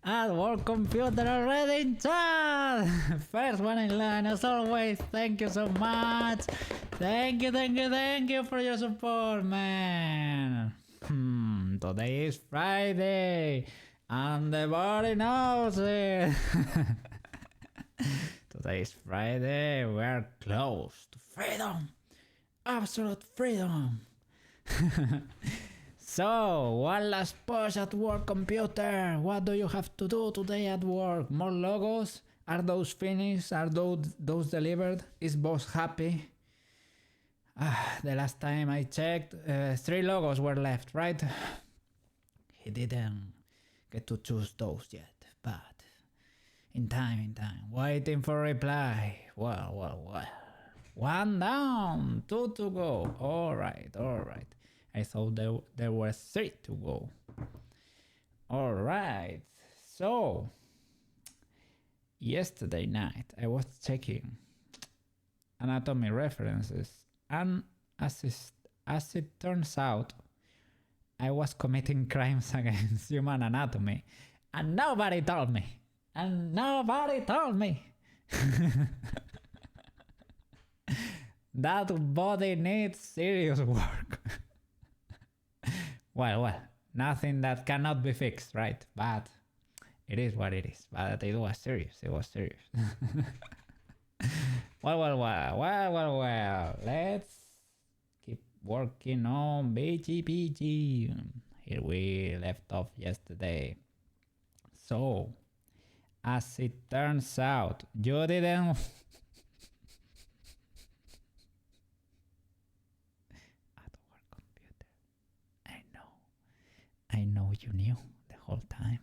At work computer already in chat. First one in line as always. Thank you so much. Thank you for your support, man. Today is Friday and the body knows it. Today is Friday. We are close to freedom. Absolute freedom. So, one last push at work computer. What do you have to do today at work? More logos? Are those finished? Are those delivered? Is boss happy? The last time I checked, 3 logos were left, right? He didn't get to choose those yet, but in time. Waiting for reply. Well. 1 down, 2 to go. All right. I thought there were 3 to go. All right. So, yesterday night I was checking anatomy references, and as it turns out, I was committing crimes against human anatomy, and nobody told me. That body needs serious work. Well, nothing that cannot be fixed, right? But it is what it is. But it was serious. Well. Let's keep working on BEACHY. Here we left off yesterday. So, as it turns out, you didn't... I know you knew the whole time.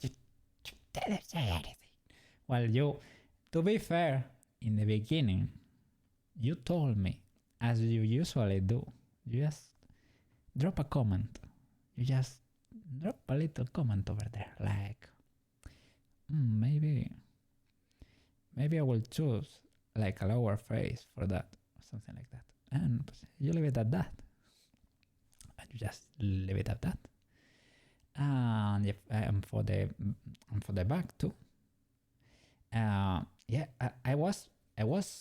You didn't say anything. Well, to be fair, in the beginning, you told me, as you usually do, you just drop a comment. You just drop a little comment over there, like, maybe I will choose like a lower phrase for that, or something like that. And you leave it at that. And you just leave it at that. And for the back too. I was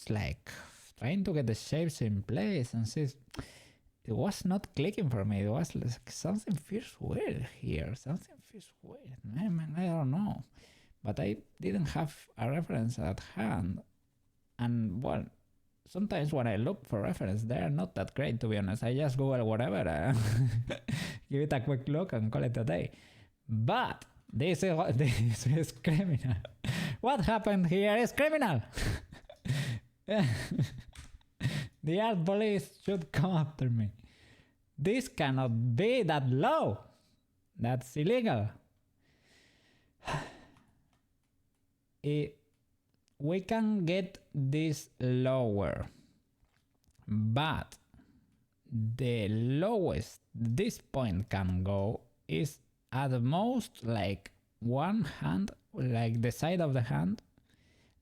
like trying to get the shapes in place, and see, it was not clicking for me. It was like something feels weird here. Man, I don't know. But I didn't have a reference at hand, and well, sometimes when I look for reference, they are not that great, to be honest. I just Google whatever, give it a quick look and call it a day. But this is criminal. What happened here is criminal. The art police should come after me. This cannot be that low. That's illegal. We can get this lower, but the lowest this point can go is at most like one hand, like the side of the hand,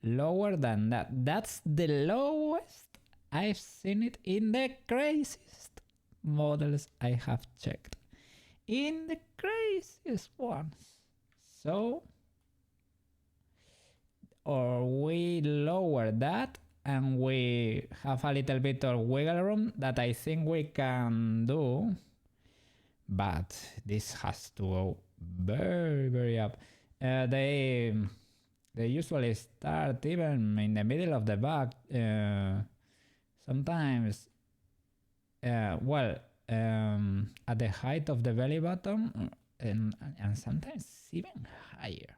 lower than that. That's the lowest I've seen it in the craziest models I have checked. In the craziest ones. So, or we lower that and we have a little bit of wiggle room that I think we can do, but this has to go very up. They usually start even in the middle of the back, sometimes at the height of the belly button, and sometimes even higher.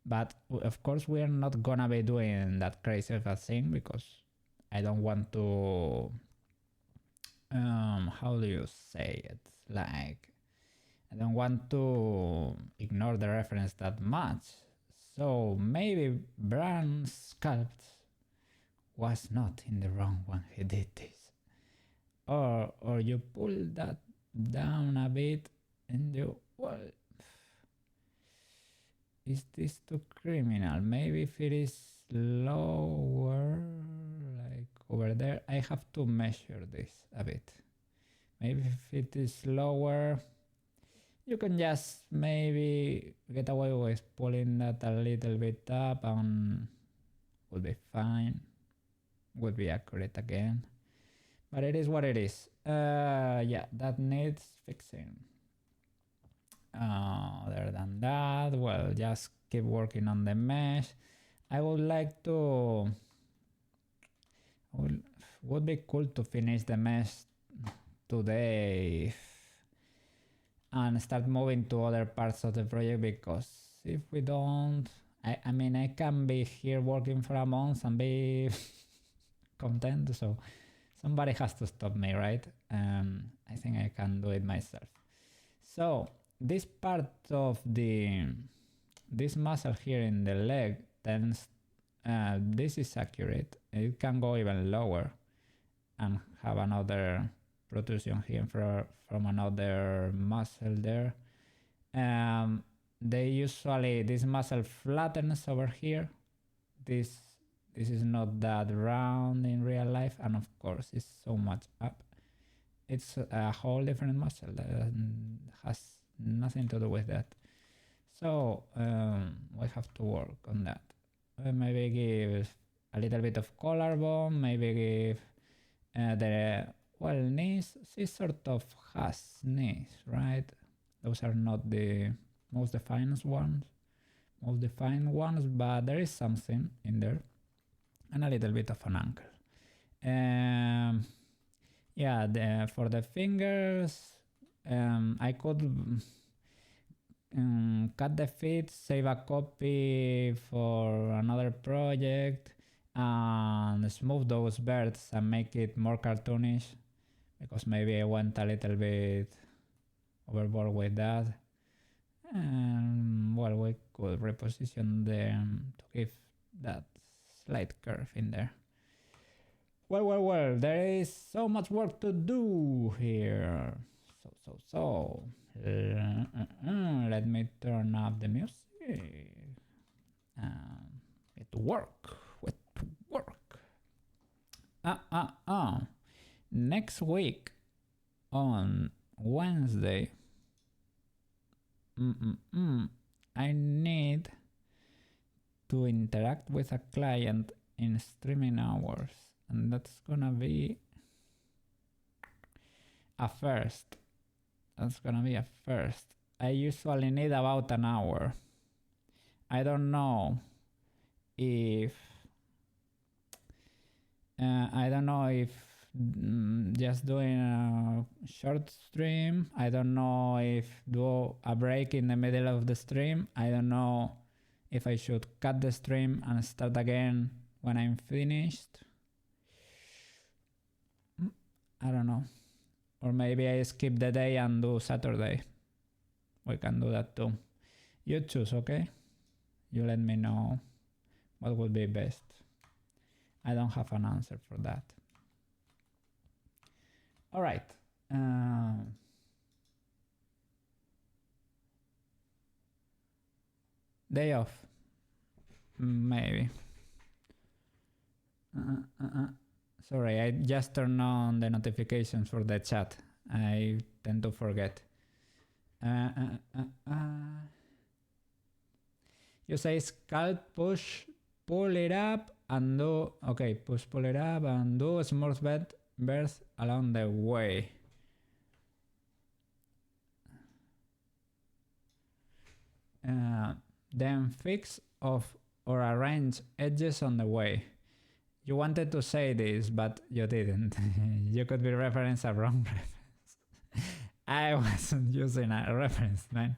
But of course we are not gonna be doing that crazy of a thing, because I don't want to, how do you say it? Like, I don't want to ignore the reference that much. So maybe Bran's Sculpts was not in the wrong when he did this. Or you pull that down a bit and you, well, is this too criminal? Maybe if it is lower, like over there, I have to measure this a bit. Maybe if it is lower, you can just maybe get away with pulling that a little bit up and would be fine. Would be accurate again. But it is what it is. Yeah, that needs fixing. Other than that, well, just keep working on the mesh. I would like to... would be cool to finish the mesh today and start moving to other parts of the project, because if we don't, I mean, I can be here working for a month and be content, so somebody has to stop me, right? I think I can do it myself. So this part of this muscle here in the leg tends, this is accurate. It can go even lower and have another protrusion here from another muscle there. They usually, this muscle flattens over here. This is not that round in real life, and of course it's so much up. It's a whole different muscle that has nothing to do with that. So we have to work on that. Maybe give a little bit of collarbone, maybe give the, well, knees. She sort of has knees, right? Those are not the most defined ones, but there is something in there, and a little bit of an ankle. Yeah, for the fingers, I could cut the feet, save a copy for another project, and smooth those birds and make it more cartoonish, because maybe I went a little bit overboard with that. And well, we could reposition them to give that slight curve in there. Well, there is so much work to do here. So. Let me turn up the music. Get to work. Next week on Wednesday, I need to interact with a client in streaming hours, and that's gonna be a first. I usually need about an hour. I don't know if just doing a short stream. I don't know if do a break in the middle of the stream. I don't know if I should cut the stream and start again when I'm finished. I don't know. Or maybe I skip the day and do Saturday. We can do that too. You choose, okay? You let me know what would be best. I don't have an answer for that. All right. Day off. Maybe. Sorry, I just turned on the notifications for the chat. I tend to forget. You say sculpt, push, pull it up, and do... Okay, push, pull it up, and do a smooth birth along the way. Then fix off or arrange edges on the way. You wanted to say this, but you didn't. You could be referencing a wrong reference. I wasn't using a reference, man.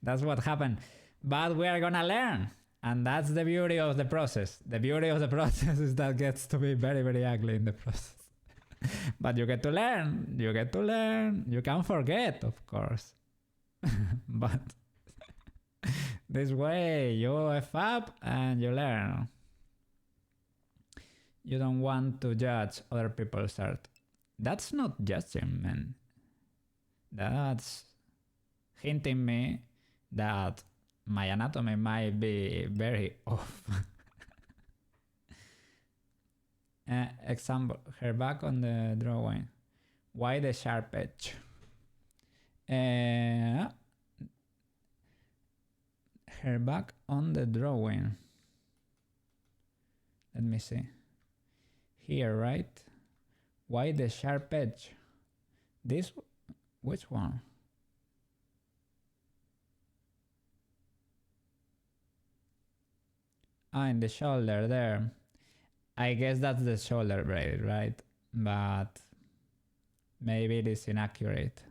That's what happened. But we are gonna learn. And that's the beauty of the process. The beauty of the process is that gets to be very, very ugly in the process. But you get to learn. You can forget, of course. But this way, you F up and you learn. You don't want to judge other people's art. That's not judging, man. That's hinting me that my anatomy might be very off. Example, her back on the drawing. Why the sharp edge? Her back on the drawing. Let me see. Here, right? Why the sharp edge? This, which one? Ah, in the shoulder there. I guess that's the shoulder blade, right? But maybe it is inaccurate.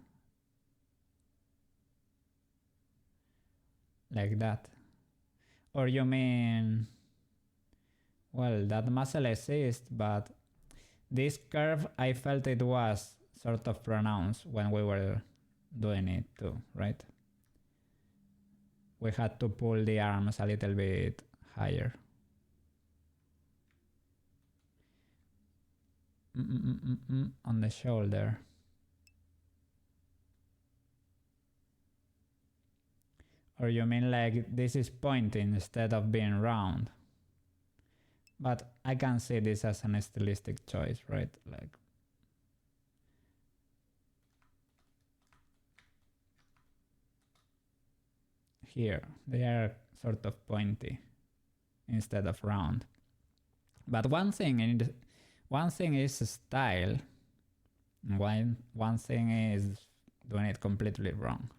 Like that. Or you mean, well, that muscle exists, but this curve, I felt it was sort of pronounced when we were doing it too, right? We had to pull the arms a little bit higher. On the shoulder. Or you mean like this is pointing instead of being round? But I can see this as an stylistic choice, right? Like, here, they are sort of pointy instead of round. But one thing is style, one thing is doing it completely wrong.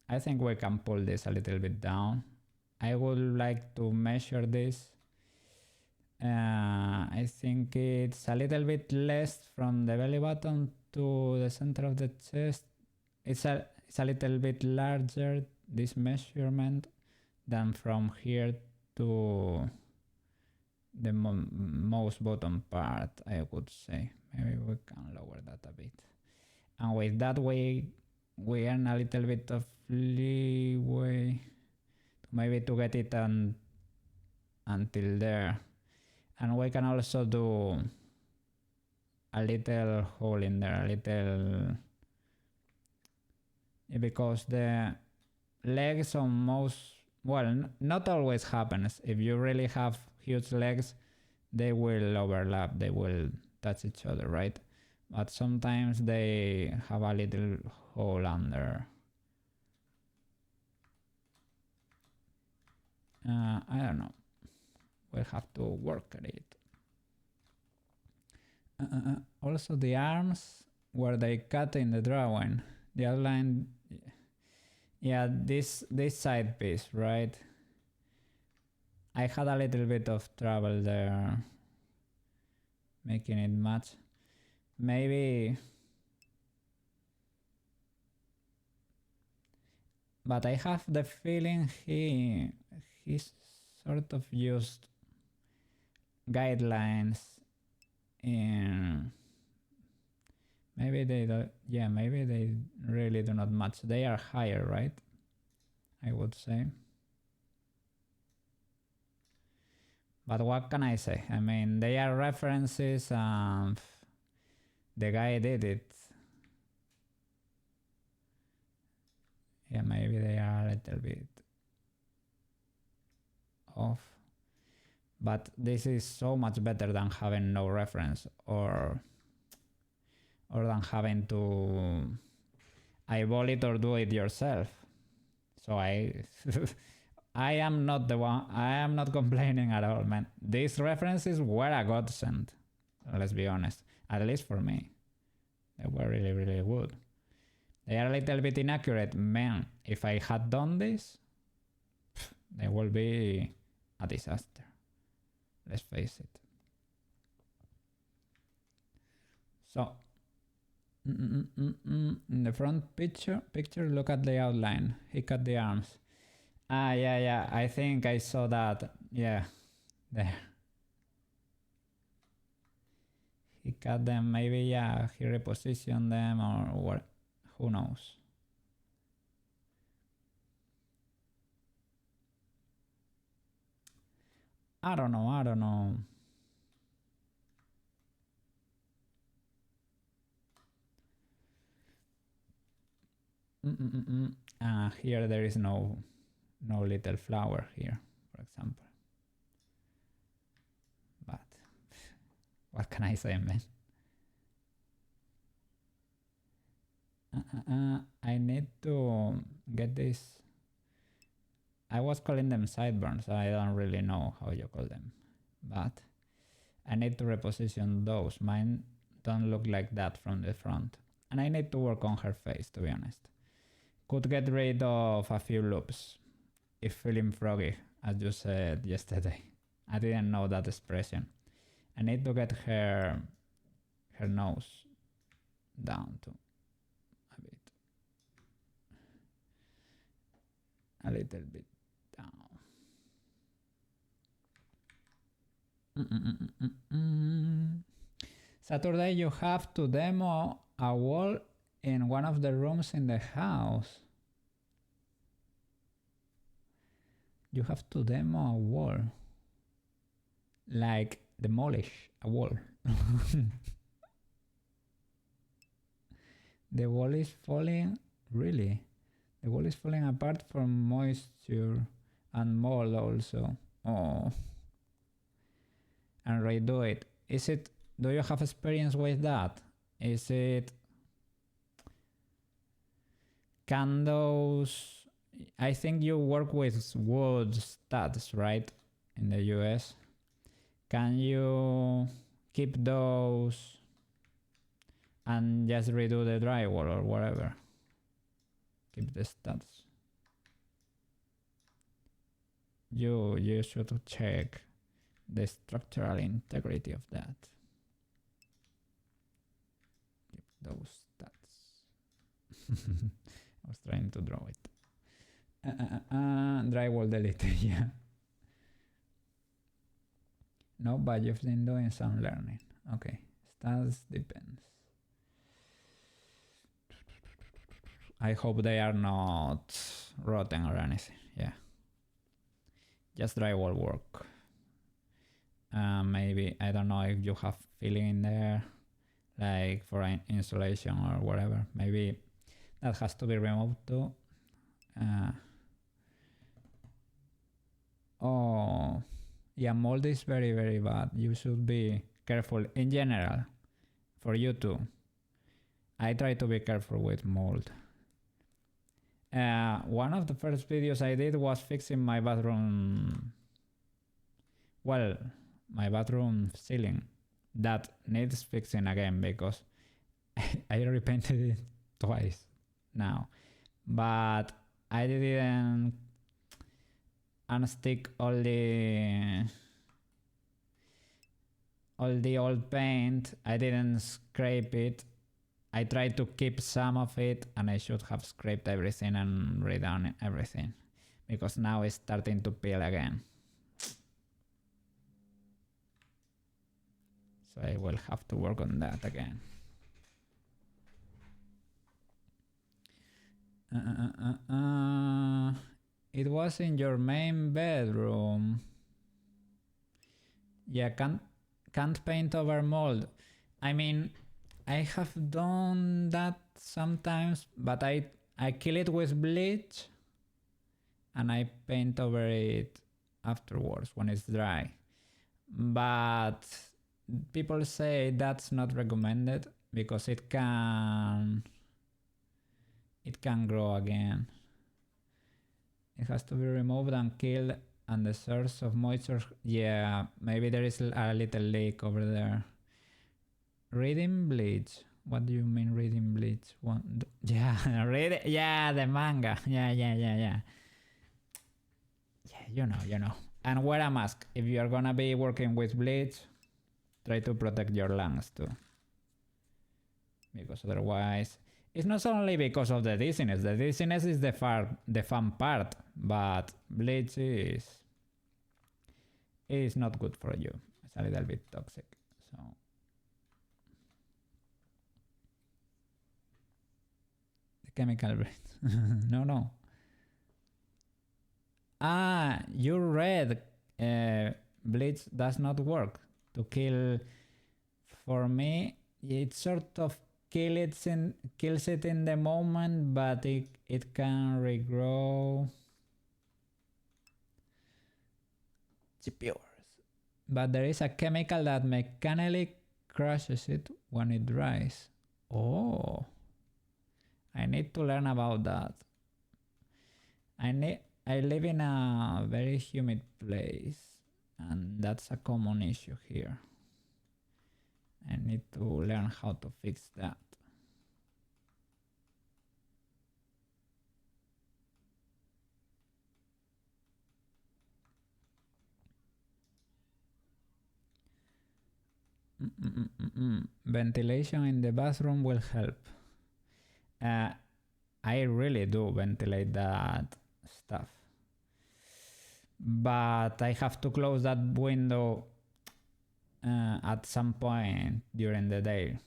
I think we can pull this a little bit down. I would like to measure this. I think it's a little bit less from the belly button to the center of the chest. It's a little bit larger, this measurement, than from here to the most bottom part, I would say. Maybe we can lower that a bit. And with that way, we earn a little bit of leeway, maybe to get it until there. And we can also do a little hole in there, a little, because the legs on most, well, not always happens. If you really have huge legs, they will overlap, they will touch each other, right? But sometimes they have a little hole under. I don't know. We'll have to work at it. Also the arms, where they cut in the drawing, the outline, yeah, this side piece, right? I had a little bit of trouble there making it match. Maybe, but I have the feeling he's sort of used guidelines in, maybe they do, yeah, maybe they really do not match. They are higher, right? I would say. But what can I say? I mean, they are references and the guy did it. Yeah, maybe they are a little bit off. But this is so much better than having no reference or than having to eyeball it or do it yourself. So I am not the one, I am not complaining at all, man. These references were a godsend, let's be honest. At least for me. They were really, really good. They are a little bit inaccurate. Man, if I had done this, they will be a disaster. Let's face it. So, in the front picture, look at the outline. He cut the arms. Ah, yeah, I think I saw that. Yeah, there. He cut them, maybe, yeah, he repositioned them or what, who knows. I don't know. Here there is no little flower here, for example. But what can I say, man? I need to get this. I was calling them sideburns. I don't really know how you call them, but I need to reposition those. Mine don't look like that from the front. And I need to work on her face, to be honest. Could get rid of a few loops if feeling froggy, as you said yesterday. I didn't know that expression. I need to get her nose down to a bit. A little bit down. Saturday you have to demo a wall in one of the rooms in the house. You have to demo a wall. Like demolish a wall. The wall is falling, really? The wall is falling apart from moisture and mold also. Oh. And redo it. Is it, do you have experience with that? Is it, can those, I think you work with wood studs, right? In the US. Can you keep those and just redo the drywall or whatever? Keep the studs. You should check the structural integrity of that. Keep those studs. I was trying to draw it. Drywall deleted, yeah. No, but you've been doing some learning. Okay, studs depends. I hope they are not rotten or anything. Yeah, just drywall work. Maybe, I don't know if you have filling in there, like for insulation or whatever. Maybe that has to be removed too. Oh, yeah, mold is very, very bad. You should be careful in general. For you too. I try to be careful with mold. One of the first videos I did was fixing my bathroom. Well, my bathroom ceiling. That needs fixing again because I repainted it twice now. But I didn't unstick all the old paint. I didn't scrape it. I tried to keep some of it and I should have scraped everything and redone everything because now it's starting to peel again. So I will have to work on that again. It was in your main bedroom. Yeah, can't paint over mold. I mean, I have done that sometimes, but I kill it with bleach and I paint over it afterwards when it's dry. But people say that's not recommended because it can grow again. It has to be removed and killed, and the source of moisture, yeah, maybe there is a little leak over there. Reading bleach. What do you mean reading bleach? Yeah, read, yeah, the manga. Yeah. Yeah, you know. And wear a mask. If you are gonna be working with bleach, try to protect your lungs too. Because otherwise, it's not only because of the dizziness. The dizziness is the fun part, but bleach is not good for you. It's a little bit toxic. So the chemical breath. No. You read bleach does not work to kill. For me, it sort of kills it in the moment, but it can regrow. GPUs. But there is a chemical that mechanically crushes it when it dries. Oh, I need to learn about that. I live in a very humid place, and that's a common issue here. I need to learn how to fix that. Ventilation in the bathroom will help. I really do ventilate that stuff. But I have to close that window at some point during the day.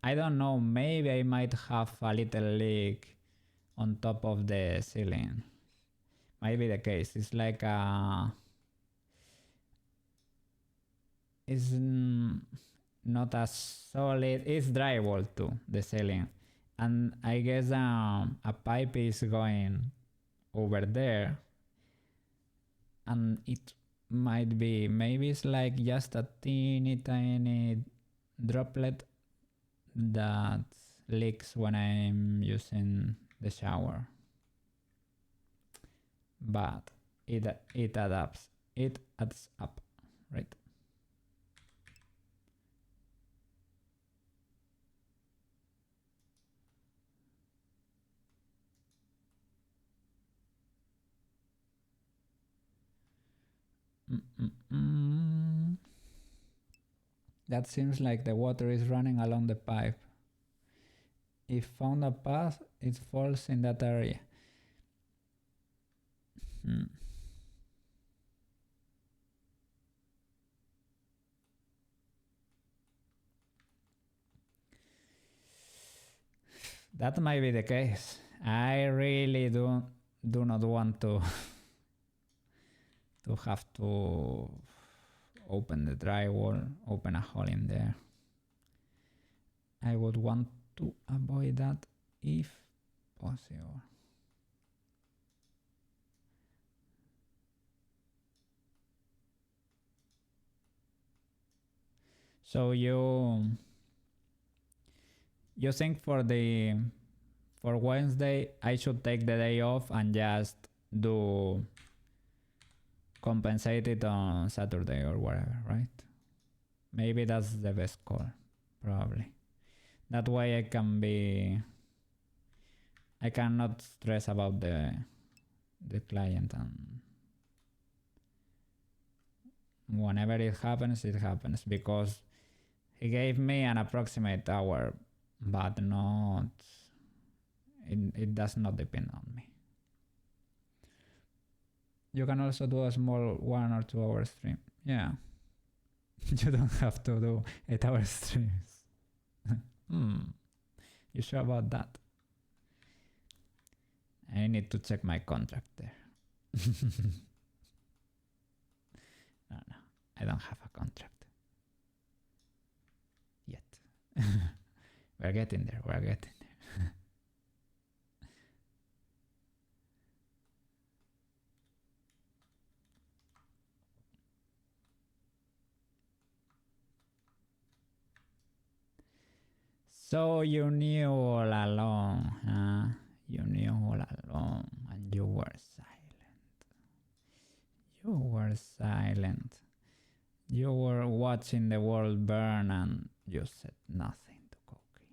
I don't know, maybe I might have a little leak on top of the ceiling. Might be the case. It's like it's not as solid. It's drywall too, the ceiling. And I guess a pipe is going over there. And it might be, maybe it's like just a teeny tiny droplet that leaks when I'm using the shower. But it adds up, right? That seems like the water is running along the pipe. If found a path, it falls in that area. That might be the case. I really do not want to have to open the drywall, open a hole in there. I would want to avoid that if possible. So you think for Wednesday I should take the day off and just do compensate it on Saturday or whatever, right? Maybe that's the best call, probably. That way I cannot stress about the client, and whenever it happens, because he gave me an approximate hour, but it does not depend on me. You can also do a small 1 or 2 hour stream. Yeah. You don't have to do 8 hour streams. You sure about that? I need to check my contract there. No, I don't have a contract yet. We're getting there. So you knew all along, huh? You knew all along, and you were silent. You were watching the world burn, and you said nothing to Koki.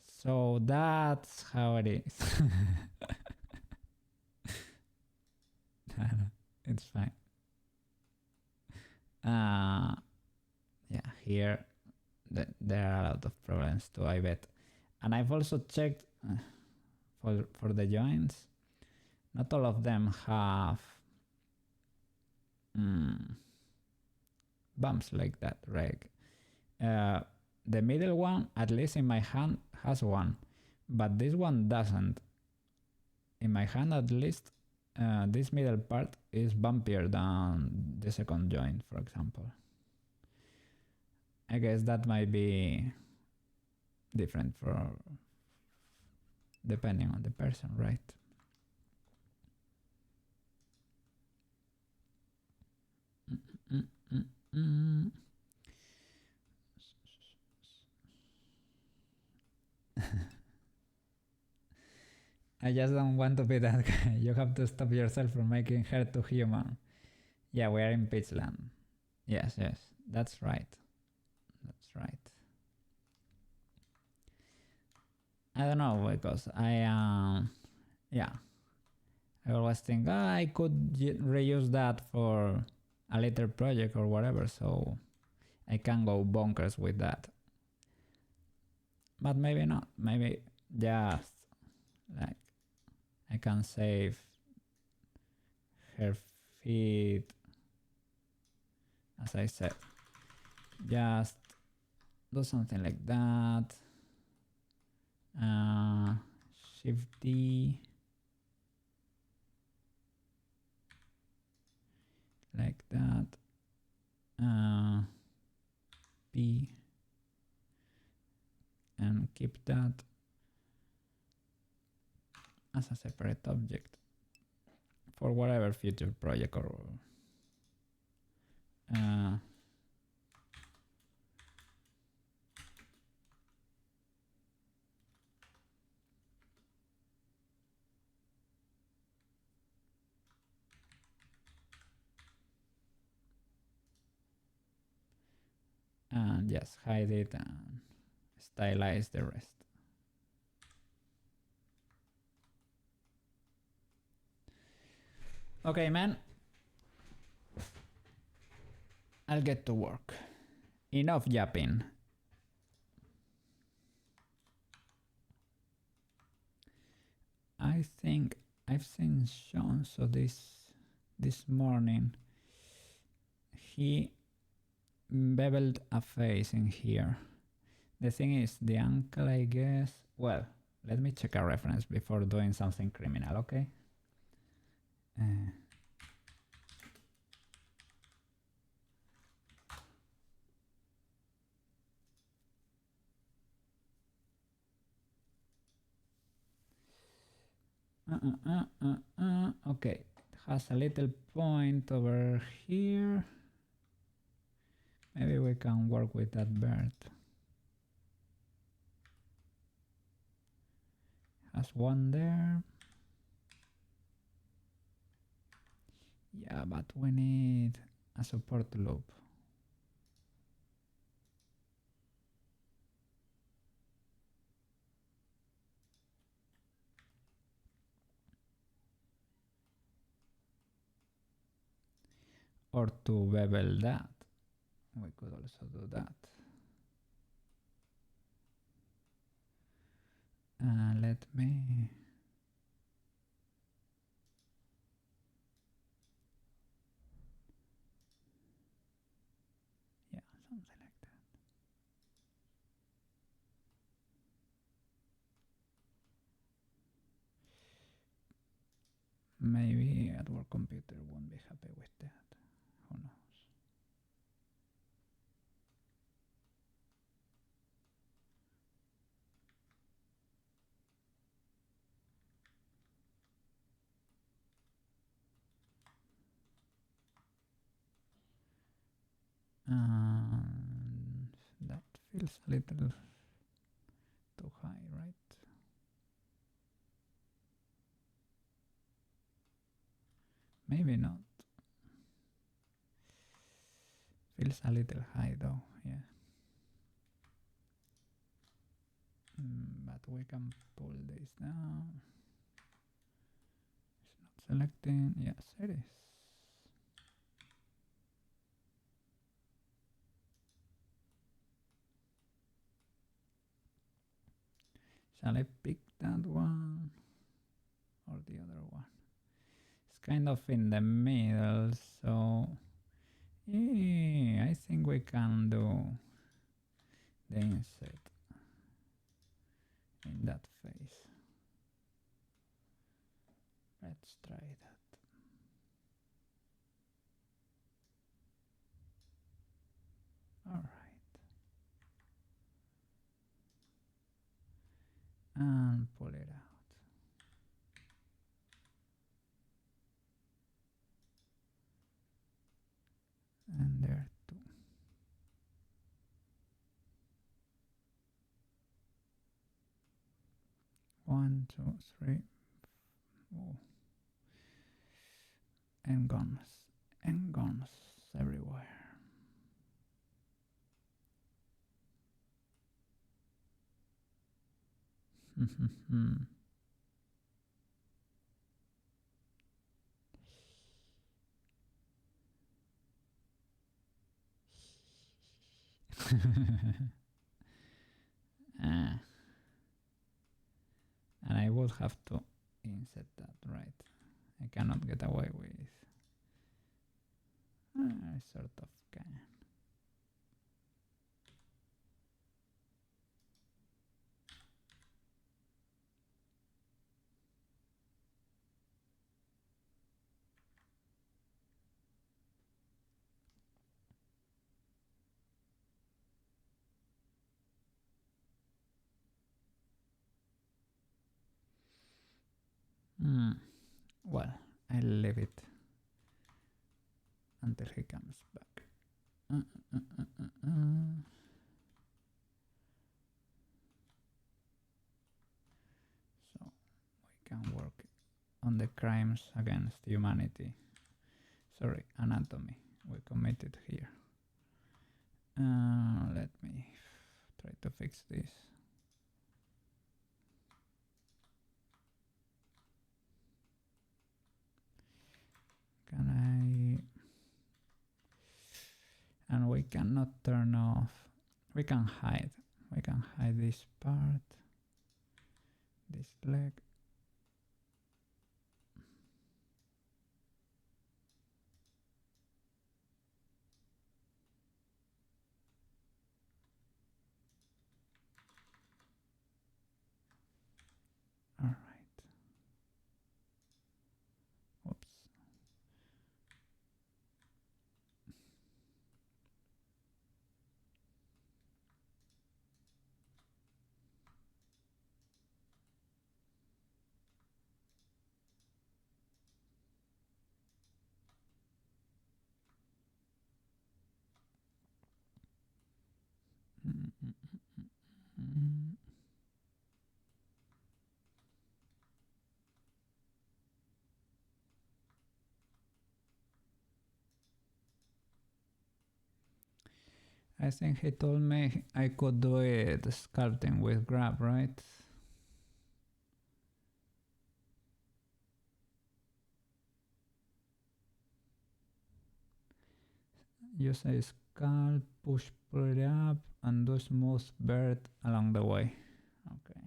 So that's how it is. It's fine. Yeah, here there are a lot of problems too, I bet. And I've also checked for the joints. Not all of them have bumps like that, right? The middle one, at least in my hand, has one, but this one doesn't. In my hand, at least, this middle part is bumpier than the second joint, for example. I guess that might be different for depending on the person, right? I just don't want to be that guy. You have to stop yourself from making her too human. Yeah, we are in Peachland. Yes, yes, that's right. That's right. I don't know because yeah, I always think I could reuse that for a later project or whatever, so I can go bonkers with that. But maybe not. Maybe just like I can save her feet, as I said. Just do something like that. Shift D. Like that. P. And keep that as a separate object for whatever future project or and just hide it and stylize the rest. Okay, man. I'll get to work. Enough yapping. I think I've seen Sean, so this morning he beveled a face in here. The thing is, the uncle, I guess. Well, let me check a reference before doing something criminal, okay? Okay, it has a little point over here. Maybe we can work with that bird. Has one there. Yeah, but we need a support loop. Or to bevel that. We could also do that. Let me... Yeah, something like that. Maybe at work computer won't be happy with that. Who knows? That feels a little too high, right? Maybe not. Feels a little high though, yeah. But we can pull this down. It's not selecting. Yes, it is. Shall I pick that one or the other one? It's kind of in the middle, so yeah, I think we can do the inset in that face. Let's try that. All right. And pull it out. And there too. One, two, three, Oh. And guns everywhere. Ah. And I would have to insert that, right? I cannot get away with. I sort of can. Well, I'll leave it until he comes back. So we can work on the crimes against humanity. Sorry, anatomy. We committed here. Let me try to fix this. Can I? And we cannot turn off. We can hide. We can hide this part. This leg. All right. Whoops. I think he told me I could do it sculpting with grab, right? Use a sculpt, push, pull it up, and do smooth bird along the way. Okay.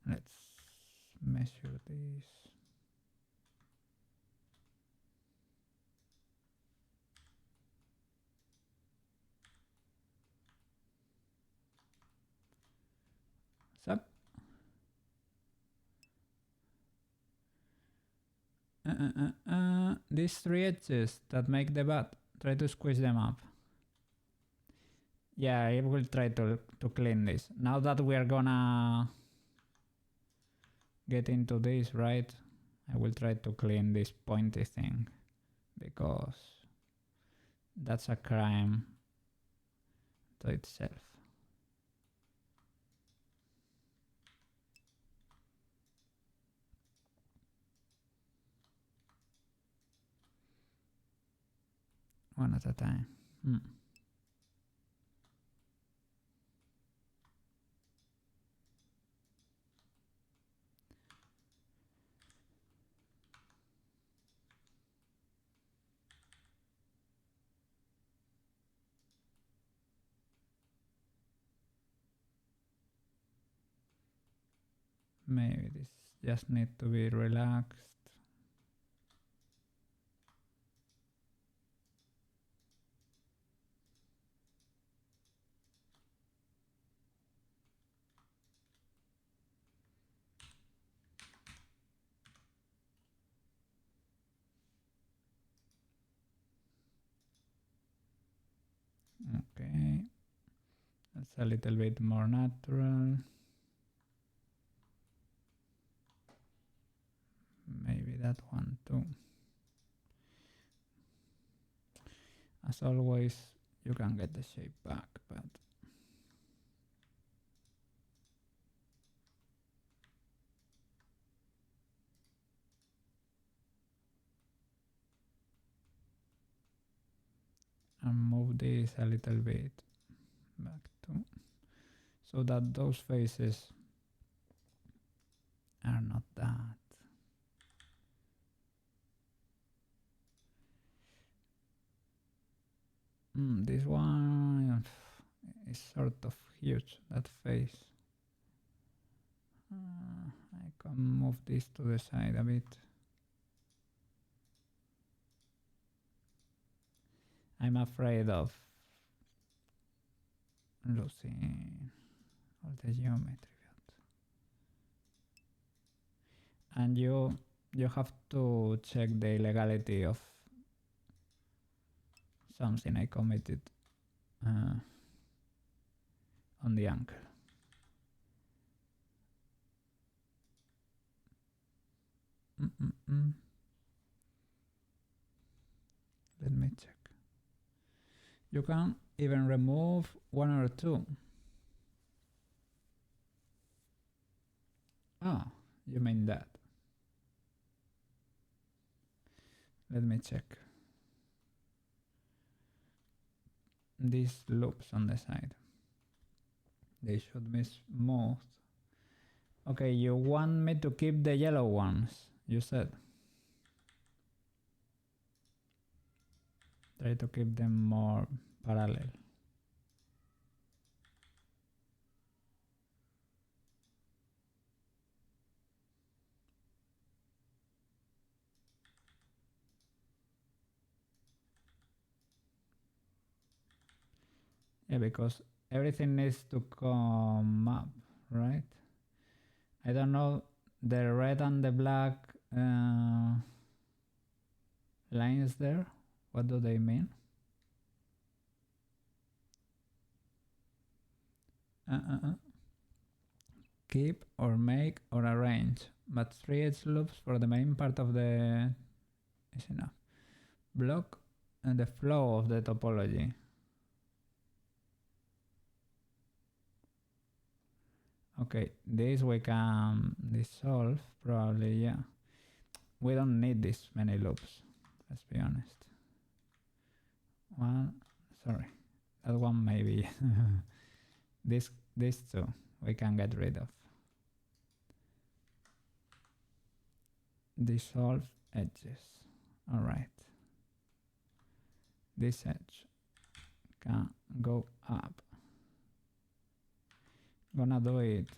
Let's measure this. Sup? These three edges that make the butt, try to squeeze them up. Yeah, I will try to clean this. Now that we are gonna get into this, right? I will try to clean this pointy thing because that's a crime to itself. One at a time. Maybe this just need to be relaxed. Okay, that's a little bit more natural. that one too. As always, you can get the shape back, but and move this a little bit back too, so that those faces are not that. This one is sort of huge, that face. I can move this to the side a bit. I'm afraid of losing all the geometry. And you have to check the legality of something I committed on the ankle. Let me check. You can even remove one or two. Ah, you mean that. Let me check. These loops on the side, they should be smooth. Okay, you want me to keep the yellow ones, you said. Try to keep them more parallel. Yeah, because everything needs to come up, right? I don't know, the red and the black lines there, what do they mean? Keep or make or arrange, but 3 edge loops for the main part of the is enough. Block and the flow of the topology. Okay, this we can dissolve probably, yeah. We don't need this many loops, let's be honest. One, sorry, that one maybe. These two we can get rid of. Dissolve edges. All right. This edge can go up. Gonna do it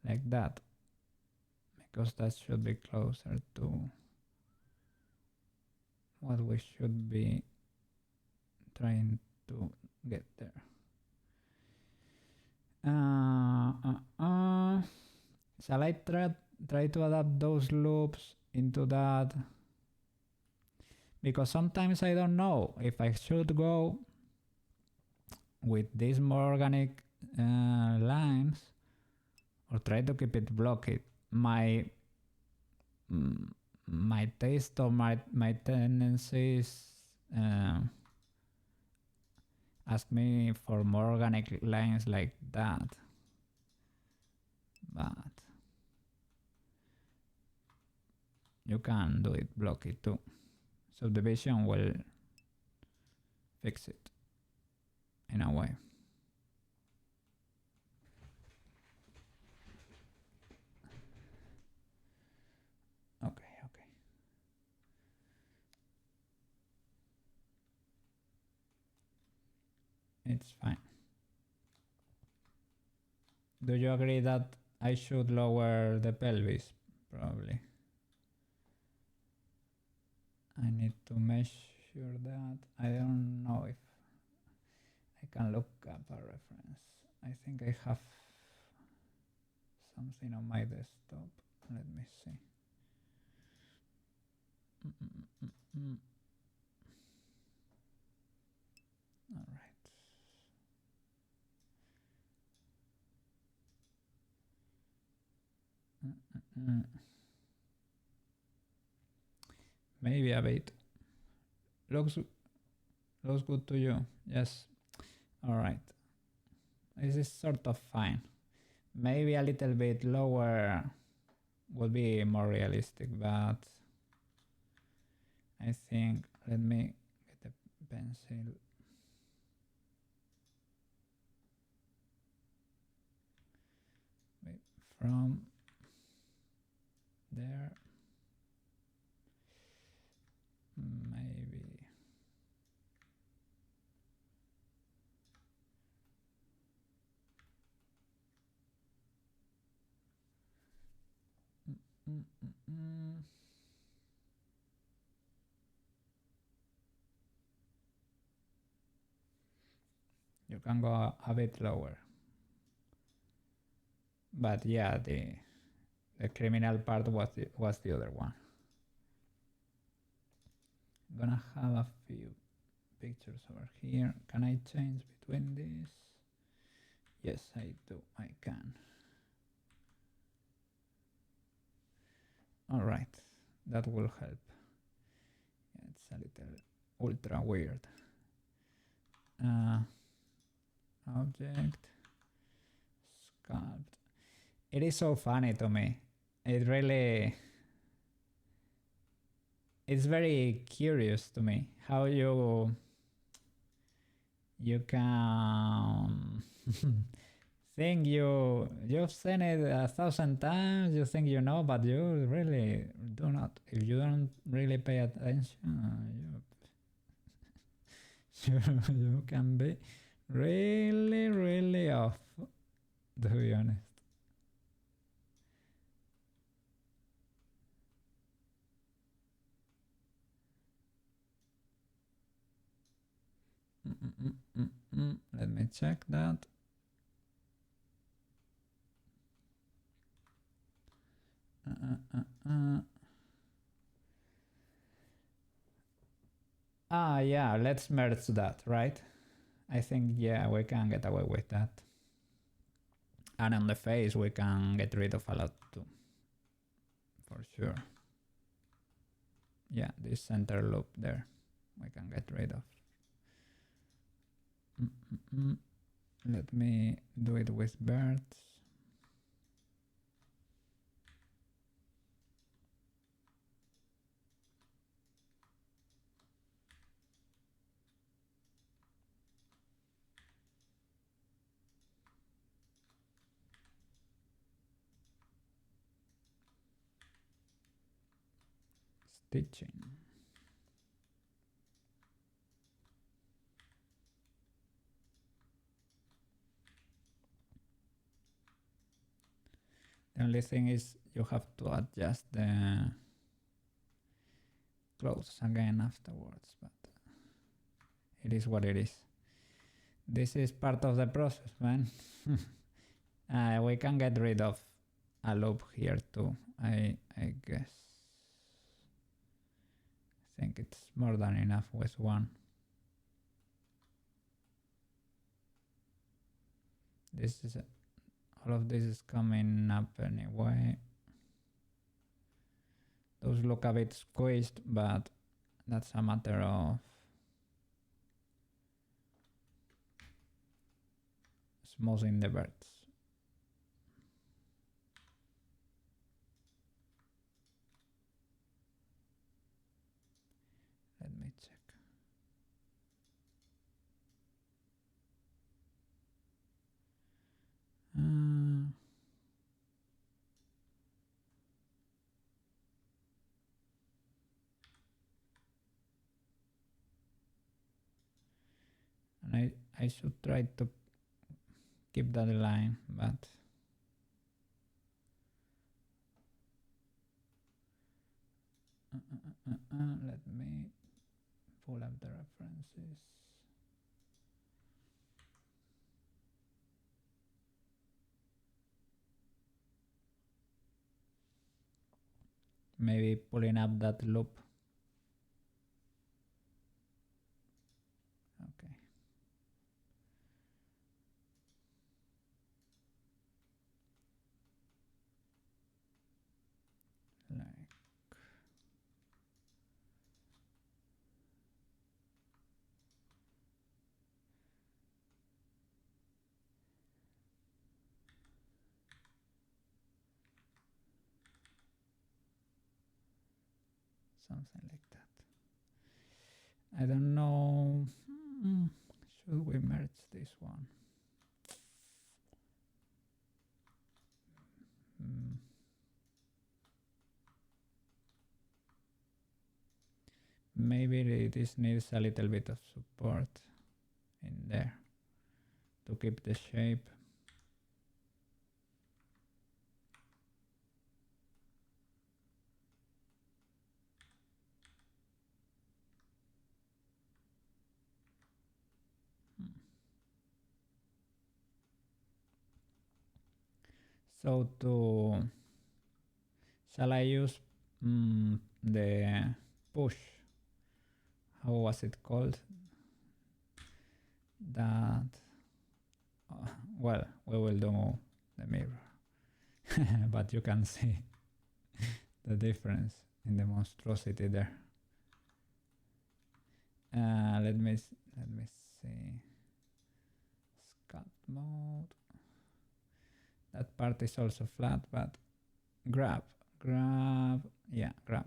like that because that should be closer to what we should be trying to get there. Shall I try to adapt those loops into that? Because sometimes I don't know if I should go with these more organic lines or try to keep it blocky. My taste or my tendencies ask me for more organic lines like that, but you can do it blocky too. Subdivision will fix it in a way. Okay. It's fine. Do you agree that I should lower the pelvis? Probably. I need to measure that. I don't know if I can look up a reference. I think I have something on my desktop. Let me see. All right. maybe a bit. Looks good to you. Yes. All right. This is sort of fine. Maybe a little bit lower would be more realistic, but I think let me get a pencil. Wait, from there, maybe. You can go a bit lower. But yeah, the criminal part was the other one. I'm gonna have a few pictures over here. Can I change between these? Yes, I do. I can. All right, that will help. Yeah, it's a little ultra weird. Object, sculpt. It is so funny to me. It really, it's very curious to me how you can think you've seen it 1,000 times, you think you know, but you really do not. If you don't really pay attention, you can be really off, to be honest. Let me check that. Yeah, let's merge that, right? I think, yeah, we can get away with that. And on the face, we can get rid of a lot too, for sure. Yeah, this center loop there, we can get rid of. Let me do it with birds. Stitching. The only thing is you have to adjust the clothes again afterwards, but it is what it is. This is part of the process, man. We can get rid of a loop here too, I guess. I think it's more than enough with one. This is all of this is coming up anyway. Those look a bit squeezed, but that's a matter of smoothing the birds. Let me check. And I should try to keep that line, but let me pull up the references. Maybe pulling up that loop. Okay. Like something like that. I don't know. Should we merge this one? Maybe this needs a little bit of support in there to keep the shape. So shall I use the push? How was it called? That, well, we will do the mirror, but you can see the difference in the monstrosity there. Let me see. Sculpt mode. That part is also flat, but grab, yeah, grab.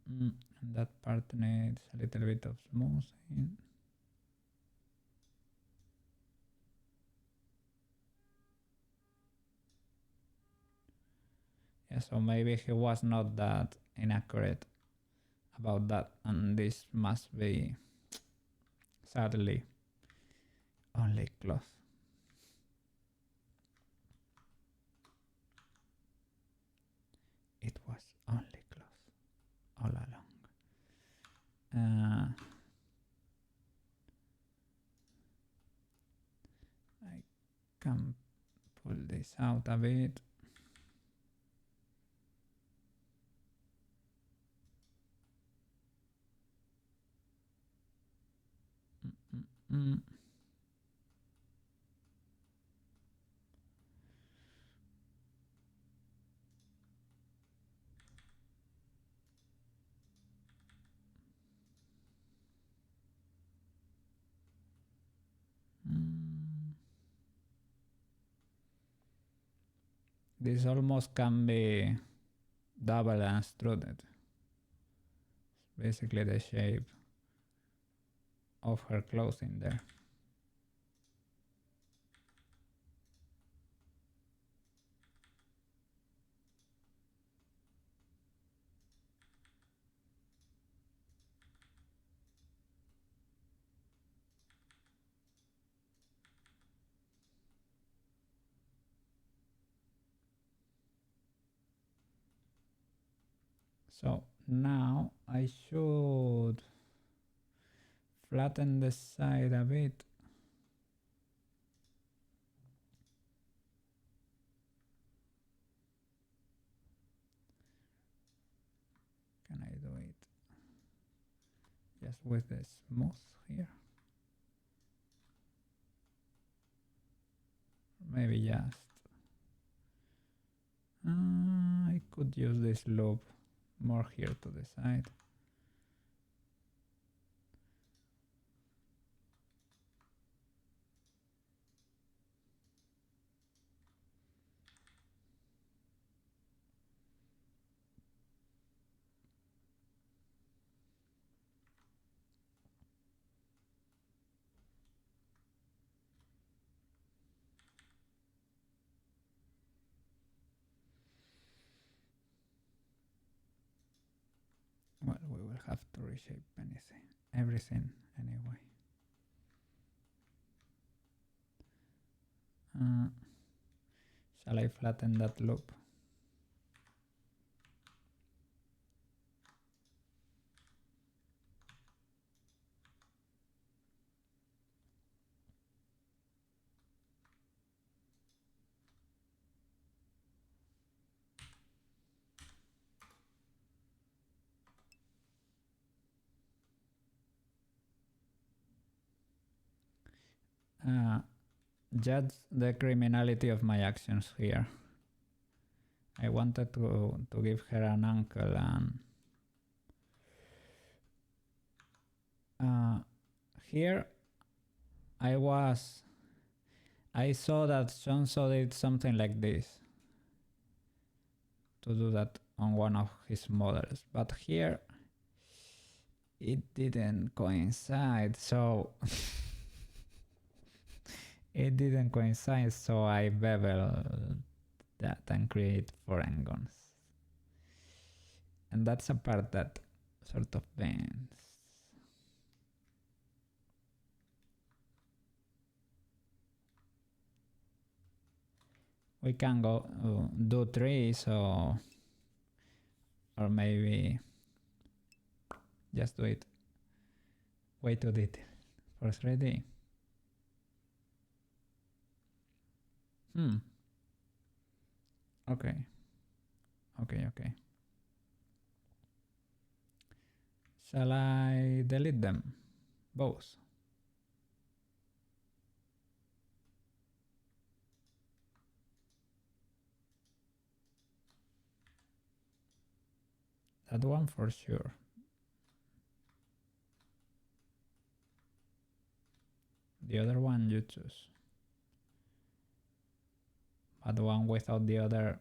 And that part needs a little bit of smoothing. Yeah, so maybe he was not that inaccurate about that, and this must be, sadly, only cloth. It was only cloth all along. I can pull this out a bit. This almost can be double extruded. It's basically the shape of her clothing there. So now I should flatten the side a bit. Can I do it just with the smooth here? Maybe just. I could use this loop more here to the side. Well, we will have to reshape everything anyway. Shall I flatten that loop? Judge the criminality of my actions here. I wanted to give her an ankle, and here I was I saw that Shonso did something like this to do that on one of his models, but here it didn't coincide, so it didn't coincide, so I beveled that and create four angons. And that's a part that sort of bends. We can go do three, so or maybe just do it way too detailed for 3D. Okay. Okay. Shall I delete them? Both. That one for sure. The other one you choose. But one without the other.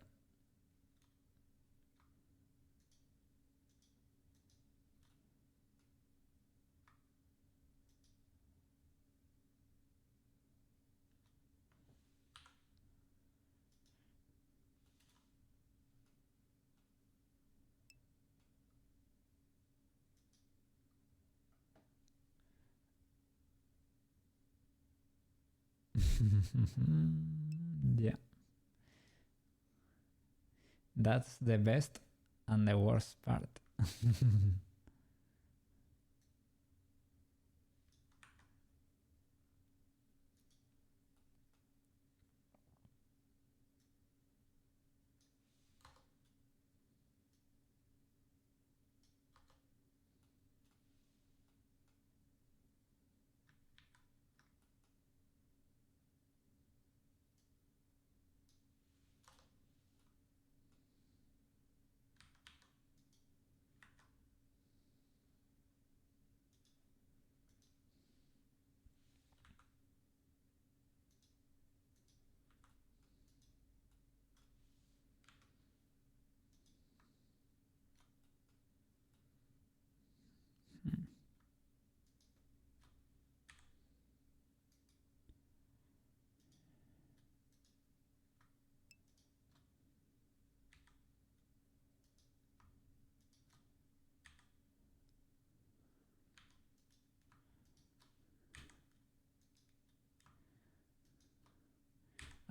Yeah. That's the best and the worst part.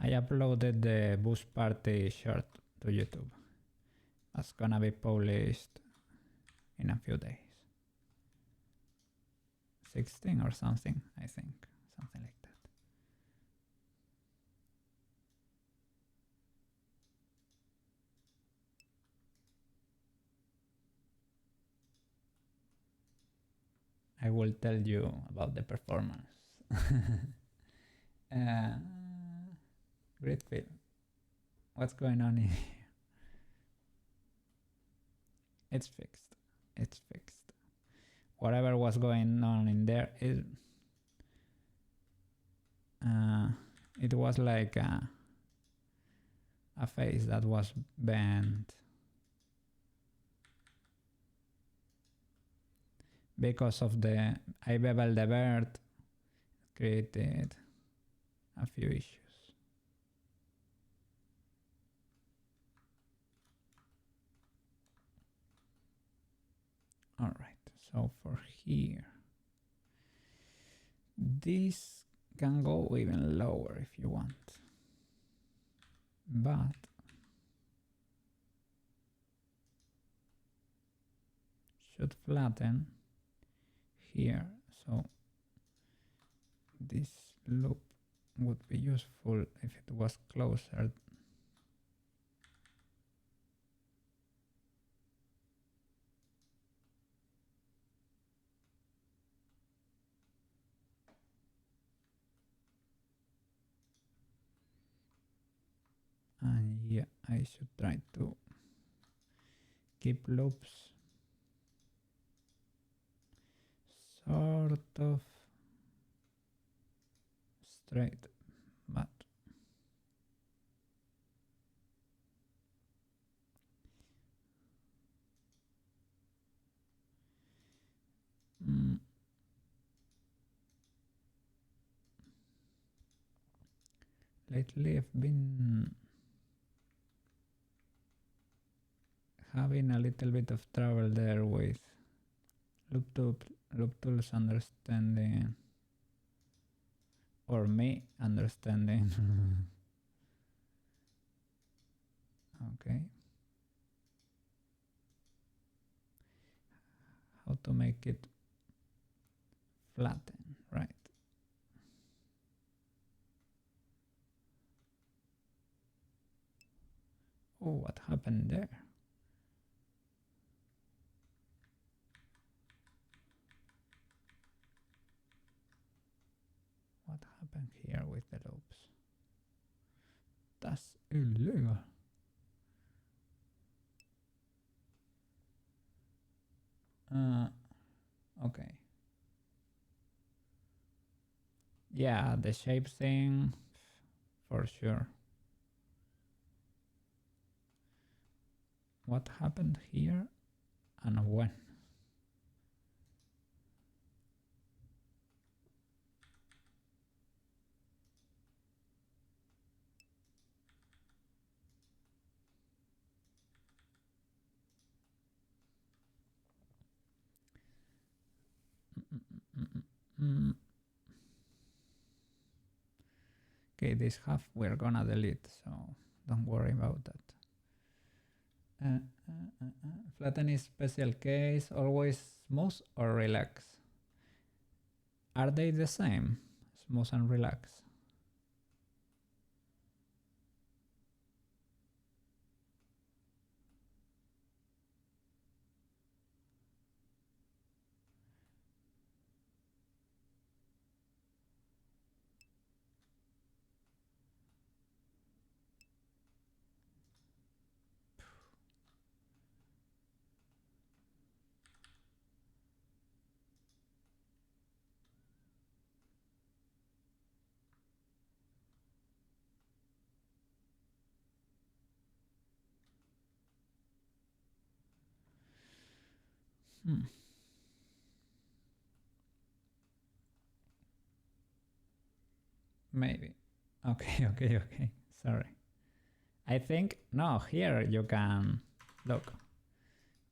I uploaded the boost party short to YouTube. That's gonna be published in a few days. 16 or something, I think. Something like that. I will tell you about the performance. Great film. What's going on here? It's fixed. It's fixed. Whatever was going on in there, it was like a face that was bent because of the I beveled the bird, created a few issues. All right, so for here, this can go even lower if you want, but should flatten here, so this loop would be useful if it was closer. And yeah, I should try to keep loops sort of straight, but Lately I've been having a little bit of trouble there with loop tools understanding, or me understanding. Okay. How to make it flatten, right? Oh, what happened there? What happened here with the loops? That's illegal. Okay. Yeah, the shape thing, for sure. What happened here and when? Okay, this half we're gonna delete, so don't worry about that. Flatten is special case, always smooth or relax? Are they the same? Smooth and relax? Maybe. Okay, okay. Sorry. I think, no, here you can, look.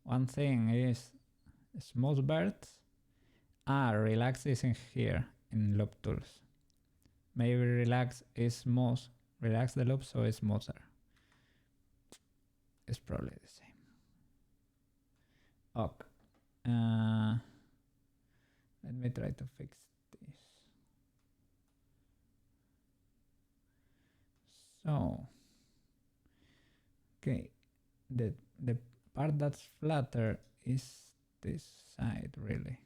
One thing is smooth birds. Relax is in here, in loop tools. Maybe relax is smooth. Relax the loop so it's smoother. It's probably the same. Ok. Let me try to fix this. So, okay, the part that's flatter is this side, really.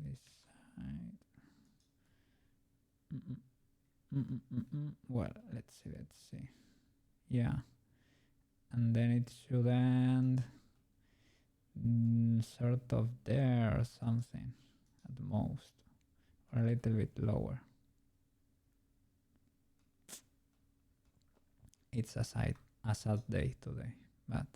This side. Well, let's see. Yeah, and then it should end sort of there or something at most, or a little bit lower. It's a sad day today, but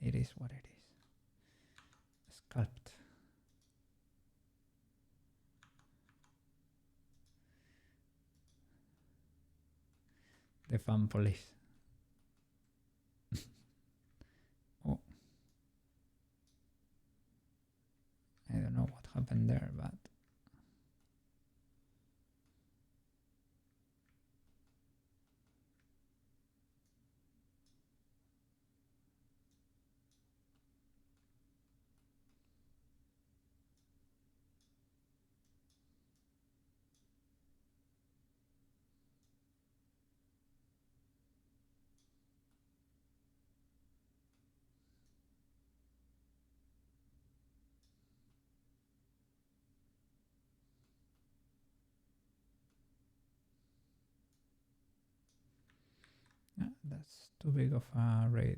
it is what it is. Sculpt. The fan police. Oh. I don't know what happened there, but that's too big of a radius.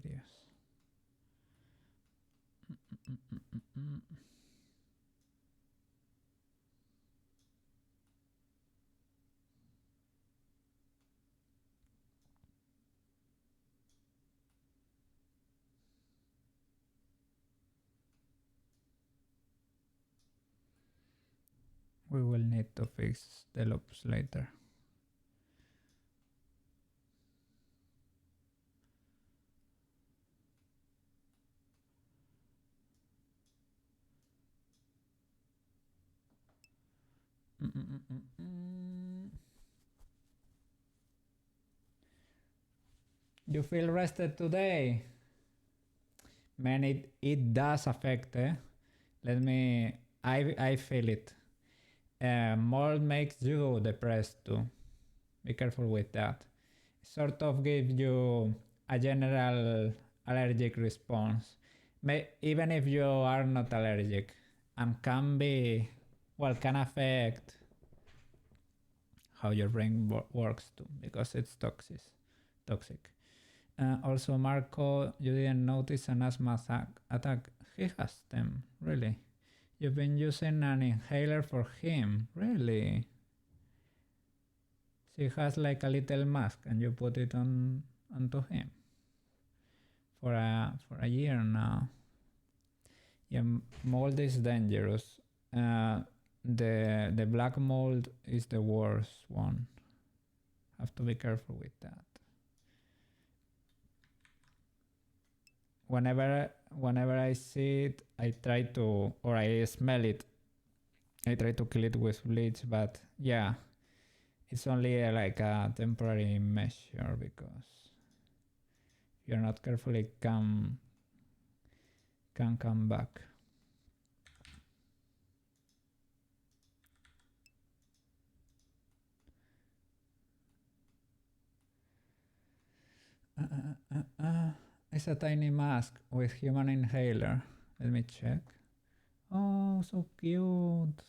We will need to fix the loops later. You feel rested today? Man, it does affect, eh? I feel it. Mold makes you depressed too. Be careful with that. Sort of gives you a general allergic response. Even if you are not allergic, and can affect how your brain works too, because it's toxic. Also, Marco, you didn't notice an asthma attack. He has them, really. You've been using an inhaler for him, really. She has like a little mask, and you put it onto him for a year now. Yeah, mold is dangerous. The black mold is the worst one. Have to be careful with that. Whenever I see it, I try to, or I smell it, I try to kill it with bleach, but yeah, it's only like a temporary measure, because if you're not careful, it can come back. It's a tiny mask with human inhaler. Let me check. Oh, so cute.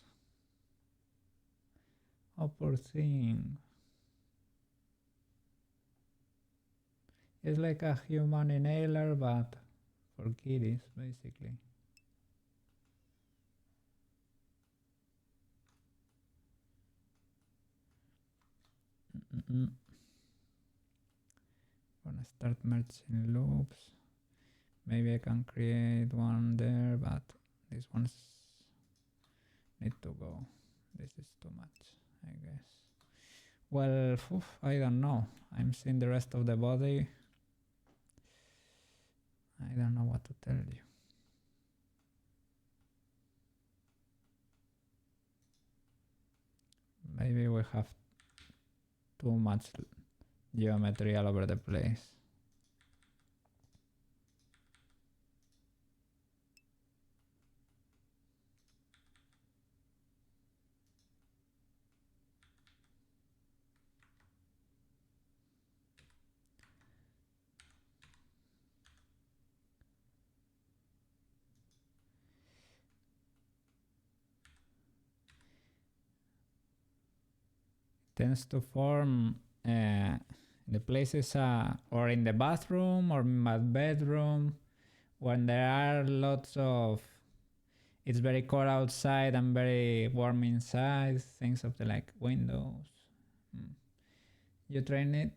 Oh, poor thing. It's like a human inhaler, but for kitties, basically. Gonna start merging loops. Maybe I can create one there, but these ones need to go. This is too much, I guess. Well, I don't know. I'm seeing the rest of the body. I don't know what to tell you. Maybe we have too much geometry all over the place. Tends to form the places or in the bathroom or my bedroom when there are lots of, it's very cold outside and very warm inside, things of the like windows. You train it.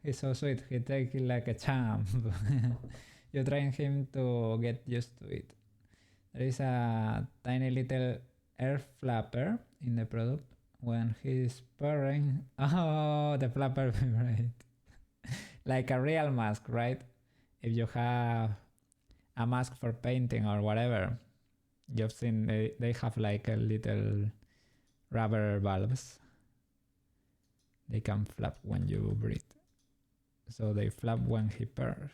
He's so sweet. He takes it like a champ. You train him to get used to it. There is a tiny little air flapper in the product. When he's purring, oh, the flapper vibrates. Like a real mask, right? If you have a mask for painting or whatever, you've seen they have like a little rubber valves. They can flap when you breathe. So they flap when he purrs.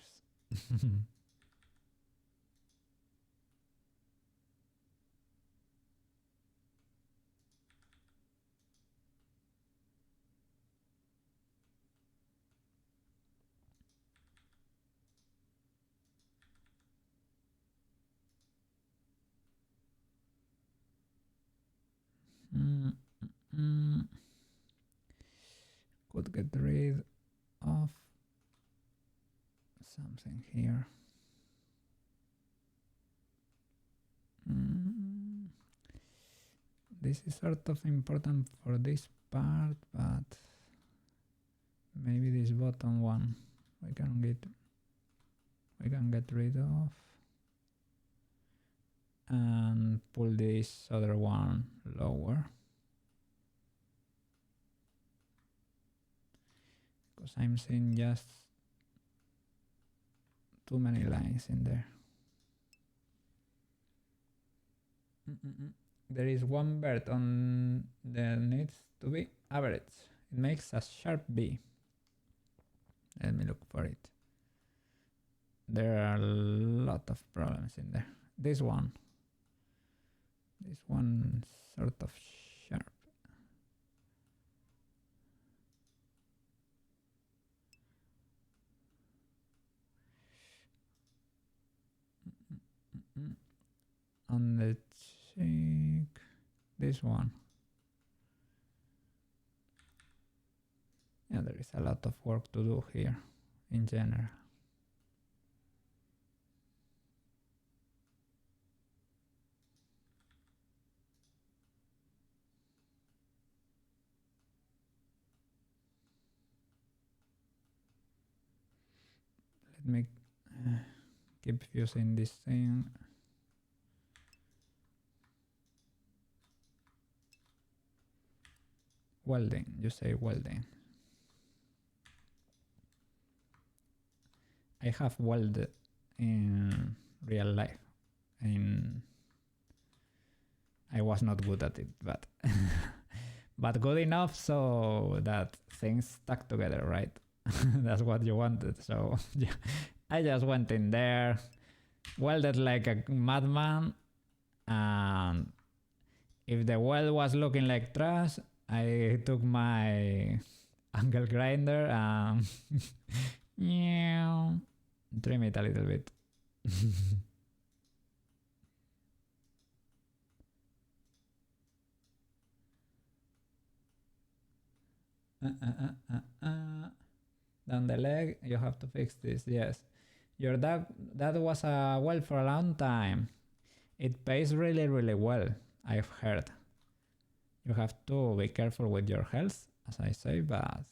Could get rid of something here. This is sort of important for this part, but maybe this bottom one we can get rid of and pull this other one lower. because I'm seeing just too many lines in there. There is one bird on that needs to be average. It makes a sharp B. Let me look for it. There are a lot of problems in there. This one sort of sharp. On the cheek, this one. Yeah, there is a lot of work to do here in general. Let me keep using this thing. Welding, you say welding. I have welded in real life, and I was not good at it, but but good enough so that things stuck together, right? That's what you wanted. So yeah, I just went in there, welded like a madman, and if the weld was looking like trash, I took my angle grinder and trim it a little bit. Down the leg, you have to fix this. Yes, your dog, that was a well for a long time. It pays really well, I've heard. You have to be careful with your health, as I say, but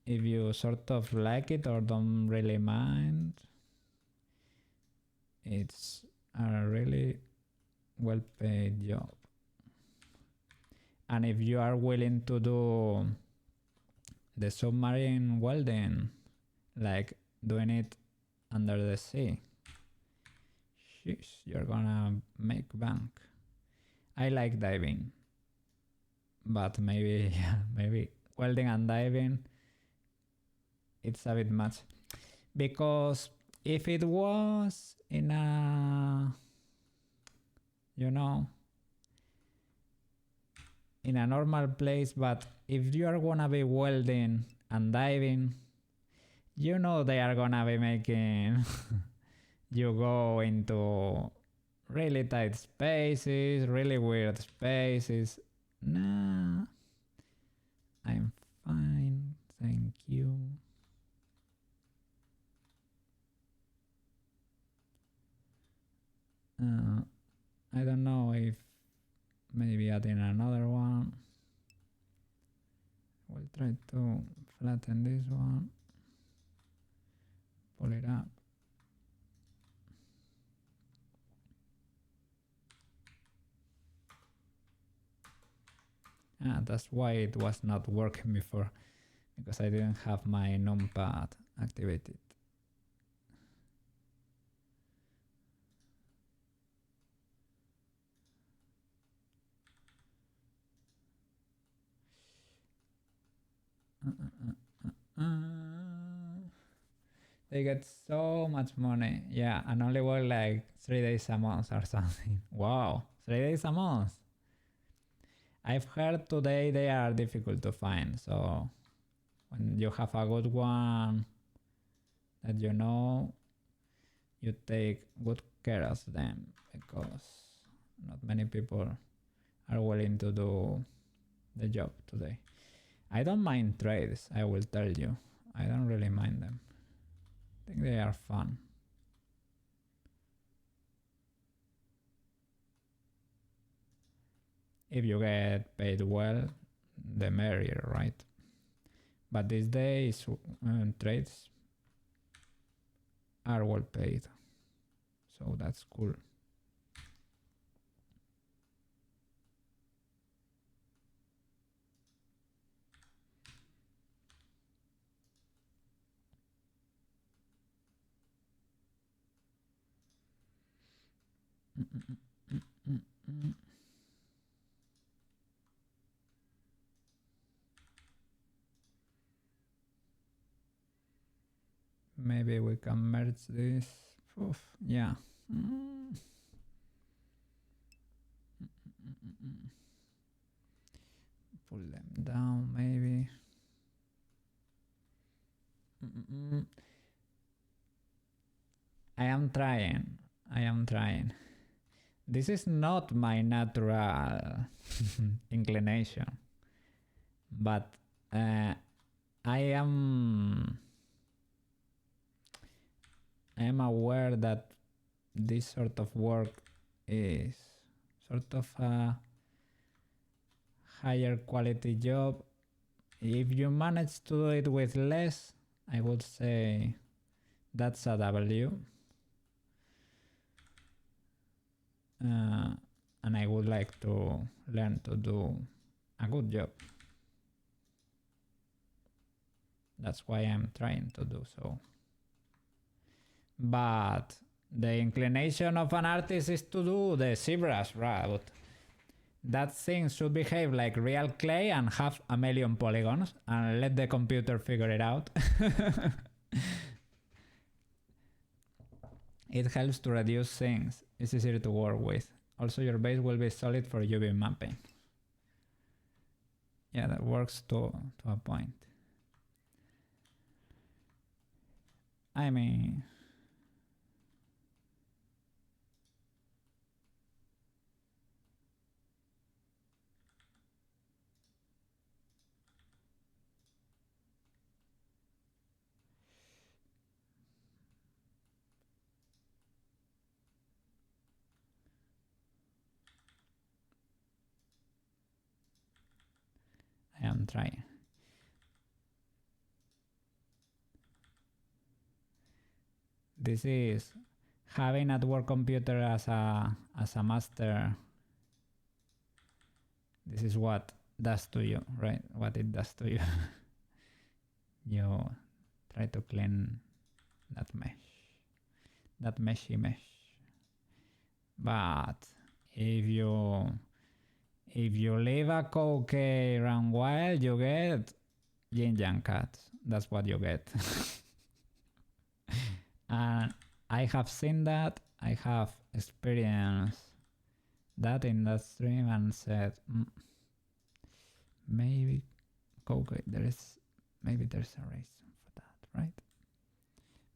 if you sort of like it or don't really mind, it's a really well paid job. And if you are willing to do the submarine welding, like doing it under the sea, sheesh, you're gonna make bank. I like diving, but maybe maybe welding and diving, it's a bit much. Because if it was in a, you know, in a normal place, but if you are gonna be welding and diving, you know they are gonna be making you go into really tight spaces, really weird spaces. Nah, I'm fine, thank you. I don't know if maybe adding another one. We'll try to flatten this one, pull it up. That's why it was not working before, because I didn't have my numpad activated. They get so much money, yeah, and only work like 3 days a month or something. Wow, 3 days a month. I've heard today they are difficult to find, so when you have a good one that you know, you take good care of them, because not many people are willing to do the job today. I don't mind trades, I will tell you. I don't really mind them. I think they are fun. If you get paid well, the merrier, right? But these days, trades are well paid, so that's cool. Maybe we can merge this. Oof, yeah. Pull them down, maybe. I am trying. This is not my natural inclination, but I am aware that this sort of work is sort of a higher quality job. If you manage to do it with less, I would say that's a W. And I would like to learn to do a good job. That's why I'm trying to do so. But the inclination of an artist is to do the ZBrush route. That thing should behave like real clay and have a million polygons and let the computer figure it out. It helps to reduce things. It's easier to work with. Also, your base will be solid for UV mapping. Yeah, that works to a point. I mean... I am trying. This is having a work computer as a master. This is what does to you, right? What it does to you. You try to clean that meshy mesh. But if you leave a cookie run wild, you get yin yang cats. That's what you get. And I have seen that. I have experienced that in that stream and said, maybe cookie, maybe there's a reason for that, right?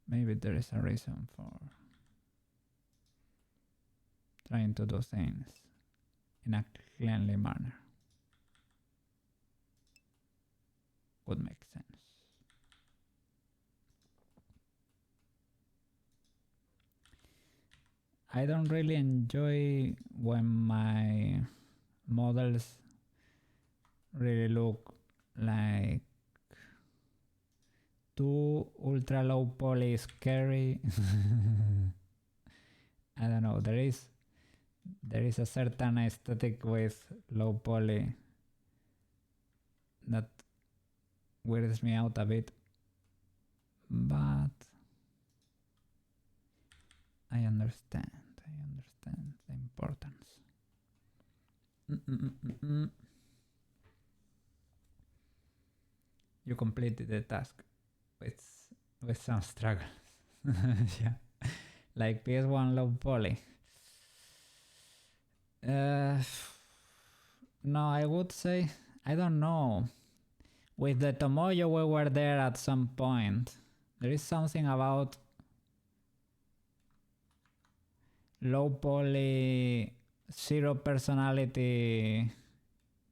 Maybe there is a reason for trying to do things in a cleanly manner. Would make sense. I don't really enjoy when my models really look like too ultra low poly scary. I don't know, there is a certain aesthetic with low poly that weirds me out a bit, but I understand the importance. You completed the task with some struggles. Yeah, like PS1 low poly. No, I would say, I don't know. With the Tomoyo we were there at some point. There is something about low poly, zero personality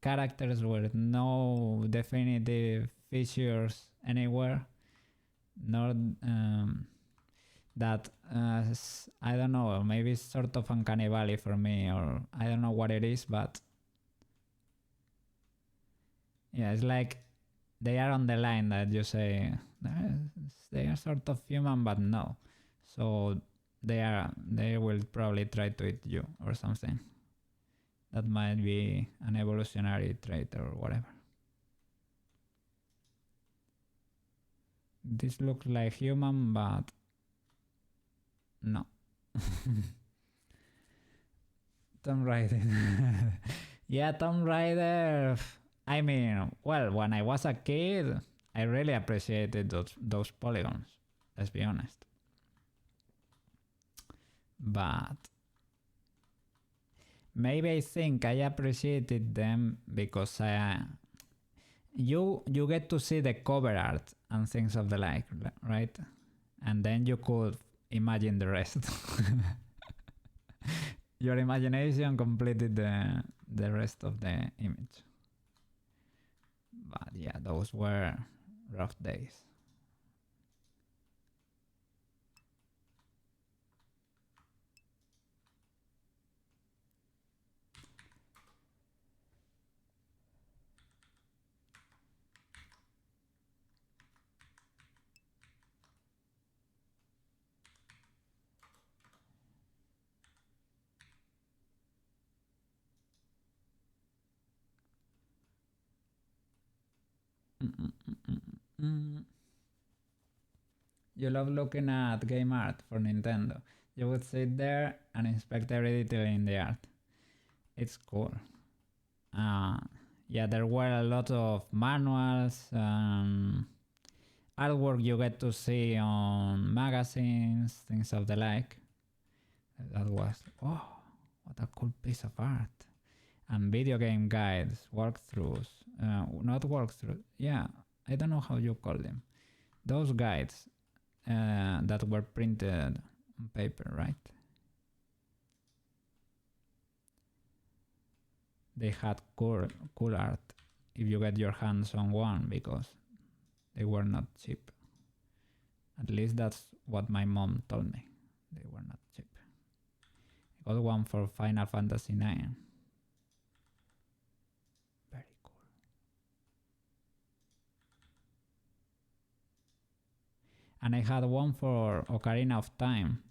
characters with no definitive features anywhere. Nor that I don't know, maybe it's sort of uncanny valley for me, or I don't know what it is, but yeah, it's like they are on the line that you say they are sort of human, but no. So they will probably try to eat you or something. That might be an evolutionary trait or whatever. This looks like human, but no. Tomb Raider. Yeah, Tomb Raider. I mean, well, when I was a kid, I really appreciated those polygons. Let's be honest. But maybe I think I appreciated them because you get to see the cover art and things of the like, right? And then you could imagine the rest. Your imagination completed the rest of the image. But yeah, those were rough days. You love looking at game art for Nintendo. You would sit there and inspect every detail in the art. It's cool. Yeah, there were a lot of manuals, artwork you get to see on magazines, things of the like. That was, oh, what a cool piece of art. And video game guides, walkthroughs, not walkthroughs, yeah, I don't know how you call them. Those guides that were printed on paper, right? They had cool art if you get your hands on one because they were not cheap. At least that's what my mom told me. They were not cheap. I got one for Final Fantasy IX. Very cool. And I had one for Ocarina of Time,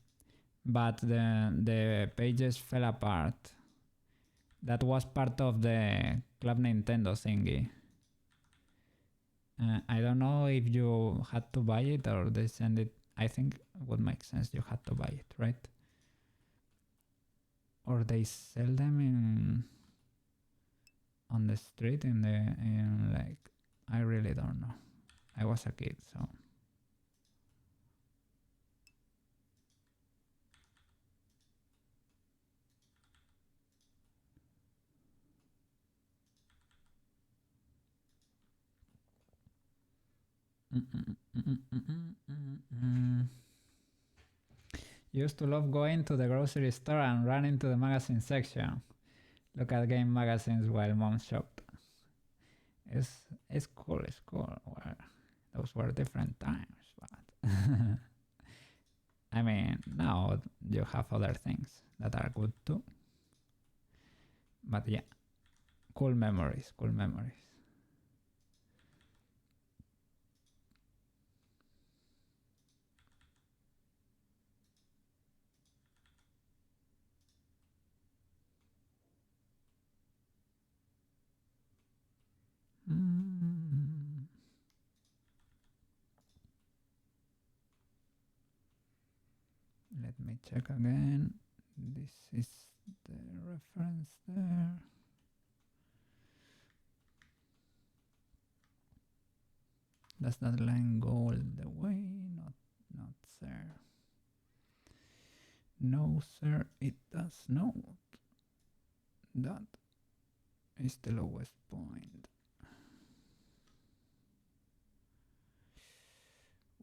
but the pages fell apart. That was part of the Club Nintendo thingy. I don't know if you had to buy it or they send it. I think it would make sense you had to buy it, right? Or they sell them on the street in like, I really don't know. I was a kid, so. Used to love going to the grocery store and run into the magazine section. Look at game magazines while mom shopped. It's cool. Well, those were different times, but I mean, now you have other things that are good too. But yeah, cool memories. Let me check again. This is the reference there. Does that line go all the way? Not sir. No sir, it does not. That is the lowest point.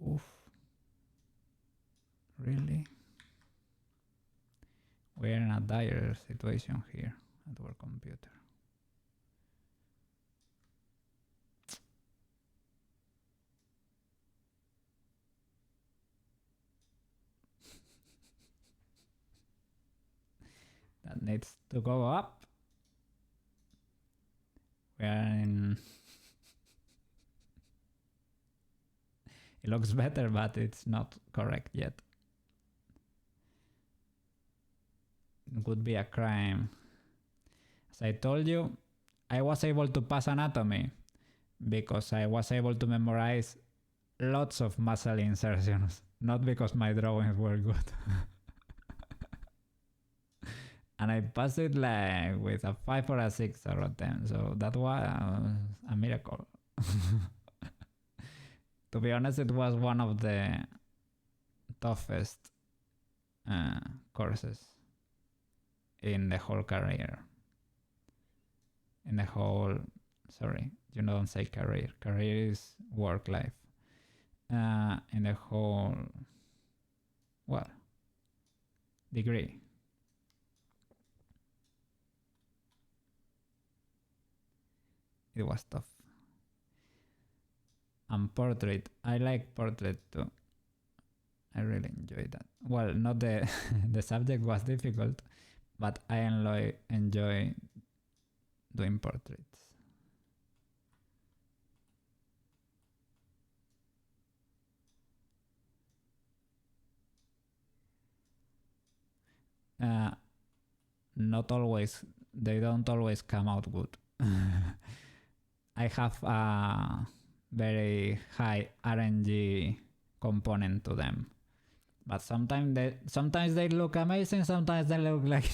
Oof. Really? We're in a dire situation here at our computer. That needs to go up. We are in. It looks better, but it's not correct yet. It would be a crime. As I told you, I was able to pass anatomy because I was able to memorize lots of muscle insertions, not because my drawings were good. and I passed it like with a 5 or a 6 out of 10. So that was a miracle. To be honest, it was one of the toughest courses in the whole career. In the whole, sorry, you don't say career. Career is work life. In the whole, well, degree. It was tough. And portrait, I like portrait too. I really enjoy that. Well, not the the subject was difficult, but I enjoy doing portraits. Not always, they don't always come out good. I have a very high RNG component to them, but sometimes they look amazing, sometimes they look like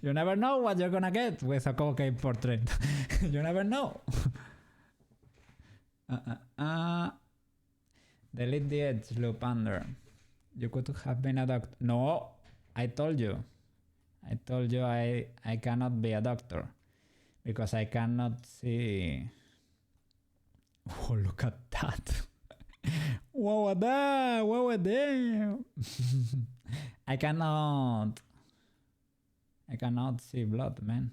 you never know what you're gonna get with a cocaine portrait. You never know. Delete the edge loop under. You could have been a doctor. No, I told you I cannot be a doctor because I cannot see. Oh, look at that. Wow, that. Wow, damn. I cannot see blood, man.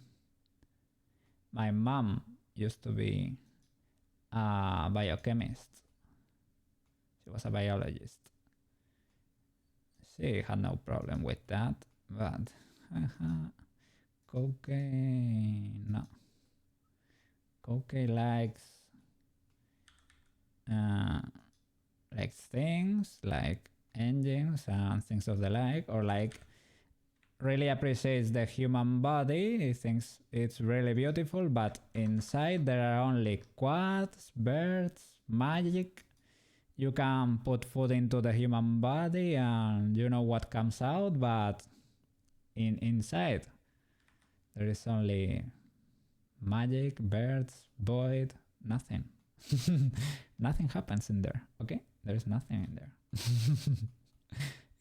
My mom used to be a biochemist. She was a biologist. She had no problem with that, but cocaine, no. Cocaine likes things like engines and things of the like, or like really appreciates the human body. He thinks it's really beautiful, but inside there are only quads, birds, magic. You can put food into the human body and you know what comes out, but inside there is only magic, birds, void, nothing. Nothing happens in there, okay? There is nothing in there.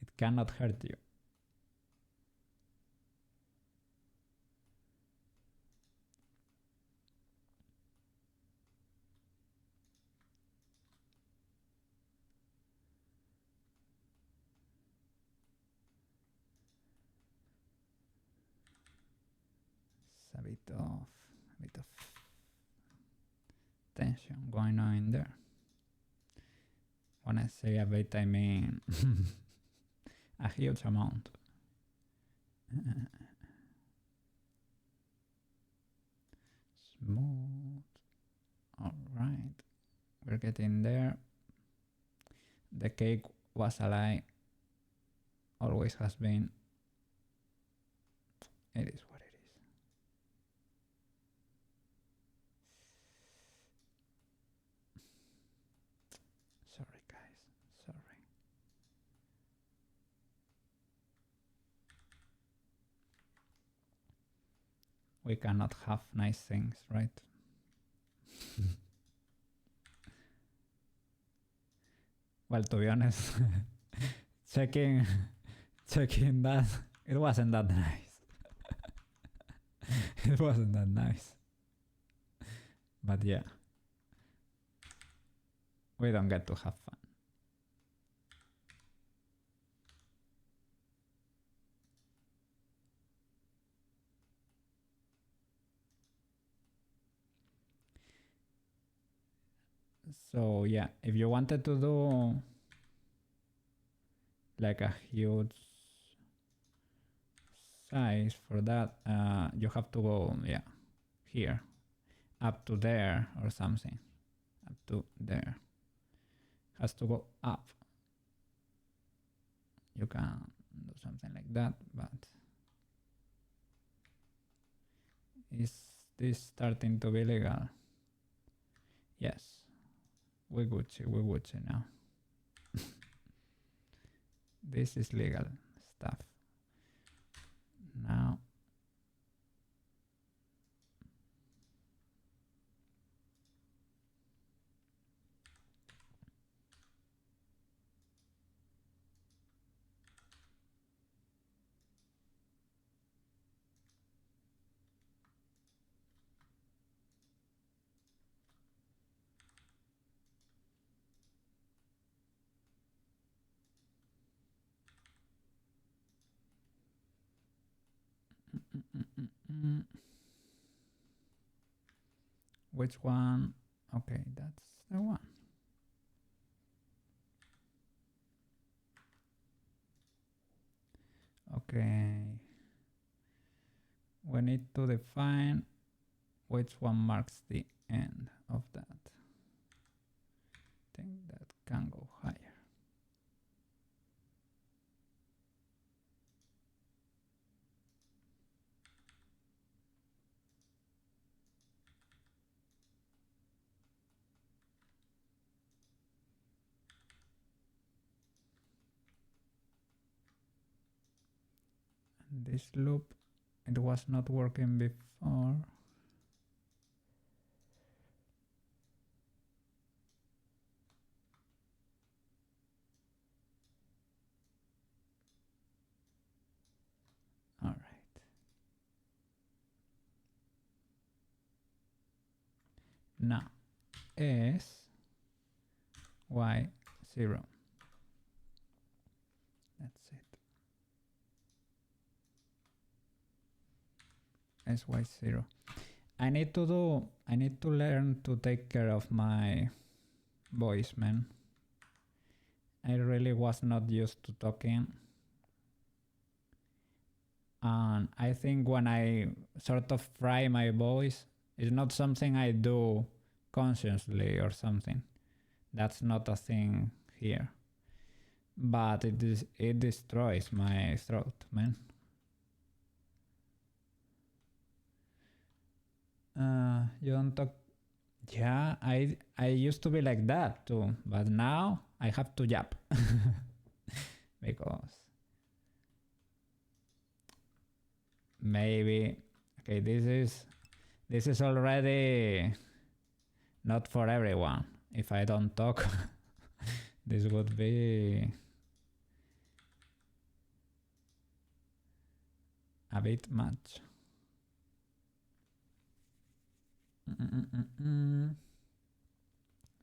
It cannot hurt you. It's a bit of tension going on in there. When I say a bit, I mean a huge amount. Smooth. All right, we're getting there. The cake was a lie. Always has been. It is what it is. Sorry, guys. Sorry. We cannot have nice things, right? Well, to be honest, checking that, it wasn't that nice. It wasn't that nice. But yeah, we don't get to have fun. So yeah, if you wanted to do like a huge size for that, you have to go, yeah, here, up to there or something, up to there. Has to go up. You can do something like that, but is this starting to be legal? Yes. We Gucci now. This is legal stuff. which one? Okay, that's the one. Okay, we need to define which one marks the end of that. I think that can go higher. And this loop, it was not working before. All right. Now is y0. That's it. Is y0. I need to learn to take care of my voice, man. I really was not used to talking. And I think when I sort of fry my voice, it's not something I do consciously or something. That's not a thing here. But it destroys my throat, man. You don't talk. Yeah, I used to be like that too, but now I have to yap because maybe okay, this is already not for everyone. If I don't talk, this would be a bit much.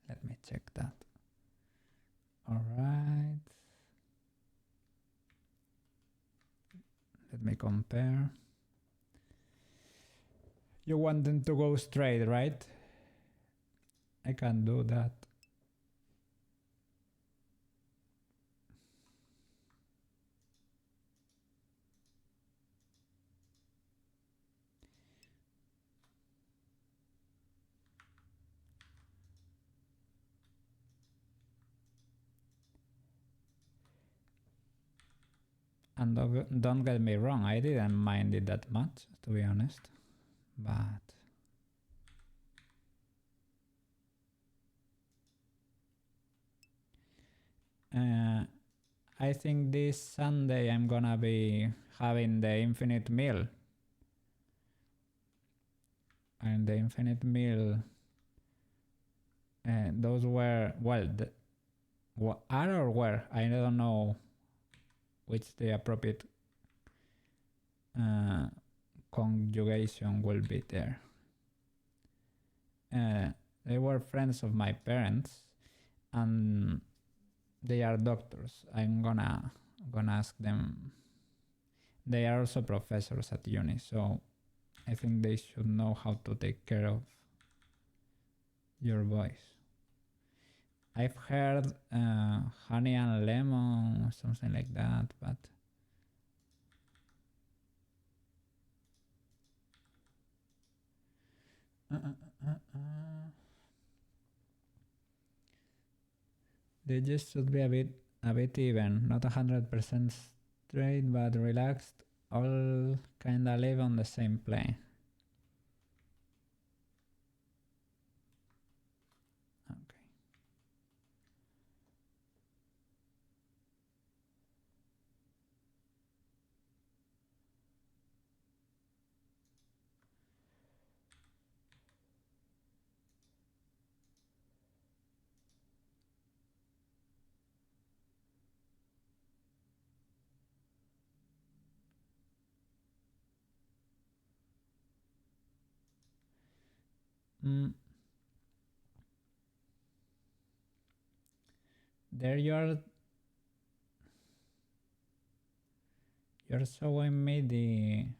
Let me check that. All right. Let me compare. You want them to go straight, right? I can do that. And don't get me wrong, I didn't mind it that much, to be honest. But I think this Sunday I'm gonna be having the infinite meal. And the infinite meal, those were, well, are or were, I don't know which the appropriate conjugation will be there. They were friends of my parents and they are doctors. I'm gonna ask them. They are also professors at uni, so I think they should know how to take care of your voice. I've heard honey and lemon or something like that, but they just should be a bit even, not 100% straight, but relaxed. All kinda live on the same plane. Okay. There you're showing me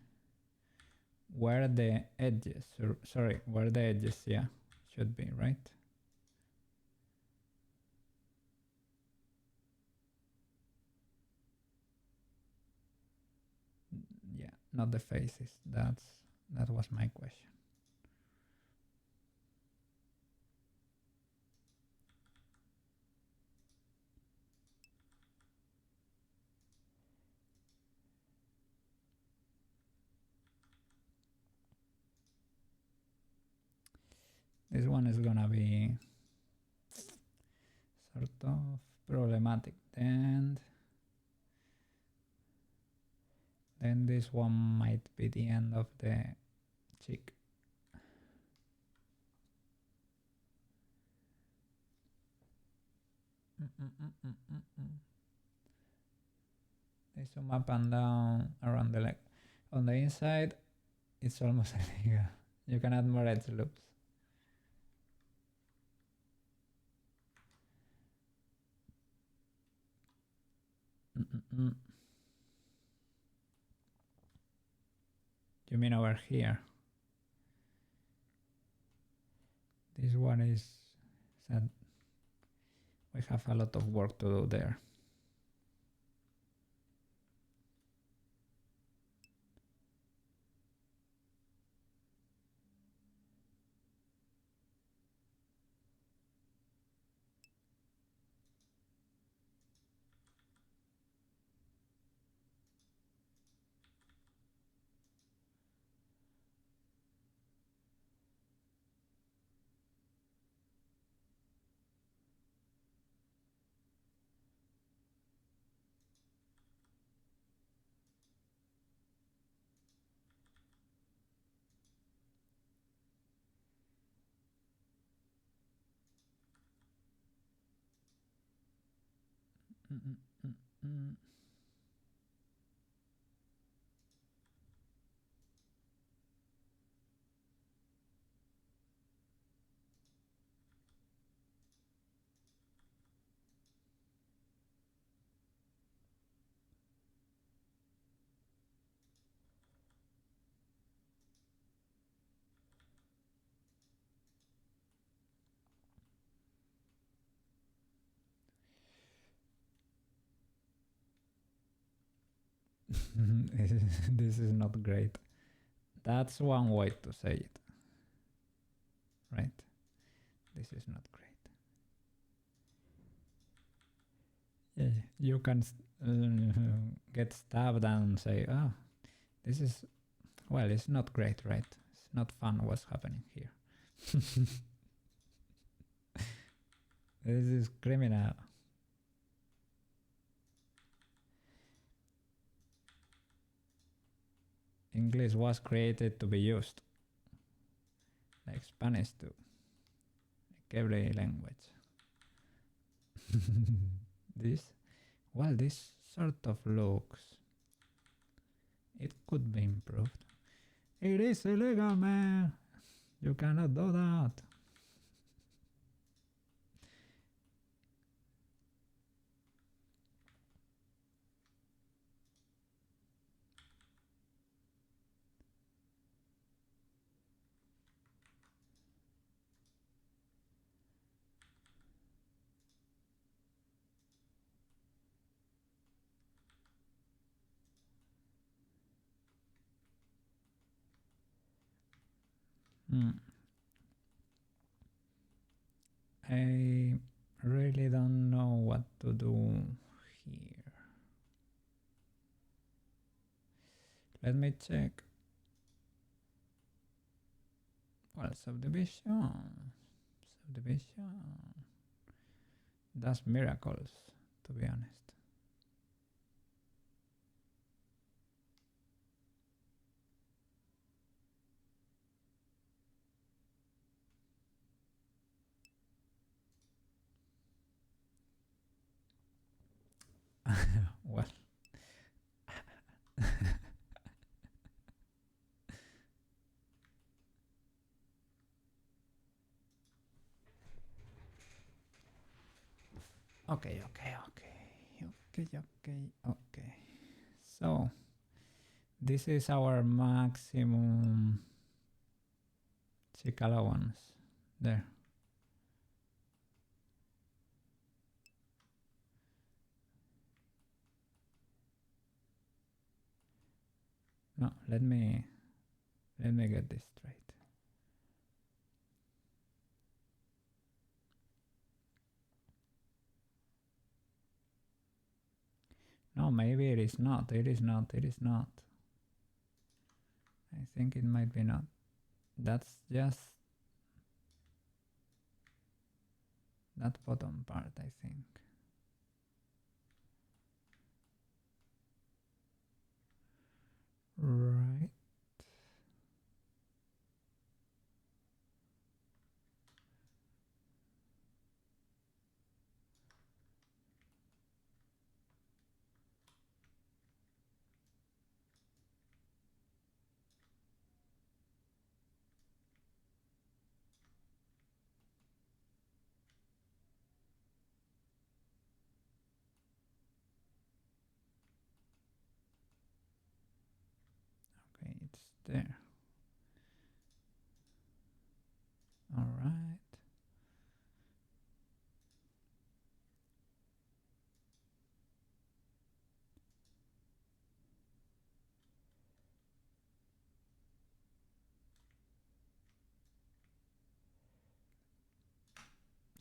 where the edges, yeah. should be, right? Yeah, not the faces. That was my question. This one is gonna be sort of problematic. Then this one might be the end of the cheek. They zoom up and down around the leg. On the inside, it's almost illegal. You can add more edge loops. You mean over here? This one is sad. We have a lot of work to do there. This is not great. That's one way to say it, right? This is not great. Yeah, you can get stabbed and say, oh, this is, well, it's not great, right? It's not fun what's happening here. This is criminal. English was created to be used, like Spanish too, like every language. This sort of looks, it could be improved. It is illegal, man. You cannot do that. I really don't know what to do here. Let me check. Well, subdivision does miracles, to be honest. Well, okay. So this is our maximum cheek allowance. There. No, let me get this straight. No, maybe it is not. It is not. It is not. I think it might be not. That's just that bottom part, I think. Right. Okay, it's there. All right.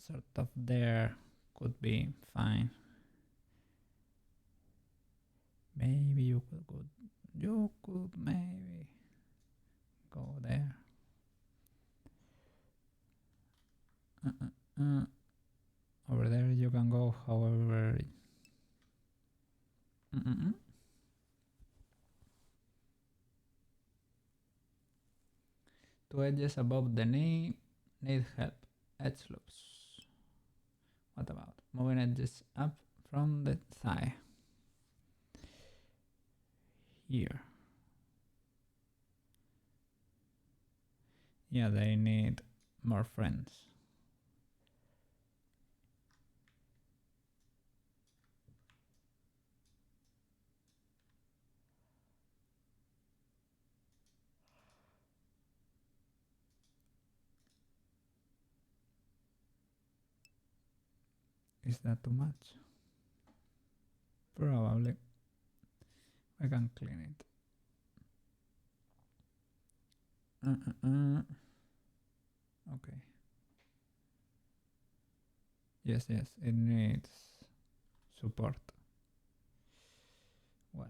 Sort of there could be fine. Maybe you could maybe go there. Over there you can go however. Two edges above the knee need help. Edge loops. What about moving edges up from the thigh? Here. Yeah, they need more friends. Is that too much? Probably. I can clean it. Okay. Yes, it needs support. Well.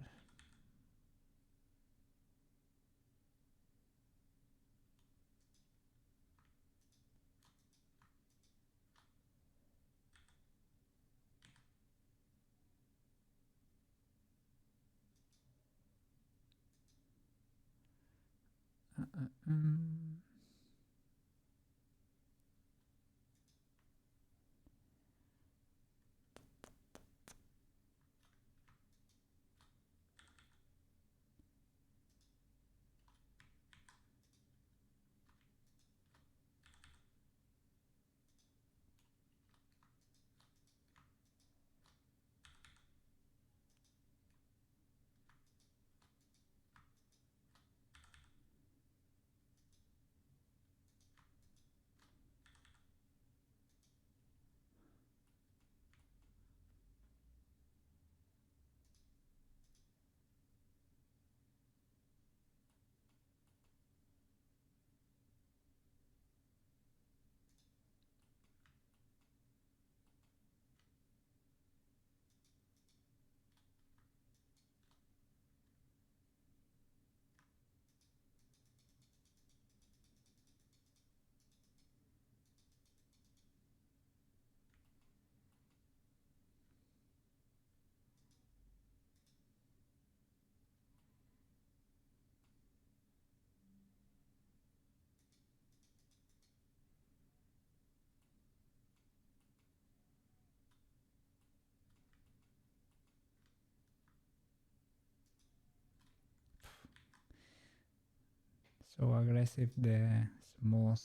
So aggressive the smooth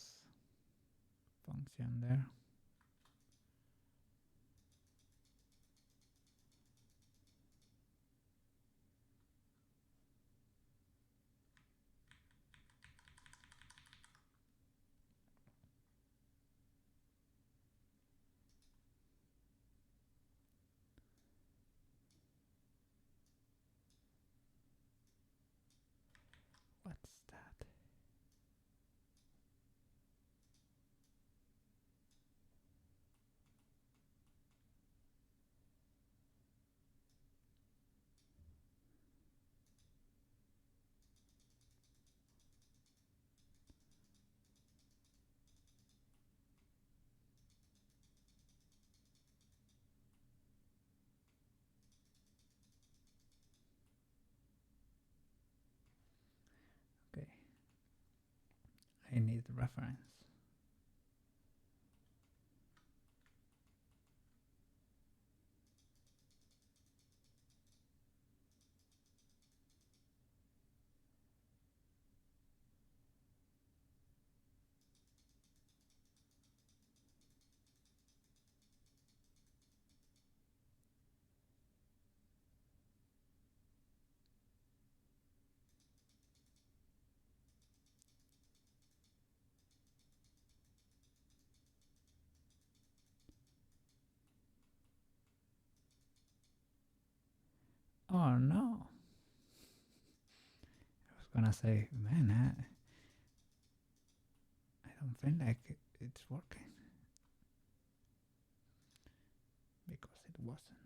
function there. I need reference. Oh no. I was gonna say, man, I don't feel like it's working. Because it wasn't.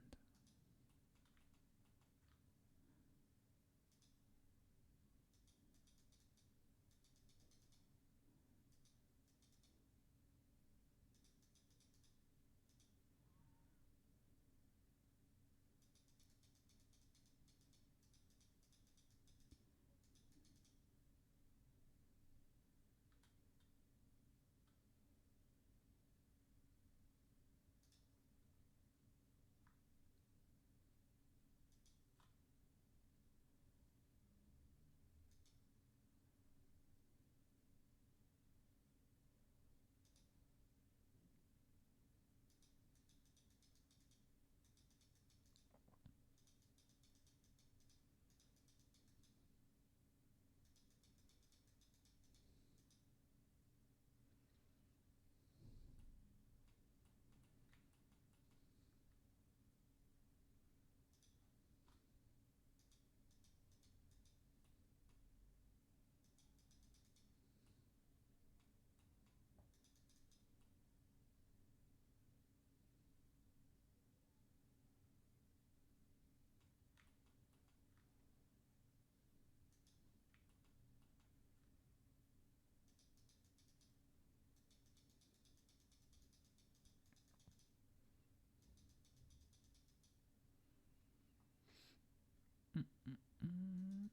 Mm.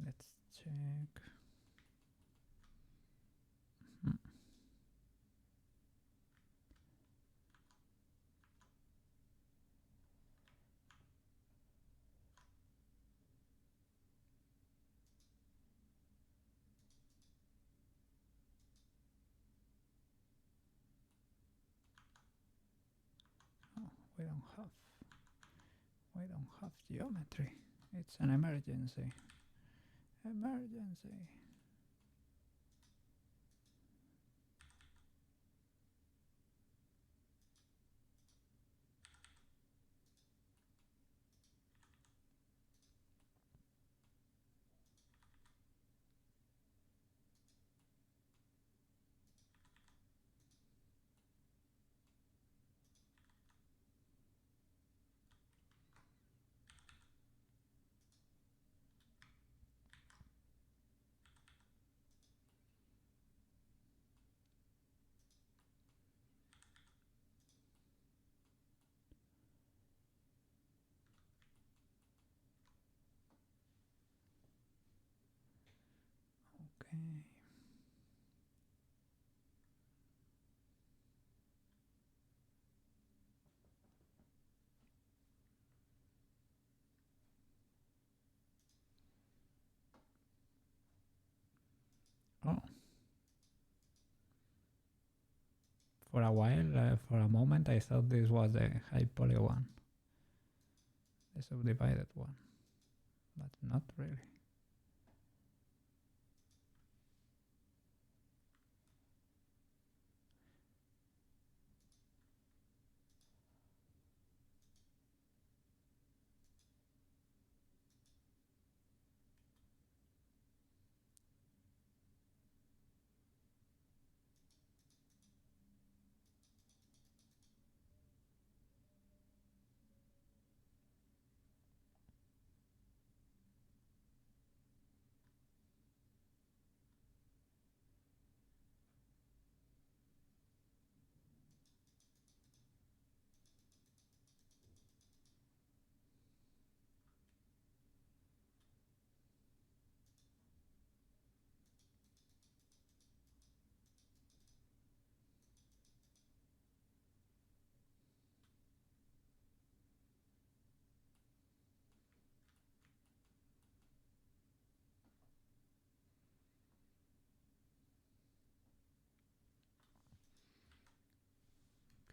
Let's check. Hmm. We don't have geometry. It's an emergency. Emergency. Okay. Oh. For a while, for a moment, I thought this was the high poly one. The subdivided one. But not really.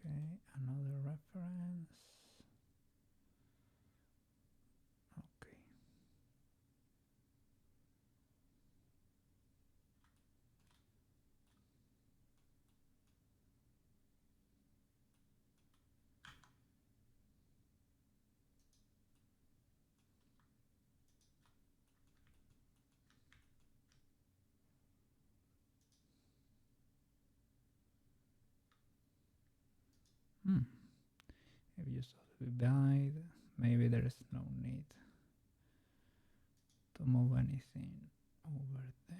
Okay, another reference. Okay. If you subdivide, maybe there is no need to move anything over there.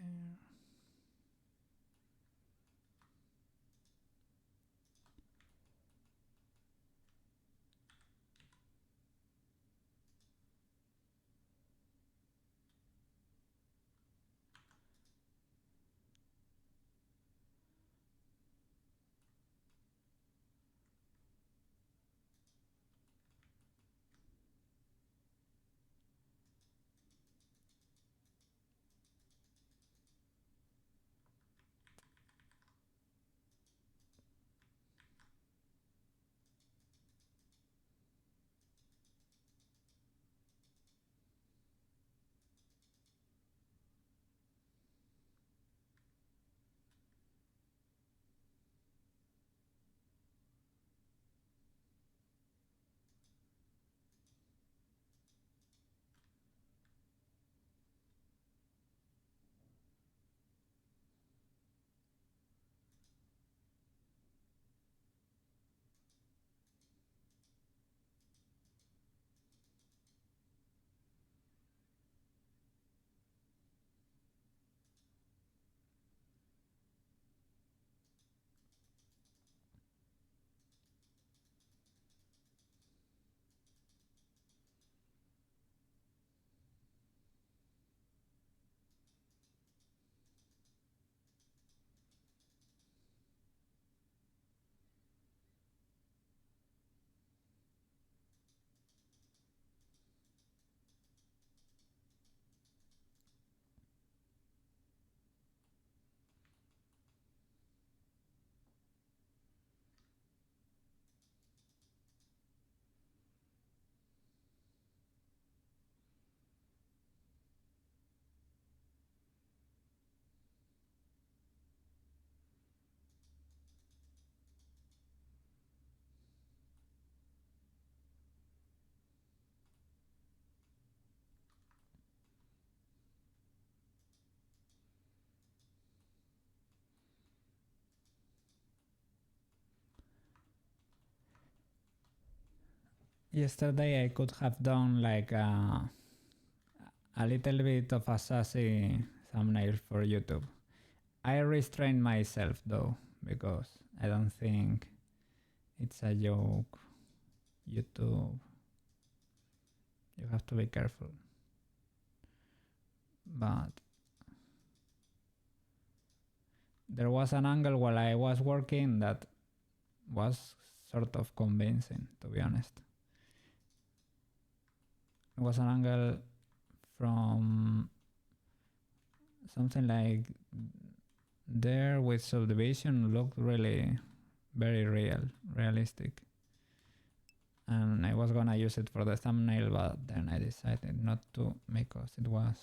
Yesterday I could have done like a little bit of a sassy thumbnail for YouTube. I restrained myself though, because I don't think it's a joke. YouTube, you have to be careful. But there was an angle while I was working that was sort of convincing, to be honest. It was an angle from something like there with subdivision, looked really very realistic. And I was gonna use it for the thumbnail, but then I decided not to because it was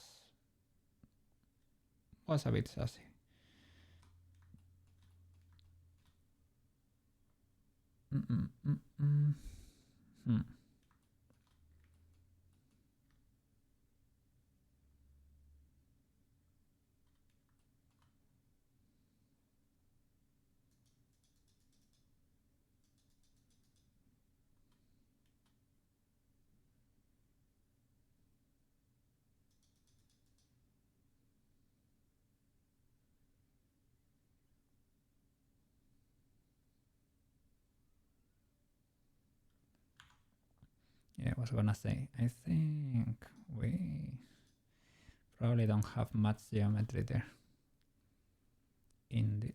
a bit sassy. Yeah, I was gonna say, I think we probably don't have much geometry there. Indeed.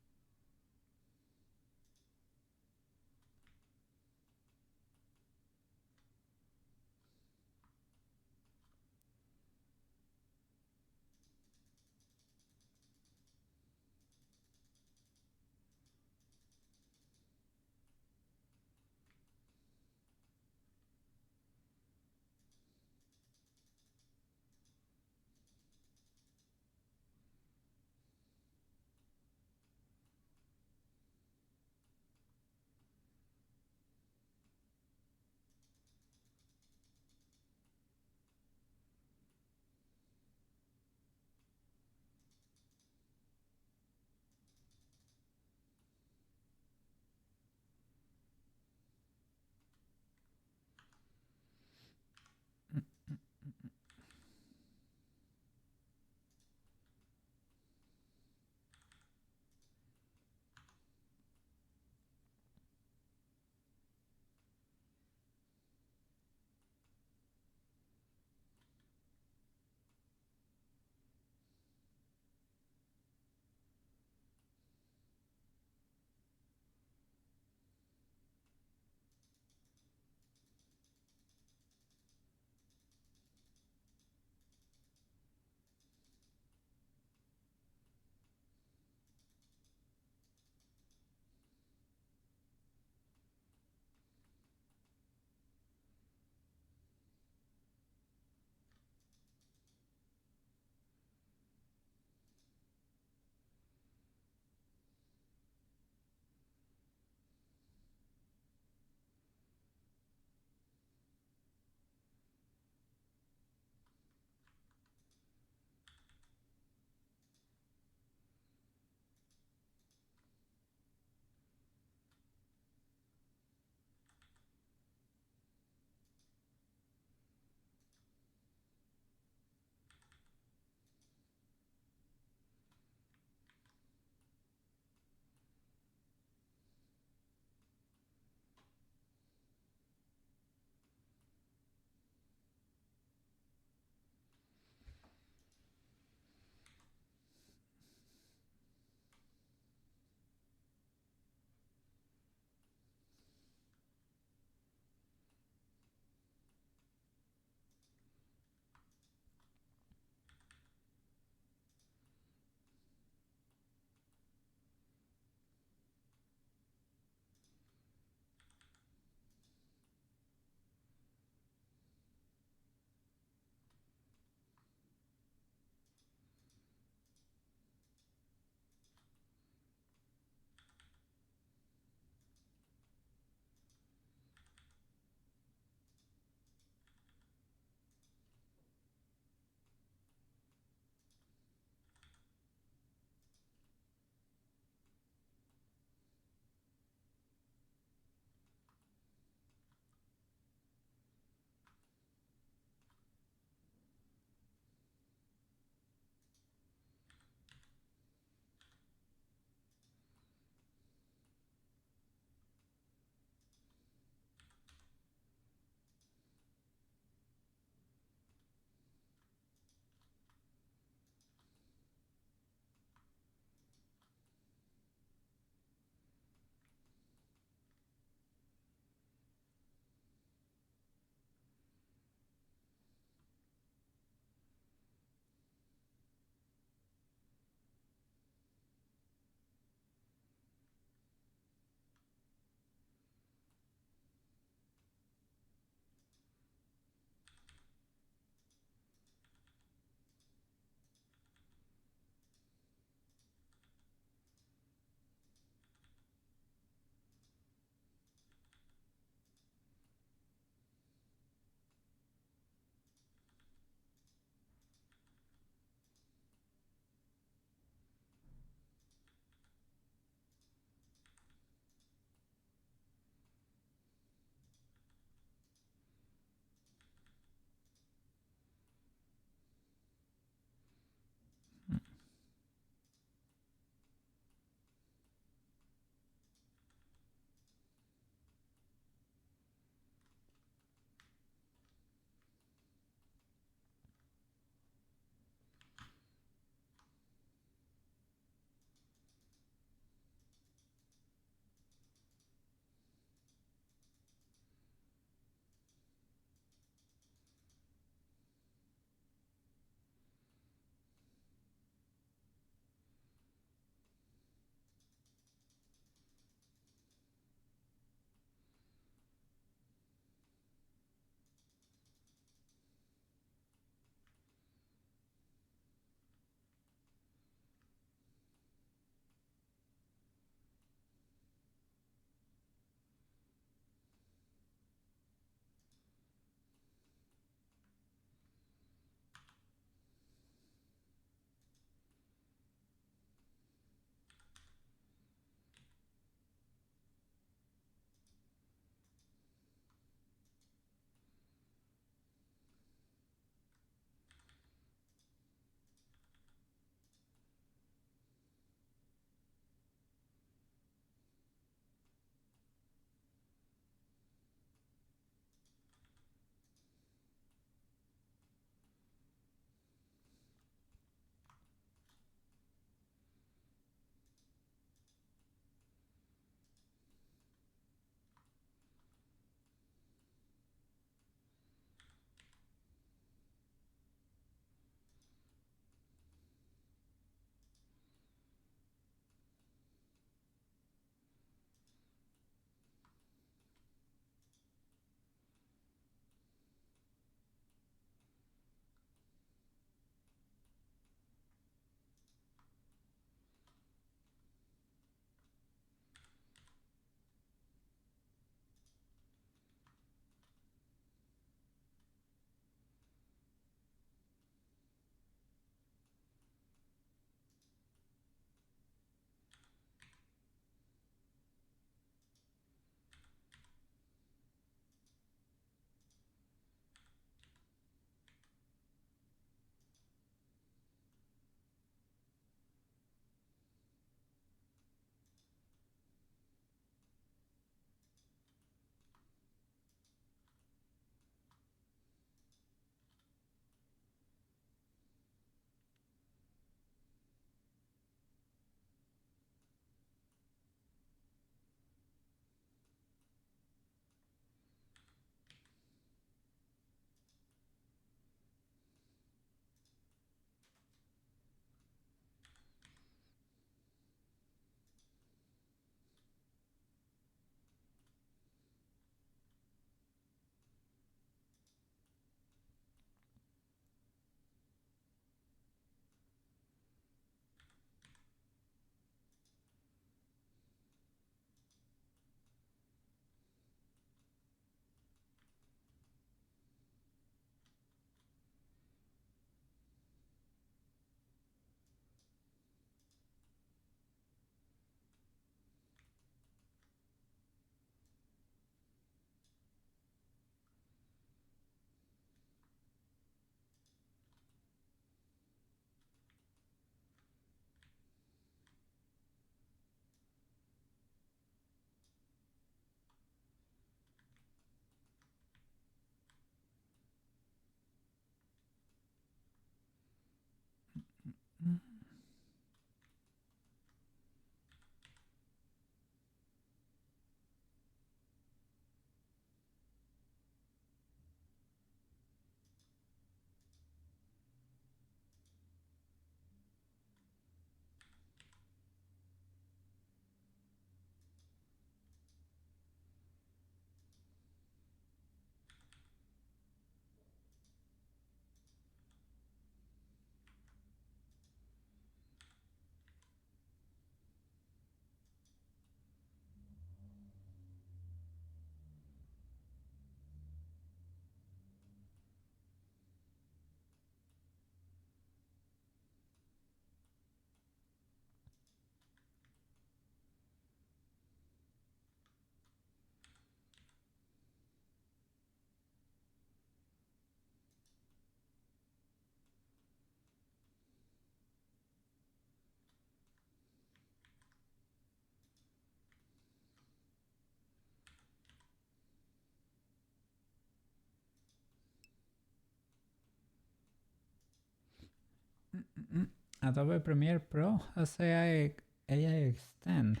Adobe Premiere Pro has AI extend.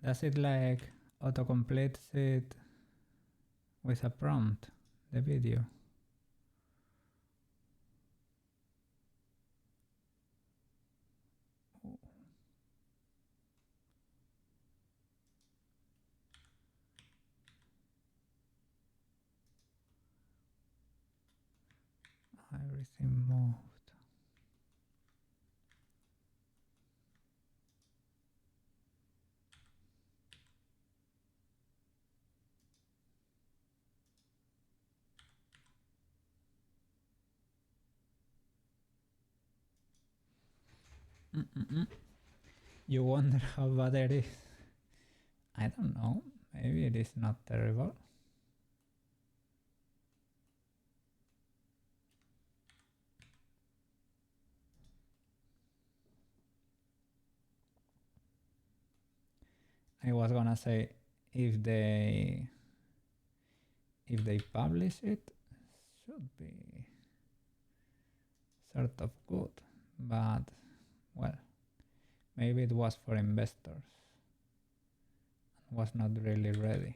Does it like autocompletes it with a prompt, the video? Everything moved. You wonder how bad it is. I don't know. Maybe it is not terrible. I was gonna say if they publish it, should be sort of good, but well, maybe it was for investors, was not really ready.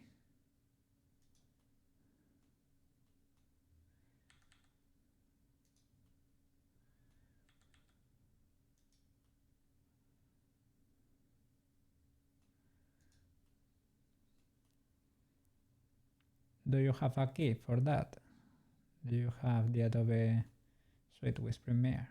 Do you have a key for that? Do you have the Adobe Suite with Premiere?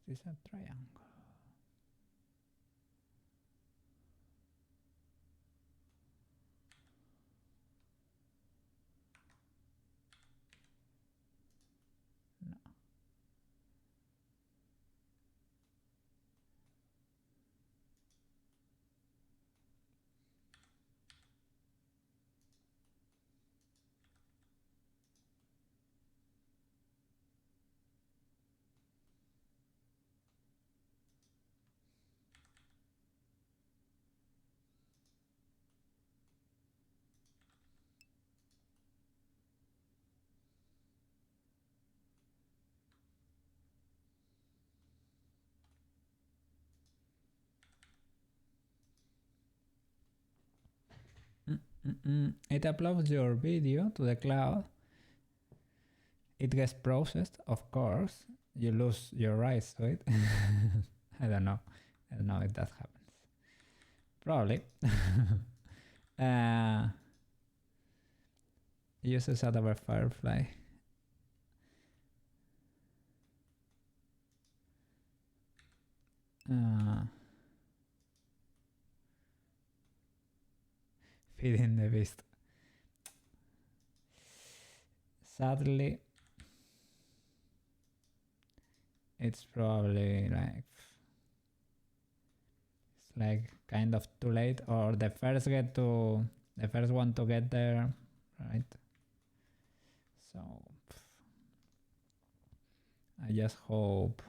Is this a triangle? It uploads your video to the cloud. It gets processed, of course. You lose your rights to it. I don't know if that happens. Probably. Uses Adobe Firefly. Feeding the beast. Sadly, it's probably like kind of too late, or the first one to get there, right? So I just hope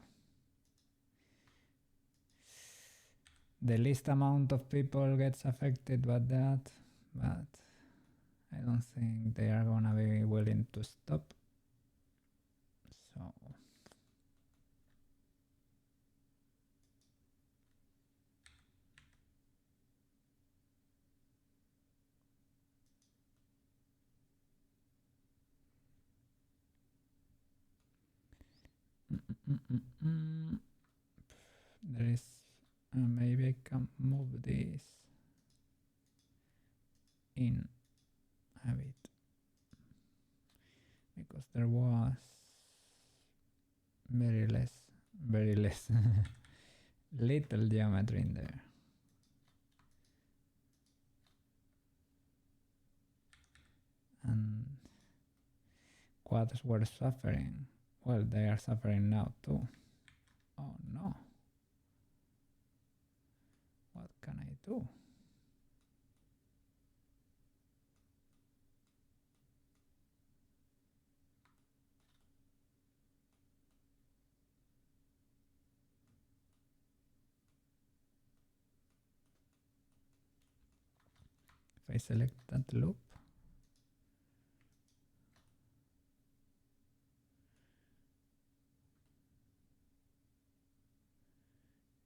the least amount of people gets affected by that, but I don't think they are gonna be willing to stop. So there is maybe I can move this in a bit, because there was very less little geometry in there. And quads were suffering. Well, they are suffering now too. Oh no. What can I do? If I select that loop,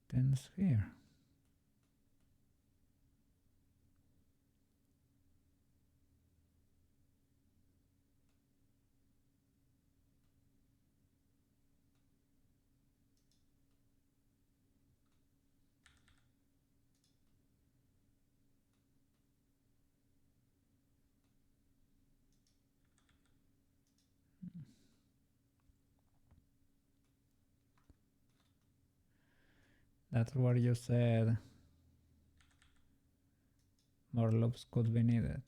it ends here. That's where you said more loops could be needed.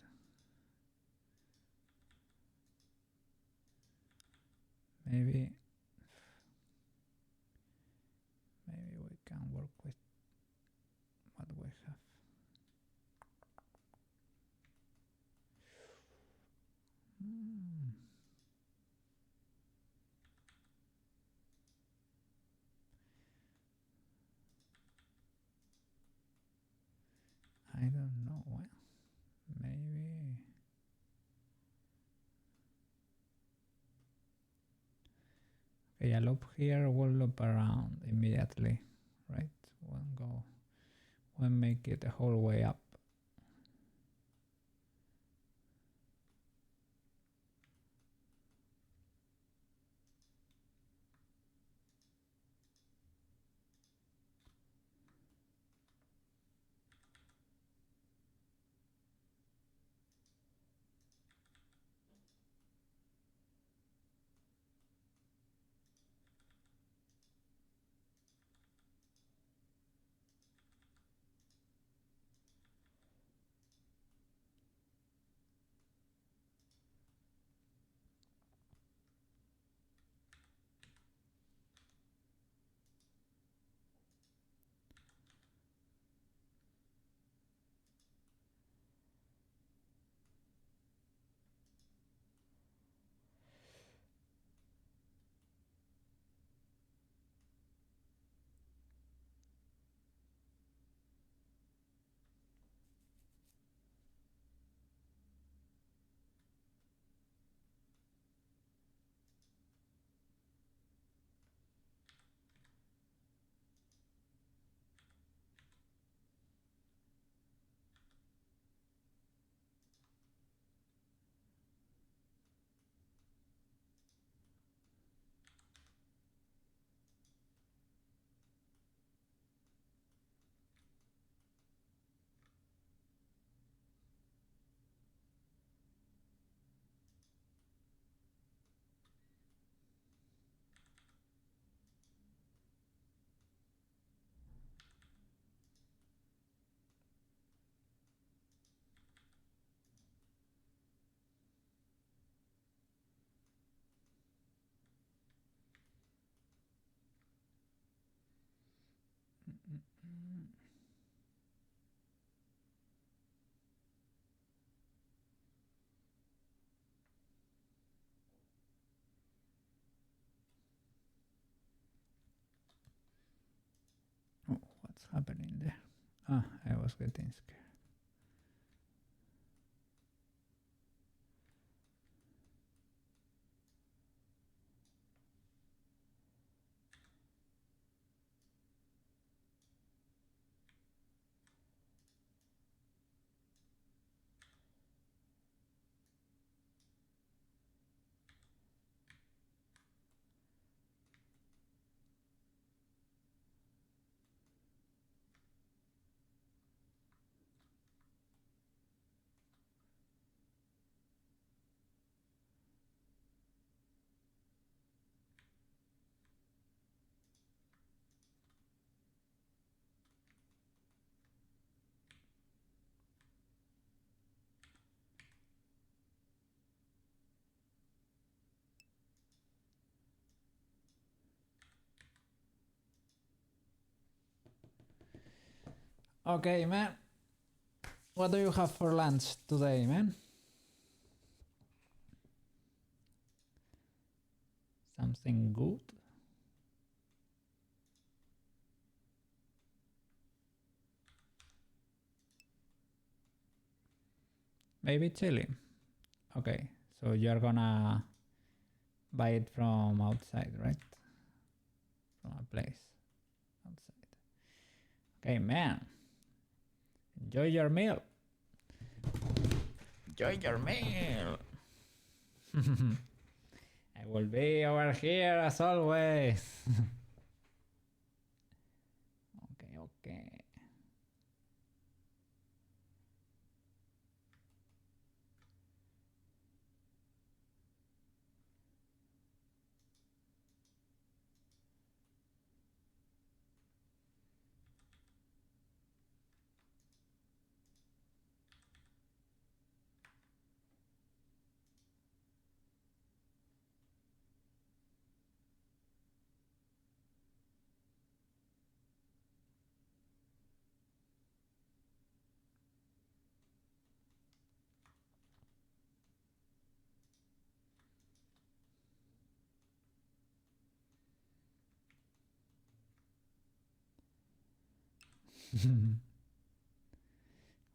Maybe we can work with what we have. I don't know. Well, maybe. Okay, a loop here will loop around immediately, right? We'll make it the whole way up. Oh, what's happening there? Ah, I was getting scared. Okay, man. What do you have for lunch today, man? Something good? Maybe Chile. Okay, so you're gonna buy it from outside, right? From a place outside. Okay, man. Enjoy your meal. Enjoy your meal. I will be over here as always. Okay, okay.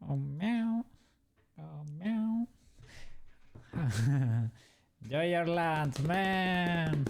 Oh meow. Oh meow. Enjoy your lunch, man.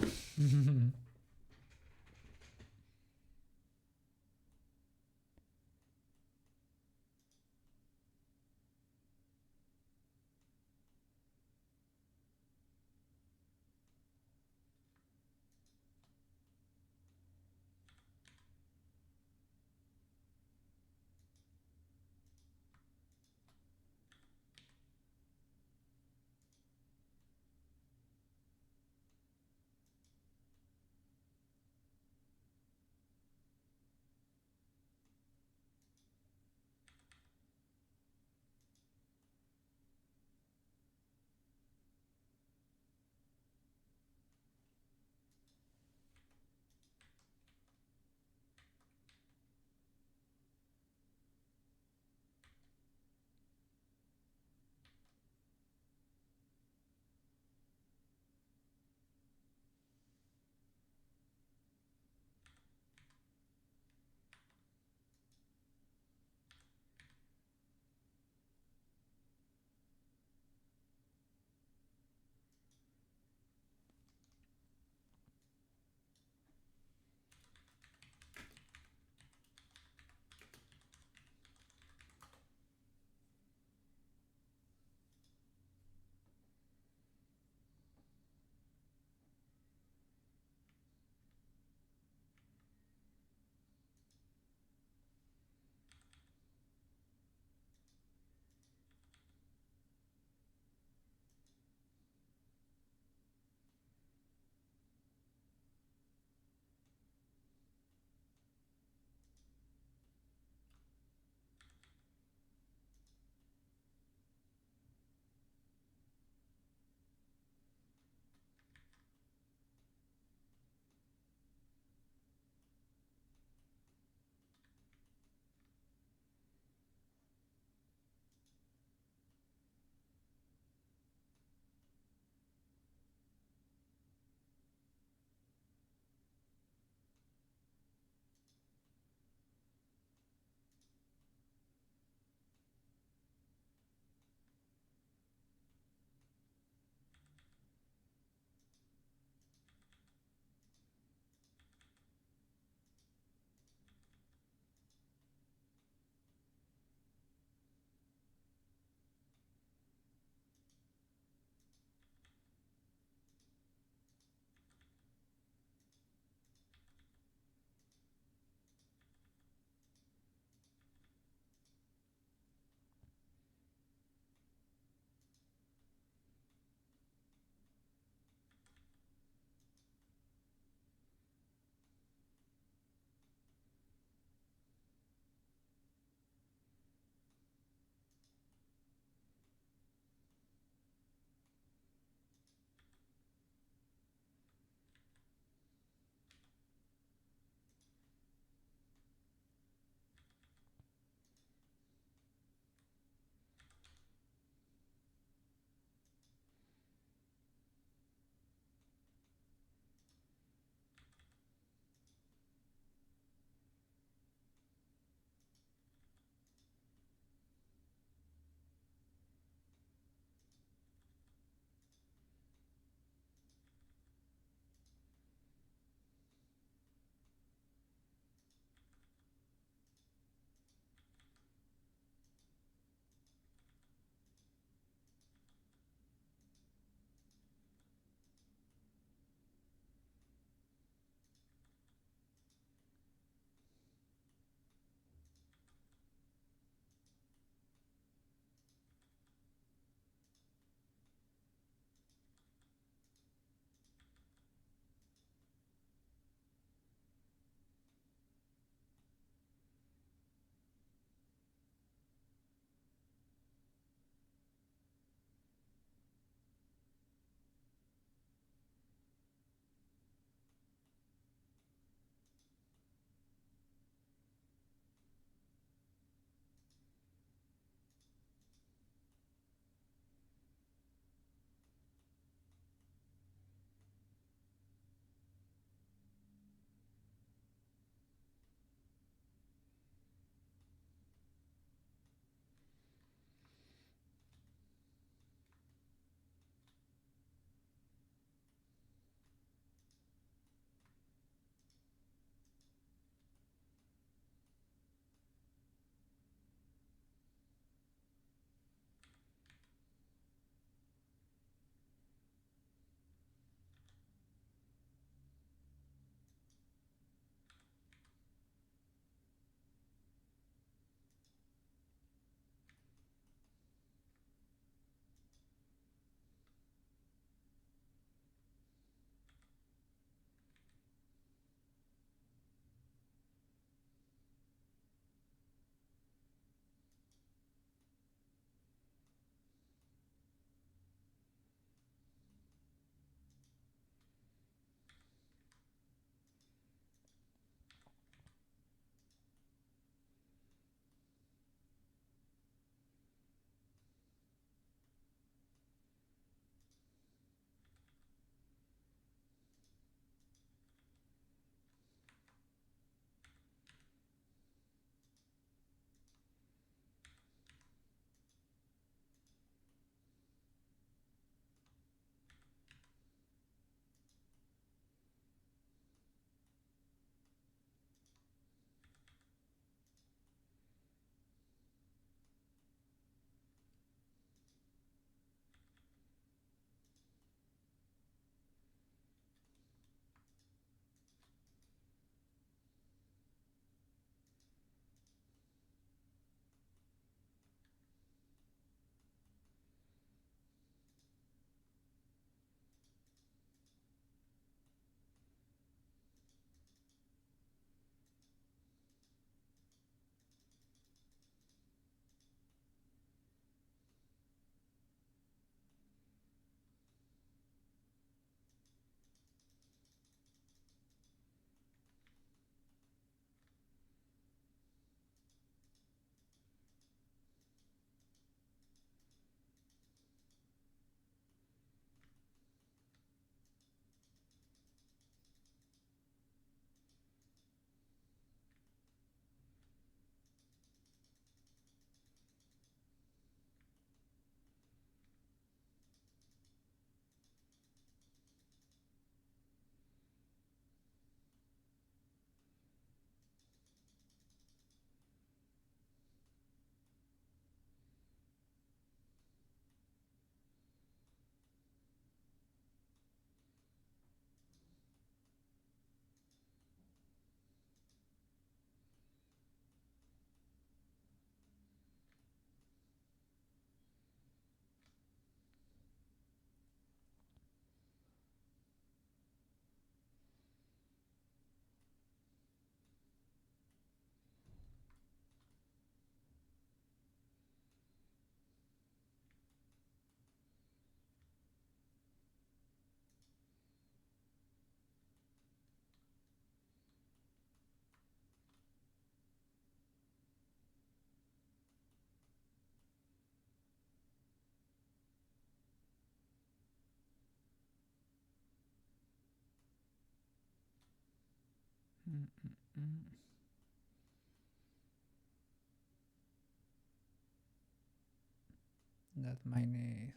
That might need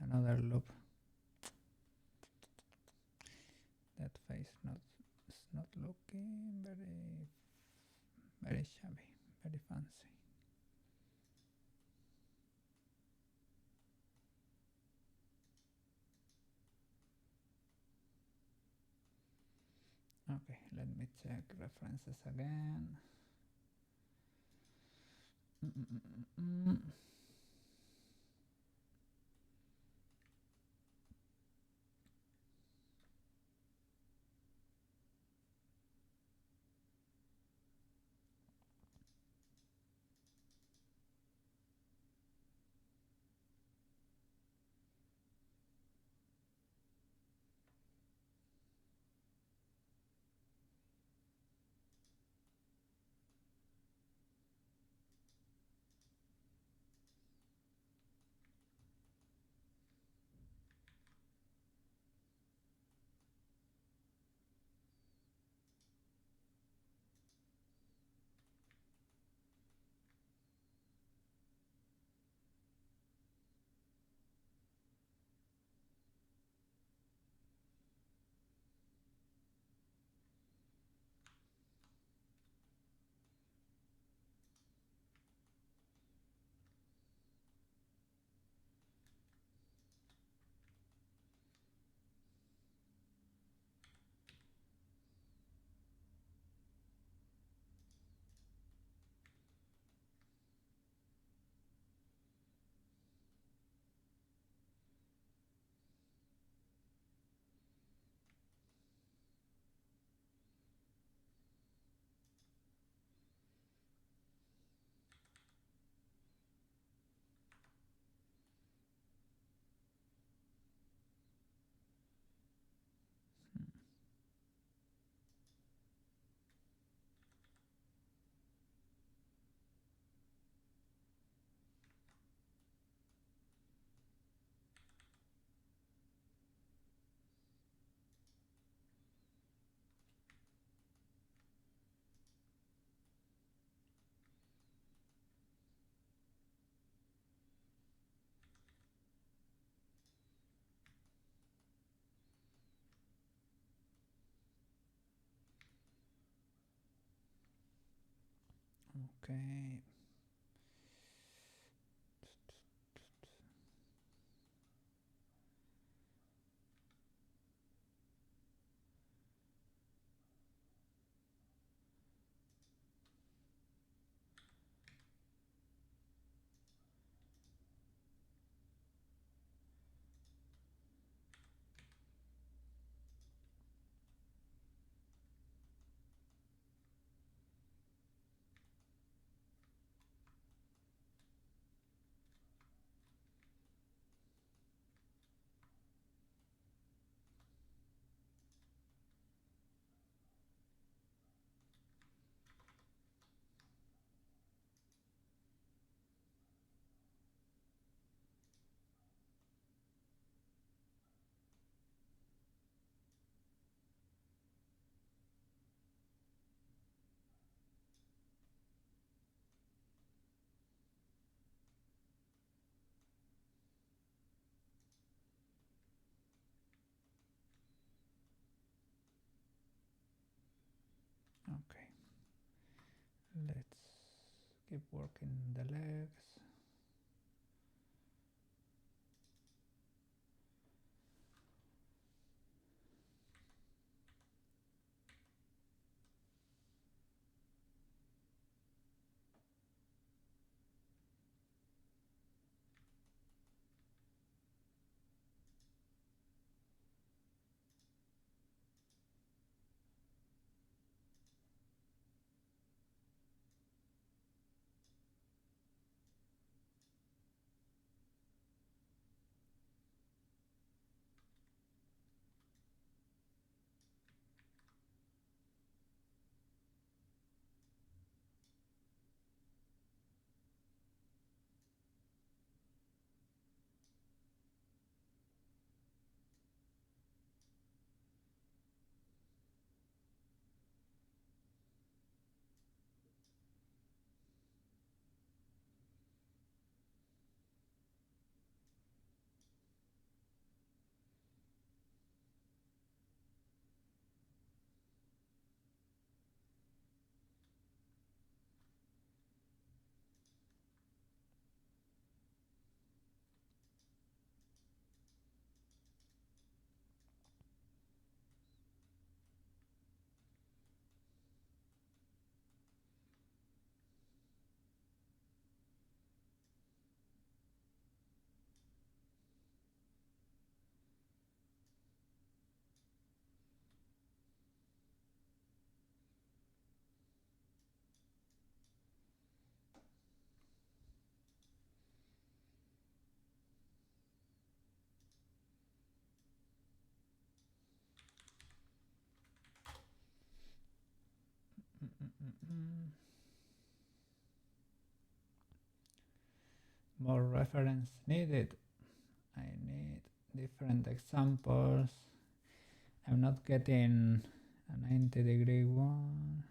another loop. That face is not looking very shabby, very fancy. Okay, let me check references again. Okay. Okay. Let's keep working the legs. More reference needed. I need different examples. I'm not getting a 90-degree one.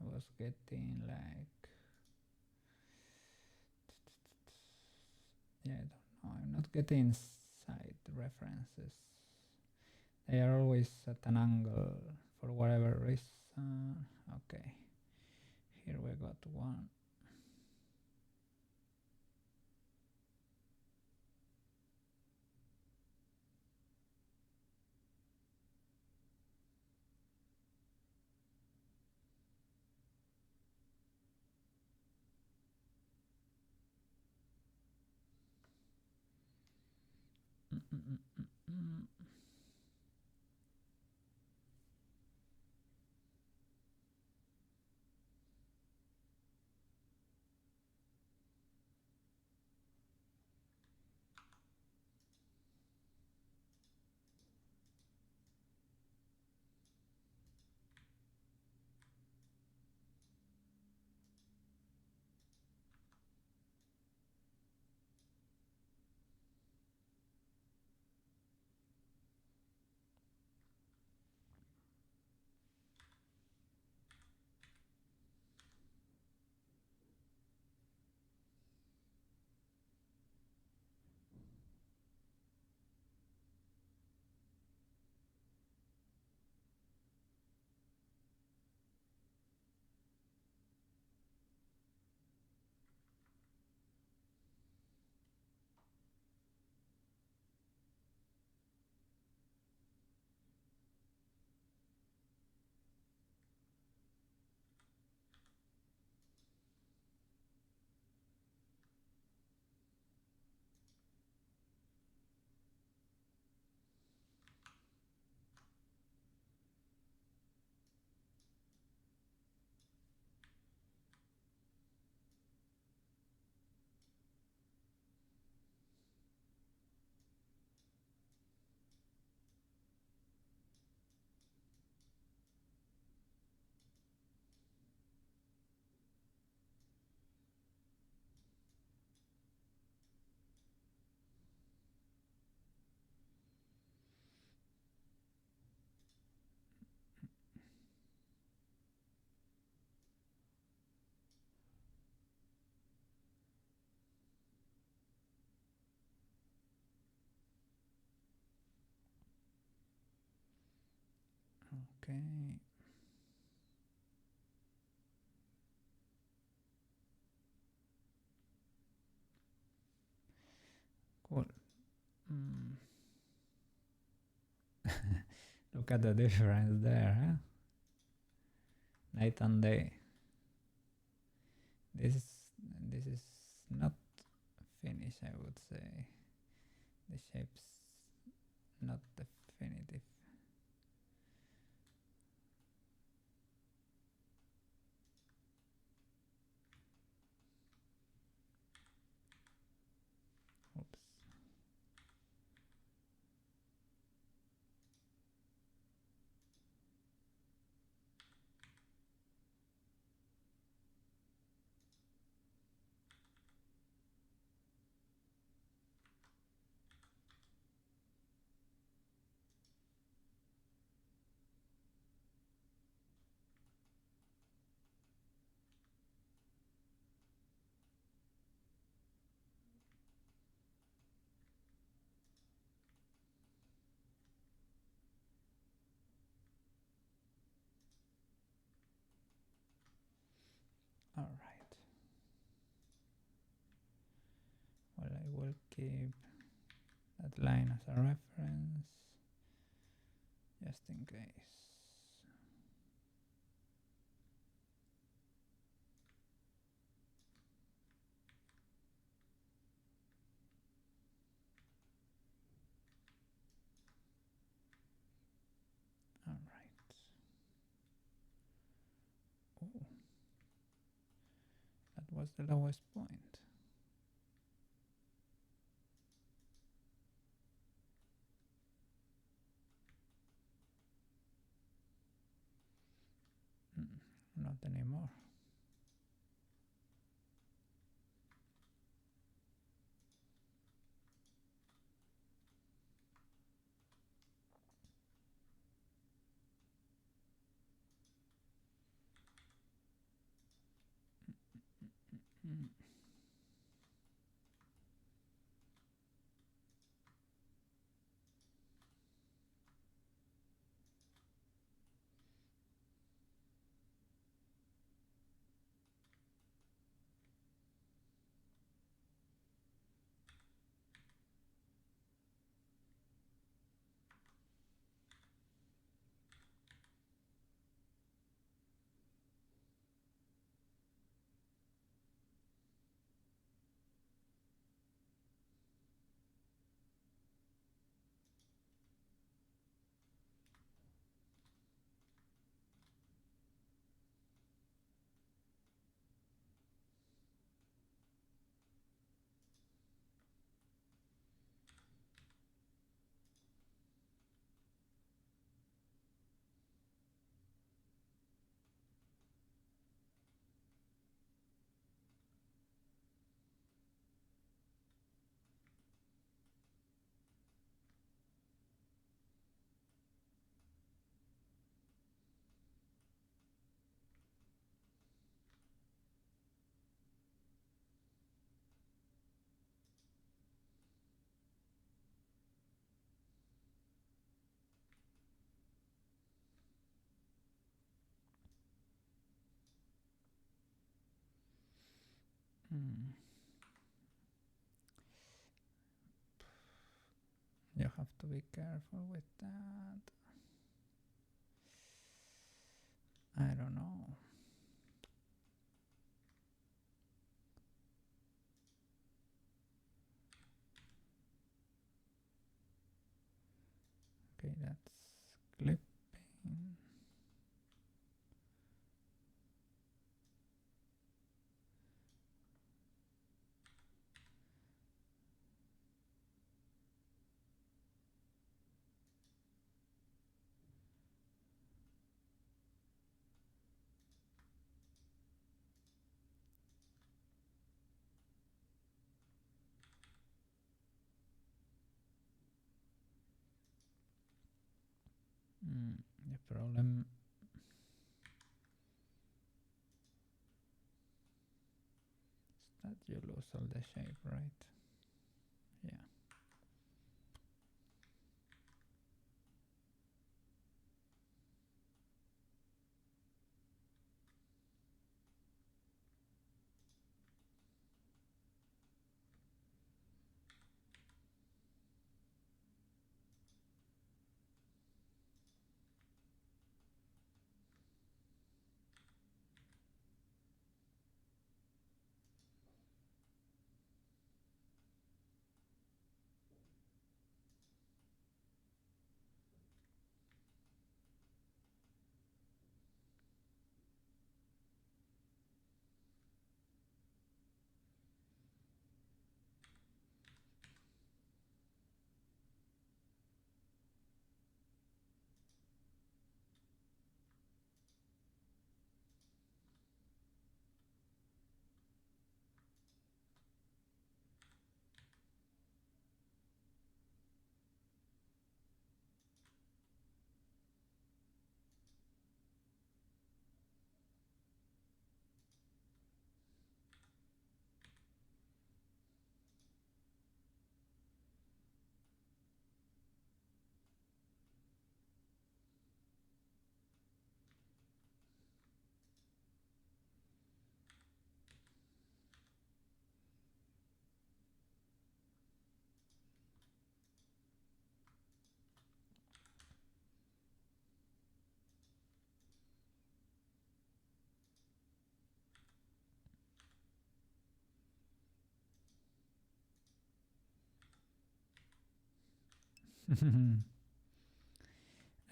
I was getting like, yeah, I don't know. I'm not getting side references. They are always at an angle for whatever reason. Okay, here we got one. Okay. Cool. Look at the difference there, huh? Night and day. This is not finish, I would say. The shape's not definitive. Oops. All right. Well, I will keep that line as a reference just in case. All right. Oh, that was the lowest point. Not not anymore. You have to be careful with that. I don't know. Okay, that's clipping. The problem is that you lose all the shape, right? Yeah.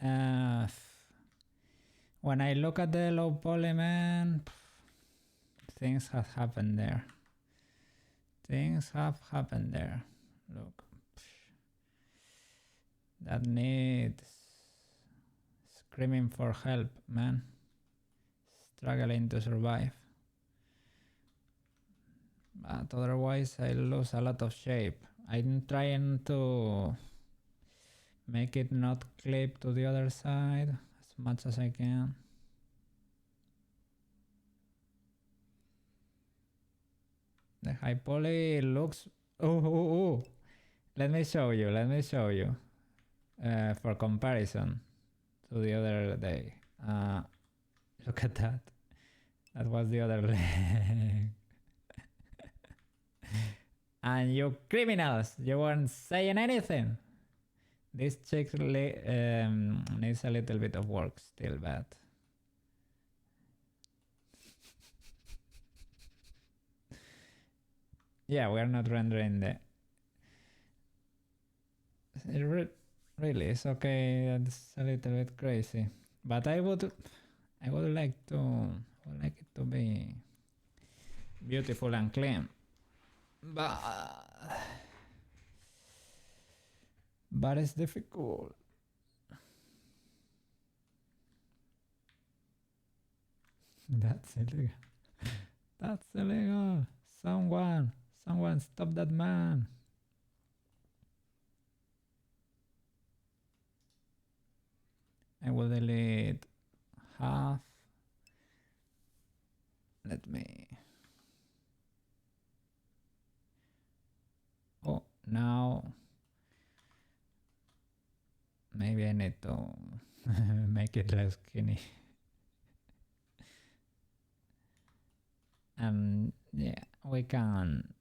uh, when I look at the low poly, man, things have happened there. Things have happened there. Look. That needs screaming for help, man. struggling to survive. But otherwise I lose a lot of shape. I'm trying to make it not clip to the other side as much as I can. The high poly looks... Oh. Let me show you. For comparison to the other day. Look at that. That was the other leg. And you criminals, you weren't saying anything. This chick needs a little bit of work still, but... yeah, we're not rendering the... really, it's okay. That's a little bit crazy, but I would like it to be beautiful and clean. But it's difficult. That's illegal. That's illegal. Someone stop that man. I will delete half. Let me... oh, now maybe I need to make it less skinny. And yeah, we can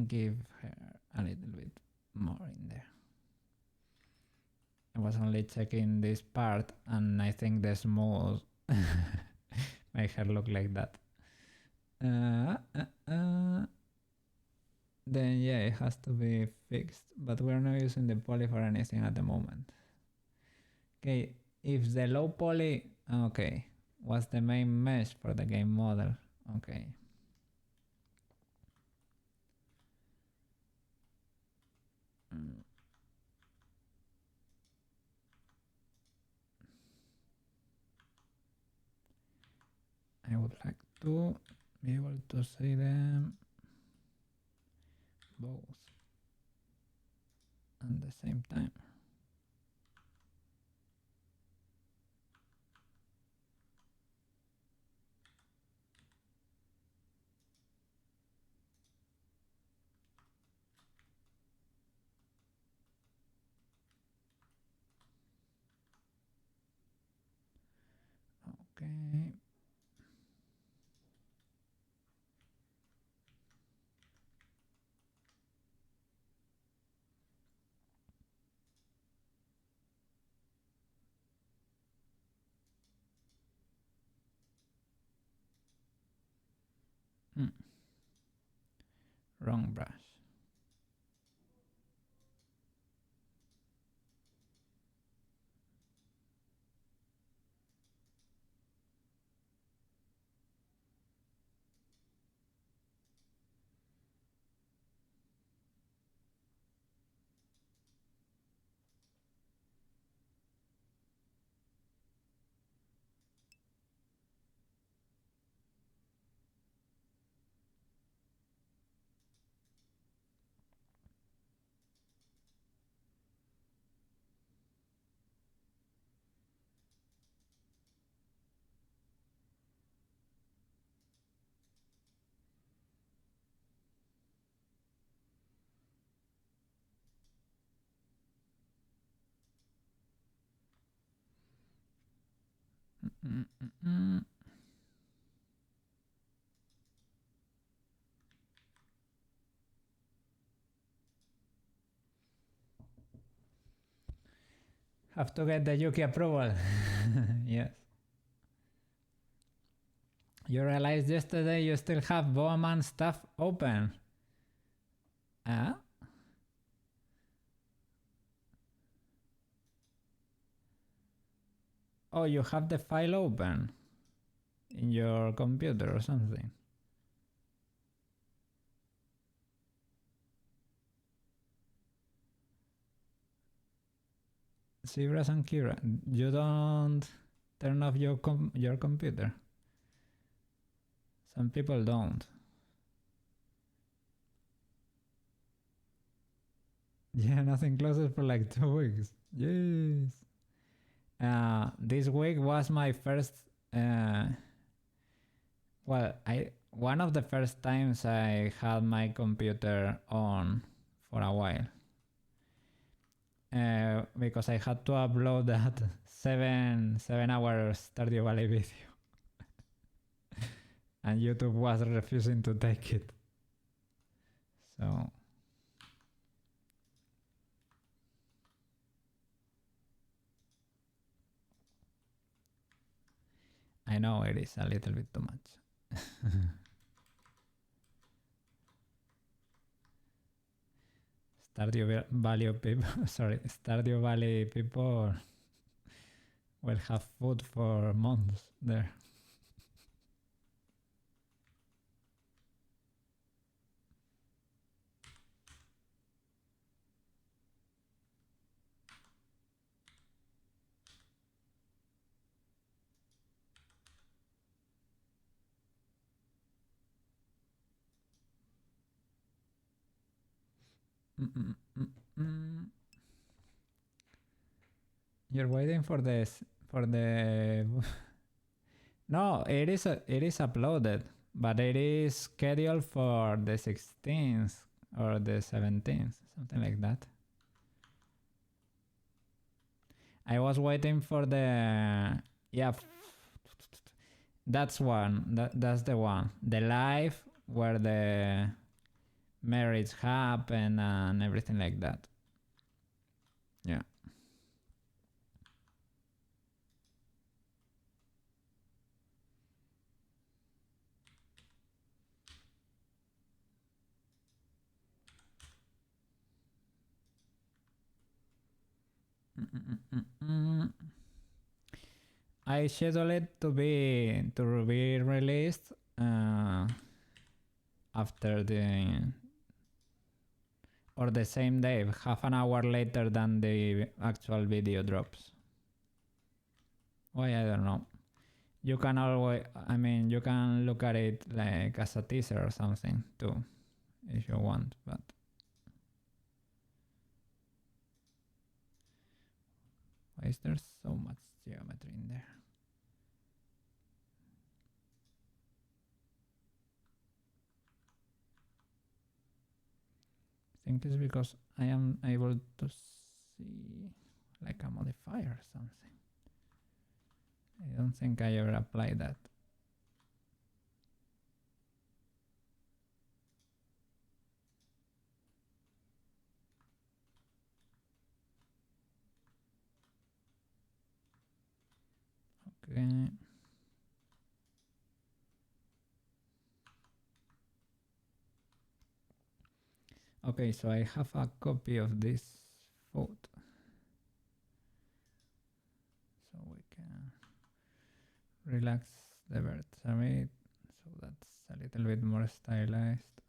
give her a little bit more in there. I was only checking this part and I think the small make her look like that. Then yeah, it has to be fixed, but we're not using the poly for anything at the moment. Okay, if the low poly... okay, was the main mesh for the game model. Okay. I would like to be able to see them both at the same time. Okay. Wrong brush. Have to get the Yuki approval. Yes. You realized yesterday you still have Boaman stuff open. Ah? Oh, you have the file open in your computer or something. Zebras and Kira, you don't... turn off your computer. Some people don't. Yeah, nothing closes for like 2 weeks. Yes. This week was my first. One of the first times I had my computer on for a while. Because I had to upload that 7 hour Stardew Valley video. And YouTube was refusing to take it. So I know it is a little bit too much. Stardew Valley people, sorry, Stardew Valley people will have food for months there. You're waiting for this for the no, it is uploaded, but it is scheduled for the 16th or the 17th, something like that. I was waiting for the that's one. That's the one. The live where the marriage happen and everything like that. Yeah. I schedule it to be released after the or the same day, half an hour later than the actual video drops. Why, I don't know. You can always, I mean, you can look at it like as a teaser or something too, if you want, but why is there so much geometry in there? I think it's because I am able to see like a modifier or something. I don't think I ever applied that. Okay. Okay, so I have a copy of this photo. So we can relax the birds a bit, so that's a little bit more stylized.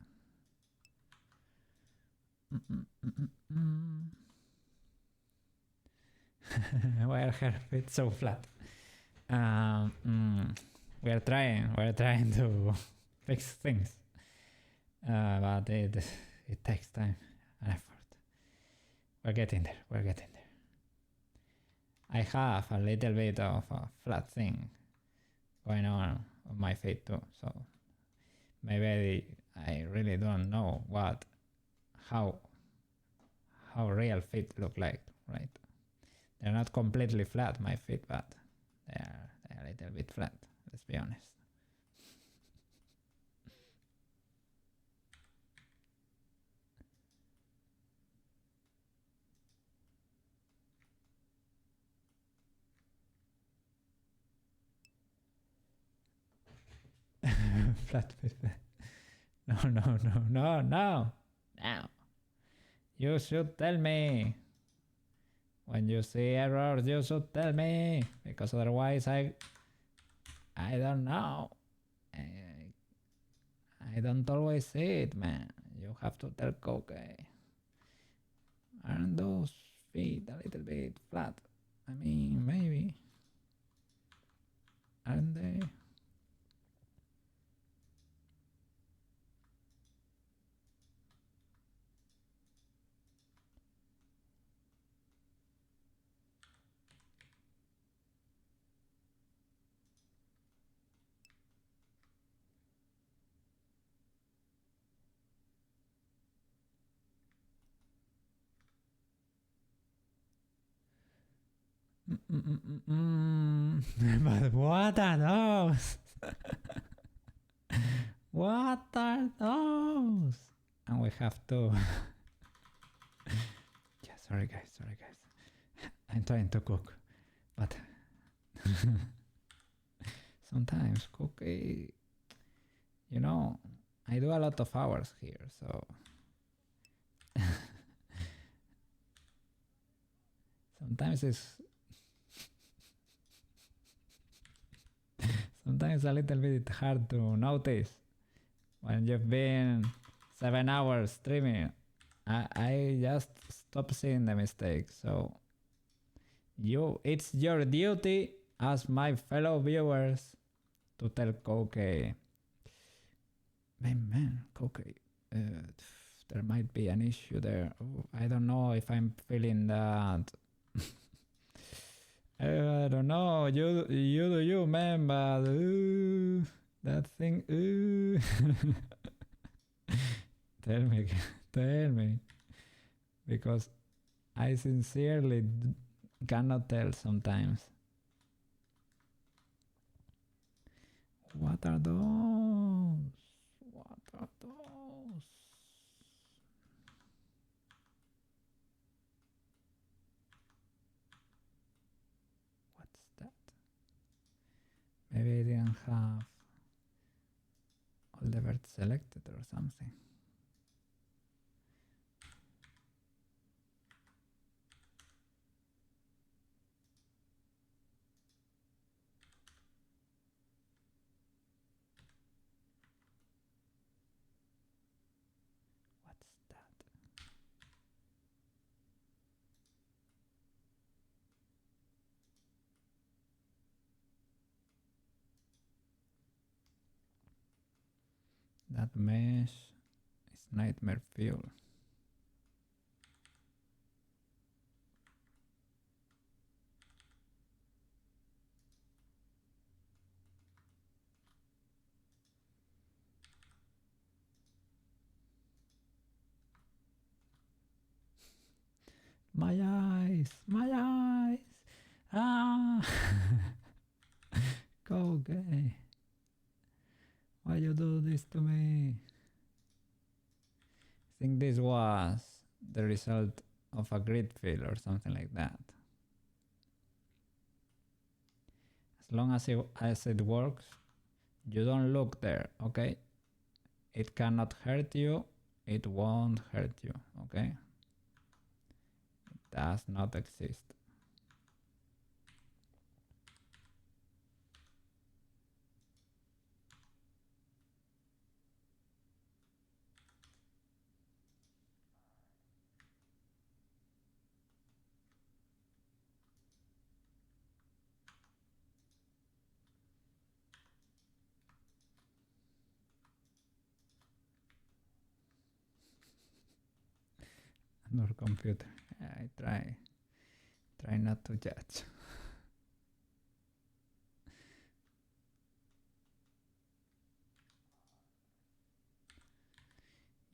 Why are her feet so flat? We're trying to fix things, but it takes time and effort. We're getting there. I have a little bit of a flat thing going on my feet too, so maybe I really don't know how real feet look like, right? They're not completely flat, my feet, but they're a little bit flat, let's be honest. Flat feet. No. Now. You should tell me. When you see errors, you should tell me, because otherwise I don't know. I don't always see it, man. You have to tell Koke. Aren't those feet a little bit flat? I mean, maybe. But what are those? What are those? And we have to... Yeah, sorry guys. I'm trying to cook, but sometimes cooking, you know, I do a lot of hours here, so sometimes it's a little bit hard to notice when you've been 7 hours streaming. I just stop seeing the mistakes. So it's your duty as my fellow viewers to tell Koke, man, Koke, there might be an issue there. Oh, I don't know if I'm feeling that. I don't know. You do you, man, but that thing. Tell me, because I sincerely cannot tell sometimes. What are those? What are those? What's that? Maybe I didn't have all the birds selected or something. What's that? That mesh is nightmare fuel. My eyes, my eyes. Ah, go gay. Why you do this to me? I think this was the result of a grid fill or something like that. As long as it works, you don't look there, okay? It cannot hurt you, it won't hurt you, okay? It does not exist. Nor computer. I try not to judge.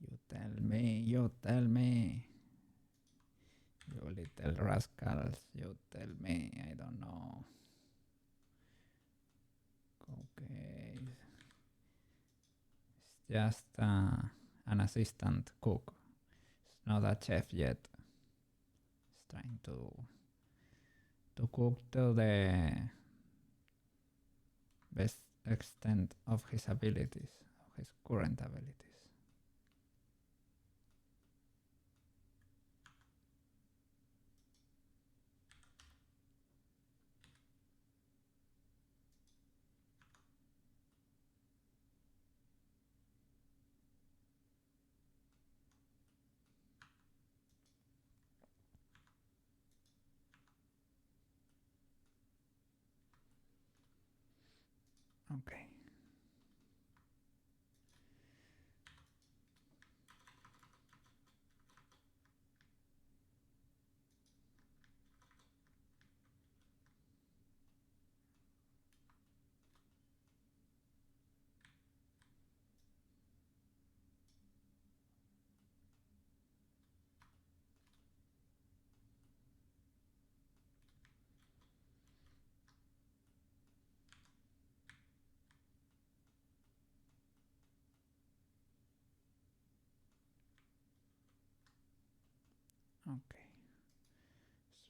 You tell me. You little rascals, you tell me, I don't know. Okay. It's just an assistant cook. It's not a chef yet. It's trying to cook to the best extent of his abilities, of his current abilities. Okay.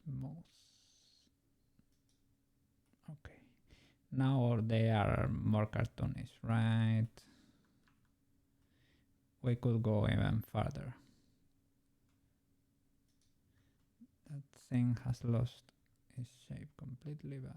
smooth. Okay. Now they are more cartoonish, right? We could go even further. That thing has lost its shape completely, but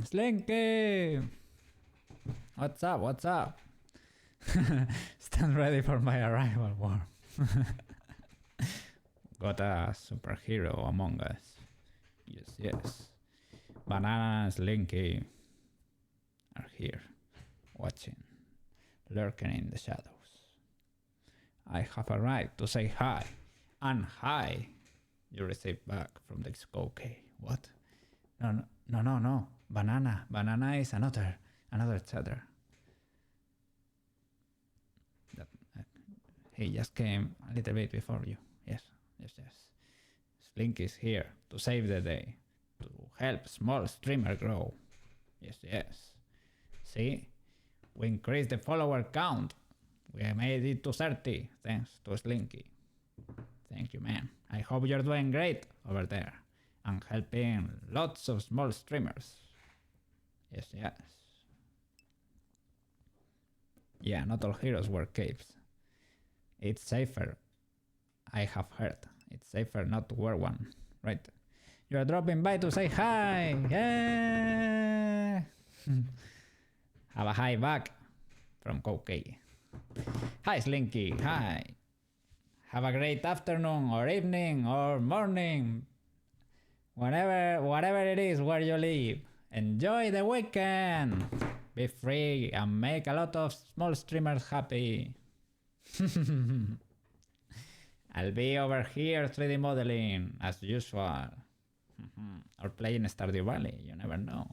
Slinky! What's up? What's up? Stand ready for my arrival, Worm. Got a superhero among us. Yes, yes. Banana and Slinky are here, watching, lurking in the shadows. I have arrived to say hi, and hi. You receive back from the okay. What? No. Banana is another cheddar. That, he just came a little bit before you. Yes. Slink is here to save the day, to help small streamer grow. Yes. See, we increased the follower count. We made it to 30 thanks to Slinky. Thank you, man. I hope you're doing great over there and helping lots of small streamers. Yes. Yeah, not all heroes wear capes. It's safer, I have heard. It's safer not to wear one, right? You're dropping by to say hi! Yeah! Have a hi back from Koukei. Hi, Slinky. Hi. Have a great afternoon or evening or morning. Whatever it is where you live. Enjoy the weekend. Be free and make a lot of small streamers happy. I'll be over here 3D modeling as usual. Or playing Stardew Valley. You never know.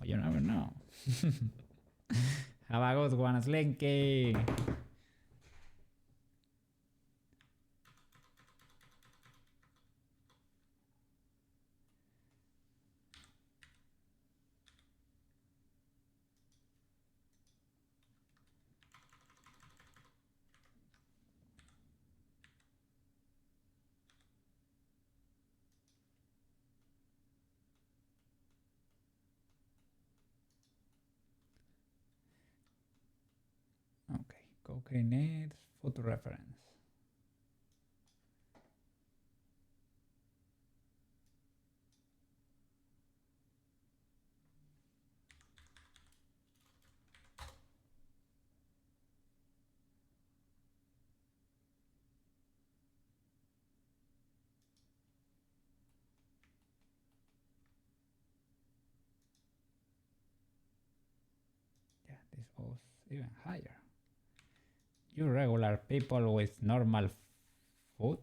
Have a good one, Slinky. Okay, Cocaine needs photo reference. Yeah, this goes even higher. You regular people with normal foot,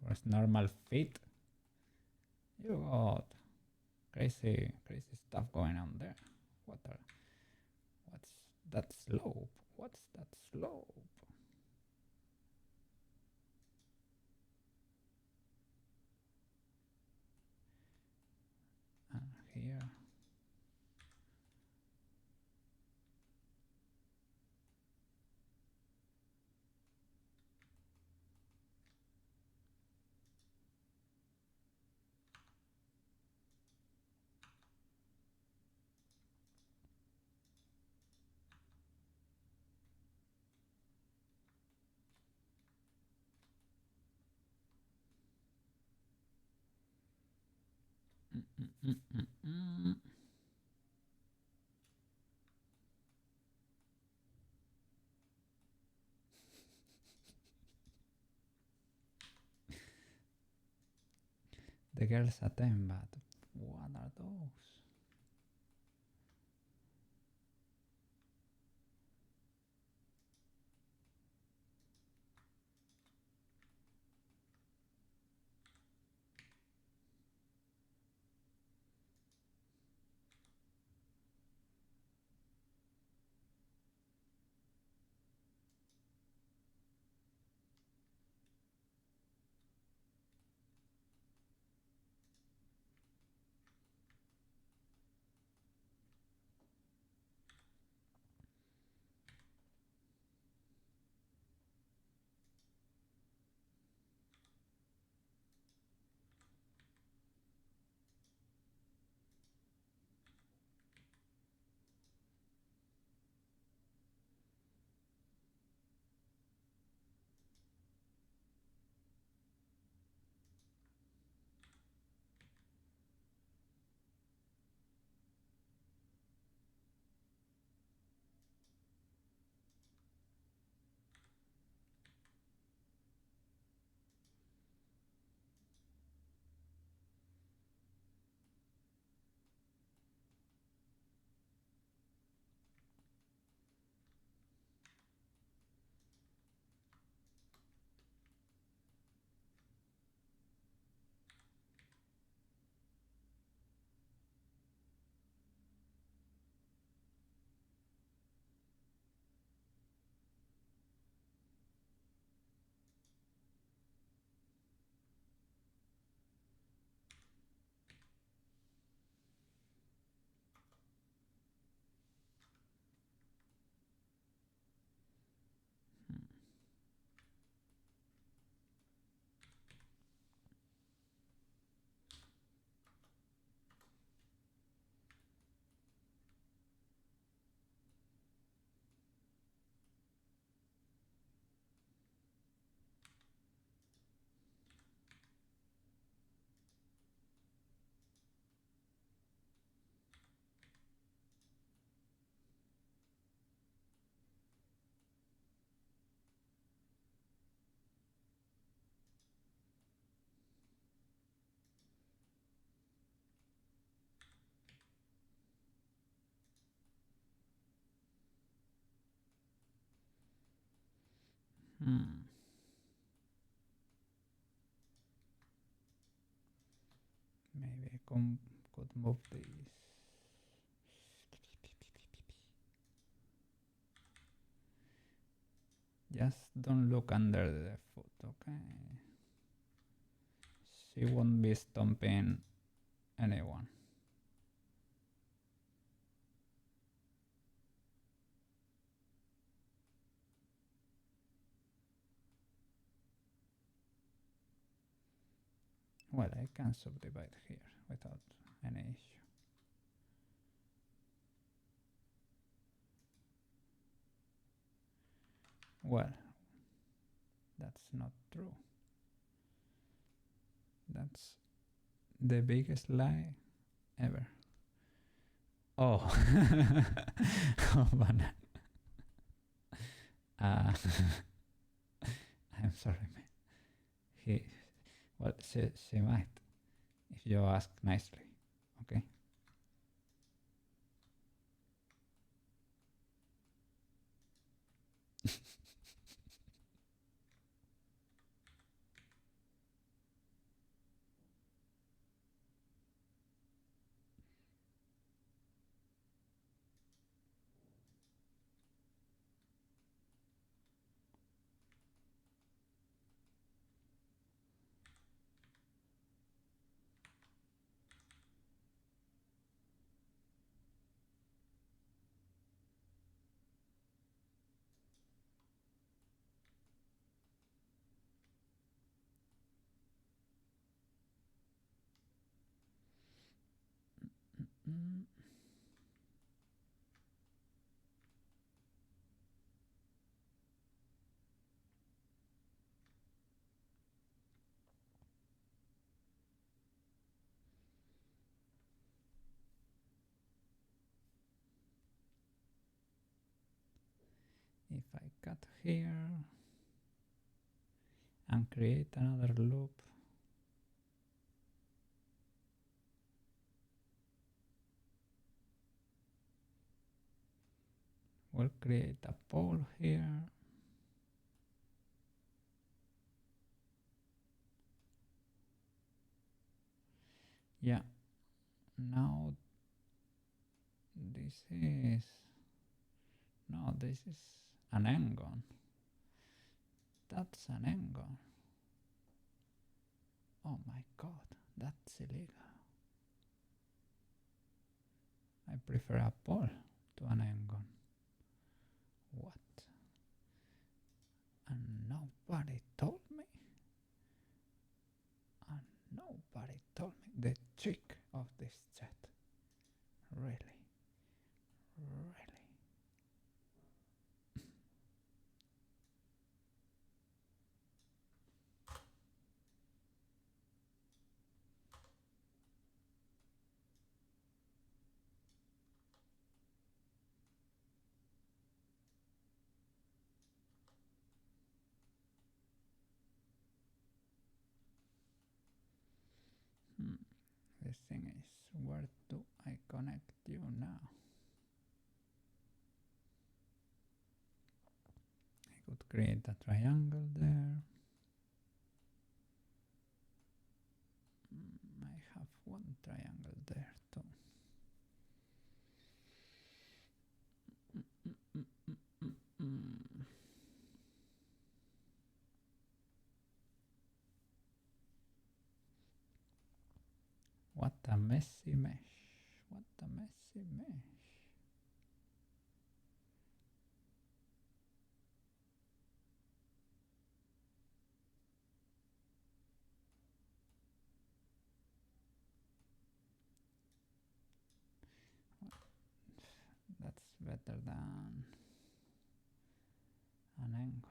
with normal feet, you got crazy stuff going on there. What's that slope? What's that slope? And here. The girls at them, but what are those? Maybe I could move these. Just don't look under the foot, okay? She won't be stomping anyone. Well, I can subdivide here without any issue. Well, that's not true. That's the biggest lie ever. Oh, oh, banana. I'm sorry, man. Well, she might, if you ask nicely, okay? If I cut here and create another loop, we'll create a pole here. Yeah, now this is, no, this is an engon. That's an engon. Oh my god, that's illegal. I prefer a pole to an engon. What? And nobody told me? And nobody told me? The trick of this chat. Really? Really? The thing is, where do I connect you now? I could create a triangle there. I have one triangle there too. What a messy mesh. What a messy mesh. That's better than an angle.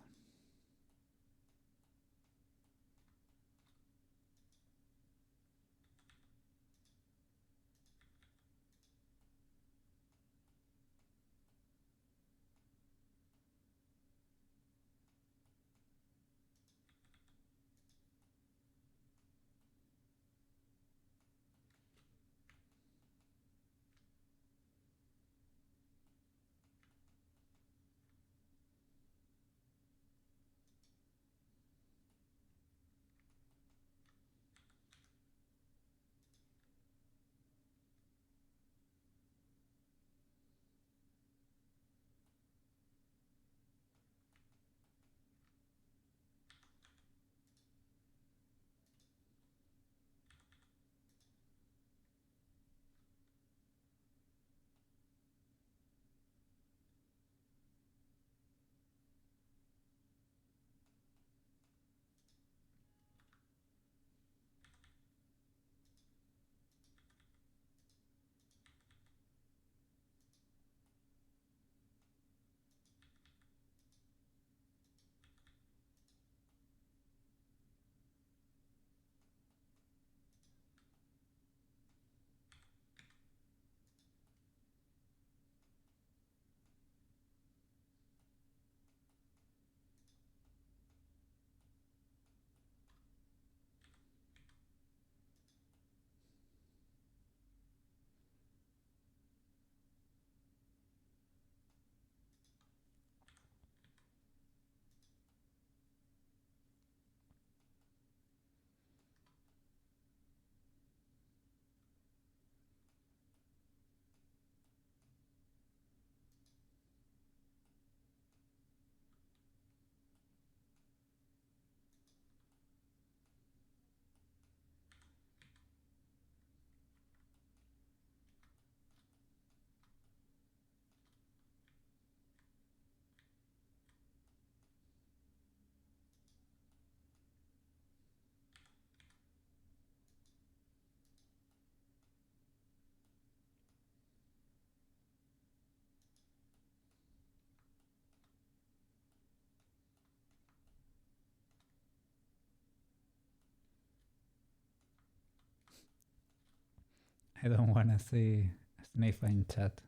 I don't wanna see Sniff in chat.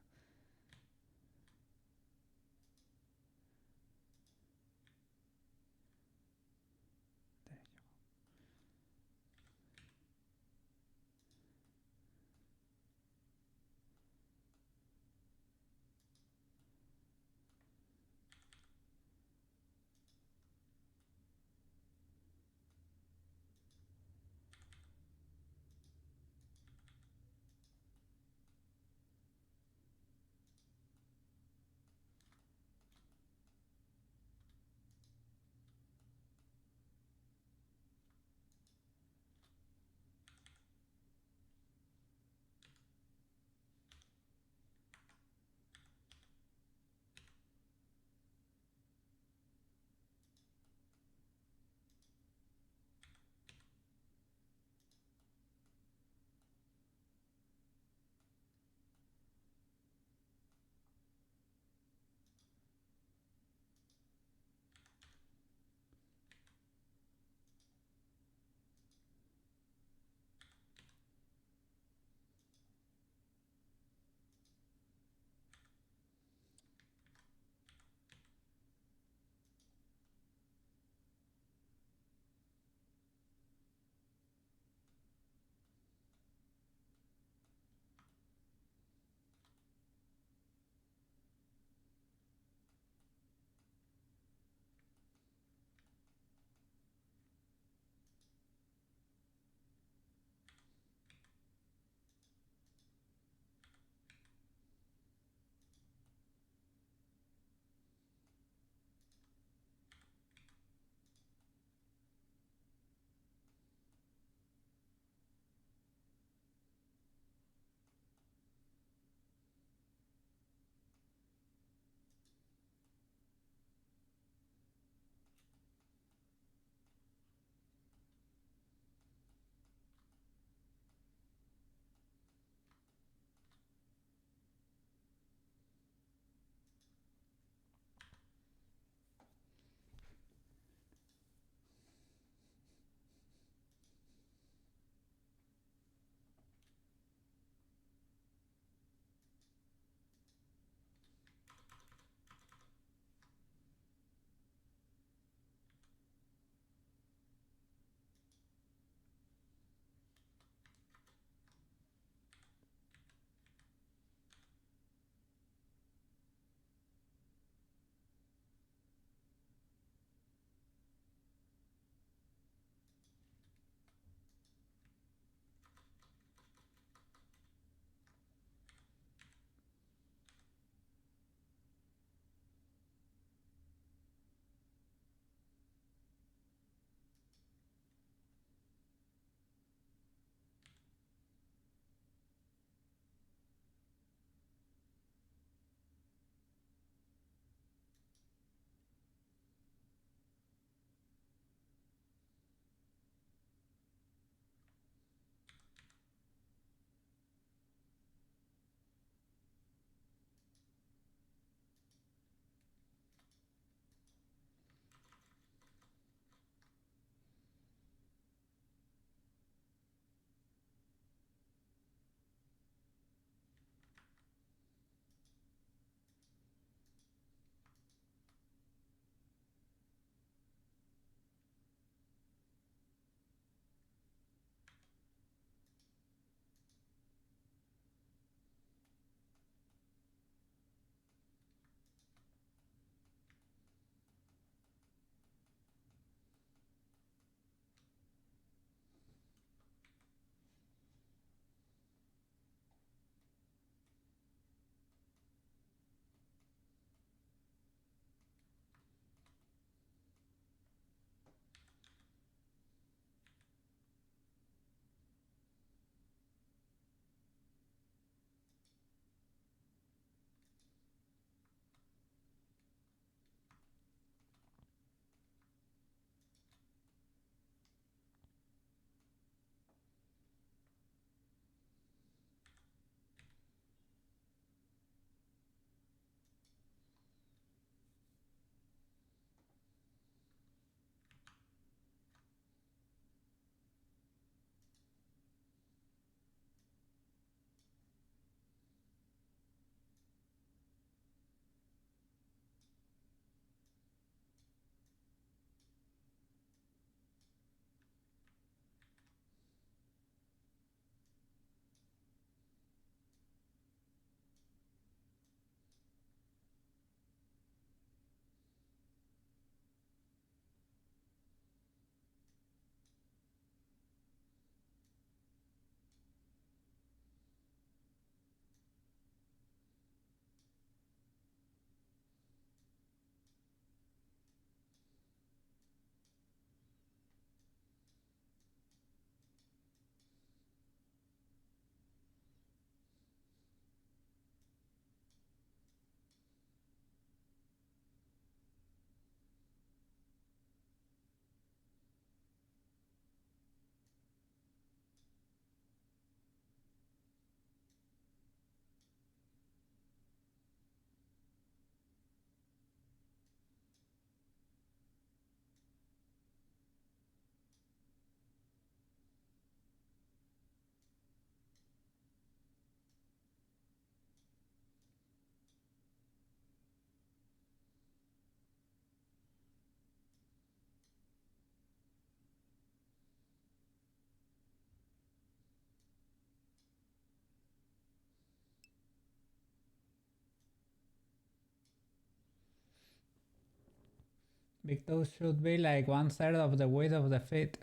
Big toes should be like 1/3 of the width of the feet.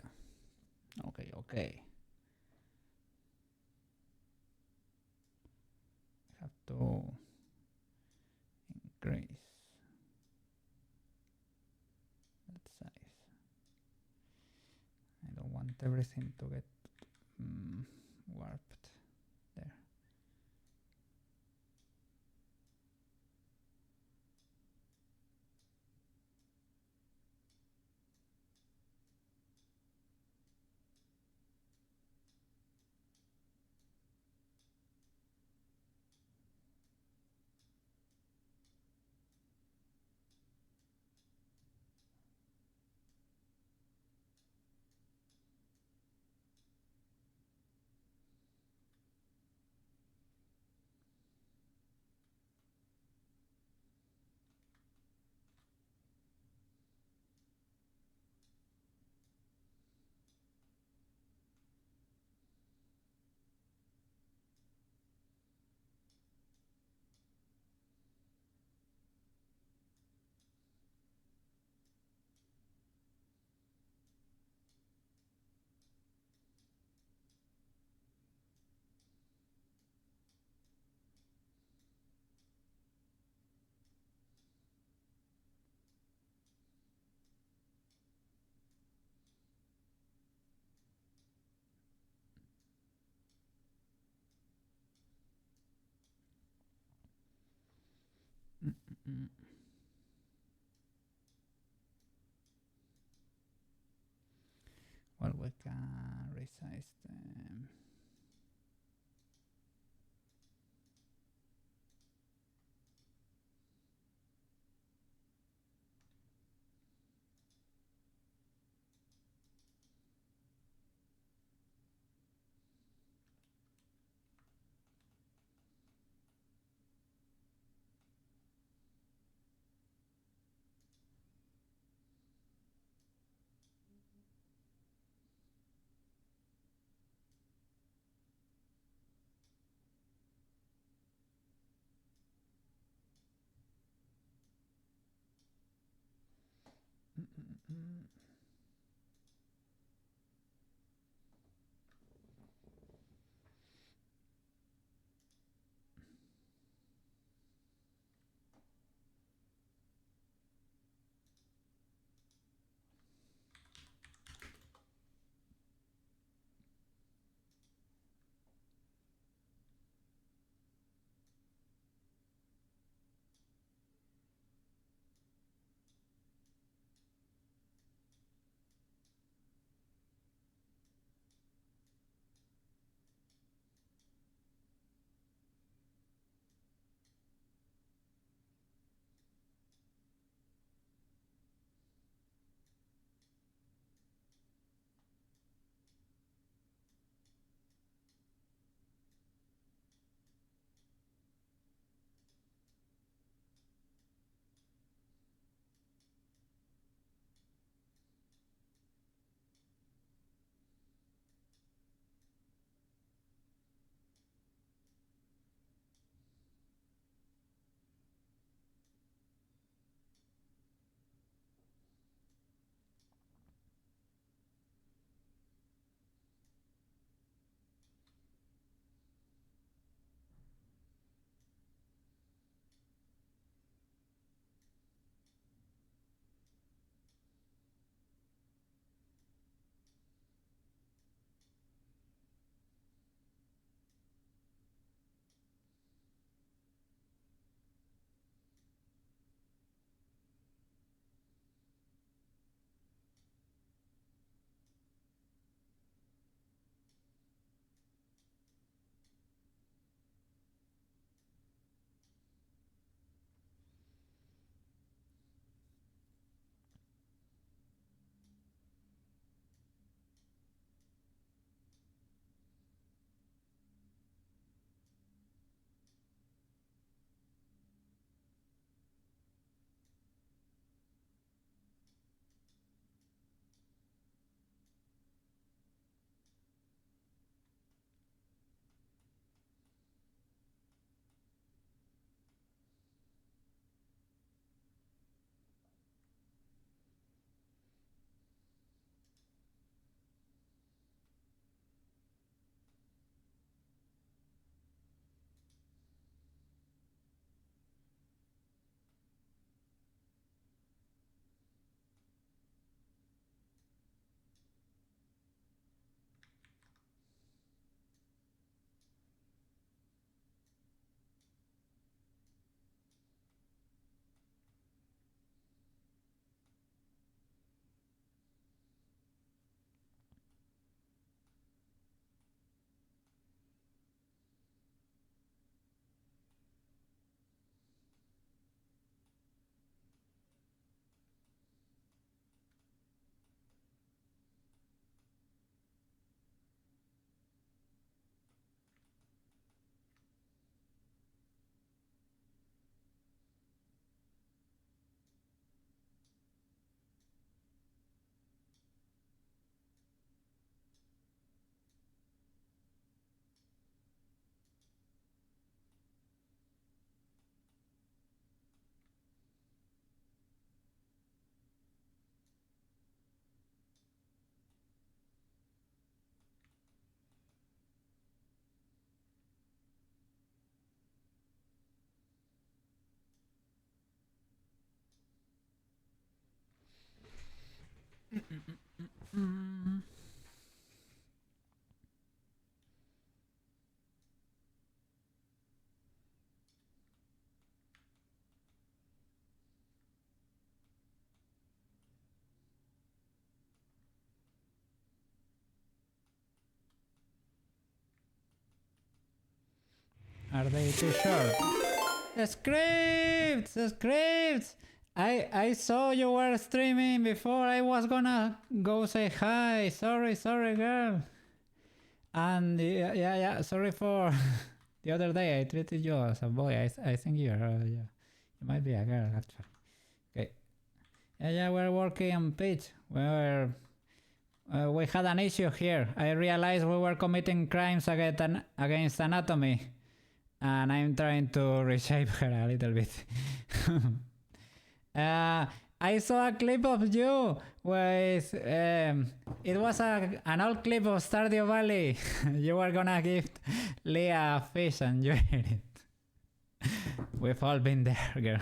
Okay, okay. Have to increase that size. I don't want everything to get warped there. Well, we can resize them. Are they too short? Scripts! Scripts! I saw you were streaming before. I was gonna go say hi. Sorry, girl. And yeah. Sorry for the other day. I treated you as a boy. I think you might be a girl actually. Okay. Yeah. We're working on pitch. We had an issue here. I realized we were committing crimes against anatomy, and I'm trying to reshape her a little bit. I saw a clip of you with it was an old clip of Stardew Valley. You were gonna give Leah a fish and you ate it. We've all been there, girl.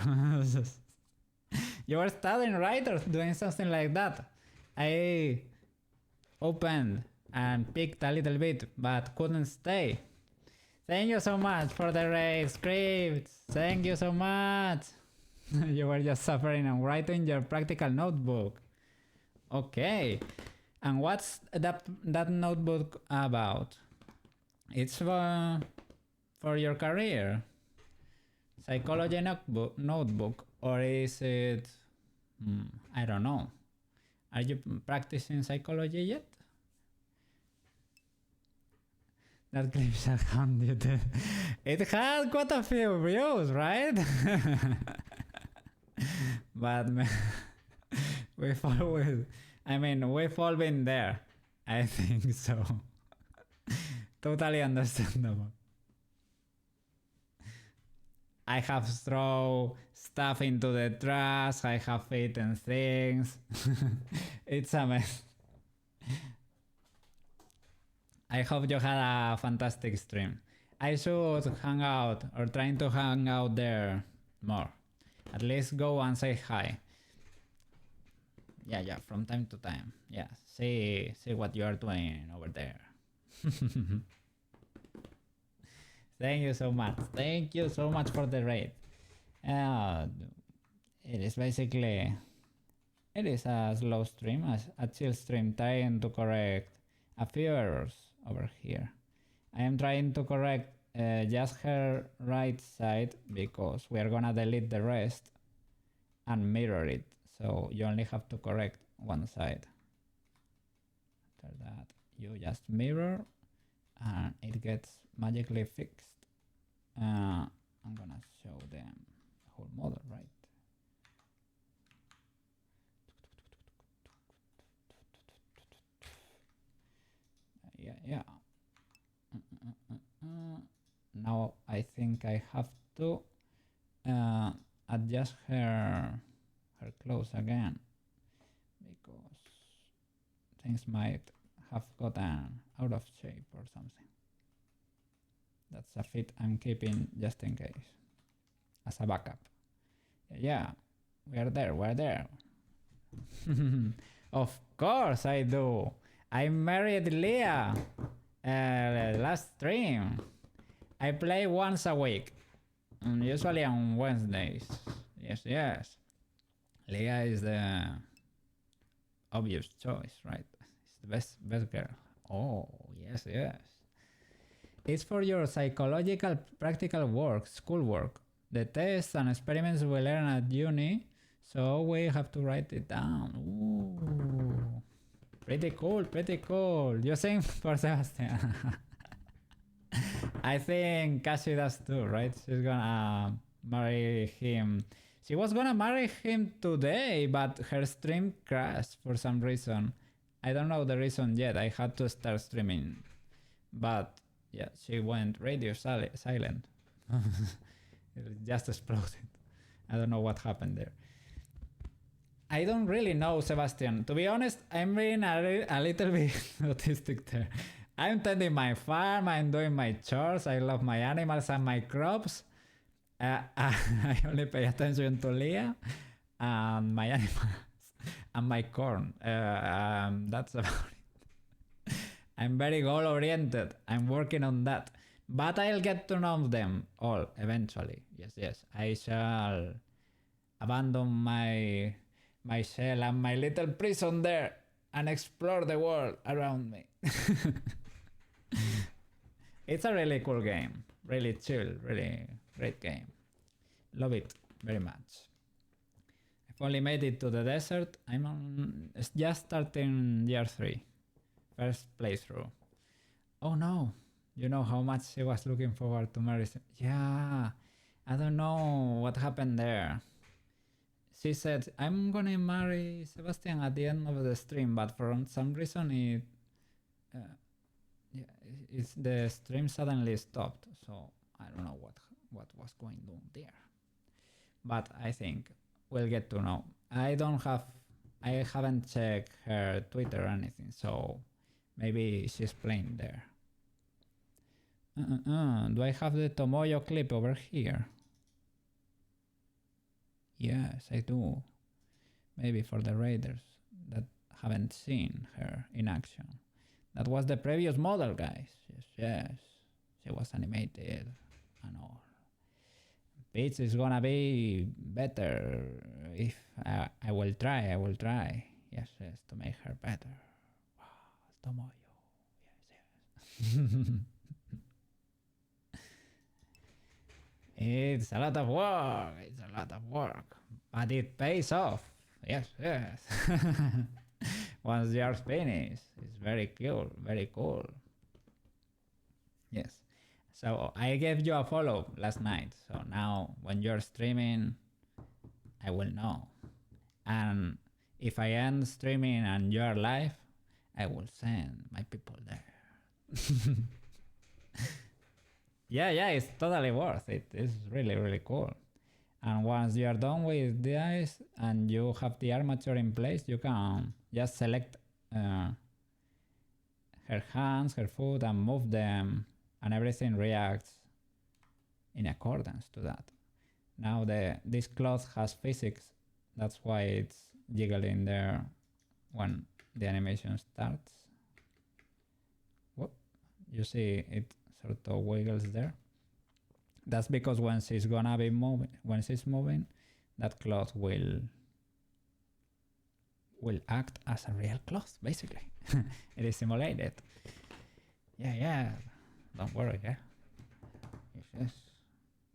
You were studying, right, or doing something like that. I opened and picked a little bit, but couldn't stay. Thank you so much for the raid scripts. Thank you so much. You were just suffering and writing your practical notebook. Okay. And what's that notebook about? It's for your career. Psychology notebook. Or is it... I don't know. Are you practicing psychology yet? That clip shall hunt you too. It had quite a few views, right? But we've all been there. I think so. Totally understandable. I have thrown stuff into the trash. I have eaten things. It's a mess. I hope you had a fantastic stream. I should hang out or trying to hang out there more. At least go and say hi. Yeah, from time to time. Yeah, see what you are doing over there. Thank you so much. Thank you so much for the raid. It is basically... It is a slow stream, a chill stream, trying to correct a few errors over here. I am trying to correct just her right side because we are gonna delete the rest and mirror it. So you only have to correct one side. After that, you just mirror and it gets magically fixed. I'm gonna show them the whole model, right? Yeah. Now I think I have to adjust her clothes again because things might have gotten out of shape or something. That's a fit I'm keeping just in case as a backup. Yeah, we're there. Of course I do. I married Leah last stream. I play once a week, usually on Wednesdays. Yes. Leah is the obvious choice, right? It's the best girl. Oh, yes. It's for your psychological practical work, schoolwork. The tests and experiments we learn at uni, so we have to write it down. Ooh. Pretty cool. You sing for Sebastian. I think Cassie does too, right? She's gonna marry him. She was gonna marry him today, but her stream crashed for some reason. I don't know the reason yet. I had to start streaming. But yeah, she went radio silent. It just exploded. I don't know what happened there. I don't really know, Sebastian. To be honest, I'm being a little bit autistic there. I'm tending my farm, I'm doing my chores, I love my animals and my crops. I only pay attention to Leah and my animals and my corn. That's about it. I'm very goal oriented. I'm working on that. But I'll get to know them all eventually. Yes. I shall abandon my shell and my little prison there and explore the world around me. It's a really cool game. Really chill, really great game. Love it very much. I've only made it to the desert. It's just starting year 3. First playthrough. Oh no. You know how much she was looking forward to marry. Yeah. I don't know what happened there. She said, I'm gonna marry Sebastian at the end of the stream, but for some reason the stream suddenly stopped, so I don't know what was going on there. But I think we'll get to know. I haven't checked her Twitter or anything, so maybe she's playing there. Do I have the Tomoyo clip over here? Yes, I do. Maybe for the raiders that haven't seen her in action. That was the previous model, guys. Yes. She was animated and all. Peach is gonna be better if I will try. Yes, to make her better. Wow, Tomoyo. Yes. It's a lot of work. But it pays off. Yes. Once you're finished, it's very cool. Yes. So I gave you a follow last night. So now when you're streaming, I will know. And if I end streaming and you're live, I will send my people there. Yeah, it's totally worth it. It's really cool. And once you are done with the eyes and you have the armature in place, you can just select her hands, her foot, and move them, and everything reacts in accordance to that. Now this cloth has physics, that's why it's jiggling there when the animation starts. Whoop. You see it sort of wiggles there. That's because when she's moving, that cloth will act as a real cloth, basically. It is simulated. Yeah. Don't worry, yeah. Yes.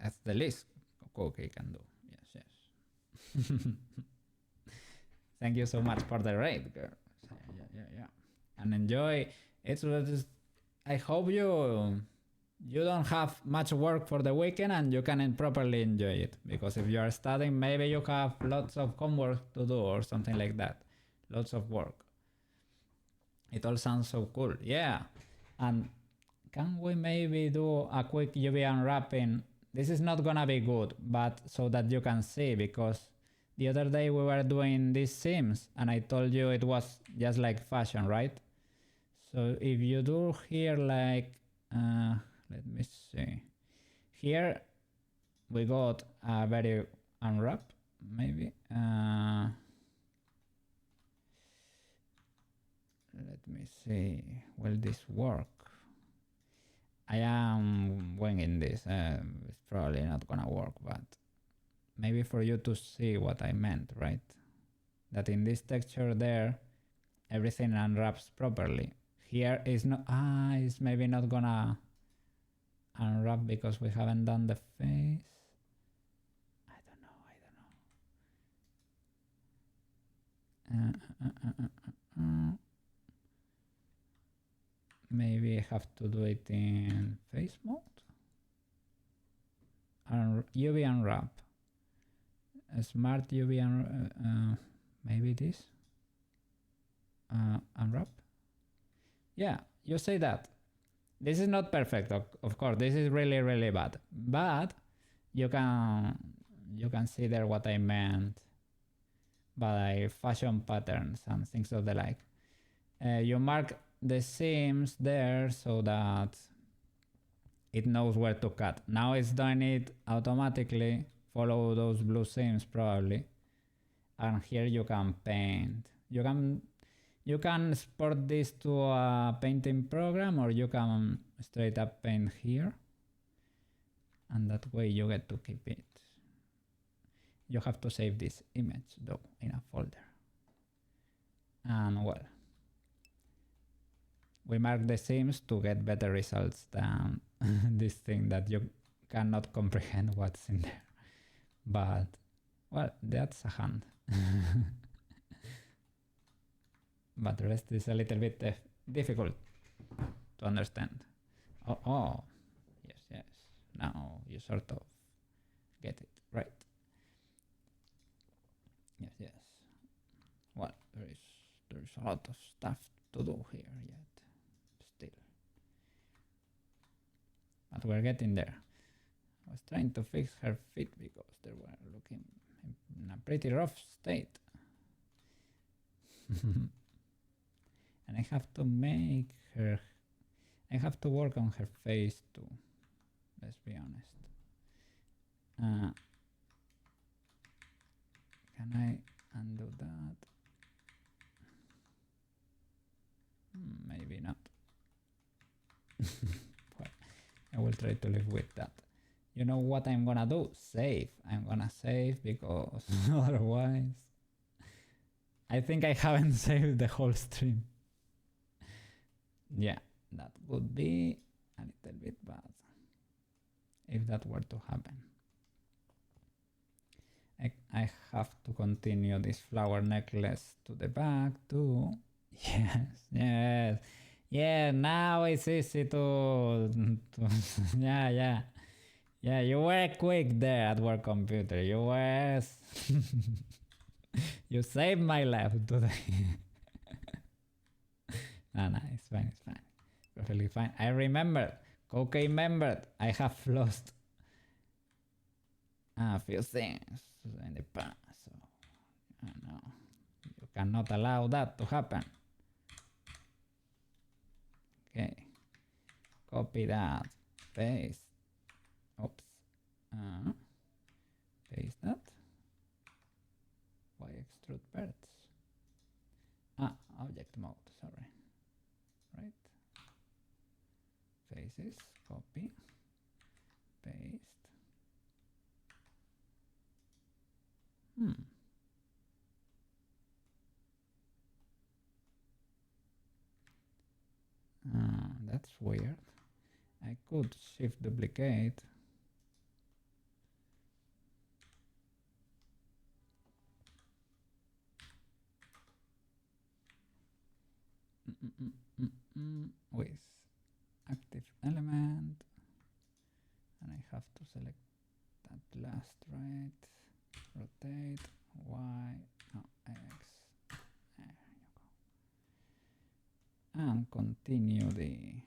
That's the least Cookie can do. Yes. Thank you so much for the raid, girl. Yeah. And enjoy. I hope you don't have much work for the weekend and you can properly enjoy it. Because if you are studying, maybe you have lots of homework to do or something like that. Lots of work. It all sounds so cool. Yeah. And can we maybe do a quick UV unwrapping? This is not gonna be good, but so that you can see, because the other day we were doing these sims and I told you it was just like fashion, right? So if you do here like, let me see. Here we got a very unwrap, maybe. Let me see. Will this work? I am winging this. It's probably not gonna work, but maybe for you to see what I meant, right? That in this texture there, everything unwraps properly. Here is not. It's maybe not gonna unwrap because we haven't done the face. I don't know. Maybe I have to do it in face mode. UV unwrap. A smart UV unwrap. Maybe this. Unwrap. Yeah, you say that. This is not perfect, of course. This is really bad. But you can see there what I meant by fashion patterns and things of the like. You mark the seams there so that it knows where to cut. Now it's doing it automatically. Follow those blue seams probably. and here you can paint. You can export this to a painting program, or you can straight up paint here, and that way you get to keep it. You have to save this image though in a folder. And well, we mark the seams to get better results than this thing that you cannot comprehend what's in there. But well, that's a hand. But the rest is a little bit difficult to understand. Oh, yes. Now you sort of get it right. Yes. Well, there's a lot of stuff to do here yet, still. But we're getting there. I was trying to fix her feet because they were looking in a pretty rough state. And I have to make her... I have to work on her face too, let's be honest. Can I undo that? Maybe not. Well, I will try to live with that. You know what I'm gonna do? Save. I'm gonna save because otherwise... I think I haven't saved the whole stream. Yeah, that would be a little bit bad if that were to happen. I have to continue this flower necklace to the back too. Yes. Yeah, now it's easy to yeah, you were quick there at work computer. You were... You saved my life today. No, it's fine. Perfectly fine. I remember. Cocaine remembered. I have lost a few things in the past. So, no. You cannot allow that to happen. Okay. Copy that. Paste. Oops. Paste that. Why extrude parts? Object mode, sorry. Right. Faces, copy, paste. That's weird. I could shift duplicate. With active element, and I have to select that last, right? Rotate Y, no, X. There you go. And continue the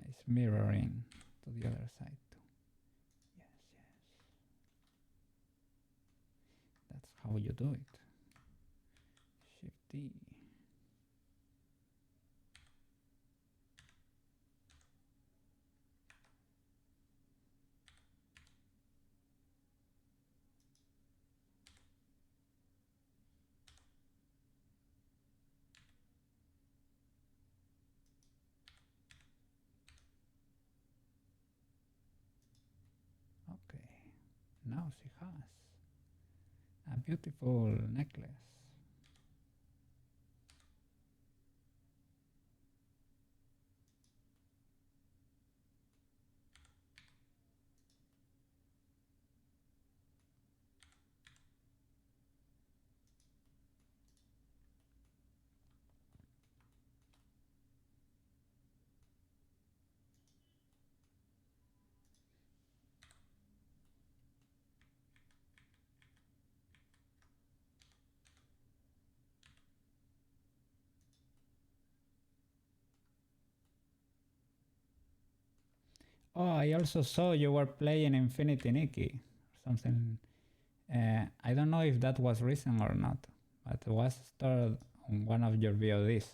it's mirroring to the other side too. Yes. That's how you do it. Shift D. Okay, now she has a beautiful necklace. Oh, I also saw you were playing Infinity Nikki or something. I don't know if that was recent or not, but it was stored on one of your VODs.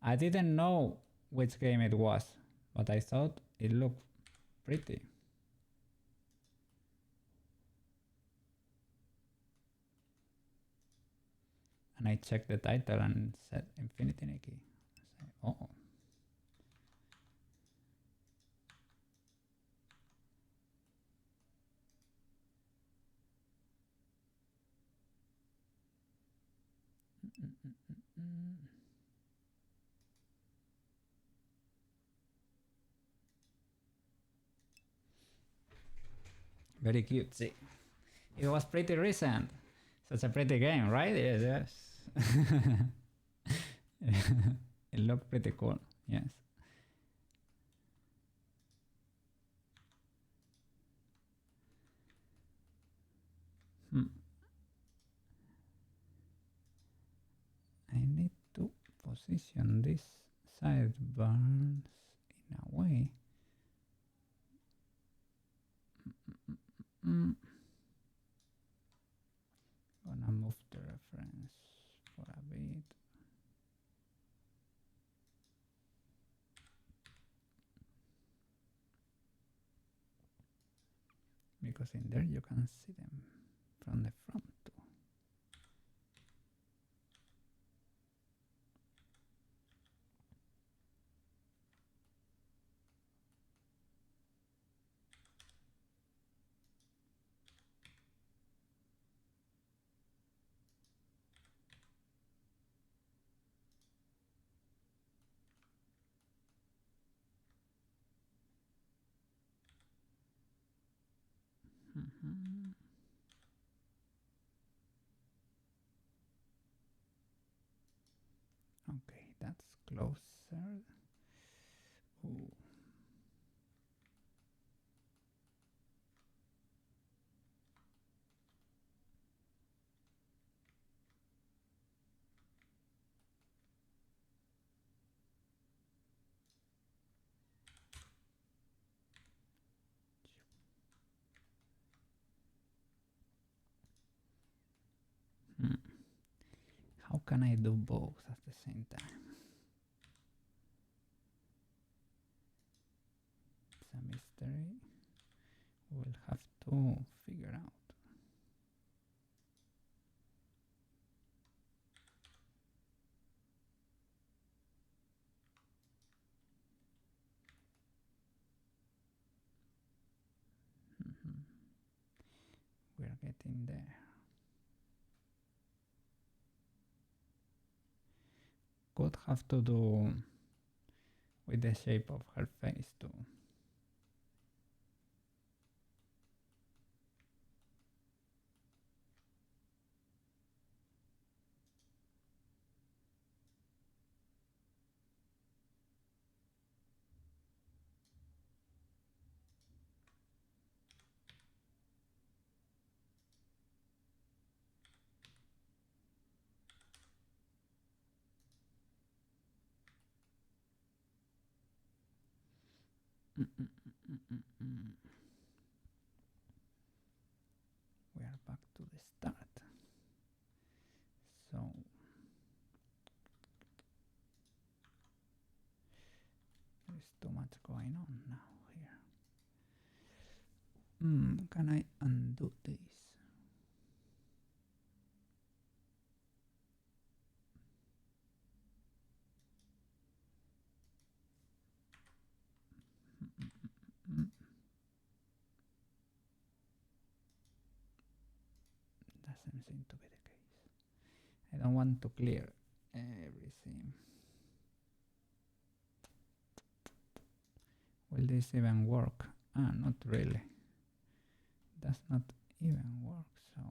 I didn't know which game it was, but I thought it looked pretty. and I check the title and said Infinity Nikki. I say, oh. Very cute. See, it was pretty recent. Such a pretty game, right? Yes. It looked pretty cool. Yes. I need to position these sidebars in a way. Gonna move the reference for a bit. Because in there you can see them from the front too. Okay, that's closer. Ooh. How can I do both at the same time? It's a mystery. We'll have to figure out. We're getting there. Could have to do with the shape of her face too. We are back to the start. So there's too much going on now here. Can I undo this? Doesn't seem to be the case. I don't want to clear everything. Will this even work? Not really. Does not even work, so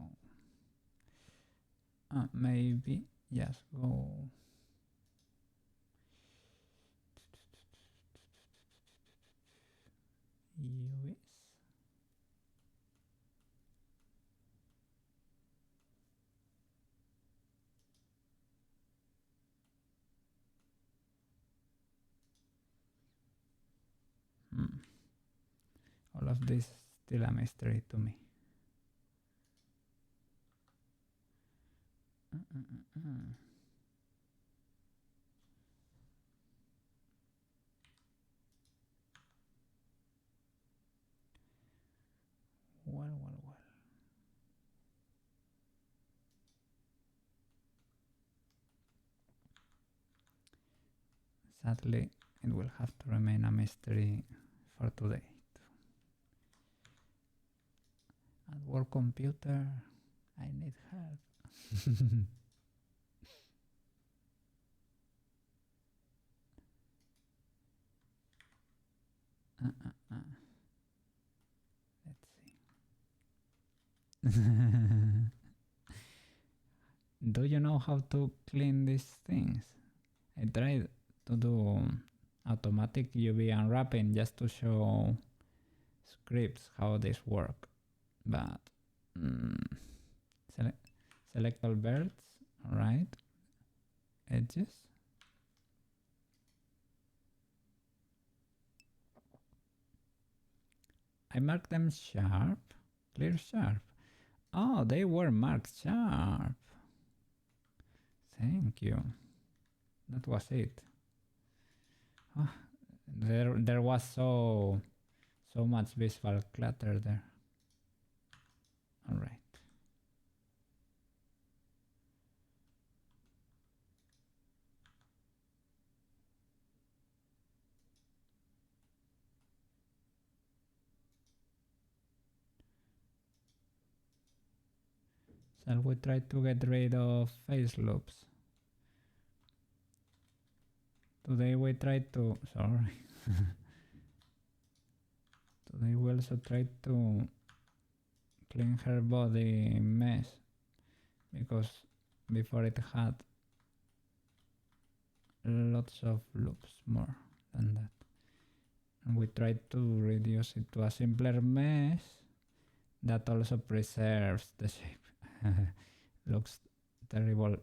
maybe just go US. All of this is still a mystery to me. Well. Sadly, it will have to remain a mystery for today. At work computer, I need help. Let's see. Do you know how to clean these things? I tried to do automatic UV unwrapping just to show scripts how this work, but select all birds, alright, edges. I marked them sharp, clear sharp. Oh, they were marked sharp. Thank you. That was it. Oh, there was so much visual clutter there. All right. Shall we try to get rid of face loops? Today we try to, sorry. Today we also try to clean her body mess, because before it had lots of loops more than that. And we tried to reduce it to a simpler mess that also preserves the shape. Looks terrible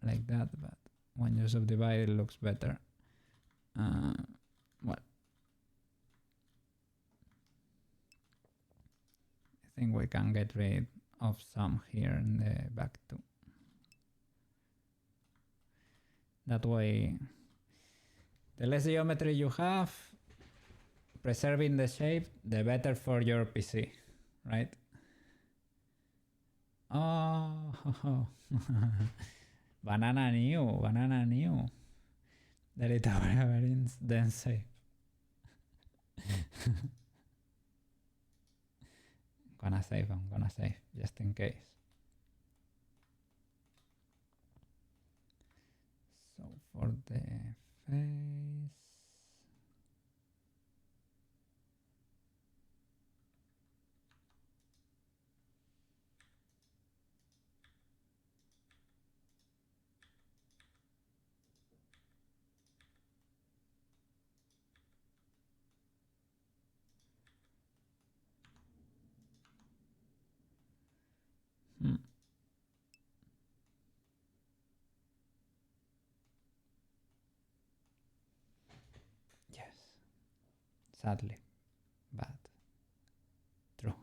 like that, but when you subdivide it looks better. Well, I think we can get rid of some here in the back too. That way, the less geometry you have, preserving the shape, the better for your PC, right? Oh, banana new. Delete whatever then save. I'm gonna save, just in case. So for the face, yes, sadly, but true.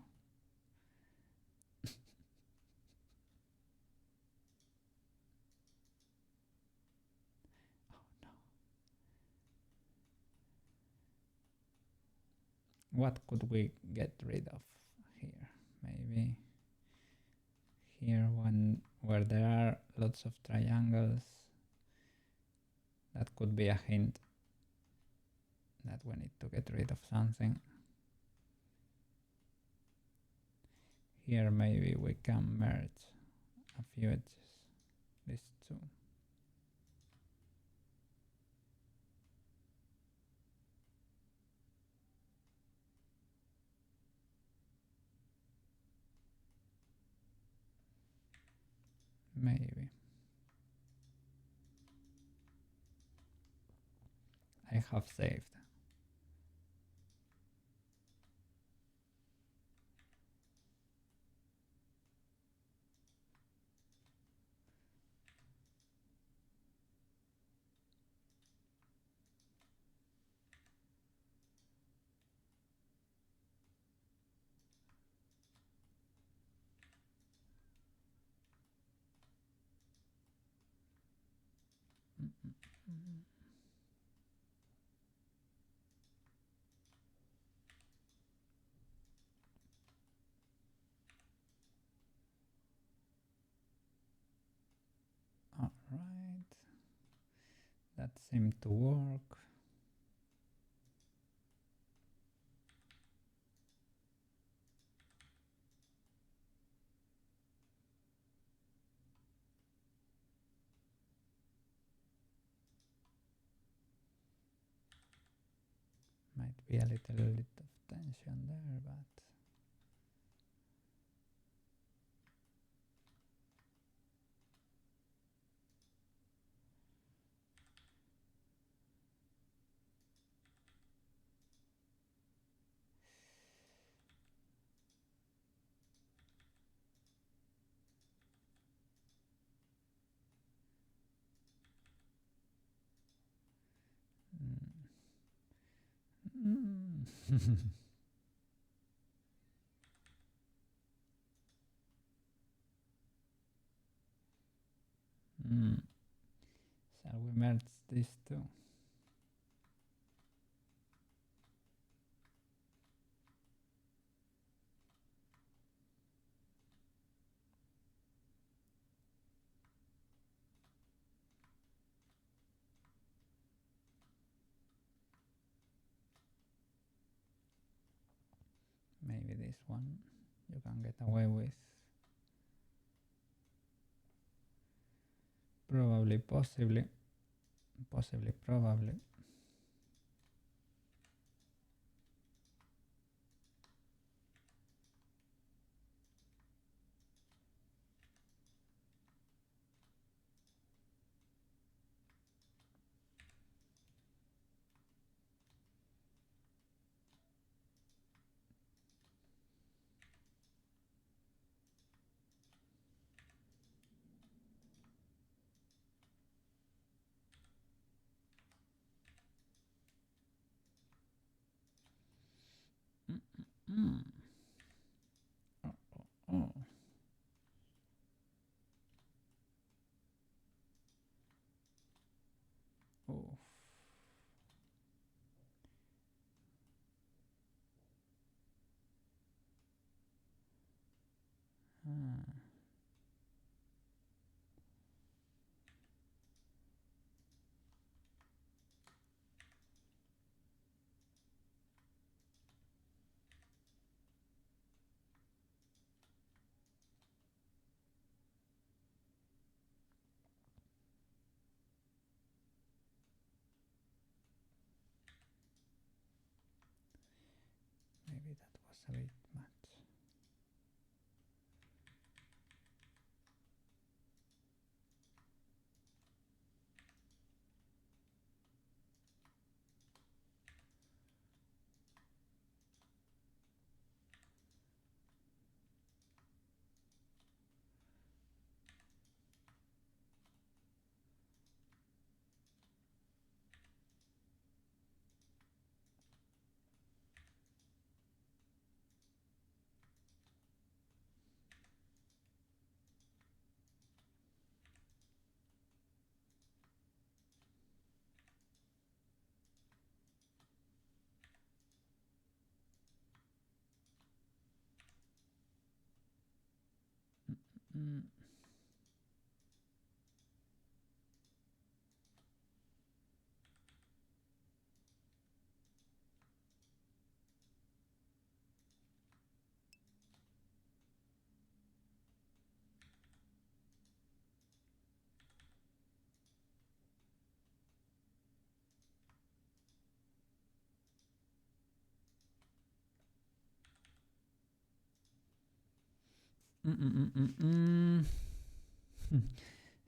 Oh no. What could we get rid of here? Maybe here one where there are lots of triangles. That could be a hint that we need to get rid of something. Here maybe we can merge a few edges, these two. Maybe. I have saved. All right, that seemed to work. Might be a little bit of tension there, but shall we merge these two? Maybe this one you can get away with. Probably, possibly, probably. Oh. Oh. Maybe that was a bit much.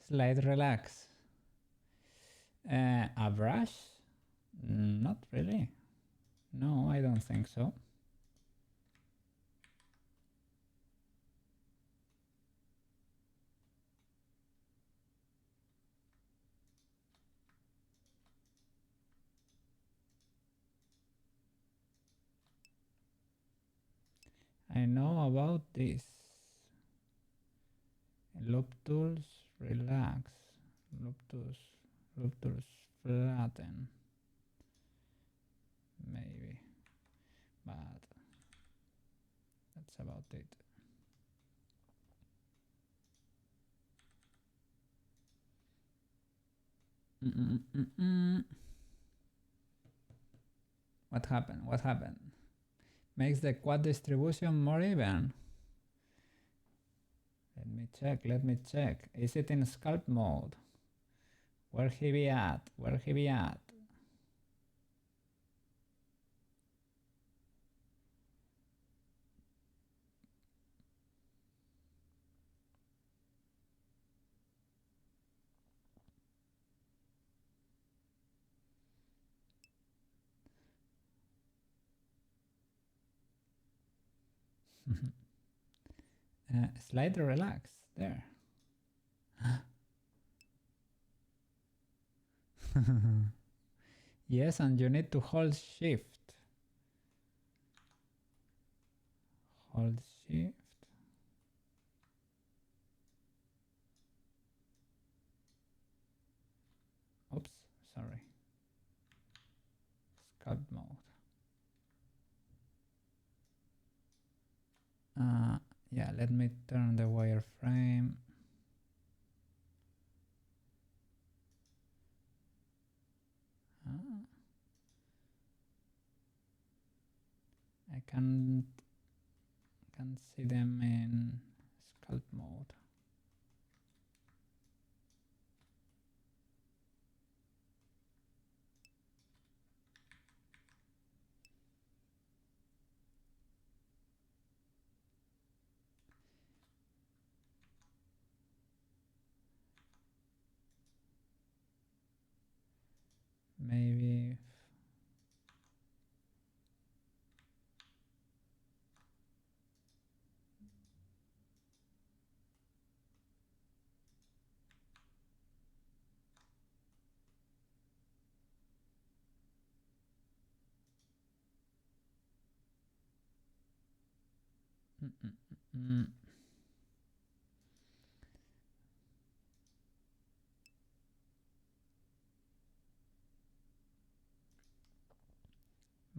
Slide relax. A brush? Not really. No, I don't think so. I know about this. Loop tools, relax. Loop tools, flatten. Maybe. But that's about it. What happened? What happened? Makes the quad distribution more even. Let me check, let me check. Is it in sculpt mode? Where he be at? Where he be at? Slider relax, there. Yes, and you need to hold shift. Hold shift. Oops, sorry. Sculpt mode. Yeah, let me turn the wireframe. I can't see them in sculpt mode. Maybe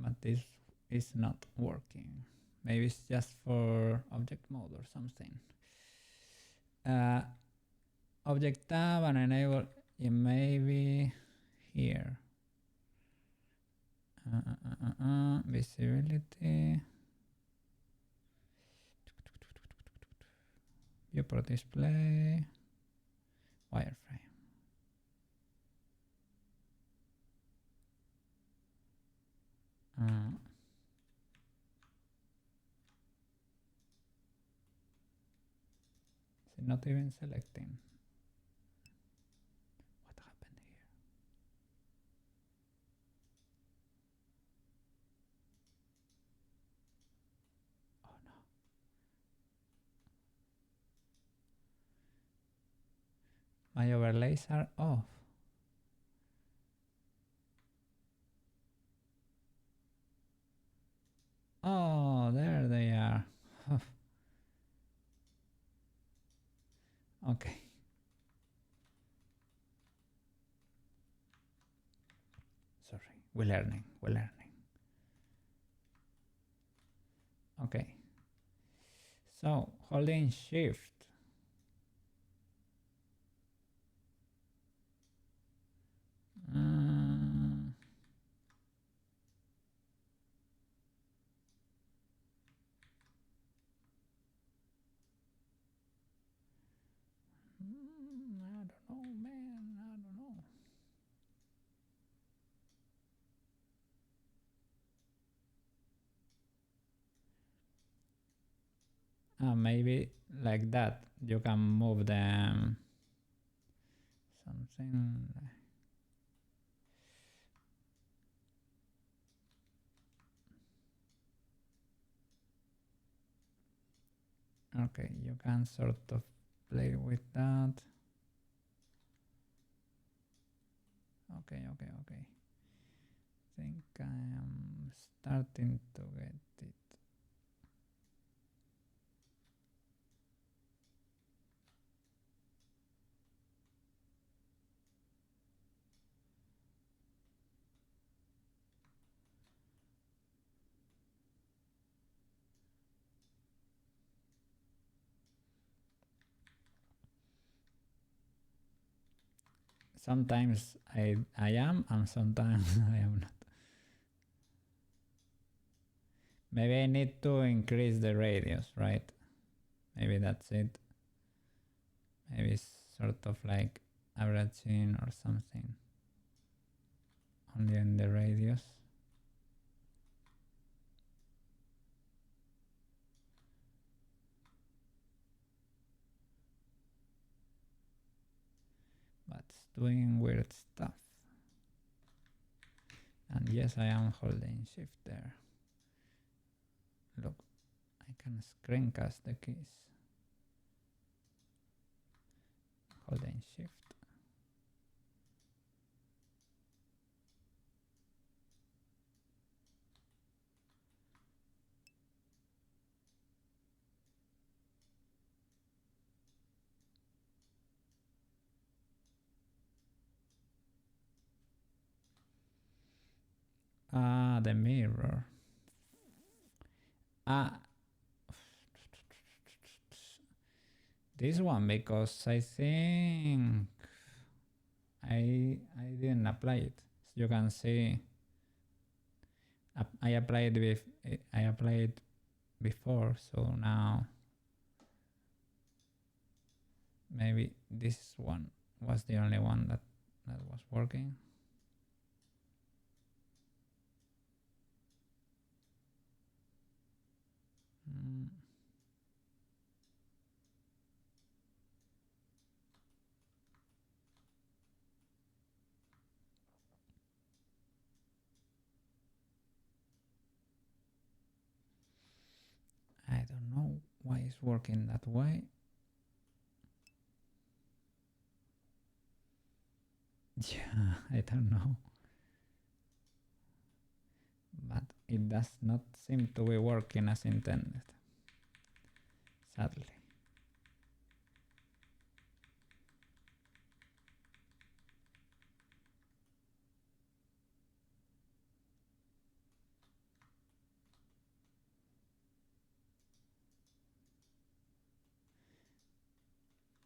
but this is not working. Maybe it's just for object mode or something. Object tab and enable it, maybe here. Visibility. Viewport display. Wireframe. It's not even selecting. What happened here? Oh no. My overlays are off. Oh, there they are. Okay. Sorry, we're learning. Okay. So, holding shift. I don't know, man. I don't know. Maybe like that. You can move them. Something. Okay, you can sort of play with that. Okay. Think I am starting to get it. Sometimes I am, and sometimes I am not. Maybe I need to increase the radius, right? Maybe that's it. Maybe it's sort of like averaging or something. Only in the radius. But it's doing weird stuff. And yes, I am holding shift there. Look, I can screencast the keys. Holding shift. Ah, the mirror. Ah, this one, because I think I didn't apply it. So you can see I applied before, so now maybe this one was the only one that was working. I don't know why it's working that way. Yeah, I don't know. But it does not seem to be working as intended, sadly.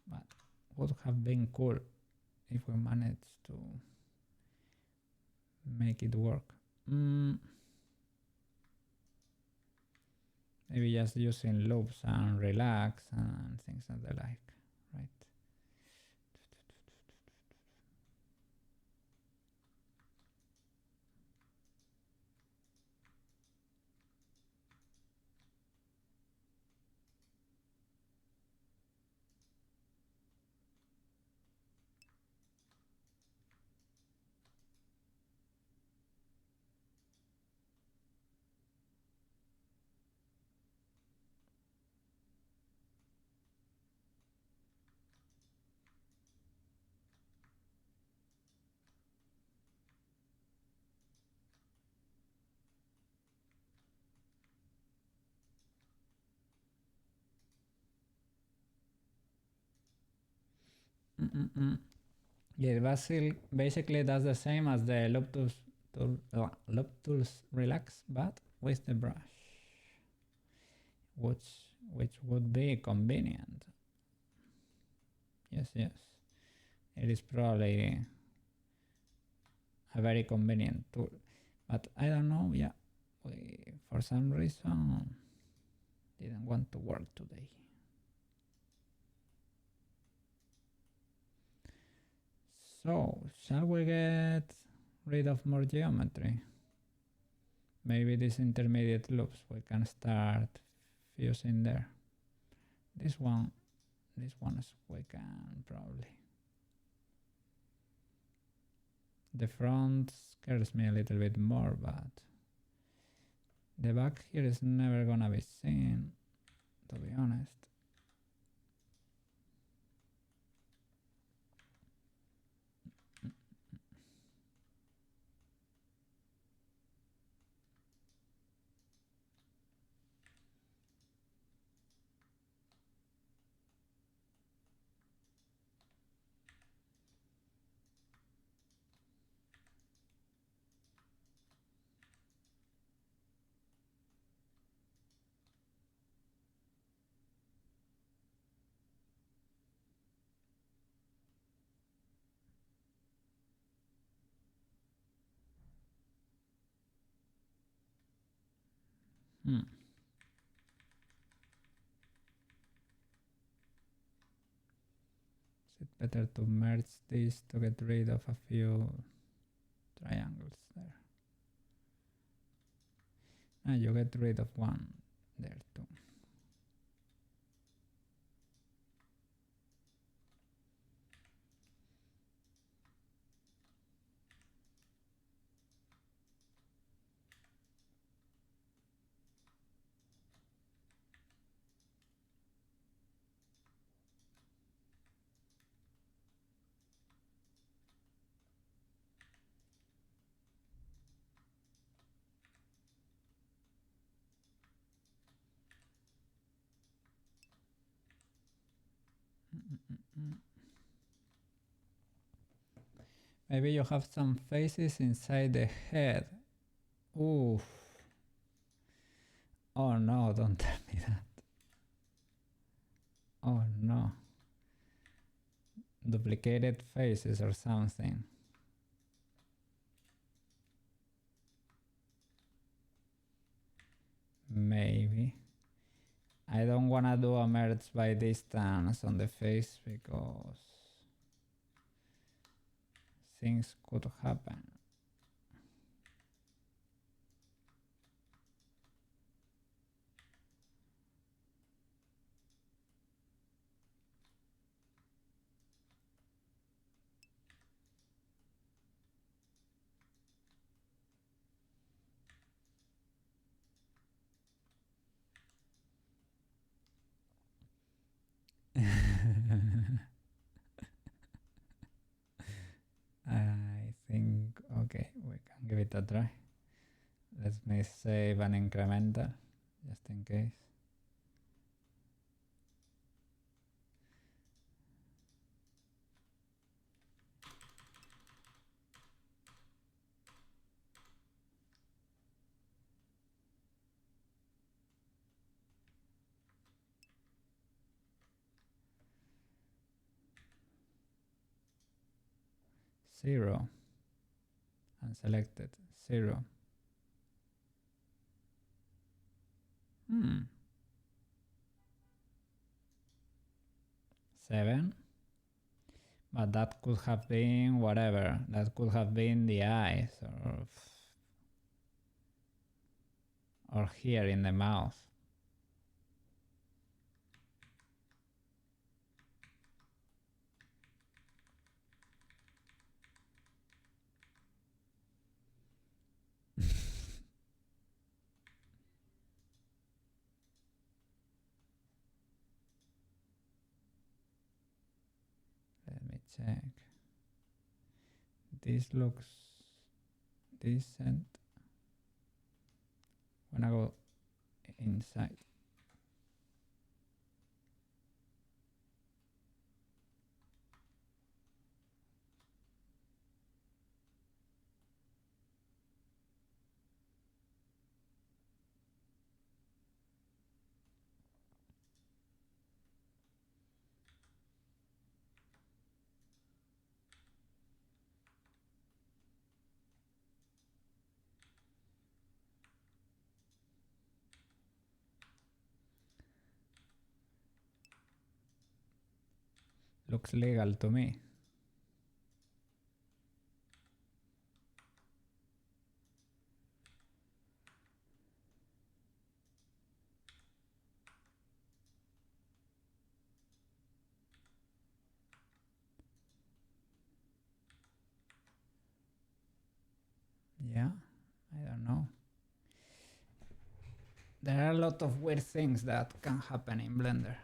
But would have been cool if we managed to make it work. Maybe just using loops and relax and things of the like, right? Yeah, basically that's the same as the loop tools relax, but with the brush, which would be convenient. Yes, it is probably a very convenient tool, but I don't know. Yeah, for some reason didn't want to work today. So, shall we get rid of more geometry? Maybe these intermediate loops we can start fusing there. This one we can probably. The front scares me a little bit more, but the back here is never gonna be seen, to be honest. Hmm. Is it better to merge these to get rid of a few triangles there? And you get rid of one there too. Maybe you have some faces inside the head. Oof. Oh no, don't tell me that. Oh no. Duplicated faces or something. Maybe. I don't wanna do a merge by distance on the face because things could happen. I think, okay, we can give it a try. Let me save an incremental, just in case. Zero, unselected, 0. 7. But that could have been whatever. That could have been the eyes or here in the mouth. Let me check. This looks decent. When I go inside. Looks legal to me. Yeah, I don't know. There are a lot of weird things that can happen in Blender.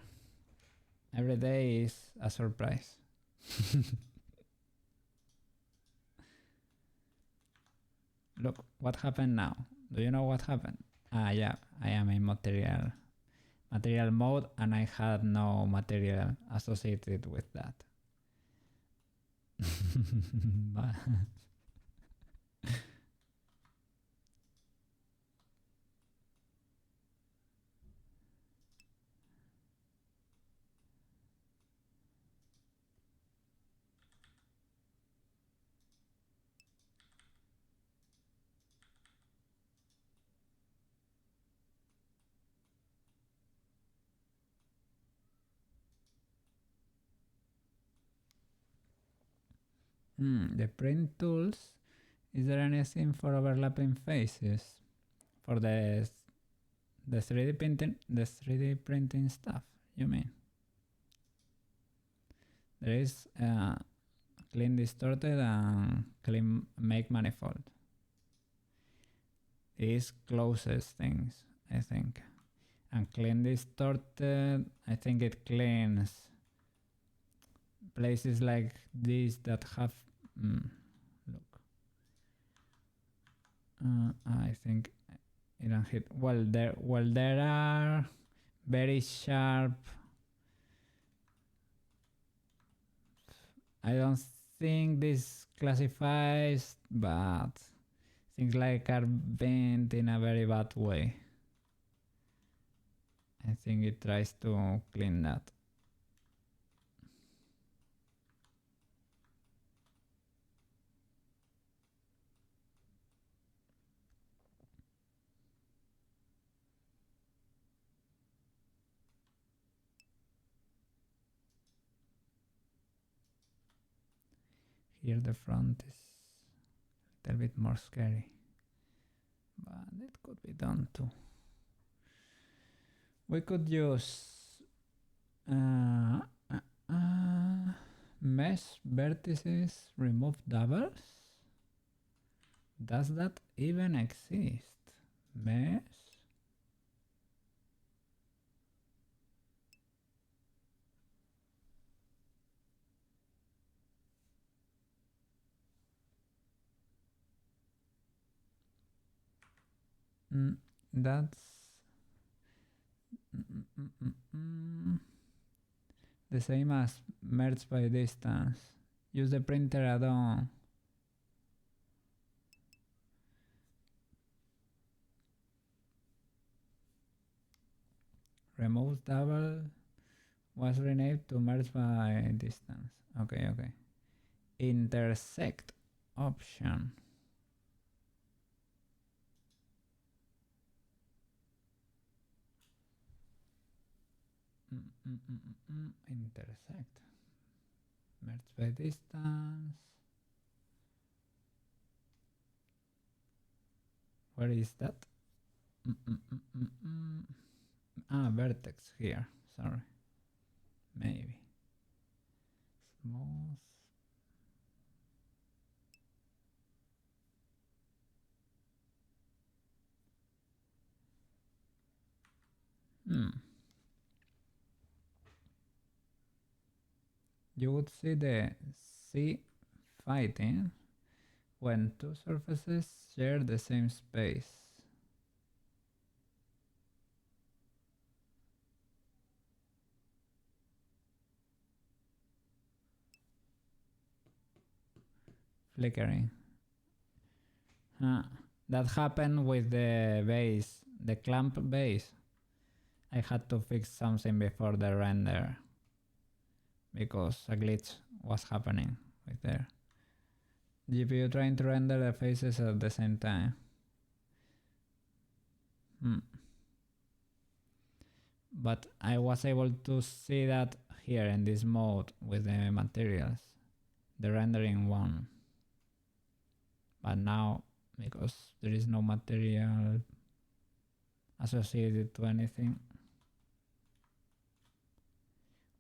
Every day is a surprise. Look, what happened now? Do you know what happened? Ah, yeah, I am in material mode and I had no material associated with that. The print tools. Is there anything for overlapping faces? For the 3D printing stuff, you mean? There is clean distorted and clean make manifold. These closest things, I think. And clean distorted, I think it cleans places like these that have look. I think it don't hit well. There are very sharp. I don't think this classifies, but things like are bent in a very bad way. I think it tries to clean that. Here the front is a little bit more scary, but it could be done too. We could use mesh vertices, remove doubles. Does that even exist? Mesh? That's the same as merge by distance. Use the printer add-on. Remove double was renamed to merge by distance. Okay. Intersect option. Intersect. Merge by distance. Where is that? Vertex here. Sorry. Maybe. Smooth. You would see the C fighting when two surfaces share the same space. Flickering. That happened with the base, the clamp base. I had to fix something before the render because a glitch was happening right there. GPU trying to render the faces at the same time. But I was able to see that here in this mode with the materials, the rendering one. But now, because there is no material associated to anything,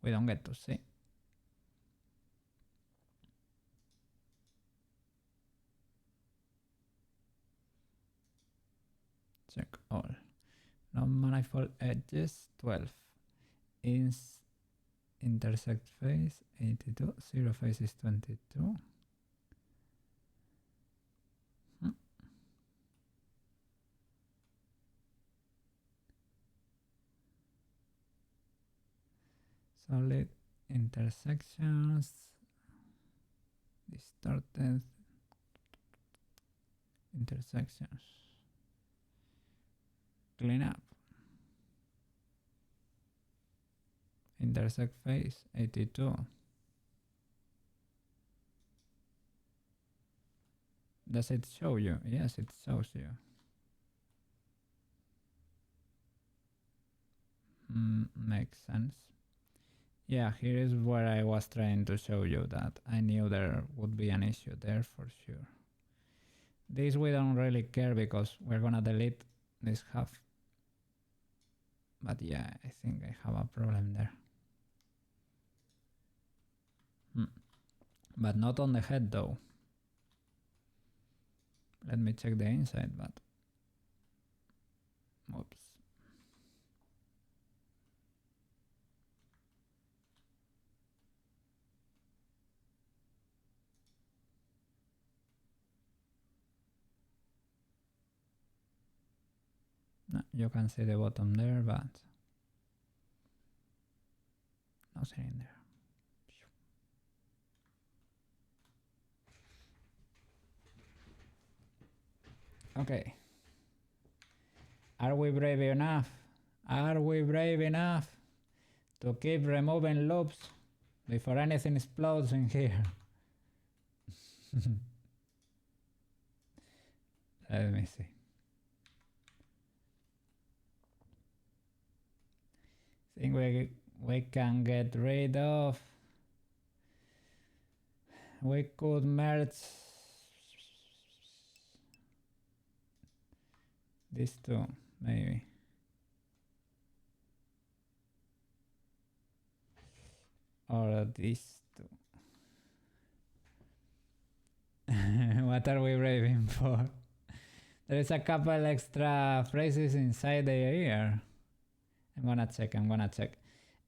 we don't get to see. Check all. Non-manifold edges 12. Intersect face 82. Zero face is 22. Solid intersections. Distorted intersections. Clean up. Intersect face 82. Does it show you? Yes, it shows you. Makes sense. Yeah, here is where I was trying to show you that I knew there would be an issue there for sure. This we don't really care because we're gonna delete this half. But yeah, I think I have a problem there. But not on the head though. Let me check the inside, but oops. No, you can see the bottom there, but nothing in there. Okay. Are we brave enough? Are we brave enough to keep removing loops before anything explodes in here? Let me see. Think we can get rid of. We could merge these two, maybe. Or these two. What are we braving for? There is a couple extra phrases inside the ear. I'm gonna check.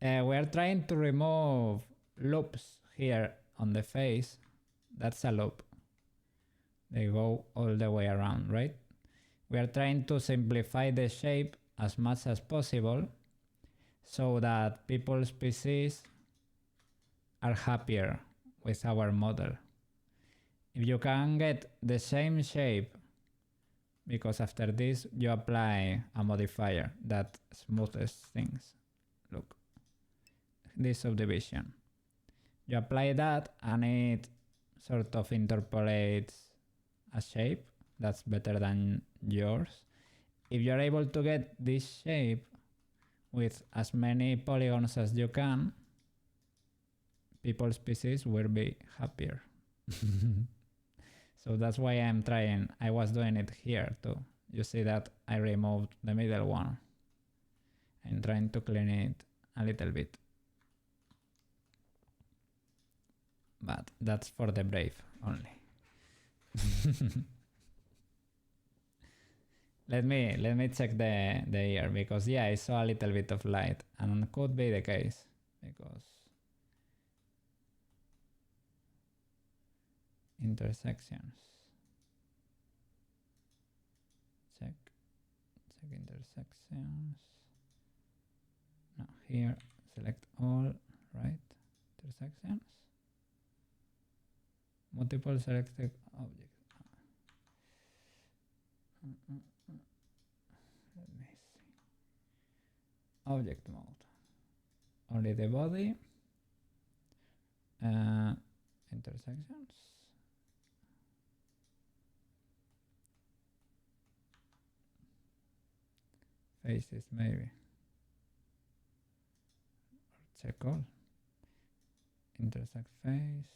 We are trying to remove loops here on the face. That's a loop. They go all the way around, right? We are trying to simplify the shape as much as possible so that people's PCs are happier with our model. If you can get the same shape, because after this you apply a modifier that smoothes things. Look, this subdivision. You apply that and it sort of interpolates a shape that's better than yours. If you're able to get this shape with as many polygons as you can, people's PCs will be happier. So that's why I'm trying. I was doing it here too. You see that I removed the middle one. I'm trying to clean it a little bit. But that's for the brave only. Let me check the ear, because yeah, I saw a little bit of light and could be the case because intersections. Check intersections. No, here select all, right? Intersections. Multiple selected objects. Let me see. Object mode. Only the body. Intersections. Faces maybe. Or check all. Intersect face.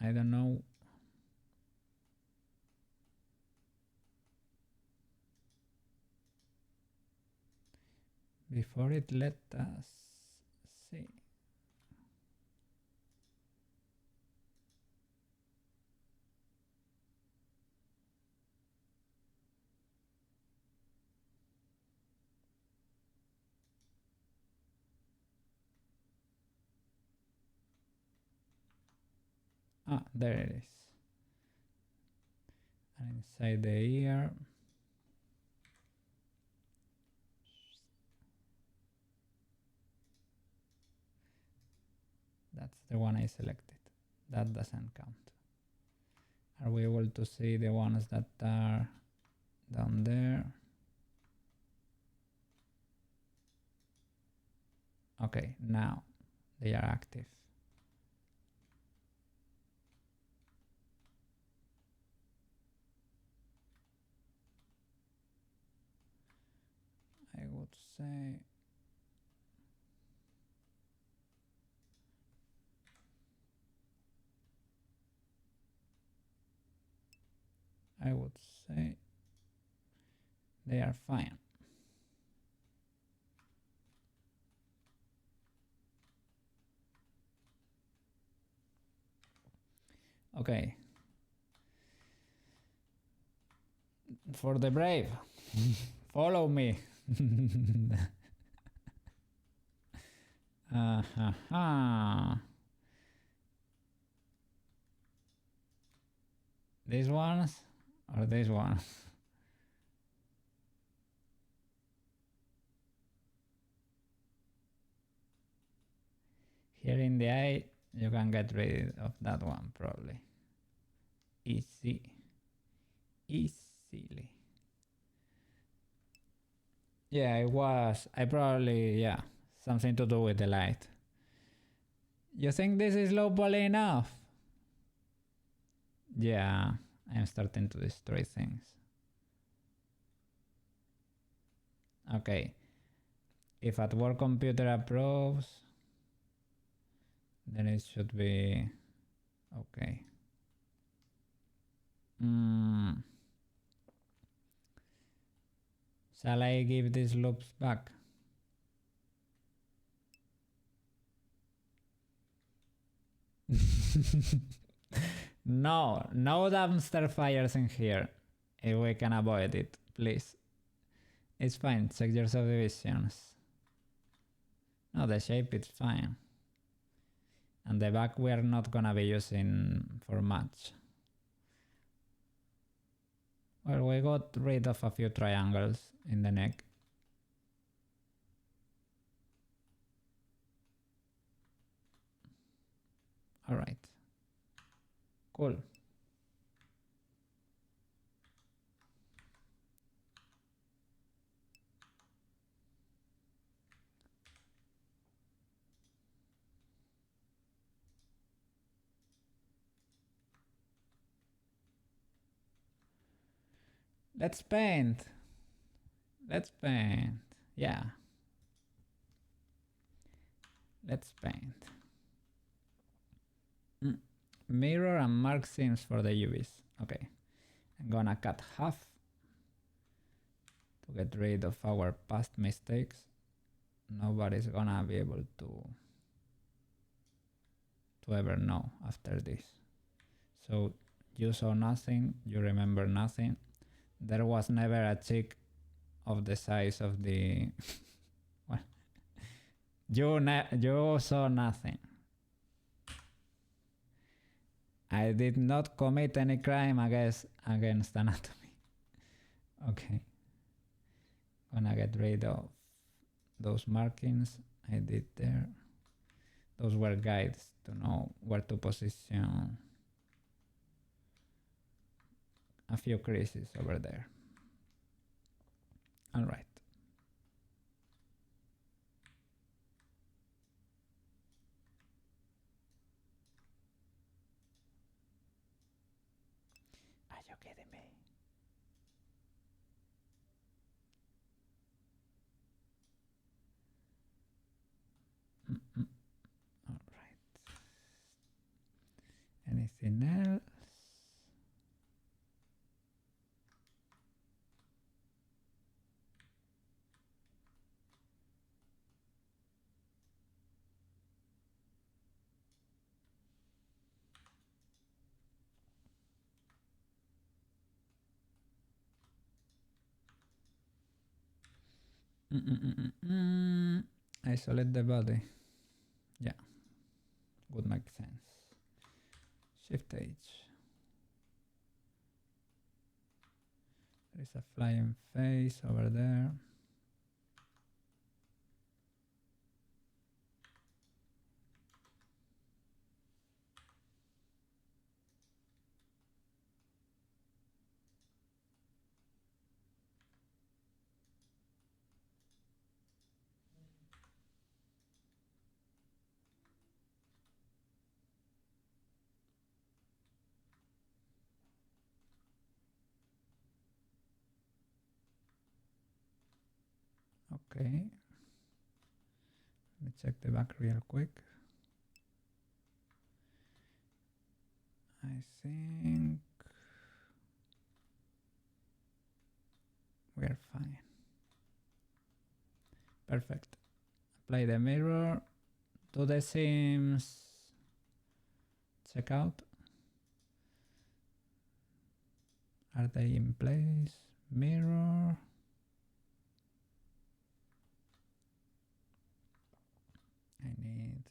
I don't know. Before it let us see. Ah, there it is. And inside the ear. That's the one I selected. That doesn't count. Are we able to see the ones that are down there? Okay, now they are active. say they are fine. Okay. For the brave, follow me. These ones or these ones? Here in the eye, you can get rid of that one probably. Easily. Yeah, it was. I probably, yeah, something to do with the light. You think this is low poly enough? Yeah, I'm starting to destroy things. Okay. If at work computer approves, then it should be okay. Shall I give these loops back? No dumpster fires in here. If we can avoid it, please. It's fine, check your subdivisions. No, the shape is fine. And the back we are not gonna be using for much. Well, we got rid of a few triangles in the neck. Alright. Cool. Let's paint. Let's paint. Yeah. Let's paint. Mirror and mark seams for the UVs. Okay. I'm gonna cut half to get rid of our past mistakes. Nobody's gonna be able to ever know after this. So you saw nothing, you remember nothing. There was never a chick of the size of the well, you saw nothing. I did not commit any crime against anatomy. Okay. Gonna get rid of those markings I did there. Those were guides to know where to position a few creases over there. All right. Are you kidding me? All right. Anything else? Isolate the body. Yeah, would make sense. Shift H. There is a flying face over there. Okay. Let me check the back real quick. I think we're fine. Perfect. Apply the mirror to the seams. Check out. Are they in place? Mirror. I need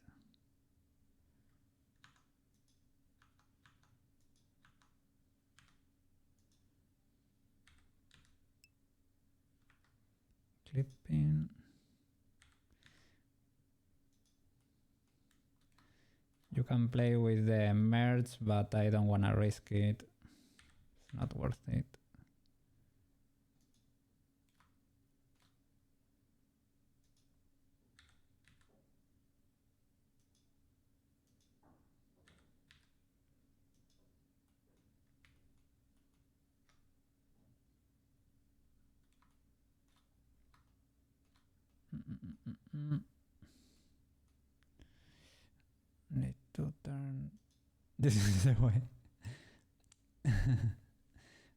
clipping. You can play with the merge, but I don't want to risk it. It's not worth it. Need to turn. This is the way.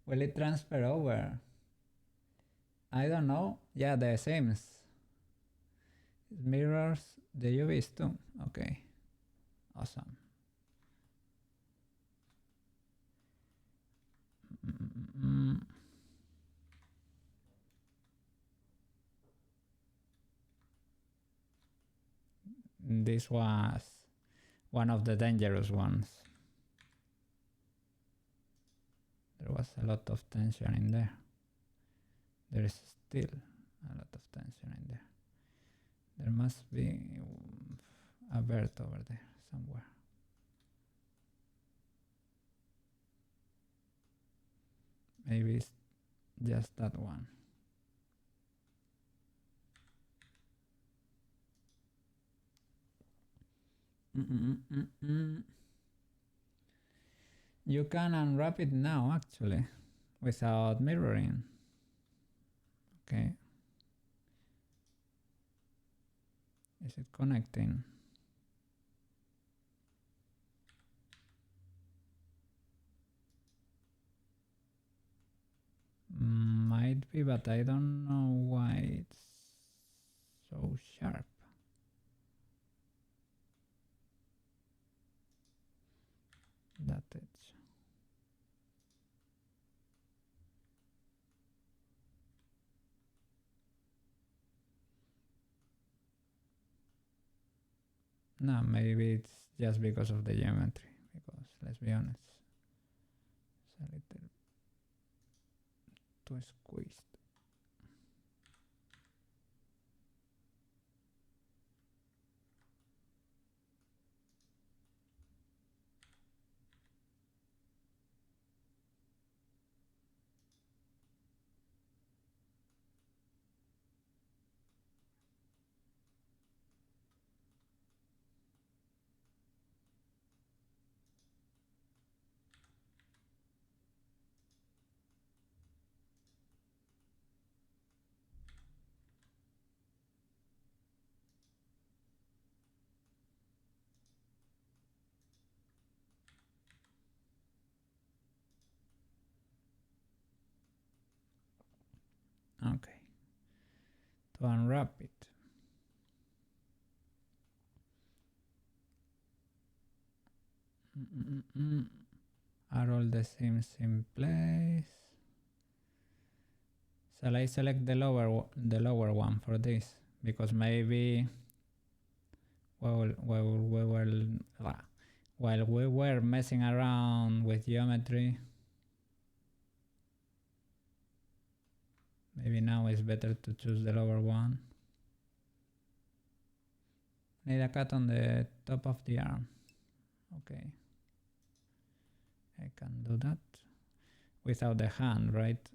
Will it transfer over? I don't know. Yeah, the seams. It mirrors the UVs too. Okay. Awesome. This was one of the dangerous ones. There was a lot of tension in there. There is still a lot of tension in there. There must be a bird over there somewhere. Maybe it's just that one. You can unwrap it now actually without mirroring. Okay. Is it connecting? Might be, but I don't know why it's so sharp. That edge. No, maybe it's just because of the geometry, because let's be honest, it's a little too squeezed. Okay, to unwrap it. Are all the seams in place? Shall I select the lower one for this? Because maybe while we were messing around with geometry, maybe now it's better to choose the lower one. Need a cut on the top of the arm. Okay. I can do that without the hand, right?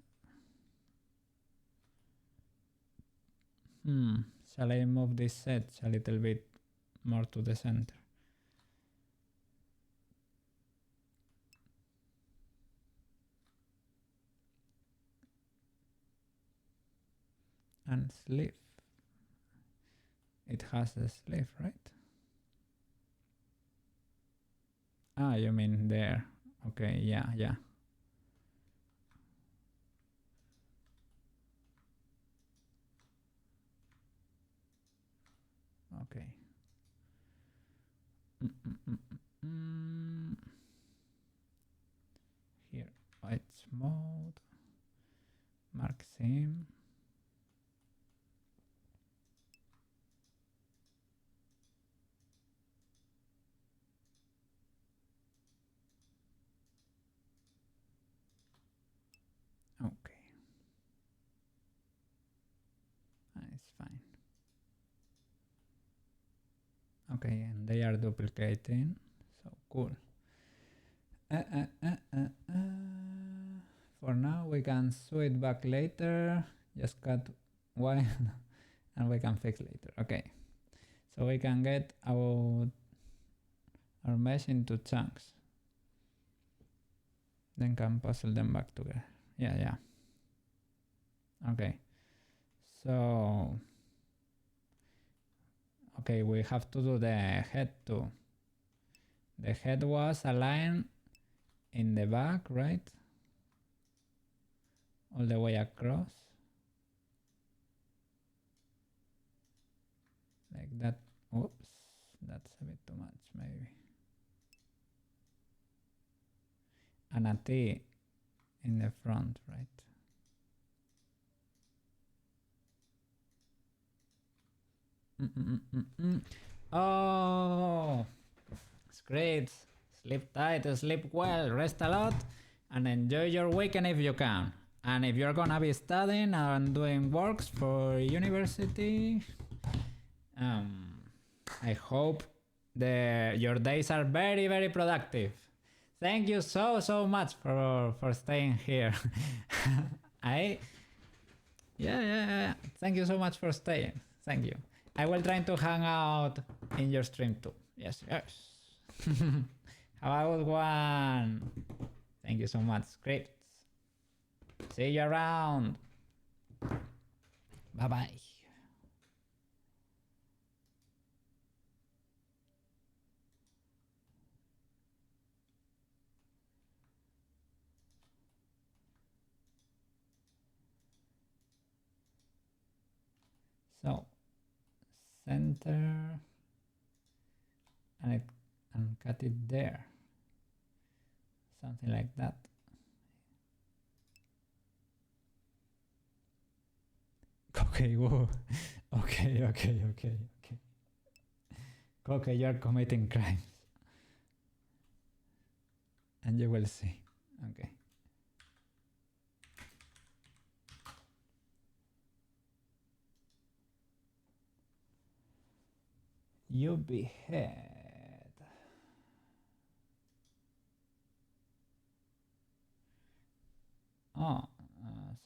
Shall I move this edge a little bit more to the center? And sleeve. It has a sleeve, right? Ah, you mean there. Okay, yeah. Okay. Here, white mode. Mark theme. Okay. It's fine. Okay, and they are duplicating. So cool. For now, we can sew it back later. Just cut one and we can fix later. Okay. So we can get our mesh into chunks. Then can puzzle them back together. Yeah. Okay. So, okay, we have to do the head too. The head was aligned in the back, right? All the way across. Like that. Oops, that's a bit too much, maybe. And a T in the front, right? Oh, it's great. Sleep tight, sleep well, rest a lot, and enjoy your weekend if you can. And if you're gonna be studying and doing works for university, I hope your days are very, very productive. Thank you so much for staying here. Yeah. Thank you so much for staying. Thank you. I will try to hang out in your stream too. Yes. Have a good one. Thank you so much, Scripts. See you around. Bye. So, center and cut it there. Something like that. Okay, whoa. Okay. Okay, you're committing crimes. And you will see. Okay. You behead. Oh,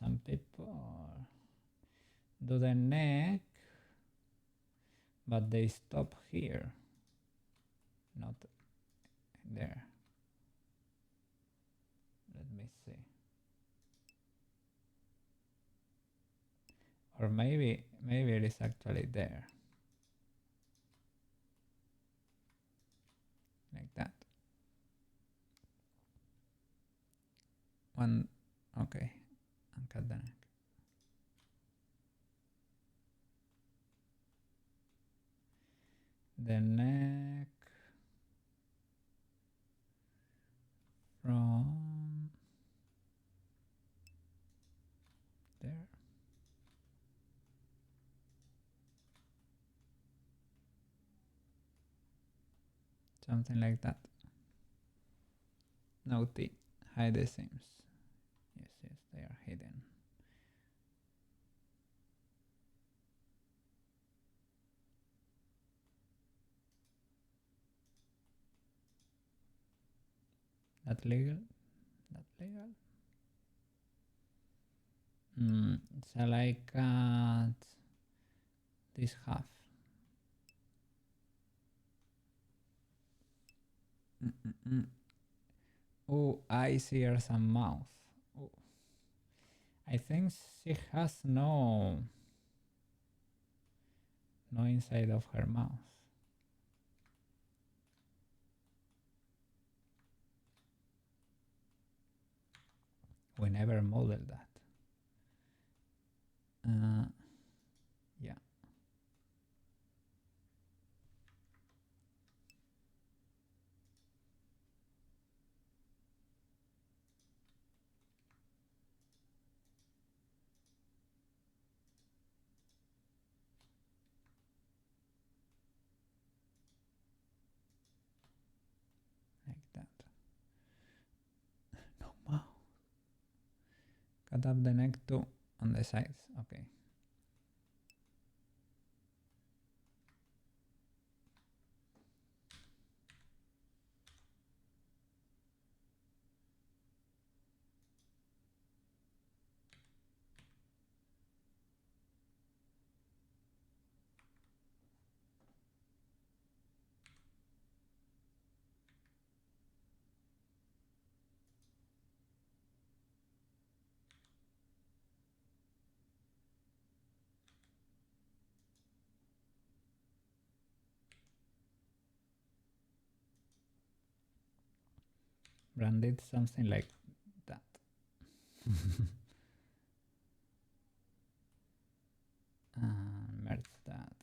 some people do the neck, but they stop here, not there. Let me see. Or maybe it is actually there. Like that. One, okay, and cut the neck. The neck from there. Something like that. No T. Hide the seams. Yes, they are hidden. That legal? Shall I cut this half? Oh, eyes, ears, and mouth. Oh. I think she has no no inside of her mouth. We never modeled that. Yeah. Like that. No mouth. Cut up the neck too on the sides. Okay. Bran did something like that. And merge that.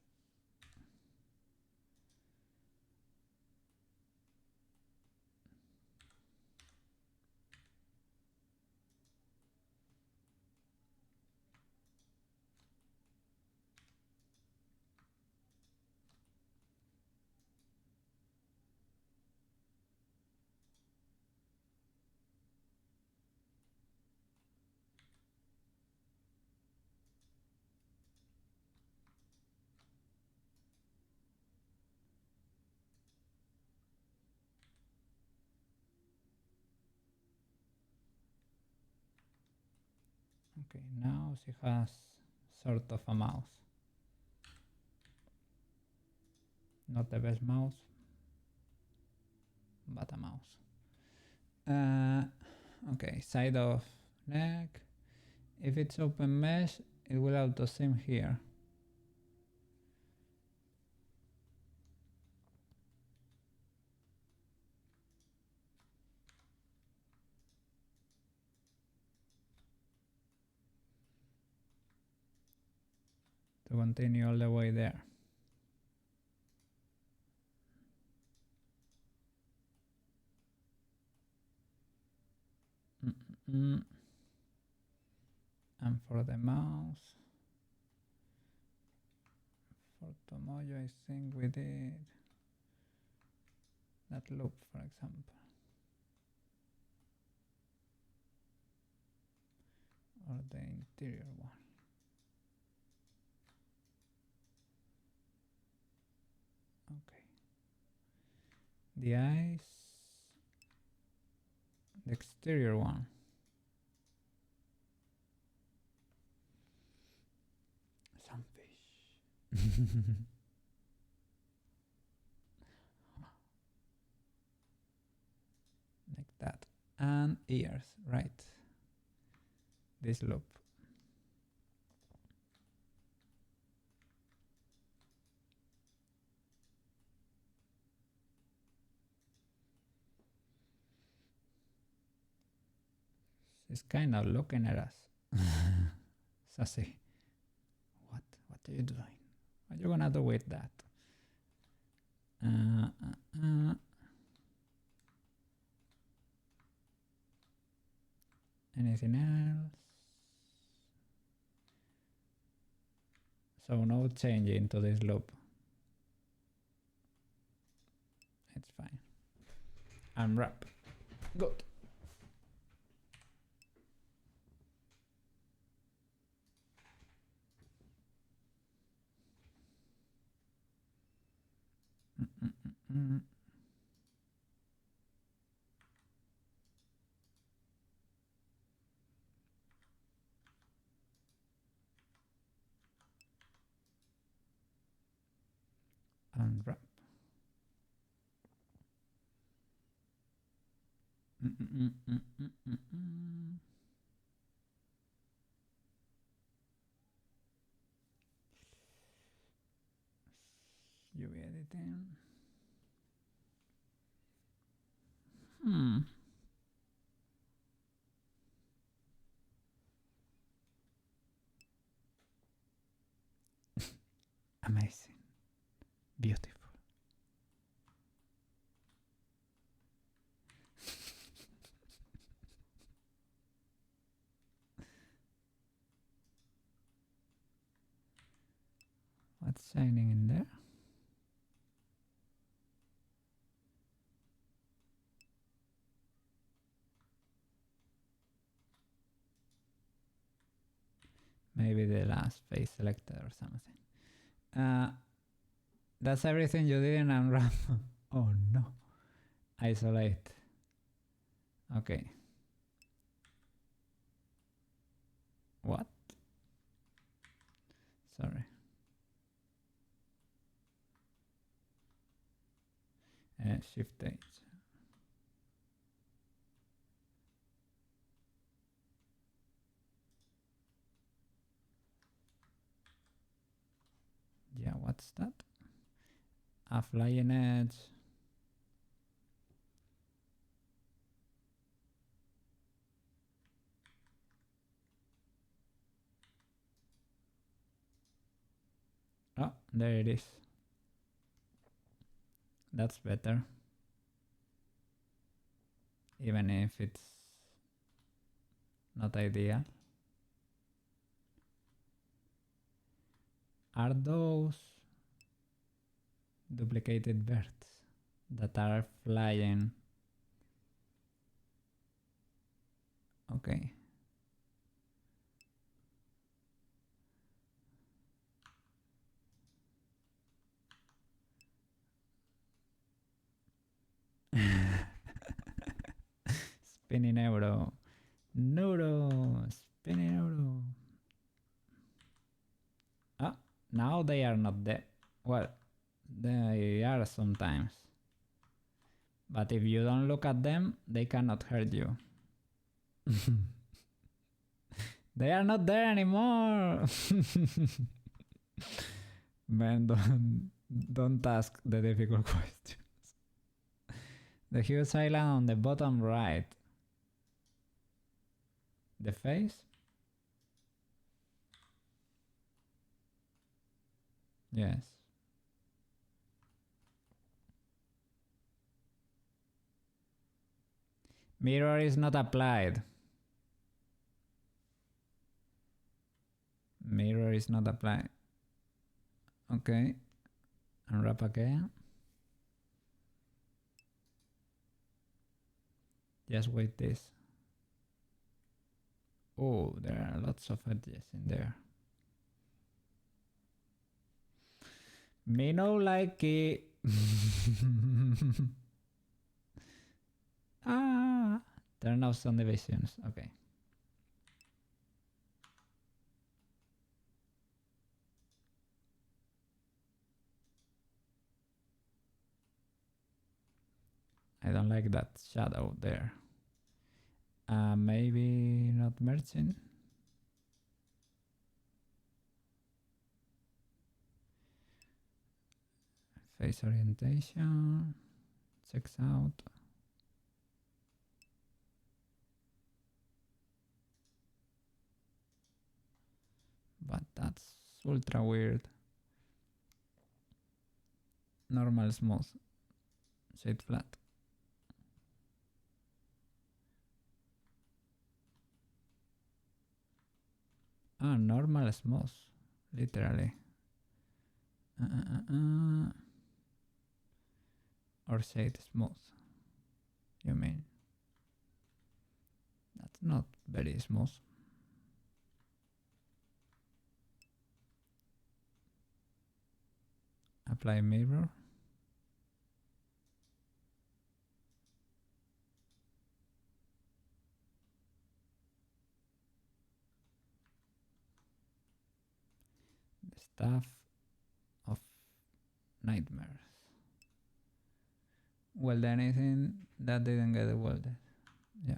Okay, now she has sort of a mouth. Not the best mouth, but a mouse. Okay, side of neck. If it's open mesh, it will auto sim here. To continue all the way there. And for the mouse, for Tomoyo, I think we did that loop, for example. Or the interior one. Okay. The eyes, the exterior one. Some fish. Like that. And ears, right. This loop. She's kind of looking at us. Sassy. What are you doing? What are you gonna do with that? Anything else? So no change into this loop. It's fine. Unwrap. Good. Unwrap. UV editing. Amazing. Beautiful. What's shining in there? Maybe the last face selected or something. That's everything you didn't unwrap. Oh no. Isolate. Okay. What? Sorry. Shift H. Yeah, what's that? A flying edge. Oh, there it is. That's better. Even if it's not ideal. Are those duplicated birds that are flying? Okay. Spinning euro. Neuro. Spinning euro. Ah, now they are not there. Well, they are sometimes. But if you don't look at them, they cannot hurt you. They are not there anymore. Man, don't ask the difficult questions. The huge island on the bottom right. The face? Yes. Mirror is not applied. Mirror is not applied. Okay. Unwrap again. Just wait this. Oh, there are lots of edges in there. Me no like it. Ah, turn off some divisions. Okay. I don't like that shadow there. Maybe not merging. Face orientation. Checks out. But that's ultra weird. Normal smooth. Shade flat. Ah, normal smooth. Literally. Or shade smooth. You mean? That's not very smooth. Apply mirror. The stuff of nightmares. Weld anything that didn't get welded. Yeah.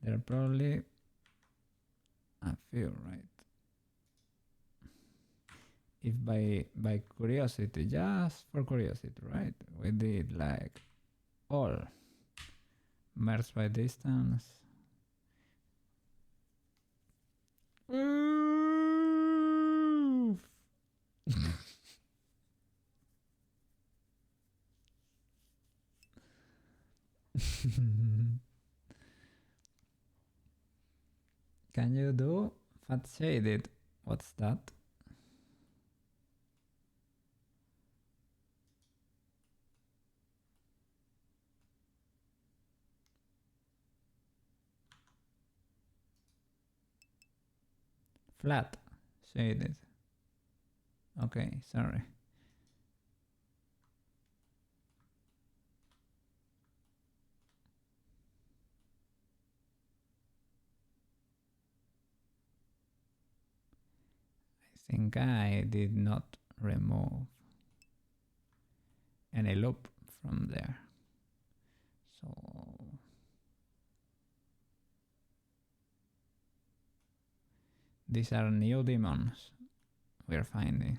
There are probably a few, right? If by curiosity, just for curiosity, right? We did like all merge by distance. Can you do fat shaded? What's that? Flat shaded. Okay, sorry. I think I did not remove any loop from there. So these are new demons we're finding.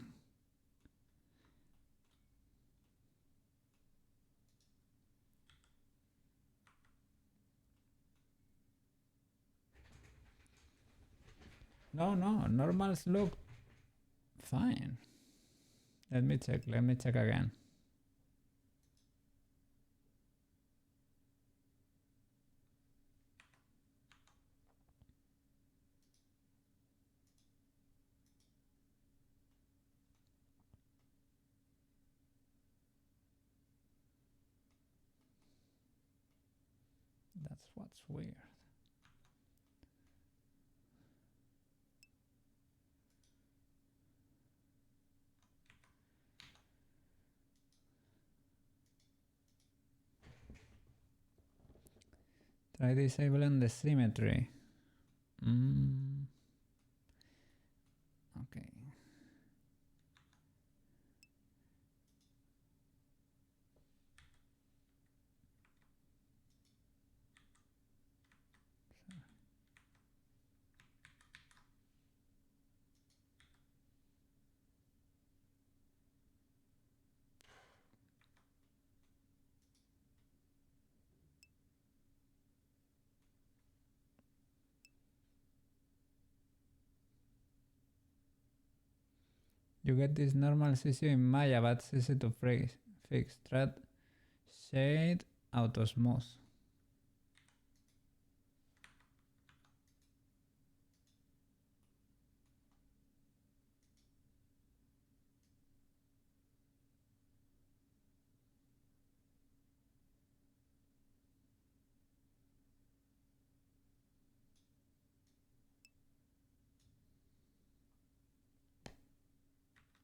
No, normals look fine. Let me check again. That's what's weird. Try disabling the symmetry. Okay. You get this normal CC in Maya, but CC to fix. Thread, shade, auto smooth.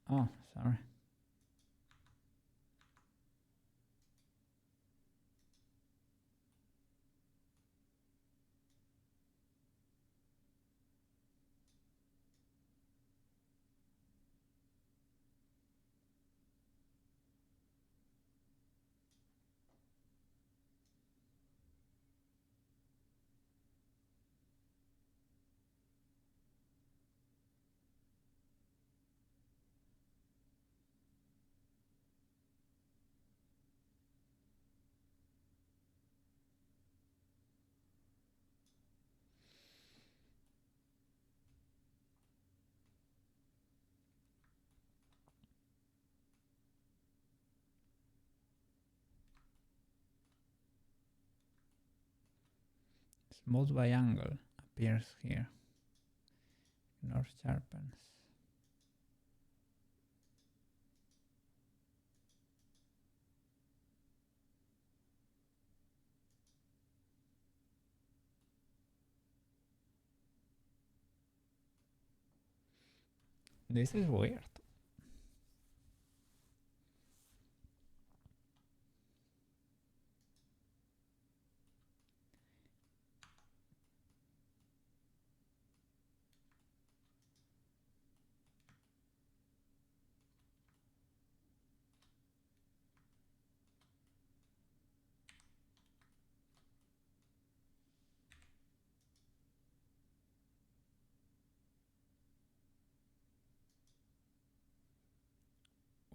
Oh, sorry. Smooth by angle appears here. Ignore sharpens. This is weird.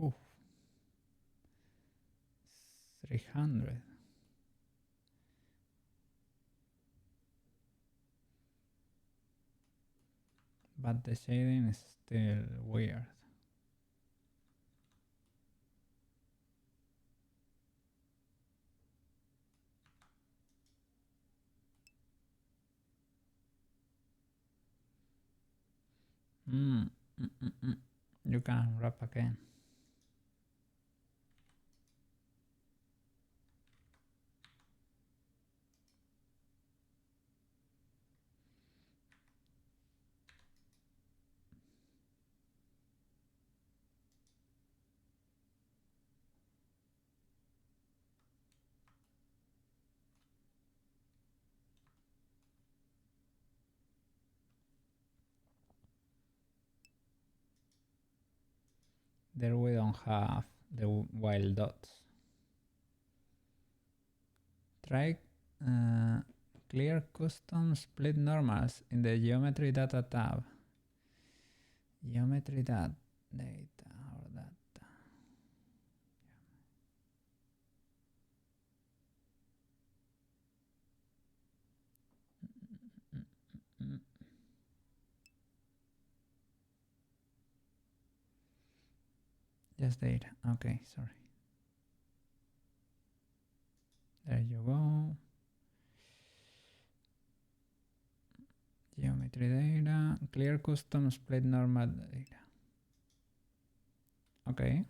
Oof. 300. But the shading is still weird. You can wrap again. There we don't have the wild dots. Try clear custom split normals in the geometry data tab. Geometry data or data. Just data. Okay, sorry. There you go. Geometry data, clear custom split normal data. Okay.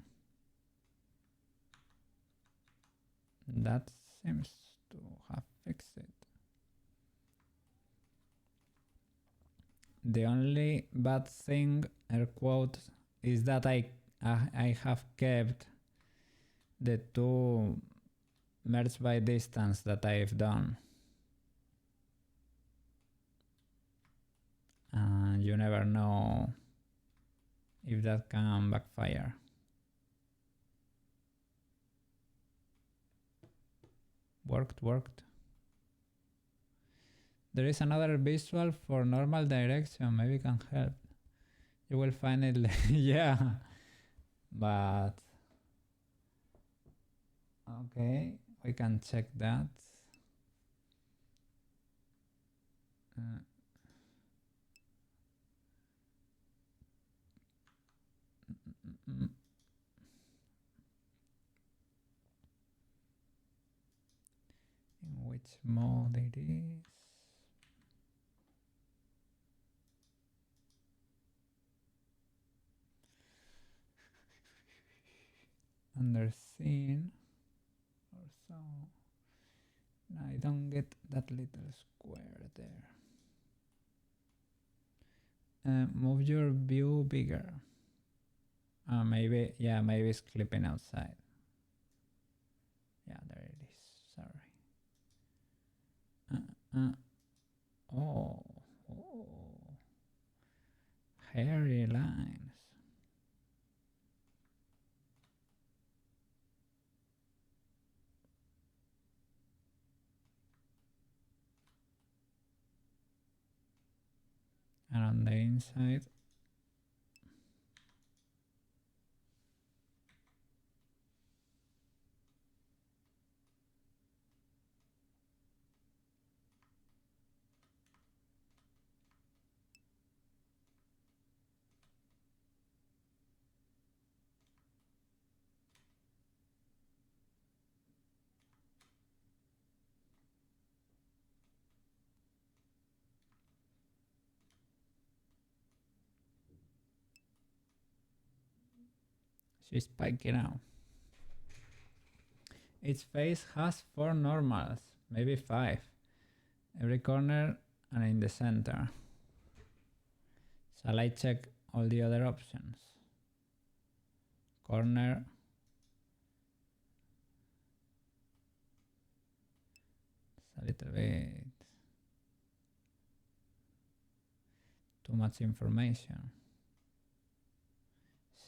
That seems to have fixed it. The only bad thing, air quotes, is that I have kept the two merge by distance that I've done. And you never know if that can backfire. Worked. There is another visual for normal direction, maybe can help. You will find it, yeah, but okay, we can check that. In which mode it is. Under scene or so. No, I don't get that little square there. Move your view bigger. Maybe, yeah, maybe it's clipping outside. Yeah, there it is. Sorry. Oh, hairy lines. And on the inside, she's spiky now. Each face has 4 normals, maybe 5. Every corner and in the center. Shall I check all the other options? Corner. It's a little bit too much information.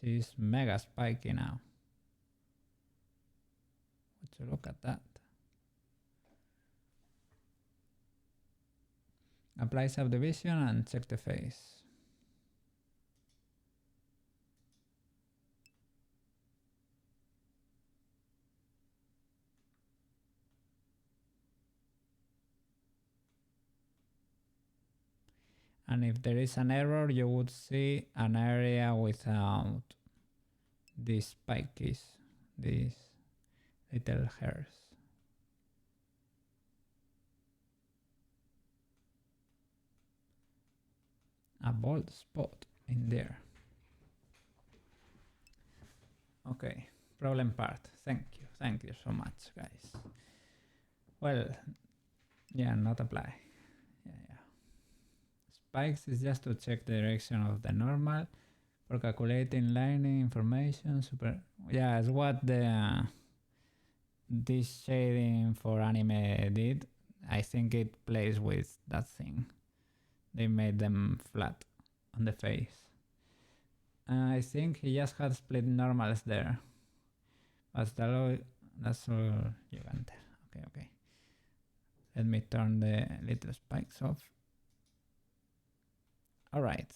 She's mega spiky now. Would you look at that? Apply subdivision and check the face. And if there is an error, you would see an area without these spikies, these little hairs. A bald spot in there. Okay, problem part. Thank you so much, guys. Well, yeah, not apply. Yeah. Spikes is just to check the direction of the normal for calculating lining information. Yeah, it's what this shading for anime did. I think it plays with that thing. They made them flat on the face. I think he just had split normals there. That's all you can tell. Okay. Let me turn the little spikes off. Alright.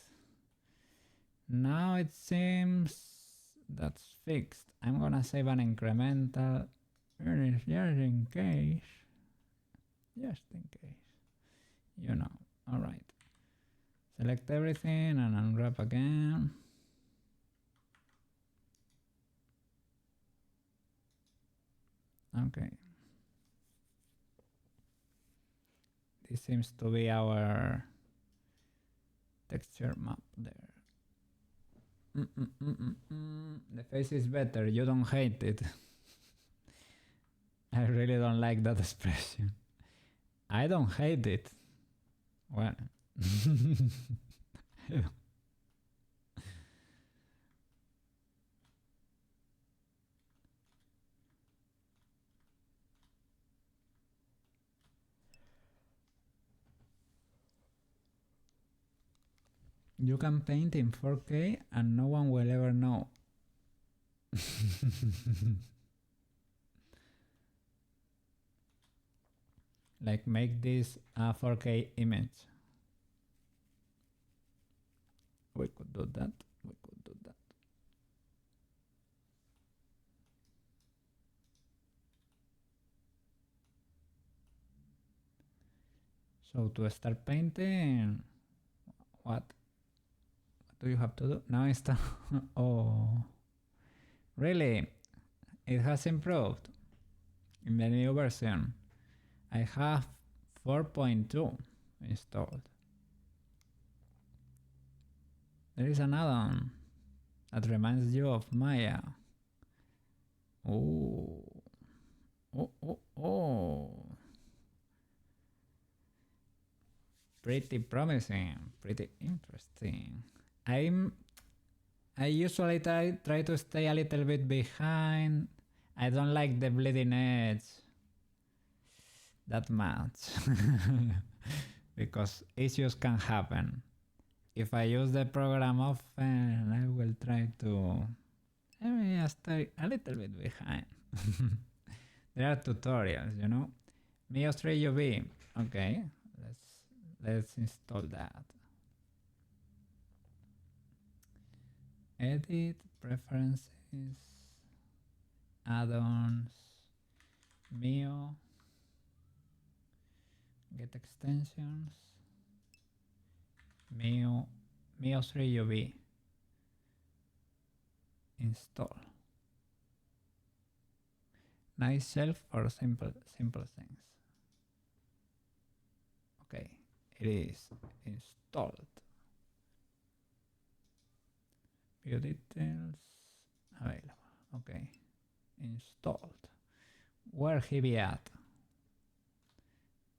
Now it seems that's fixed. I'm gonna save an incremental just in case. You know. Alright. Select everything and unwrap again. Okay. This seems to be our texture map there. The face is better. You don't hate it. I really don't like that expression. I don't hate it. Well. You can paint in 4K and no one will ever know. Like make this a 4K image. We could do that. So to start painting, what do you have to do? Now install. Oh, really? It has improved in the new version. I have 4.2 installed. There is an add-on that reminds you of Maya. Oh. Pretty promising, pretty interesting. I usually try to stay a little bit behind. I don't like the bleeding edge that much because issues can happen. If I use the program often, I will try to stay a little bit behind. There are tutorials, you know. Mio3 UV. Okay, let's install that. Edit, preferences, add-ons, Mio, get extensions, Mio3 UV, install. Nice shelf for simple things. Okay, it is installed. View details available. Okay, installed. Where he be at?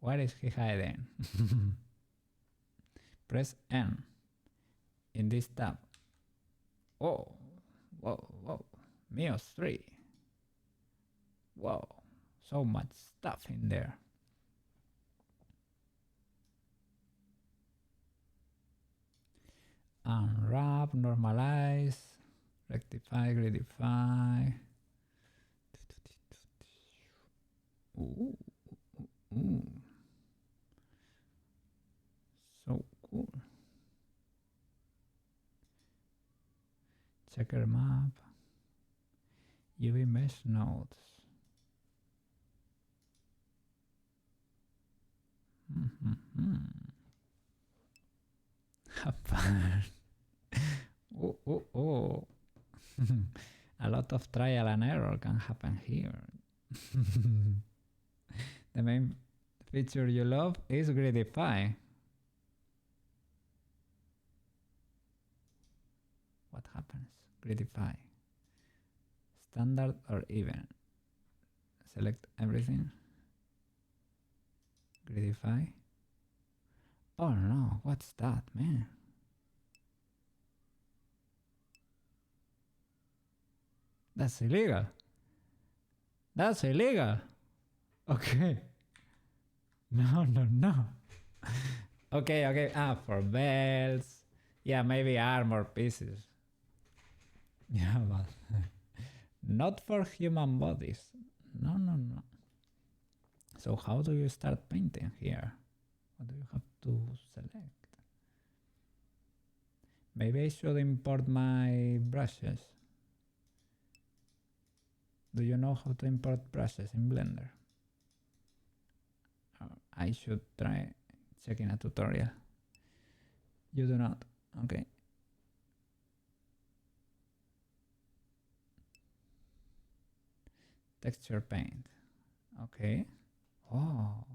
Where is he hiding? Press N in this tab. Oh, whoa, Mio3. Whoa, so much stuff in there. Unwrap, normalize, rectify, gridify. Ooh. So cool. Checker map. UV mesh nodes. lot of trial and error can happen here. The main feature you love is Greedify. What happens? Greedify. Standard or even? Select everything. Greedify. Oh no, what's that, man? That's illegal. That's illegal. Okay. No. Okay. Ah, for belts. Yeah, maybe armor pieces. Yeah, but not for human bodies. No. So how do you start painting here? What do you have to select? Maybe I should import my brushes. Do you know how to import brushes in Blender? I should try checking a tutorial. You do not. Okay. Texture paint. Okay. Oh.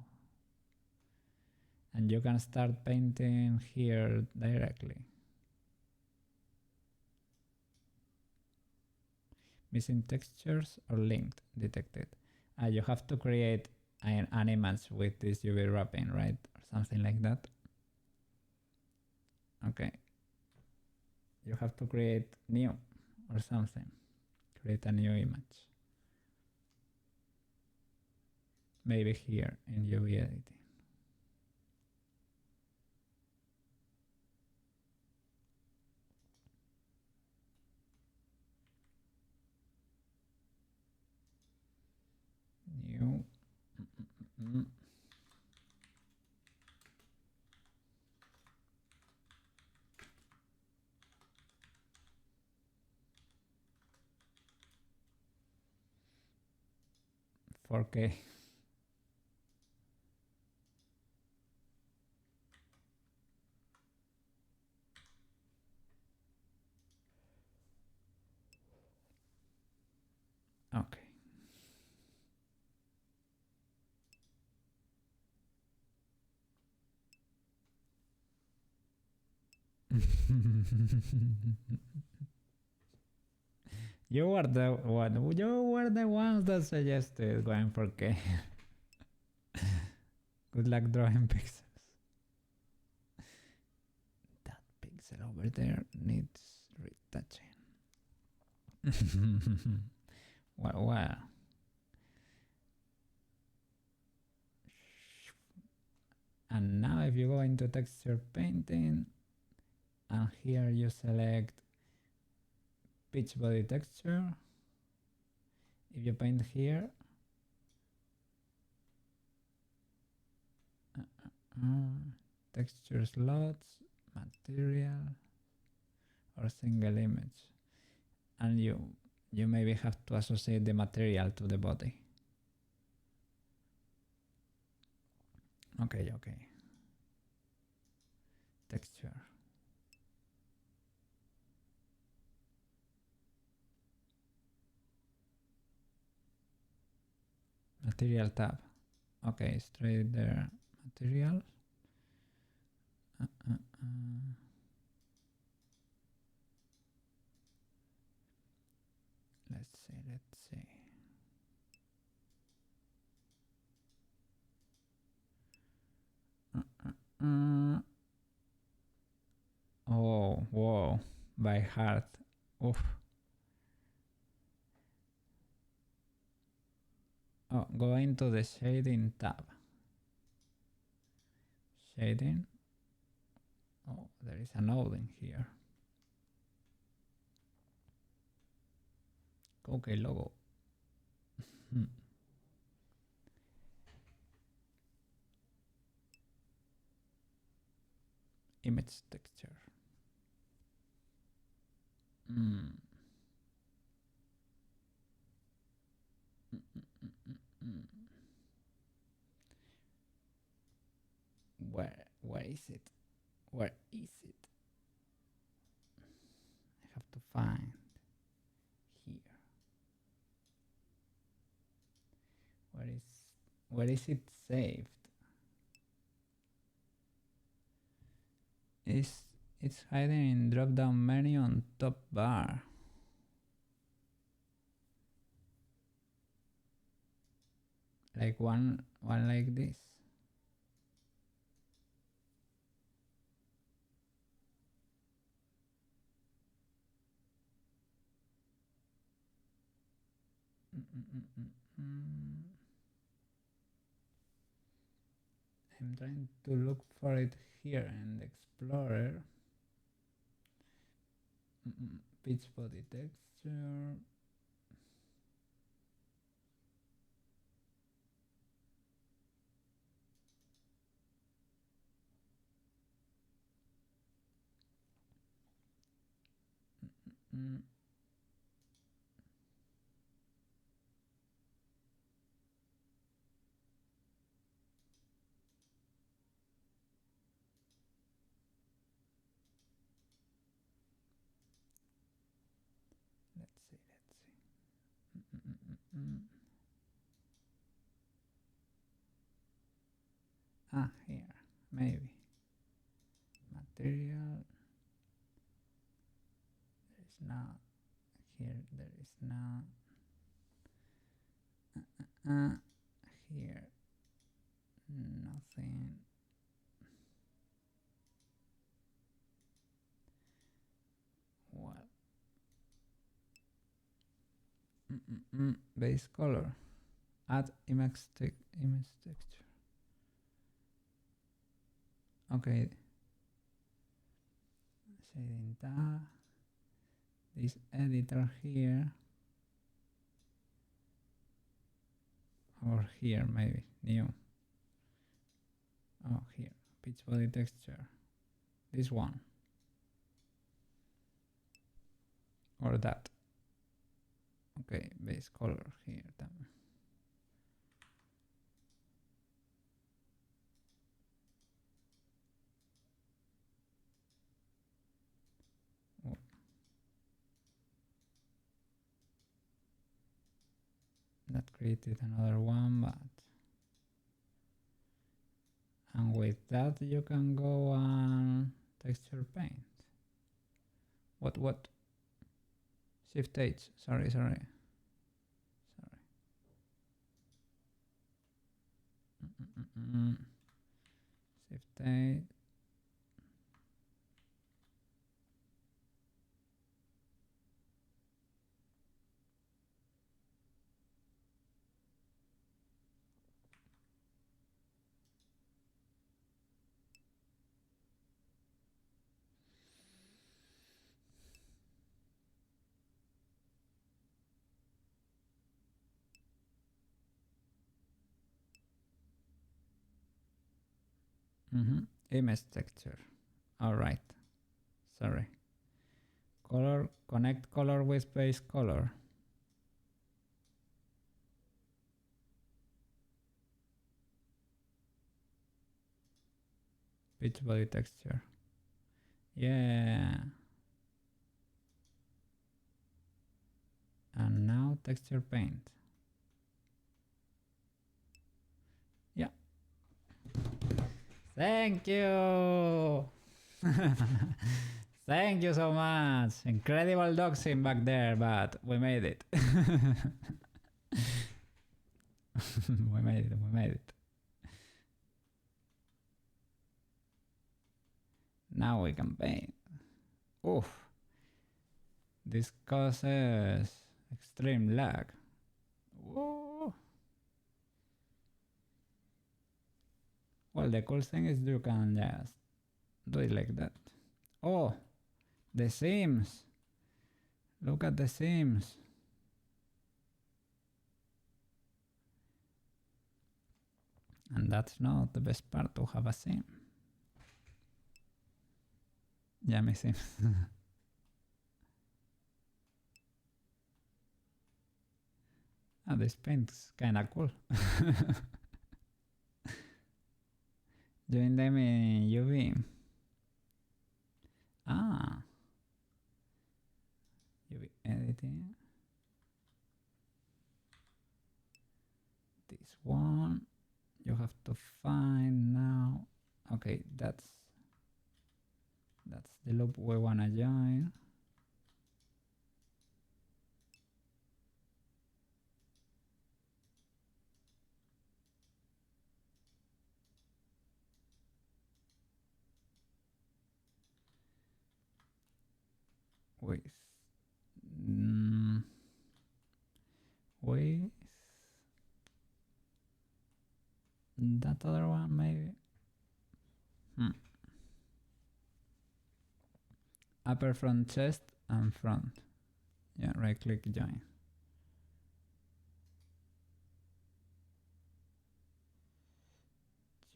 And you can start painting here directly. Missing textures or linked detected. You have to create an image with this UV wrapping, right? Or something like that. Okay. You have to create new or something. Create a new image. Maybe here in UV editing. New. Okay. Okay. You were the one. You were the ones that suggested going for K. Good luck drawing pixels. That pixel over there needs retouching. Well. And now if you go into texture painting, and here you select pitch body texture. If you paint here, texture slots, material, or single image, and you maybe have to associate the material to the body. Okay. Texture. Material tab. Okay, straight there. Material. Let's see. Oh, whoa, by heart. Oof. Oh, go into the shading tab. Shading. Oh, there is a node in here. Okay, logo. Image texture. Where is it? Where is it? I have to find here. where is it saved? It's hiding in drop down menu on top bar. Like one like this. I'm trying to look for it here in the Explorer. Pitch body texture. Let's see. Ah, here, maybe. Material. There is not. Here, there is not. Here, nothing. What? Base color. Add image texture. Okay. Shading tab. This editor here. Or here, maybe. New. Oh, here. Pitch body texture. This one. Or that. Okay, base color here. Oh. That created another one, but and with that you can go on texture paint. What? Shift H. Sorry. Shift H. Image texture. All right. Sorry. Color. Connect color with base color. Pitch body texture. Yeah. And now texture paint. Yeah. Thank you. Thank you so much. Incredible doxing back there, but we made it. We made it. Now we can paint. Oof. This causes extreme lag. Whoa. Well, the cool thing is you can just do it like that. Oh, the seams. Look at the seams. And that's not the best part, to have a seam. Yummy seams. This paint's kinda cool. Doing them in UV. UV editing. This. this one you have to find now. Okay, that's the loop we wanna join. With with that other one maybe. Upper front chest and front. Yeah, right click join.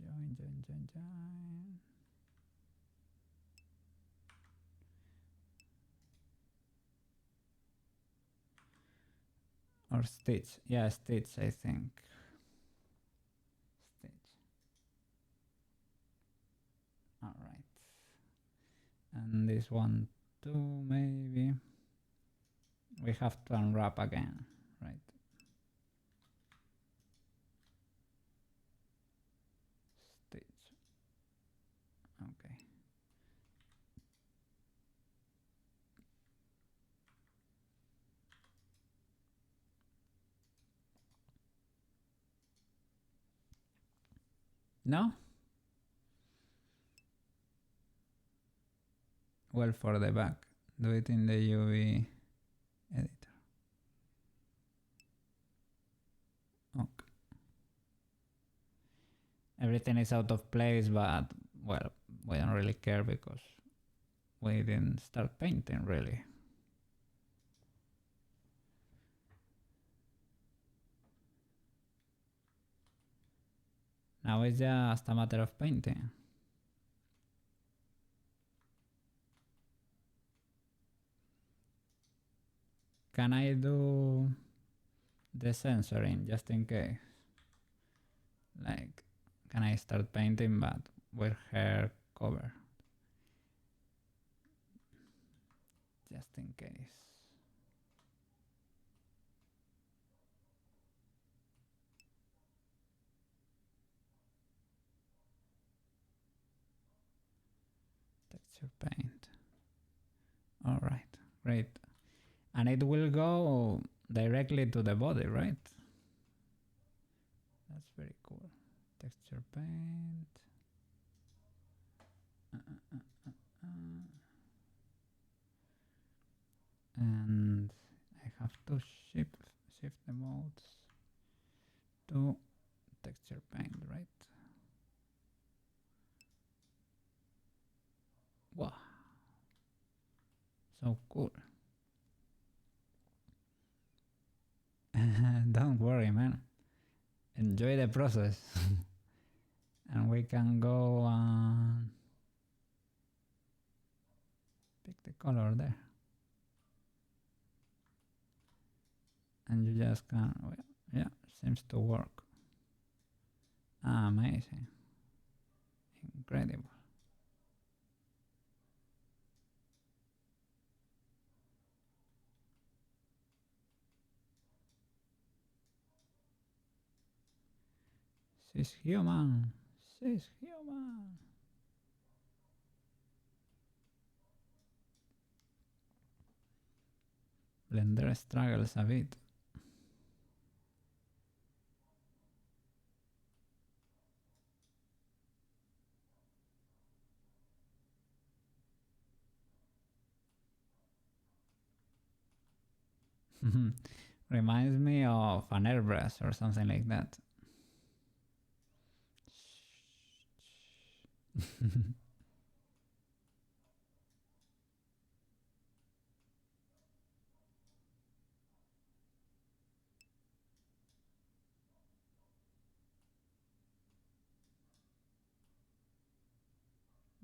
Join. Or stitch. Yeah, stitch, I think. Stitch. Alright. And this one too, maybe. We have to unwrap again, right? Stitch. Okay. No? Well, for the back, do it in the UV editor. Okay. Everything is out of place, but well, we don't really care because we didn't start painting really. Now it's just a matter of painting. Can I do the censoring just in case? Like, can I start painting but with hair covered? Just in case. Texture paint. Alright, great. And it will go directly to the body, right? That's very cool. Texture paint. And I have to shift the modes to texture paint, right? Wow, so cool. Don't worry, man. Enjoy the process. And we can go and pick the color there. And you just can, well, yeah, seems to work. Amazing. Incredible. She's human. She's human. Blender struggles a bit. Reminds me of an airbrush or something like that.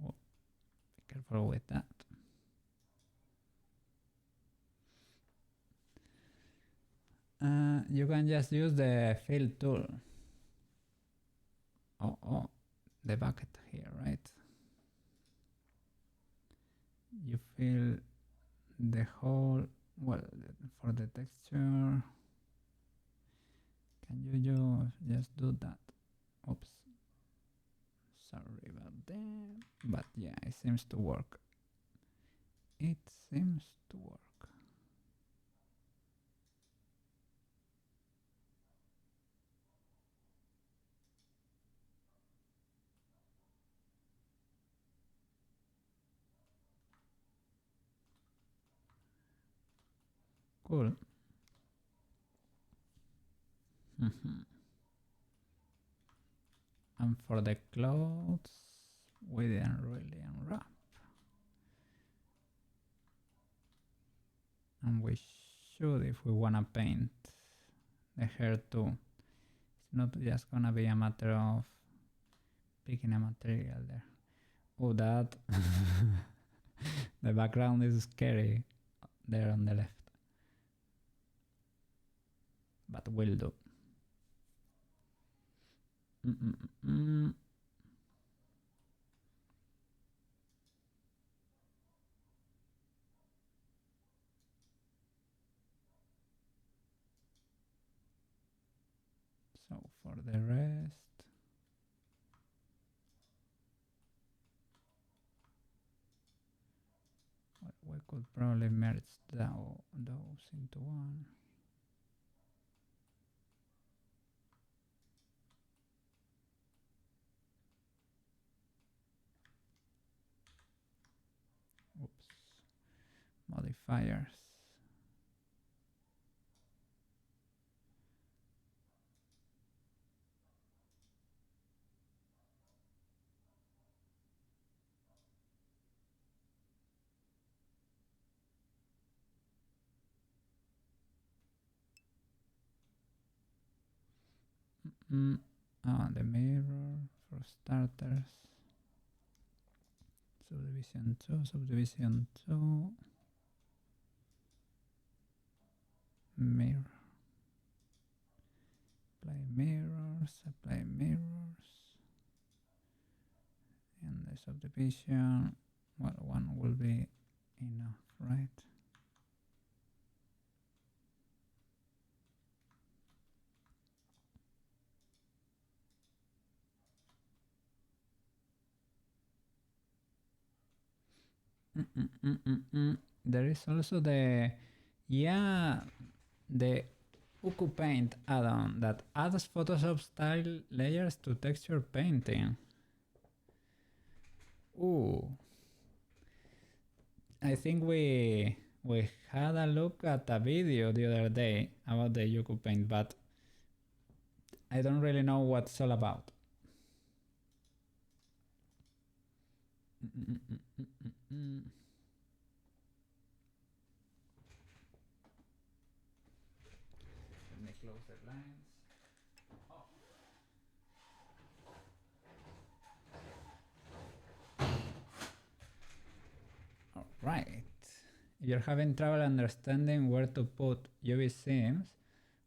Oh, be careful with that. You can just use the fill tool. Oh, the bucket here, right? You fill the whole, well, for the texture. Can you just do that? Oops. Sorry about that. But yeah, it seems to work. It seems to work. Cool. And for the clothes, we didn't really unwrap. And we should if we wanna paint the hair too. It's not just gonna be a matter of picking a material there. Oh, that the background is scary there on the left. But will do. So for the rest, we could probably merge those into one. Oops. Modifiers. The mirror for starters. Subdivision 2, subdivision 2. Mirror. Apply mirrors. And the subdivision, well, one will be enough, right? There is also the Uku Paint add-on that adds Photoshop style layers to texture painting. Ooh. I think we had a look at a video the other day about the Uku Paint, but I don't really know what it's all about. Let me close the lines. Oh. All right. If you're having trouble understanding where to put UV seams,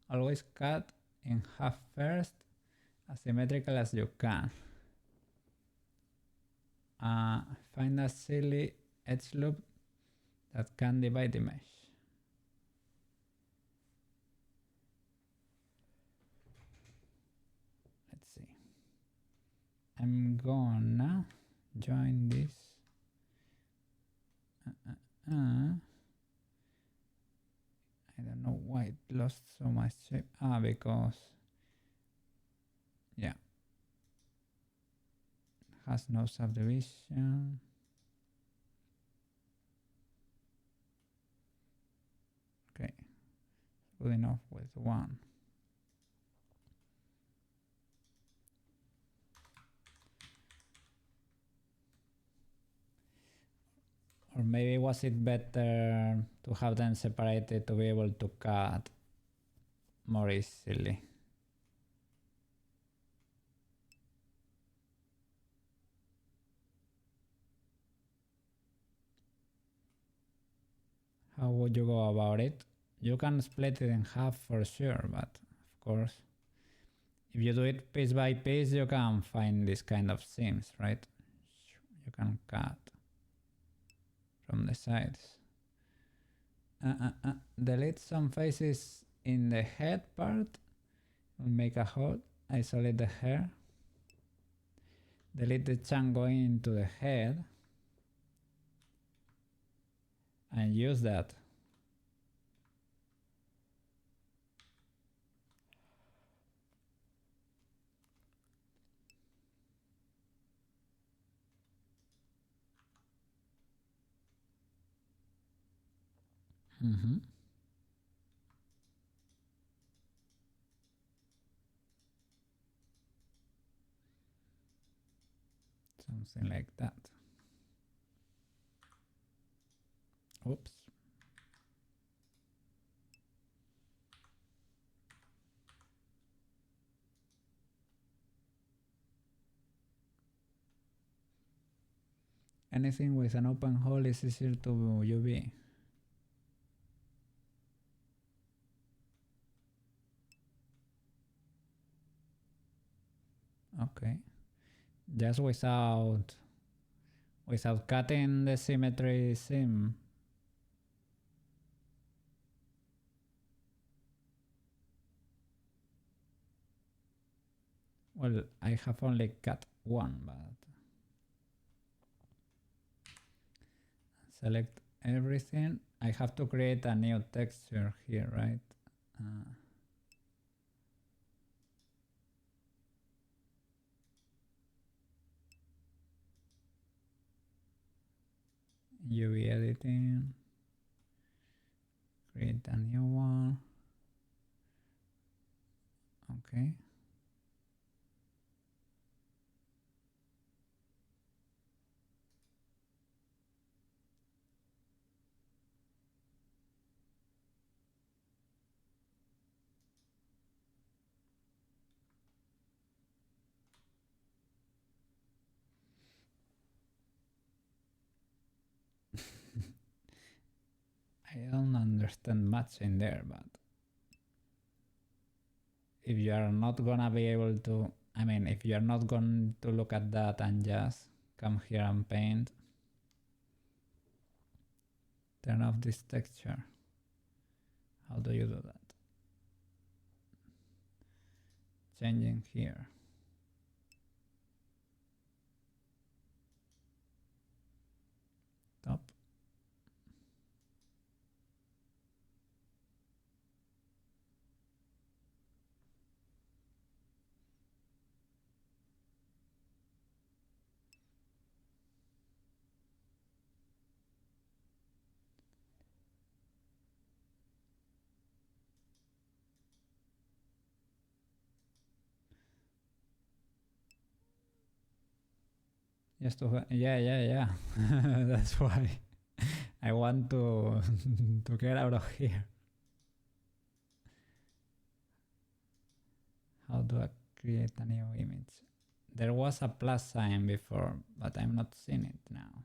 always cut in half first, as symmetrical as you can. Find a silly edge loop that can divide the mesh. Let's see. I'm gonna join this. I don't know why it lost so much shape. Because yeah, it has no subdivision. Okay, good enough with one. Or maybe was it better to have them separated to be able to cut more easily? How would you go about it? You can split it in half for sure, but of course, if you do it piece by piece, you can find this kind of seams, right? You can cut from the sides. Delete some faces in the head part make a hole, isolate the hair, delete the chunk going into the head, and use that. Something like that. Oops. Anything with an open hole is easier to UV. Okay. Just without cutting the symmetry seam. Well, I have only cut one, but select everything. I have to create a new texture here, right? UV editing, create a new one. Okay. I don't understand much in there, but if you are not gonna be able to, I mean, if you are not going to look at that and just come here and paint, turn off this texture. How do you do that? Changing here. Top. Just to, yeah. That's why I want to to get out of here. How do I create a new image? There was a plus sign before, but I'm not seeing it now.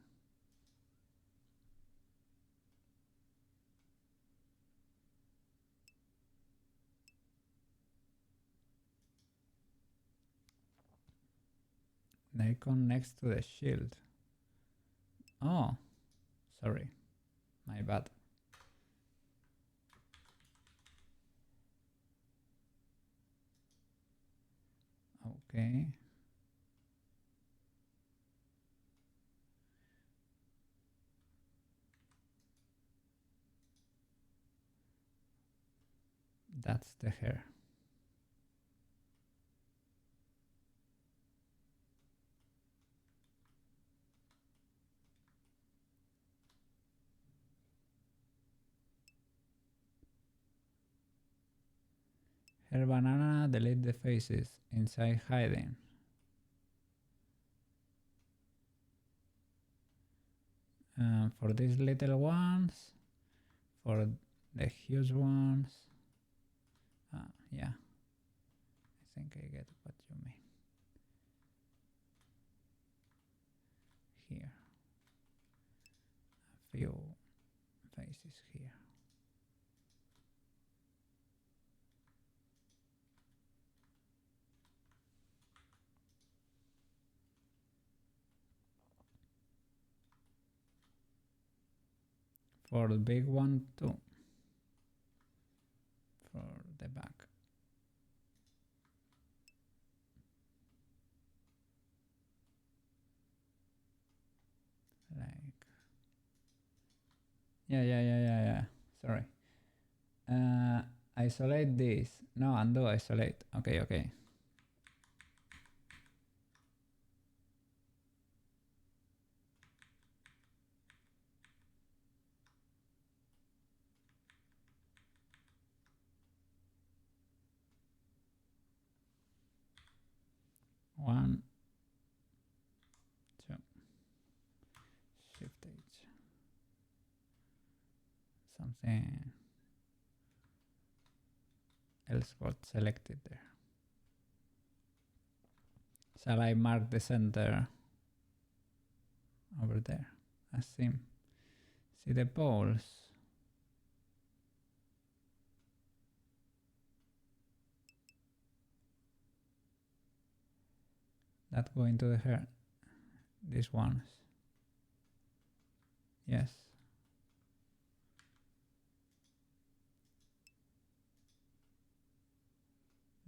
The icon next to the shield. Oh, sorry, my bad. Okay. That's the hair. Hair banana, delete the faces, inside hiding. For these little ones, for the huge ones, yeah, I think I get what you mean. Here, a few faces here. For the big one too. For the back. Yeah. Sorry. Isolate this. No, undo isolate. Okay. One, two, shift H. Something else got selected there. Shall I mark the center over there? I see the poles. That go into the hair. These ones. Yes.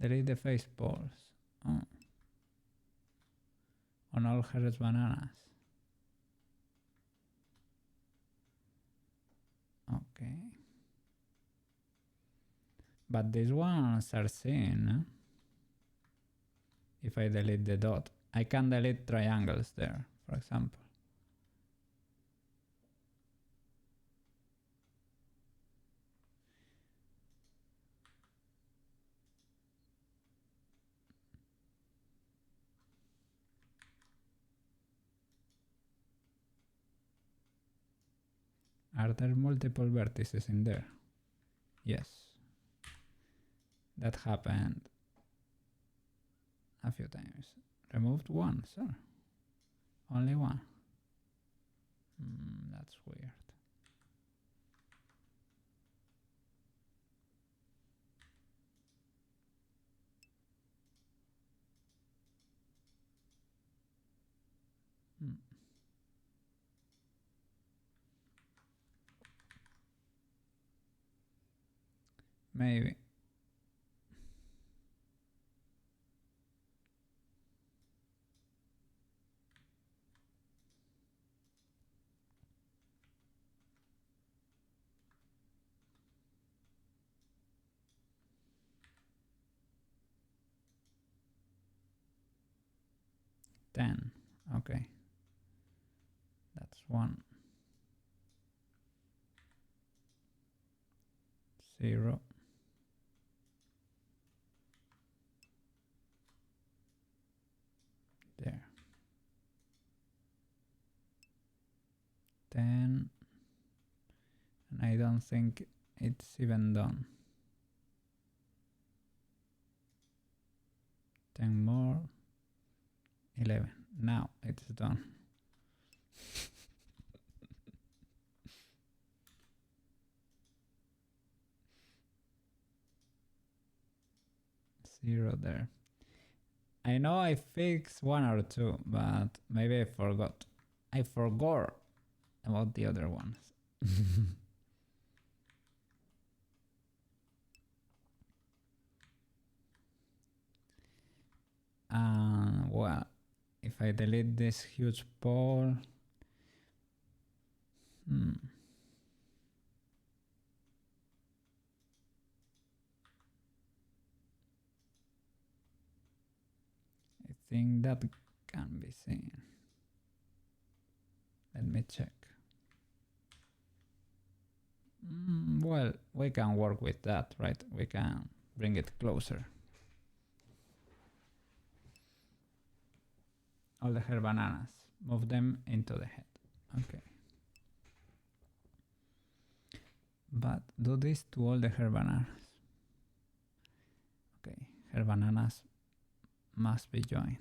Delete the face poles. Oh. On all hairs bananas. Okay. But these ones are seen. If I delete the dot. I can delete triangles there, for example. Are there multiple vertices in there? Yes. That happened a few times. Removed one, sir. Only one. That's weird. Maybe. Ten. Okay. That's one. 0. There. 10. And I don't think it's even done. 10 more. 11. Now it's done. Zero there. I know I fixed one or two, but maybe I forgot. I forgot about the other ones. Well, if I delete this huge pole, I think that can be seen. Let me check. Well, we can work with that, right? We can bring it closer. All the hair bananas. Move them into the head. Okay. But do this to all the hair bananas. Okay, hair bananas must be joined.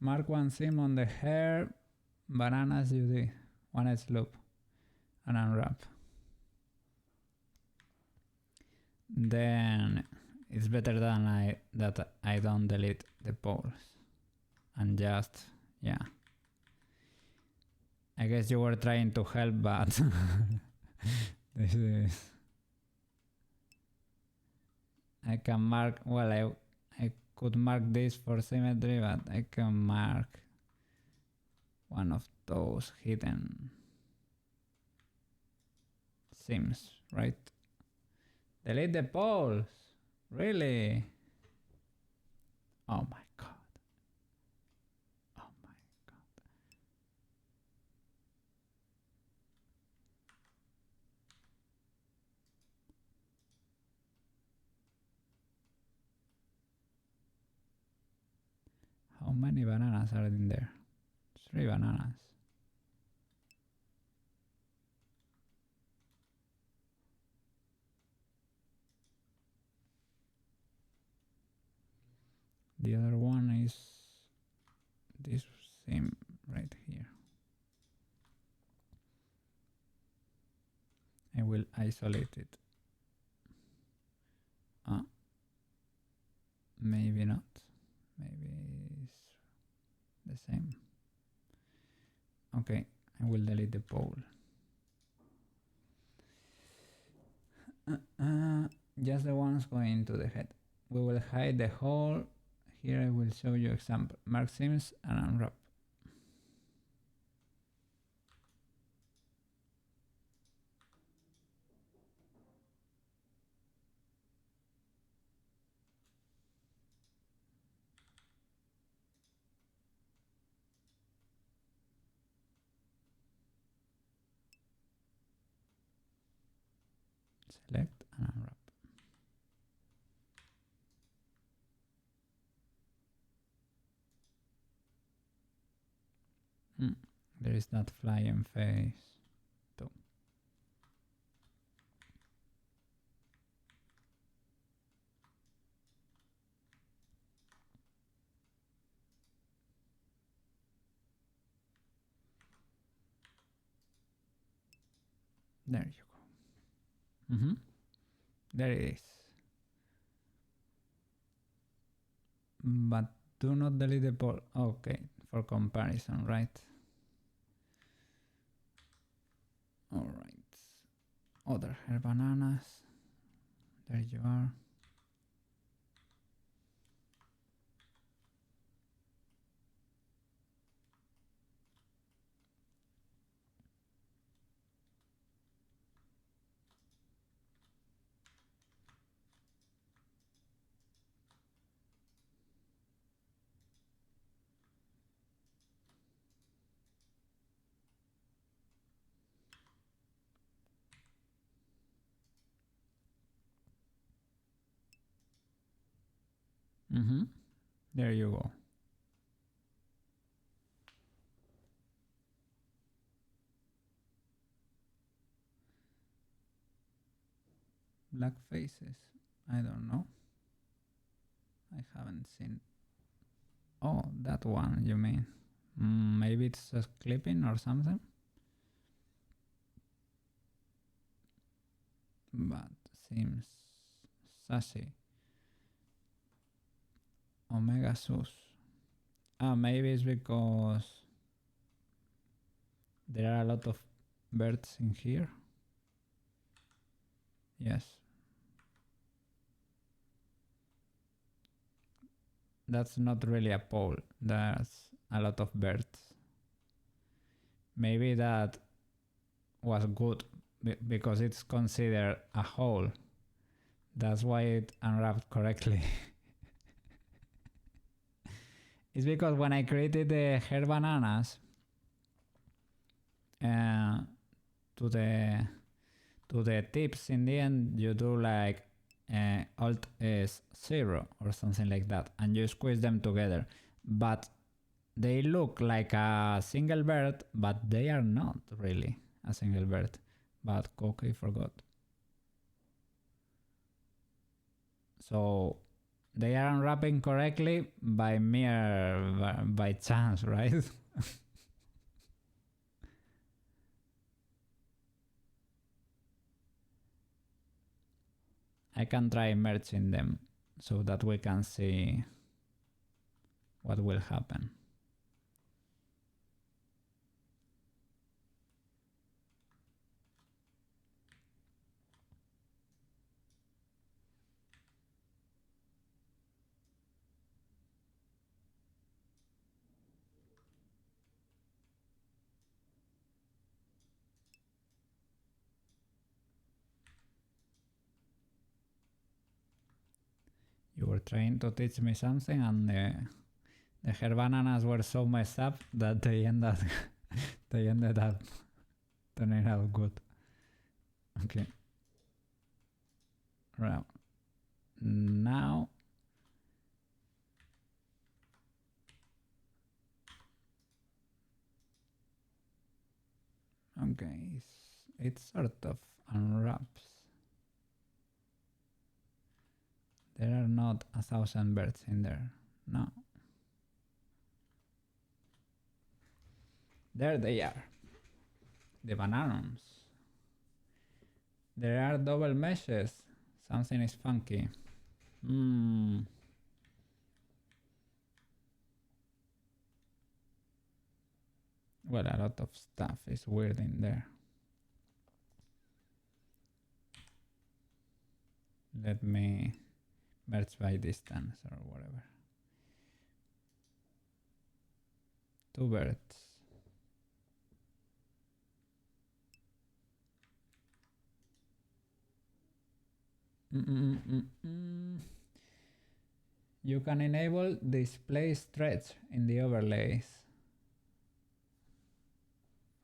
Mark one seam on the hair. Bananas you did. One edge loop. And unwrap. Then it's better than that I don't delete the poles. And just, yeah. I guess you were trying to help, but this is... I can mark, well, I could mark this for symmetry, but I can mark one of those hidden seams, right? Delete the poles, really? Oh my god. Oh my god. How many bananas are in there? 3 bananas. The other one is this seam right here. I will isolate it. Maybe not. Maybe it's the same. Okay, I will delete the pole. Just the ones going to the head. We will hide the hole. Here I will show you example. Mark seams and unwrap. Select and unwrap. There is that flying face too. There you go. There it is. But do not delete the pole. Okay, for comparison, right? Alright. Other hair bananas. There you are. There you go. Black faces. I don't know. I haven't seen. Oh, that one you mean. Maybe it's a clipping or something. But seems sassy. Omega sus. Maybe it's because there are a lot of birds in here. Yes. That's not really a pole. That's a lot of birds. Maybe that was good because it's considered a hole. That's why it unwrapped correctly. It's because when I created the hair bananas to the tips, in the end you do like Alt is 0 or something like that, and you squeeze them together, but they look like a single bird, but they are not really a single bird. But okay, forgot. So They are unwrapping correctly by by chance, right? I can try merging them so that we can see what will happen. You were trying to teach me something, and the hair bananas were so messed up that they ended up turning out good. Okay. Right. Now okay, it sort of unwraps. There are not 1,000 birds in there. No. There they are. The bananas. There are double meshes. Something is funky. Well, a lot of stuff is weird in there. Let me merge by distance or whatever. 2 birds. You can enable display stretch in the overlays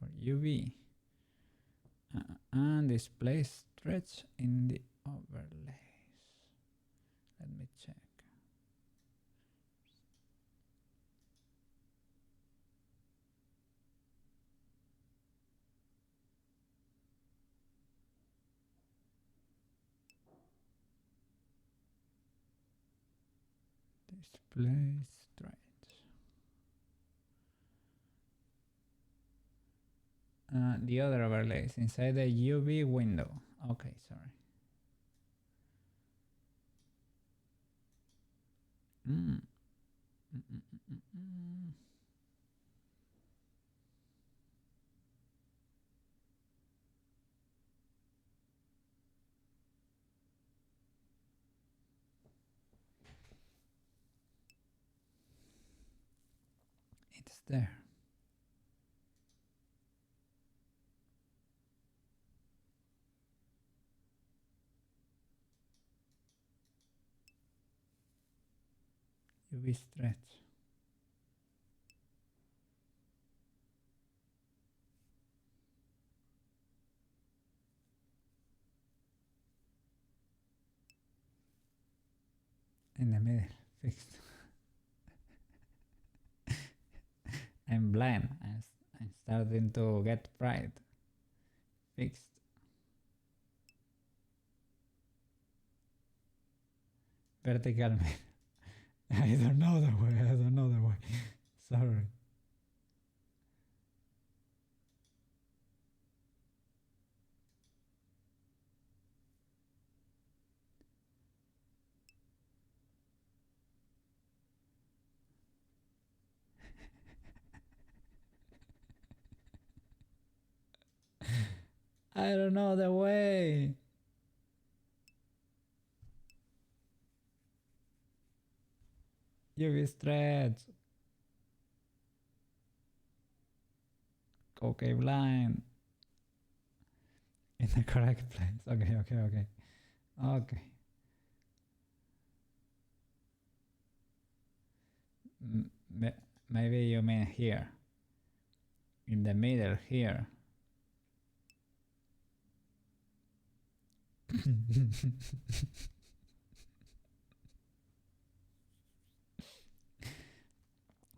for UV and display stretch in the overlays. Let me check. Display stretch. The other overlays inside the UV window. Okay, sorry. It's there. UV stretch. In the middle, fixed. I'm blind. I'm starting to get pride. Fixed. Vertical mirror. I don't know the way. I don't know the way. Sorry. I don't know the way. UV stretch. Okay, blind. In the correct place. Okay. Okay. Maybe you mean here. In the middle here.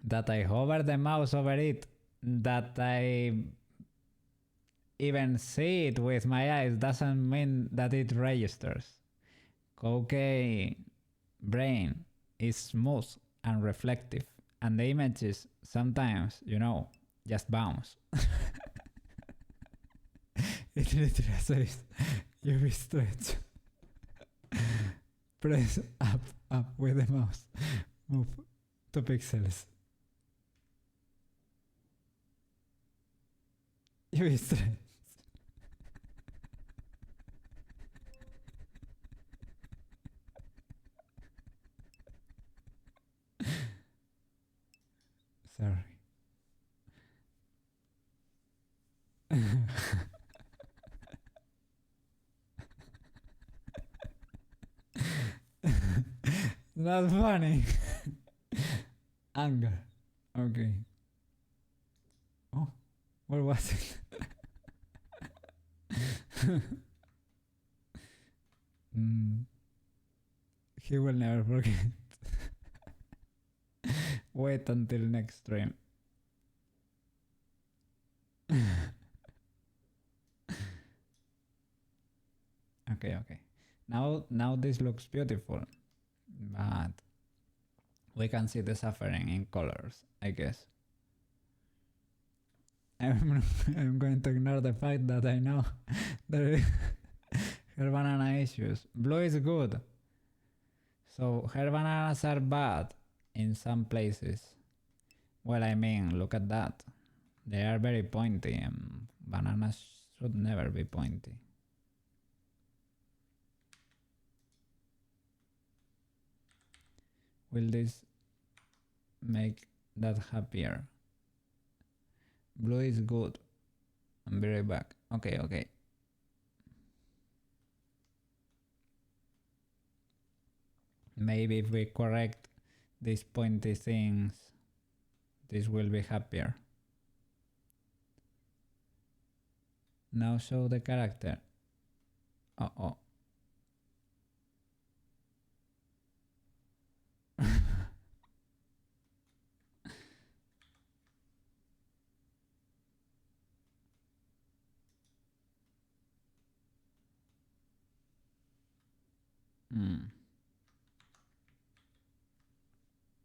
That I hover the mouse over it, that I even see it with my eyes doesn't mean that it registers. Okay. brain is smooth and reflective, and the images sometimes, you know, just bounce. It literally says UV stretch. Press up with the mouse. Move 2 pixels. UV stretch. Sorry. Not funny. Anger. Okay. Oh, what was it? He will never forget. Wait until next stream. Okay. Now this looks beautiful, but we can see the suffering in colors, I guess. I'm going to ignore the fact that I know there is her banana issues. Blue is good. So her bananas are bad in some places. Well, I mean, look at that. They are very pointy, and bananas should never be pointy. Will this make that happier? Blue is good. I'll be right back. Okay. Maybe if we correct these pointy things, this will be happier. Now show the character. Uh-oh.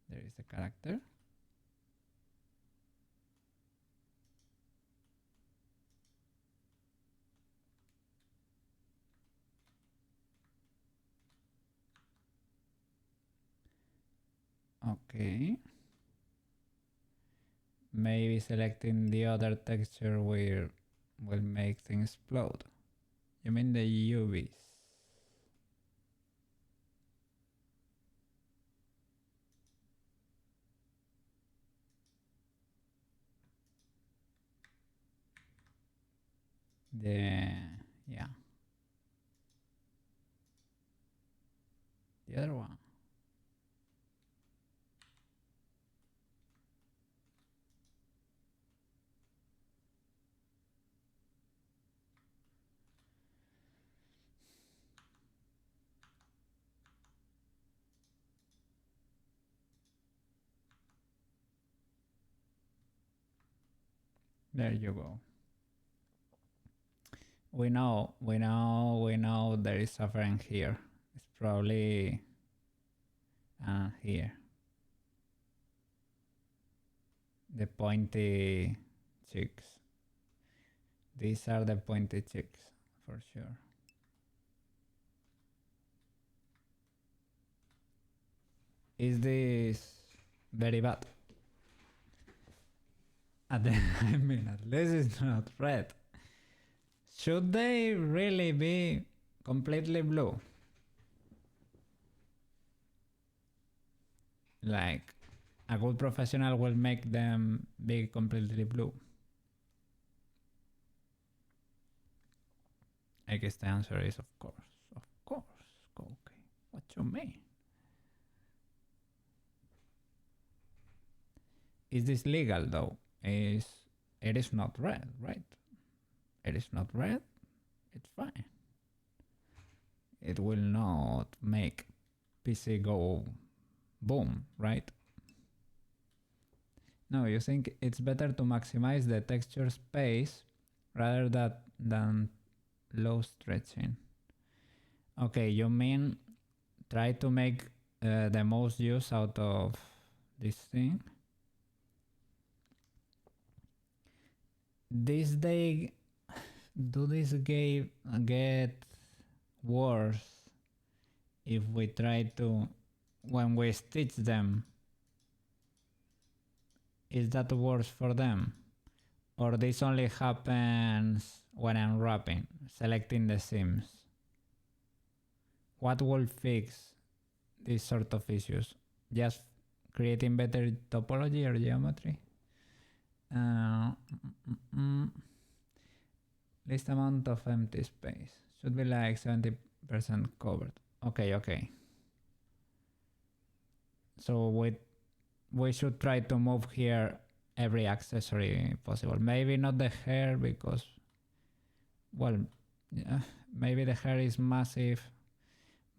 There is a character. Okay. Maybe selecting the other texture will make things explode. You mean the UVs? Yeah. The other one. There you go. We know there is suffering here. It's probably here. The pointy cheeks. These are the pointy cheeks for sure. Is this very bad? I mean, at least it's not red. Should they really be completely blue? Like, a good professional will make them be completely blue. I guess the answer is of course. Of course. Okay. What you mean? Is this legal though? It is not red, right? It is not red. It's fine. It will not make PC go boom, right? No, you think it's better to maximize the texture space rather than low stretching. Okay, you mean try to make the most use out of this thing. This day, do this get worse if we try to, when we stitch them? Is that worse for them? Or this only happens when unwrapping, selecting the seams? What will fix these sort of issues? Just creating better topology or geometry? Least amount of empty space. Should be like 70% covered. Okay. So we should try to move here every accessory possible. Maybe not the hair because, well, yeah, maybe the hair is massive,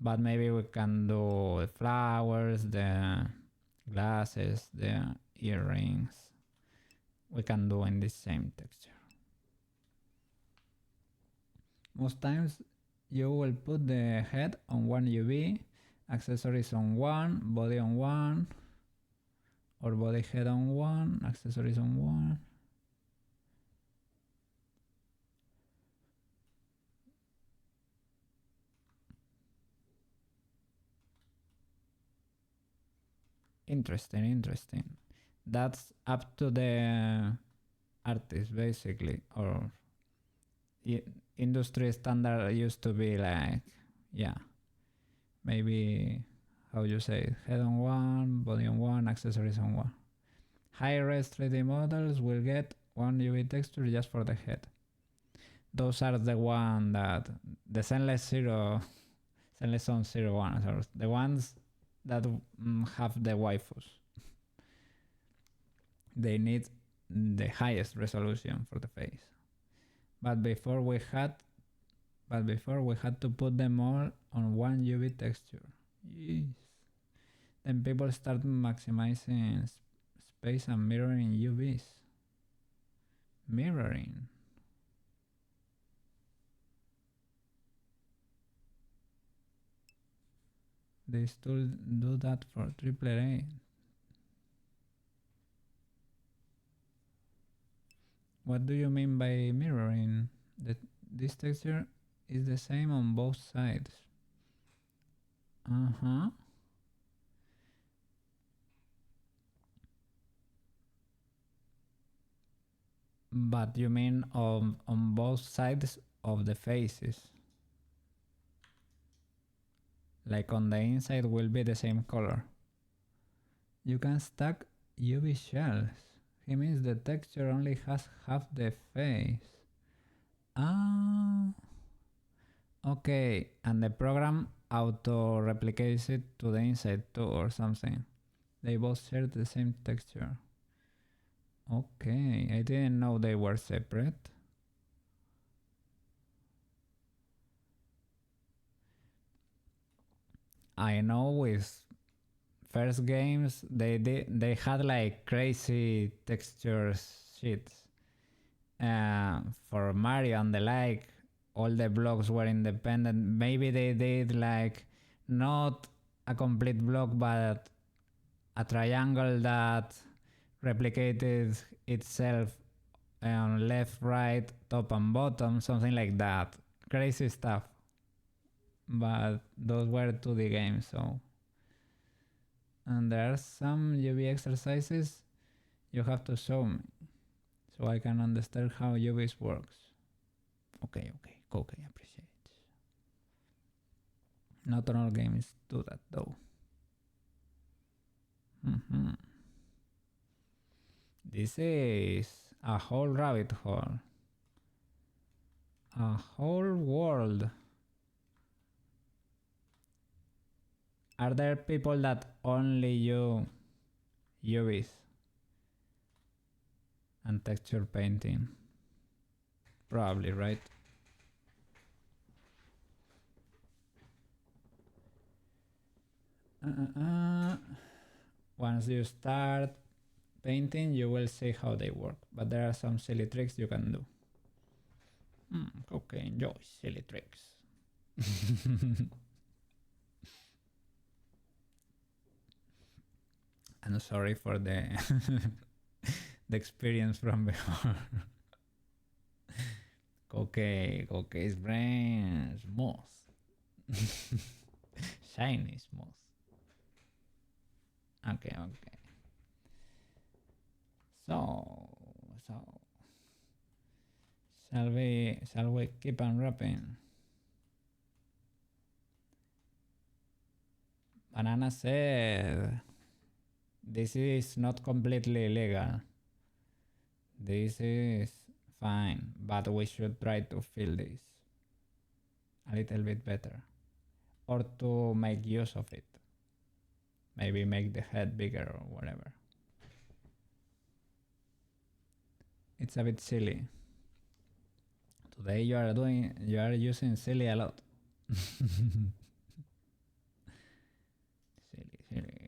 but maybe we can do the flowers, the glasses, the earrings. We can do in the same texture. Most times you will put the head on one UV, accessories on one, body on one, or body head on one, accessories on one. Interesting. That's up to the artist basically, or industry standard used to be like, yeah, maybe, how you say, head on one, body on one, accessories on one. High-res 3D models will get one UV texture just for the head. Those are the one that the Zenless Zone 01, are the ones that have the waifus. They need the highest resolution for the face. But before we had to put them all on one UV texture. Yes. Then people start maximizing space and mirroring UVs. Mirroring. They still do that for AAA. What do you mean by mirroring? This texture is the same on both sides. But you mean on both sides of the faces? Like on the inside will be the same color. You can stack UV shells. He means the texture only has half the face. Ah. Okay, and the program auto-replicates it to the inside too or something. They both share the same texture. Okay, I didn't know they were separate. I know with first games they had like crazy texture sheets. For Mario and the like, all the blocks were independent. Maybe they did like not a complete block but a triangle that replicated itself on left, right, top and bottom, something like that. Crazy stuff. But those were 2D games, so. And there are some UV exercises you have to show me so I can understand how UVs works. Okay, appreciate it. Not all games do that though. This is a whole rabbit hole. A whole world. Are there people that only use UVs and texture painting? Probably, right? Once you start painting, you will see how they work, but there are some silly tricks you can do. Okay, enjoy silly tricks. I'm sorry for the the experience from before. Okay, is Bran smooth. Shiny smooth. Okay. So shall we keep unwrapping? Banana said this is not completely illegal. This is fine, but we should try to fill this a little bit better. Or to make use of it. Maybe make the head bigger or whatever. It's a bit silly. Today you are using silly a lot. Silly.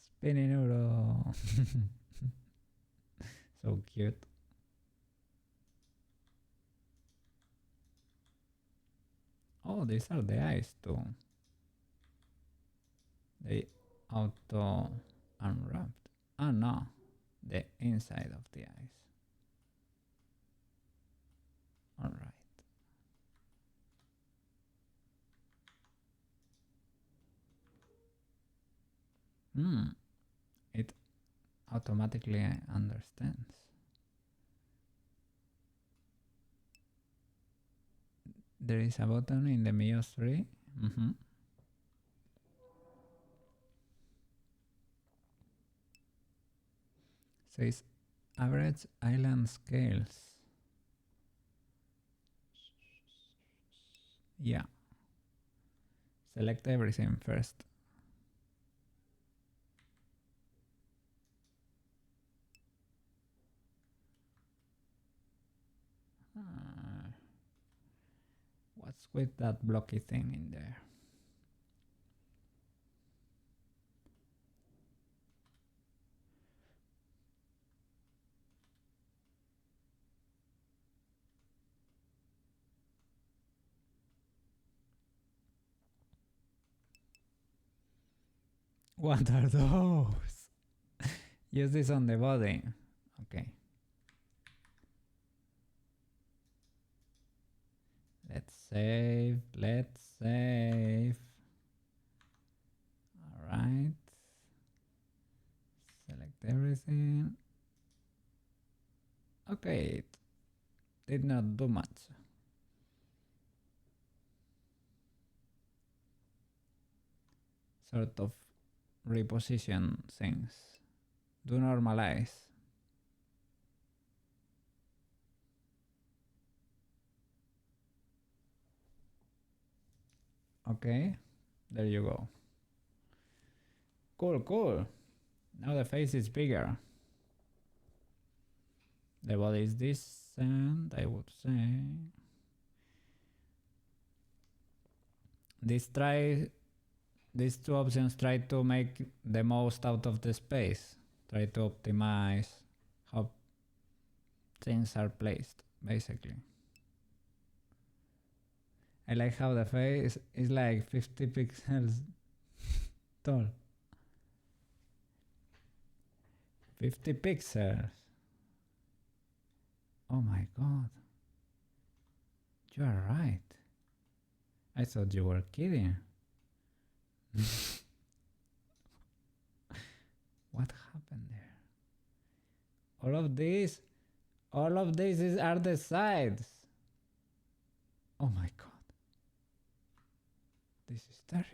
Spinning noodle. So cute. Oh, these are the eyes too. They auto unwrapped. Oh no, the inside of the eyes. All right. It automatically understands. There is a button in the Mio's tree. Says average island scales. Yeah. Select everything first. What's with that blocky thing in there? What are those? Use this on the body. Okay. Let's save. Alright. Select everything. Okay, it did not do much. Sort of reposition things. Do normalize. Okay, there you go. Cool. Now the face is bigger. The body is decent, I would say. These two options try to make the most out of the space. Try to optimize how things are placed, basically. I like how the face is like 50 pixels tall. 50 pixels. Oh my god. You are right. I thought you were kidding. What happened there? All of these are the sides. Oh my god. This is terrible.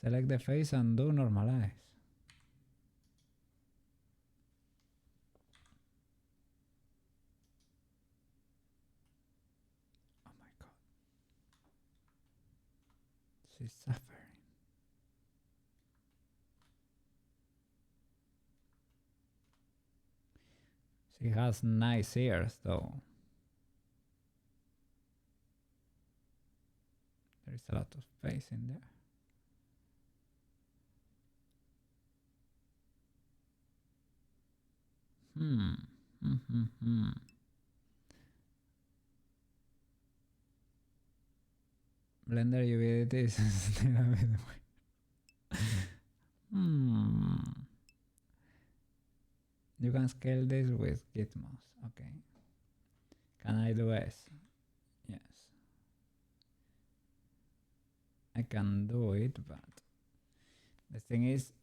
Select the face and do normalize. Oh my god. She's suffering. She has nice ears though. There is a lot of space in there. Blender utility is still a bit weird. You can scale this with Git mouse. Okay. Can I do S? Yes. I can do it, but the thing is,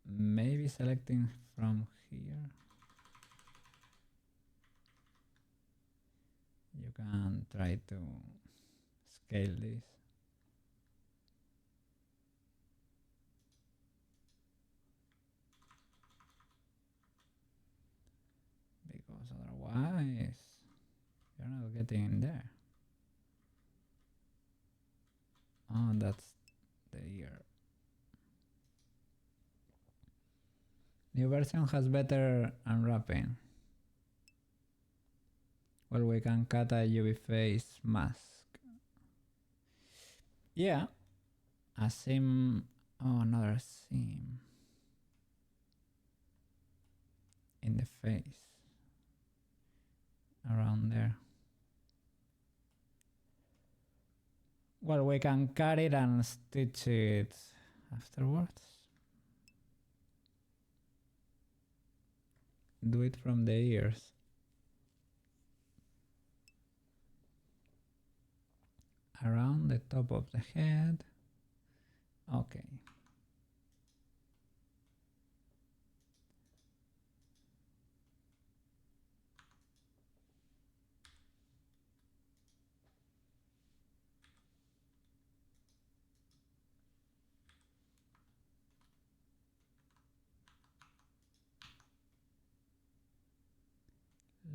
maybe selecting from here. You can try to scale this. Because otherwise, you're not getting in there. Oh, that's the ear. New version has better unwrapping. Well, we can cut a UV face mask. Yeah. A seam. Oh, another seam. In the face. Around there. Well, we can cut it and stitch it afterwards. Do it from the ears. Around the top of the head. Okay.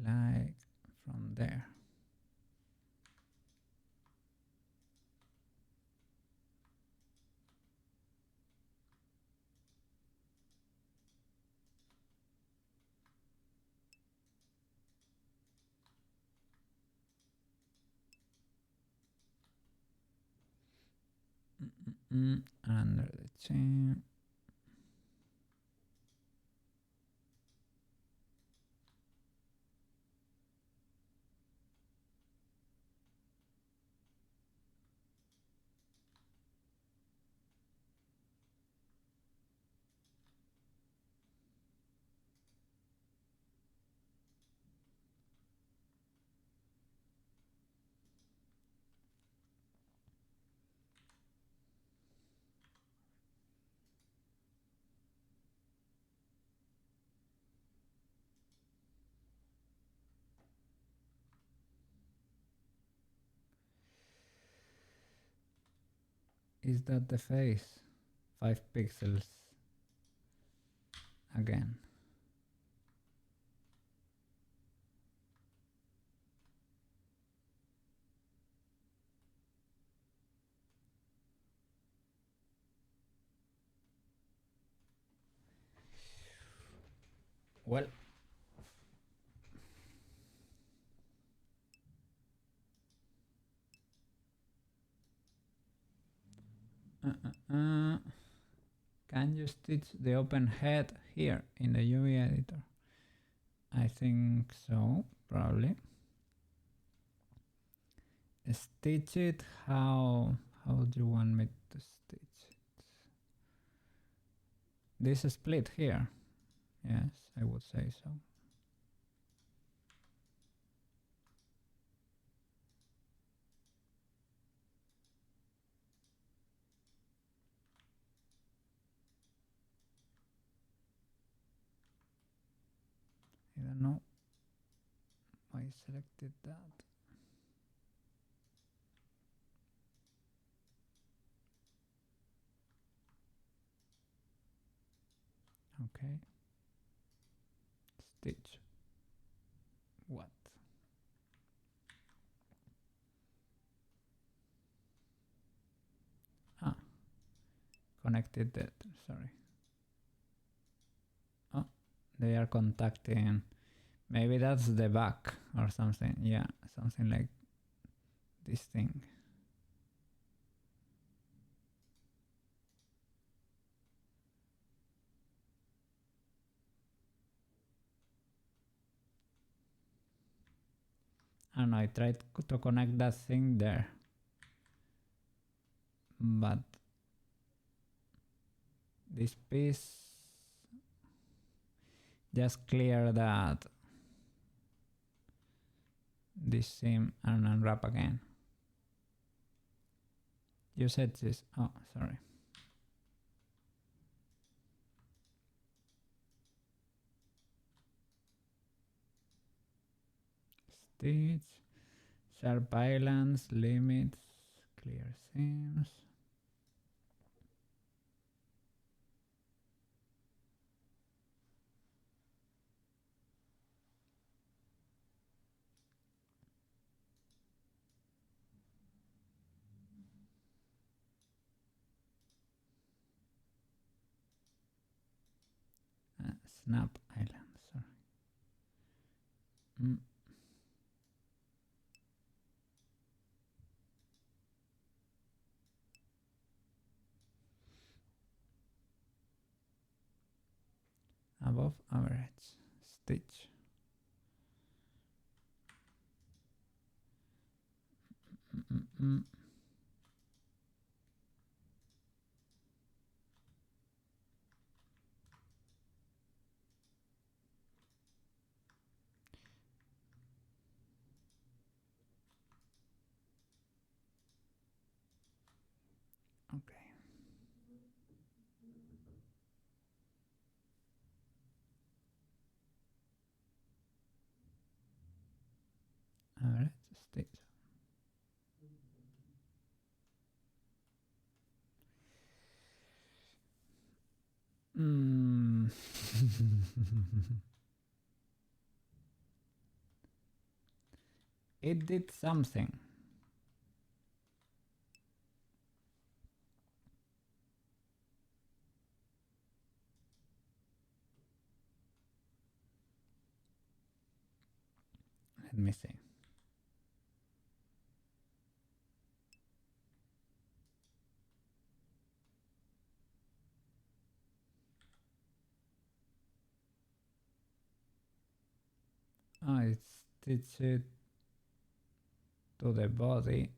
Like from there. Under the chin. Is that the face? 5 pixels. Again. Well. Can you stitch the open head here in the UV editor? I think so, probably. Stitch it, how do you want me to stitch it? This split here. Yes, I would say so. I don't know why I selected that. Okay. Stitch. What? Ah. Connected that, sorry. Oh, they are contacting. Maybe that's the back or something. Yeah, something like this thing. I don't know, I tried to connect that thing there. but this piece, just clear that this seam and unwrap again. You said this, oh sorry. Stitch, sharp islands, limits, clear seams. Snap island, sorry. Above average, stitch. Okay. Average stitch. It did something. Let me see. I stitch it to the body.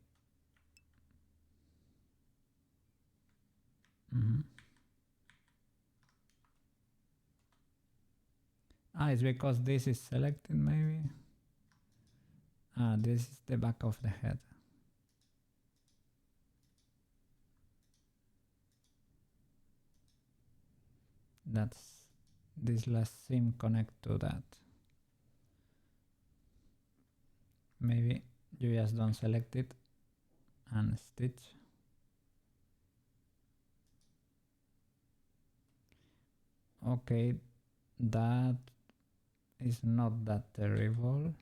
It's because this is selected maybe. This is the back of the head. That's this last seam connect to that. Maybe you just don't select it and stitch. Okay, that is not that terrible.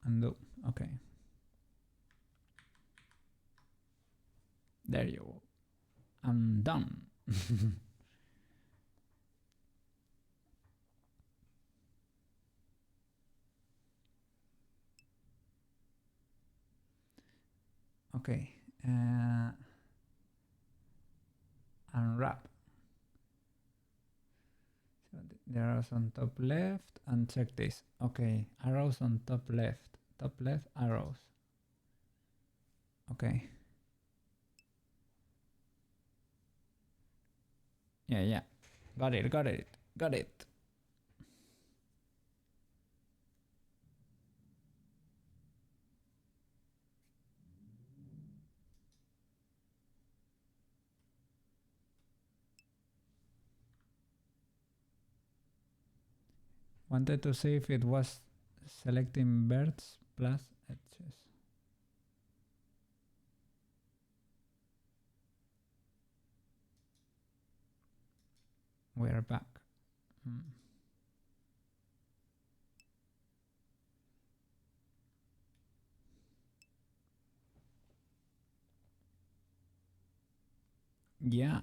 Undo. Okay. There you go. I'm done. Okay. Unwrap. So the arrows on top left and check this. Okay, arrows on top left arrows. Okay. Yeah. Got it. Wanted to see if it was selecting birds plus edges. We're back. Yeah,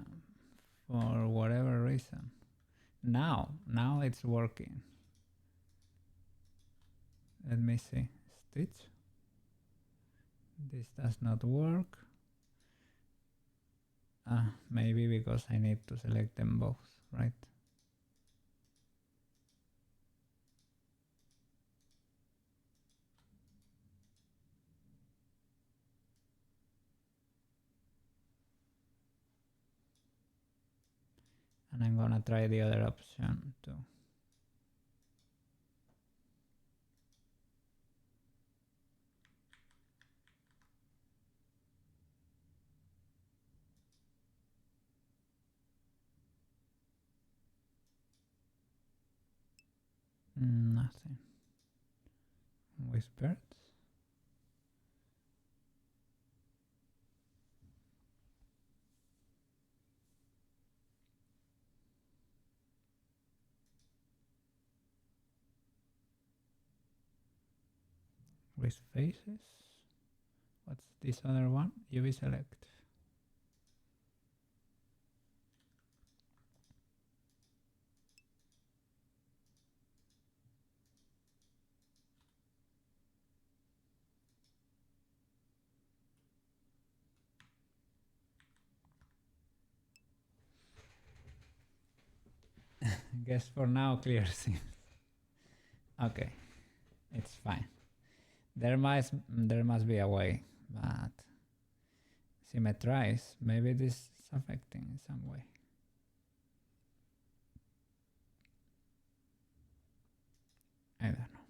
for whatever reason. Now it's working. Let me see. Stitch. This does not work. Maybe because I need to select them both, right? And I'm gonna try the other option too. Nothing. Whispered. With faces. What's this other one? UV select. I guess for now clear seems. Okay, it's fine. There must be a way, but symmetrize. Maybe this is affecting in some way. I don't know.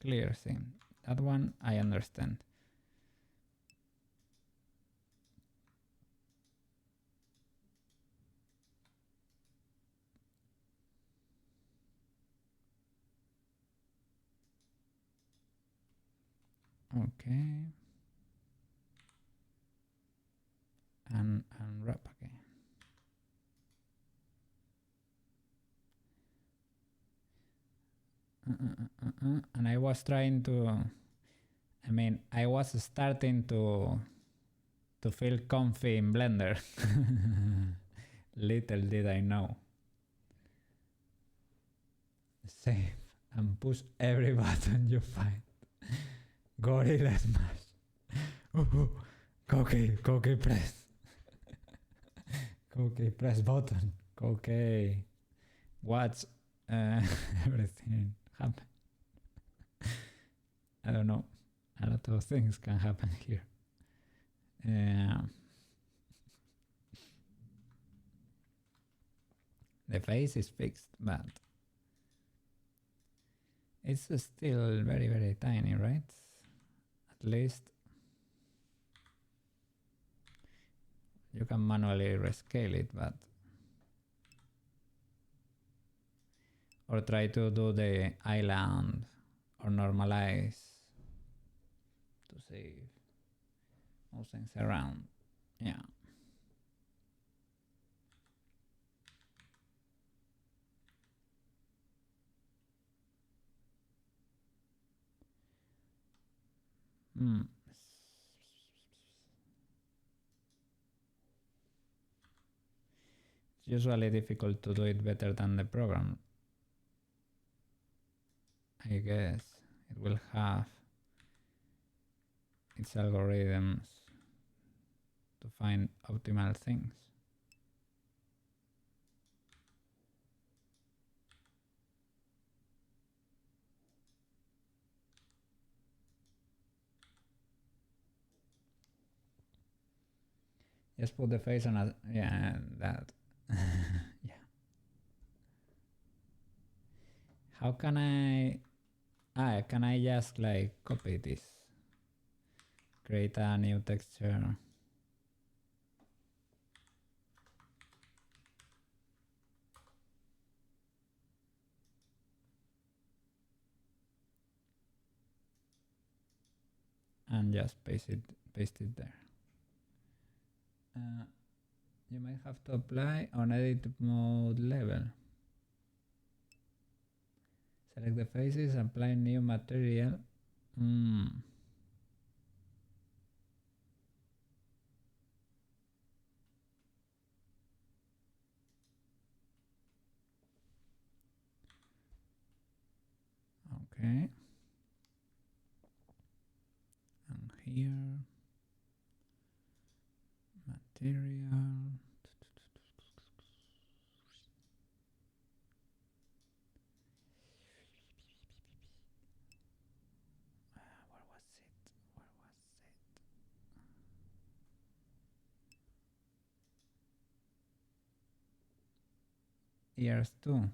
Clear thing. That one I understand. Okay. And unwrap again. And I was trying to, I was starting to feel comfy in Blender. Little did I know. Save and push every button you find. Gorilla smash. Okay, press. Okay, press button. Okay. Watch everything happen. I don't know. A lot of things can happen here. The face is fixed, but it's still very, very tiny, right? At least you can manually rescale it, but or try to do the island or normalize to save all things around. Yeah. It's usually difficult to do it better than the program. I guess it will have its algorithms to find optimal things. Just put the face on a, yeah, that. Yeah. How can can I just like copy this? Create a new texture. And just paste it there. You might have to apply on edit mode level. Select the faces, apply new material. Okay. And here, material. ears too.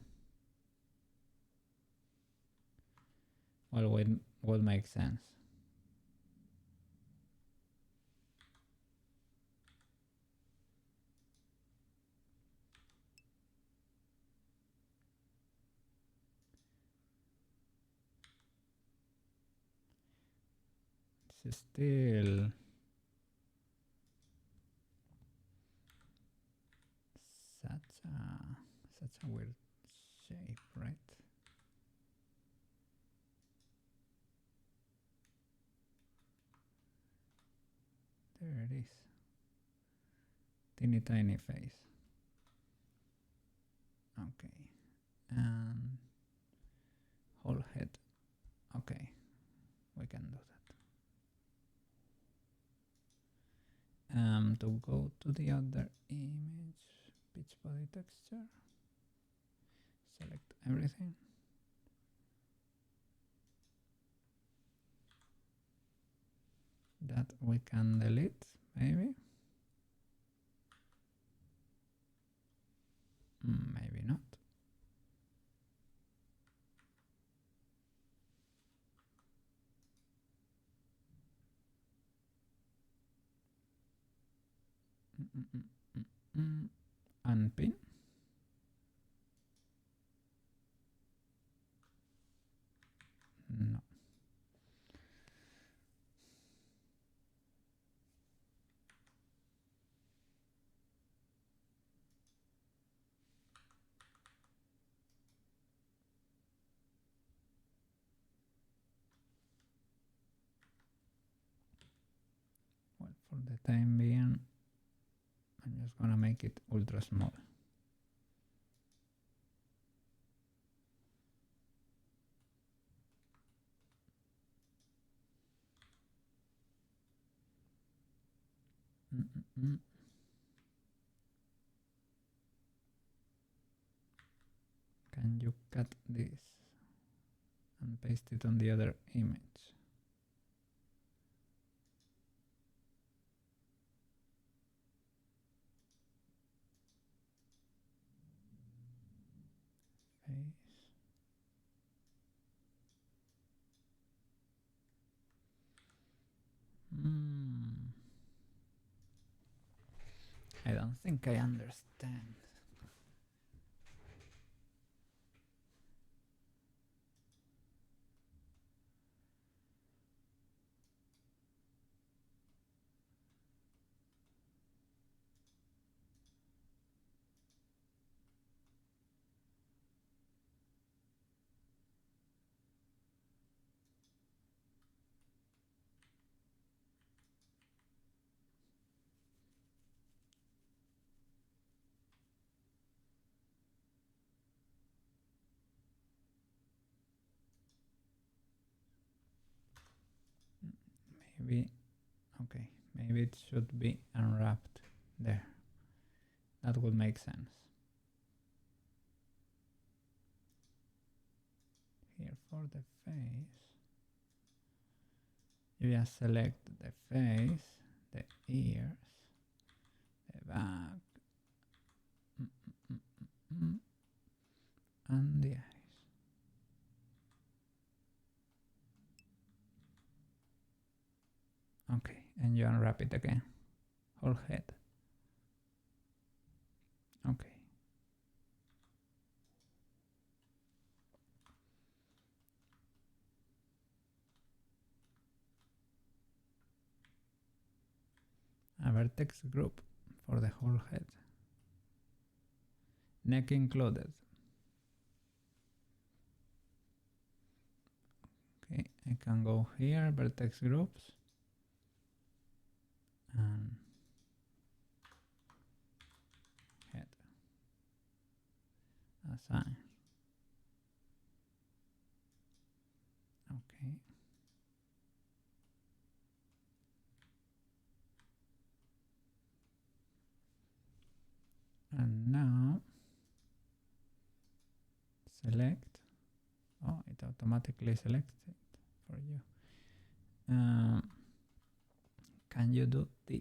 Well, would make sense. It's still such a weird shape, right? There it is. Teeny tiny face. Okay. And whole head. Okay. We can do that. To go to the other image, pitch body texture. Select everything. That we can delete, maybe. Maybe not. Unpin. No. Well, for the time being, I'm just gonna make it ultra small. Can you cut this and paste it on the other image? Face. I don't think I understand. Maybe, okay, maybe it should be unwrapped there. That would make sense. Here for the face, you just select the face, the ears, the back, and the eyes. Okay, and you unwrap it again. Whole head. Okay. A vertex group for the whole head. Neck included. Okay, I can go here, vertex groups, and head. Assign. Okay. And now select. Oh, it automatically selects it for you. Can you do this?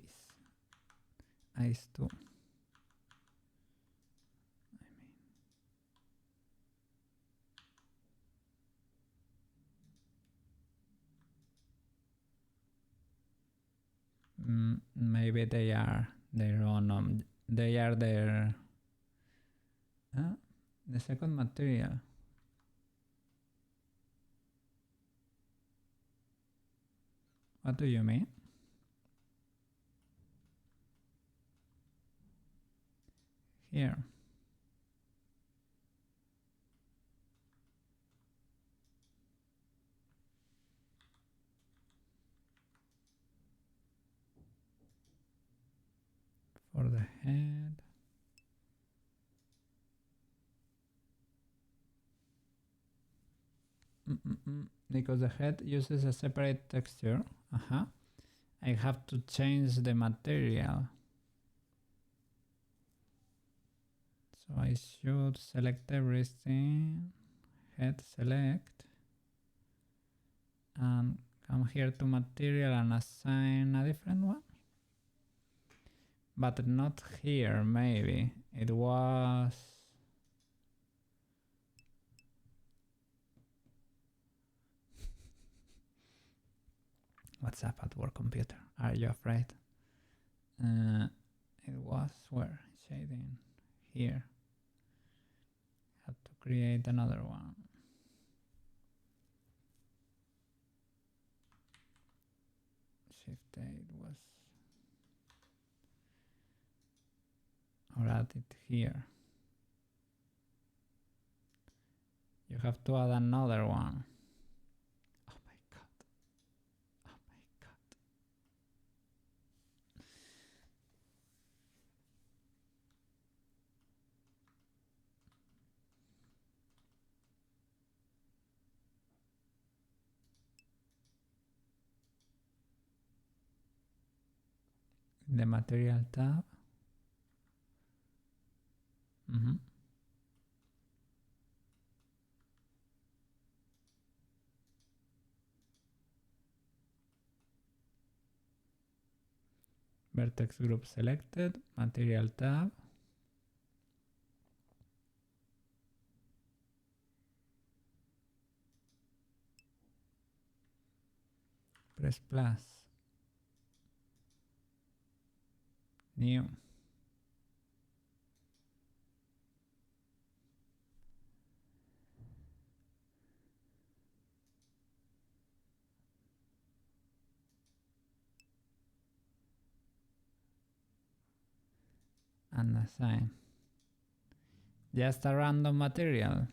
Eyes too. maybe they are their own. They are their the second material. What do you mean? Here. For the head. Because the head uses a separate texture. I have to change the material. So I should select everything. Head select. And come here to material and assign a different one. But not here, maybe. It was... What's up at work computer? Are you afraid? It was where? Shading. Here. Have to create another one. Shift 8 was... Or add it here. You have to add another one. Oh my god. Oh my god. The material tab. Vertex group selected, material tab. Press plus. New. And assign. Just a random material.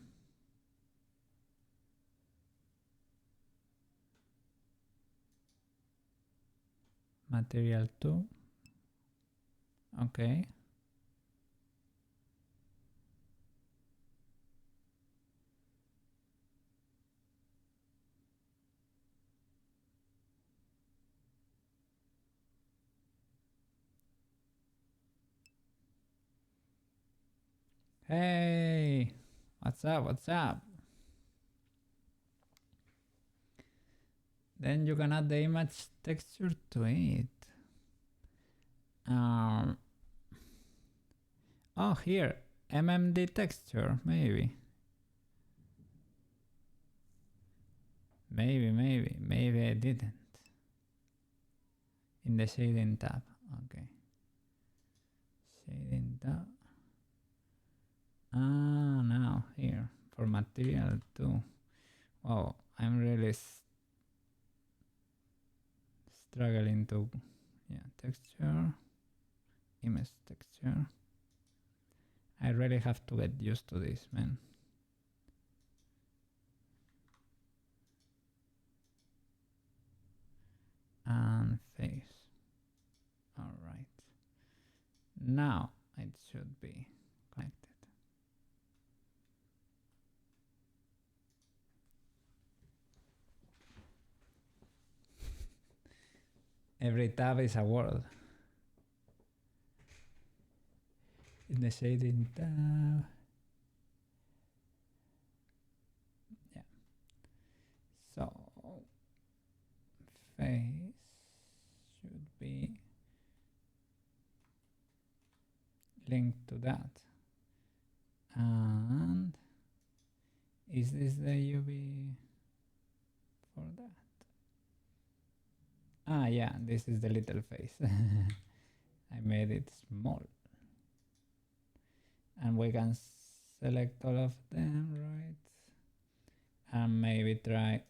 Material 2. Okay. Hey, what's up? What's up? Then you can add the image texture to it. Oh, here, MMD texture, maybe. Maybe I didn't. In the shading tab, okay. Shading tab. Now here, for material 2. Wow, I'm really struggling to, texture, image texture. I really have to get used to this, man. And face. All right. Now it should be connected. Every tab is a word. In the shading tab. Yeah. So face should be linked to that. And is this the UV for that? Ah, yeah, this is the little face. I made it small. And we can select all of them, right? And maybe try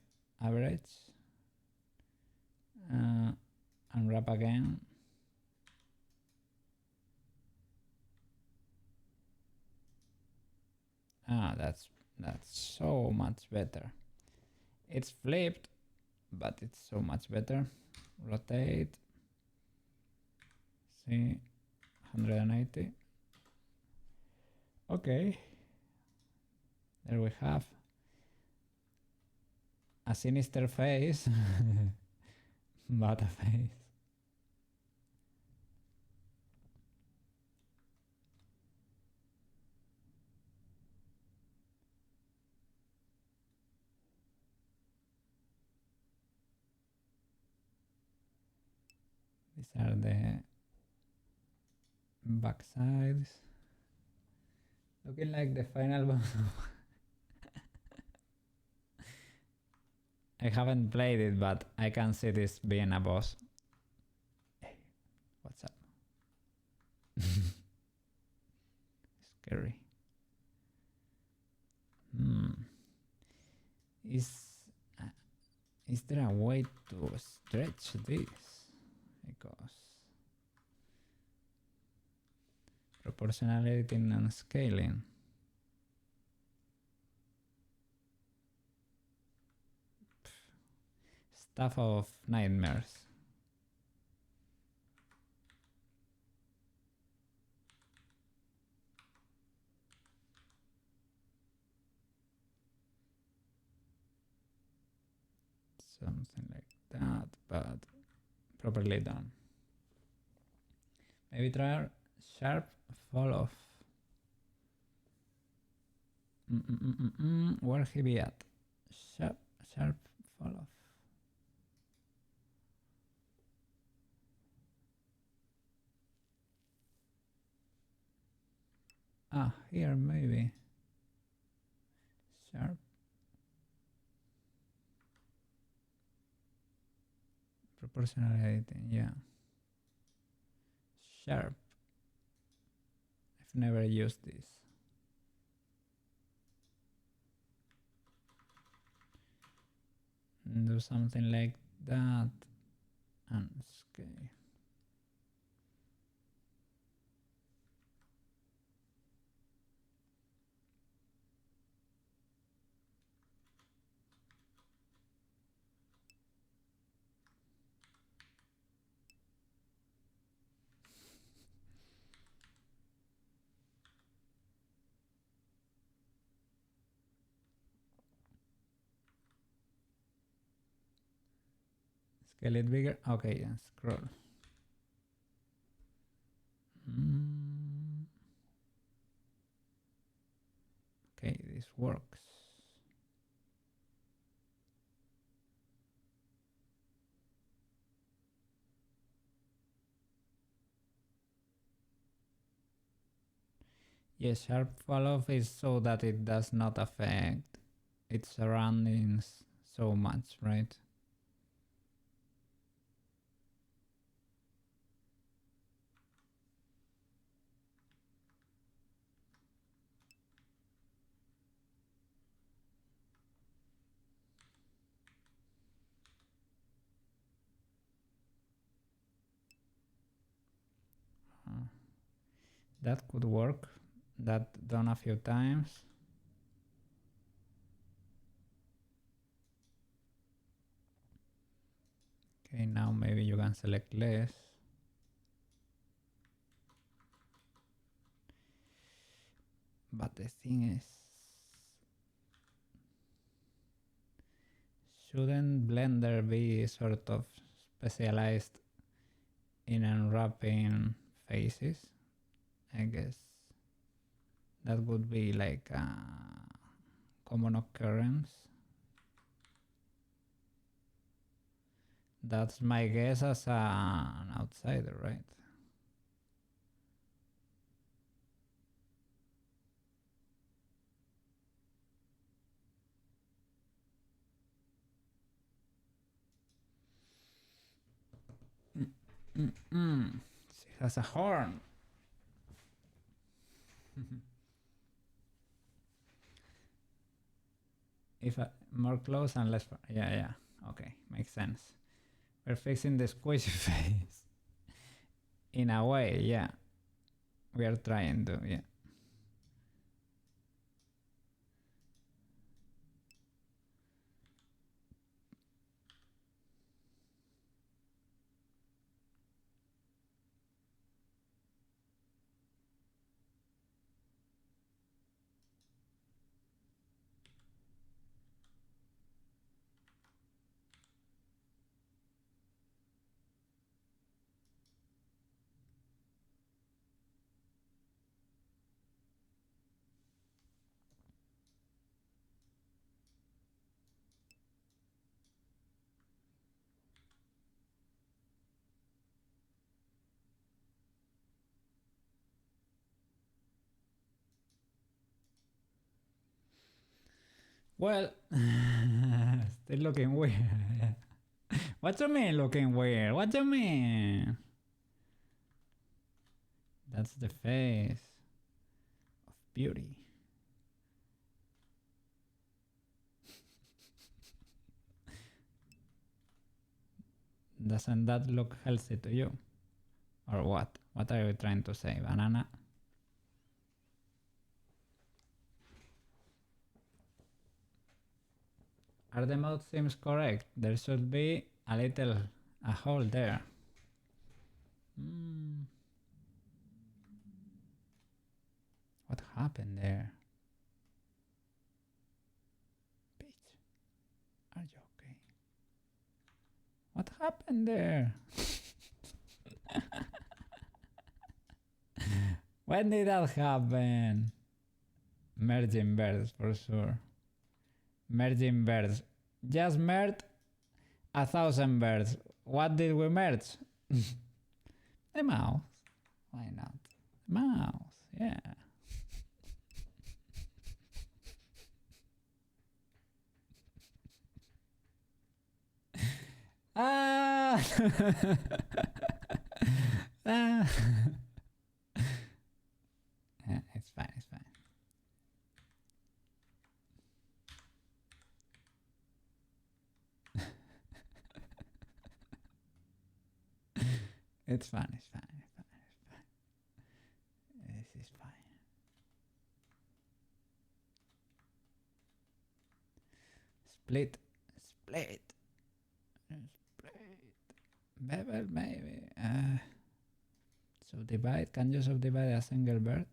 average. Unwrap again. Ah, that's so much better. It's flipped, but it's so much better. Rotate. See, 180. Okay. There we have a sinister face, but a face. These are the back sides. Looking like the final boss. I haven't played it, but I can see this being a boss. Hey, what's up? Scary. Is there a way to stretch this? Because proportional editing and scaling. Stuff of nightmares. Something like that, but properly done. Maybe try sharp fall off. Where he be at? Sharp fall off. Ah, here maybe. Sharp. Proportional editing, yeah. Sharp. I've never used this. Do something like that and scale. Scale it bigger. Okay, yeah, scroll. Okay, this works. Yes, sharp fall off is so that it does not affect its surroundings so much, right? That could work. That done a few times. Okay, now maybe you can select less. But the thing is, shouldn't Blender be sort of specialized in unwrapping faces? I guess that would be like a common occurrence. That's my guess as an outsider, right? She has a horn. If more close and less far. Yeah. Okay, makes sense. We're fixing the squishy face. In a way, yeah. We are trying to, yeah. Well, still looking weird. What do you mean looking weird? What do you mean? That's the face of beauty. Doesn't that look healthy to you? Or what? What are you trying to say, banana? Are the mouth seems correct? There should be a hole there. What happened there? Bitch, are you okay? What happened there? When did that happen? Merging birds for sure. Merging birds. Just merged 1,000 birds. What did we merge? The mouse. Why not? The mouse, yeah. Ah! Ah. Yeah, it's fine, it's fine. It's fine, it's fine, it's fine, it's fine. This is fine. Split, split, split. Bevel, maybe. Subdivide. Can you subdivide a single bird?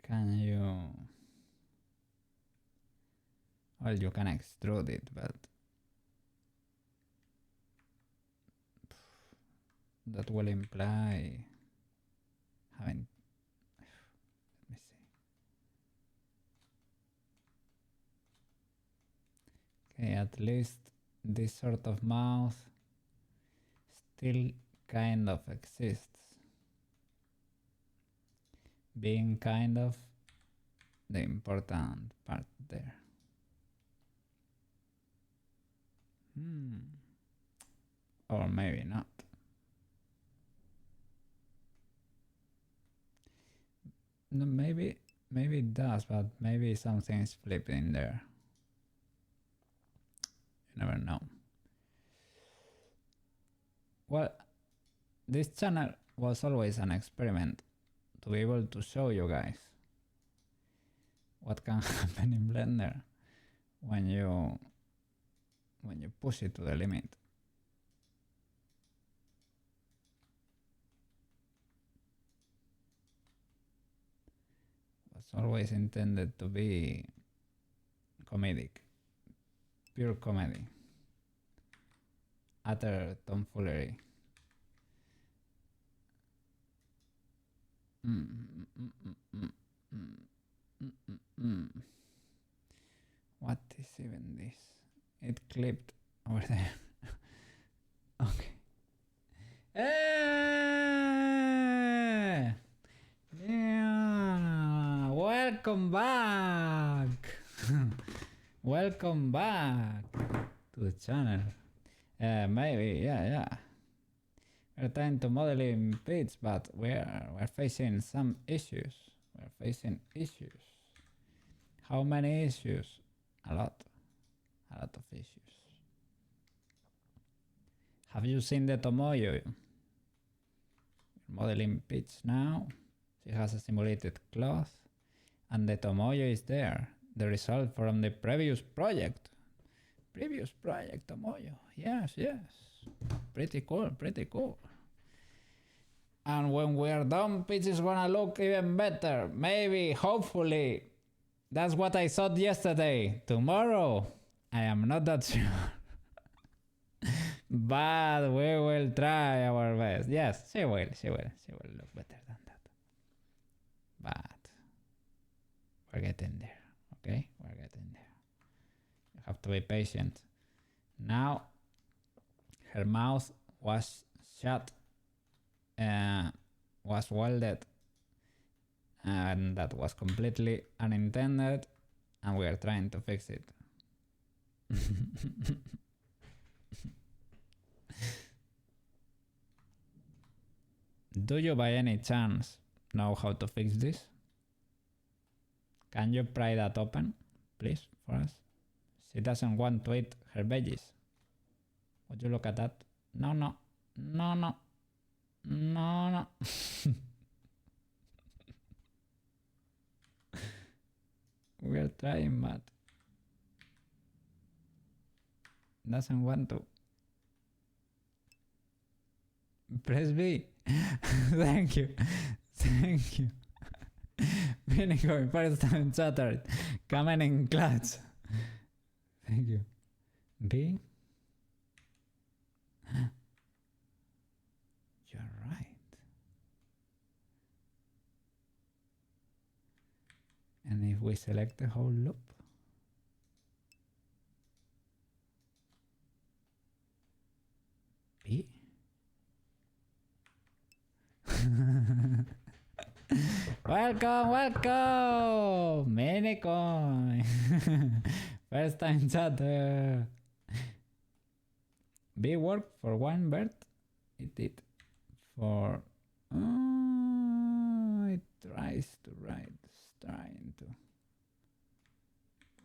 Can you? Well, you can extrude it, but that will imply having. Let me see. Okay, at least this sort of mouth still kind of exists. Being kind of the important part there. Or maybe not. No, maybe it does, but maybe something's flipping there. You never know. Well, this channel was always an experiment to be able to show you guys what can happen in Blender when you push it to the limit. It was always intended to be comedic, pure comedy, utter tomfoolery. What is even this? It clipped over there. Okay. Yeah, welcome back. Welcome back to the channel. Maybe, yeah. We're trying to model in bits, but we're facing some issues. We're facing issues. How many issues? A lot of issues. Have you seen the Tomoyo? We're modeling pitch now. She has a simulated cloth, and the Tomoyo is there. The result from the previous project. Previous project Tomoyo. Yes. Pretty cool. And when we're done, pitch is gonna look even better. Maybe, hopefully. That's what I thought yesterday. Tomorrow, I am not that sure. But we will try our best. Yes, she will look better than that. But we're getting there, okay? We're getting there. You have to be patient. Now, her mouth was shut, was welded, and that was completely unintended, and we are trying to fix it. Do you by any chance know how to fix this? Can you pry that open, please, for us? She doesn't want to eat her veggies. Would you look at that? No. We're trying, but doesn't want to. Press B. Thank you. Minicoin, first time chattered. Coming in clutch. Thank you. B. You're right. And if we select the whole loop, B. Welcome, Minicoin. First time chatter. B worked for one bird. It did. For it tries to write. It's trying to.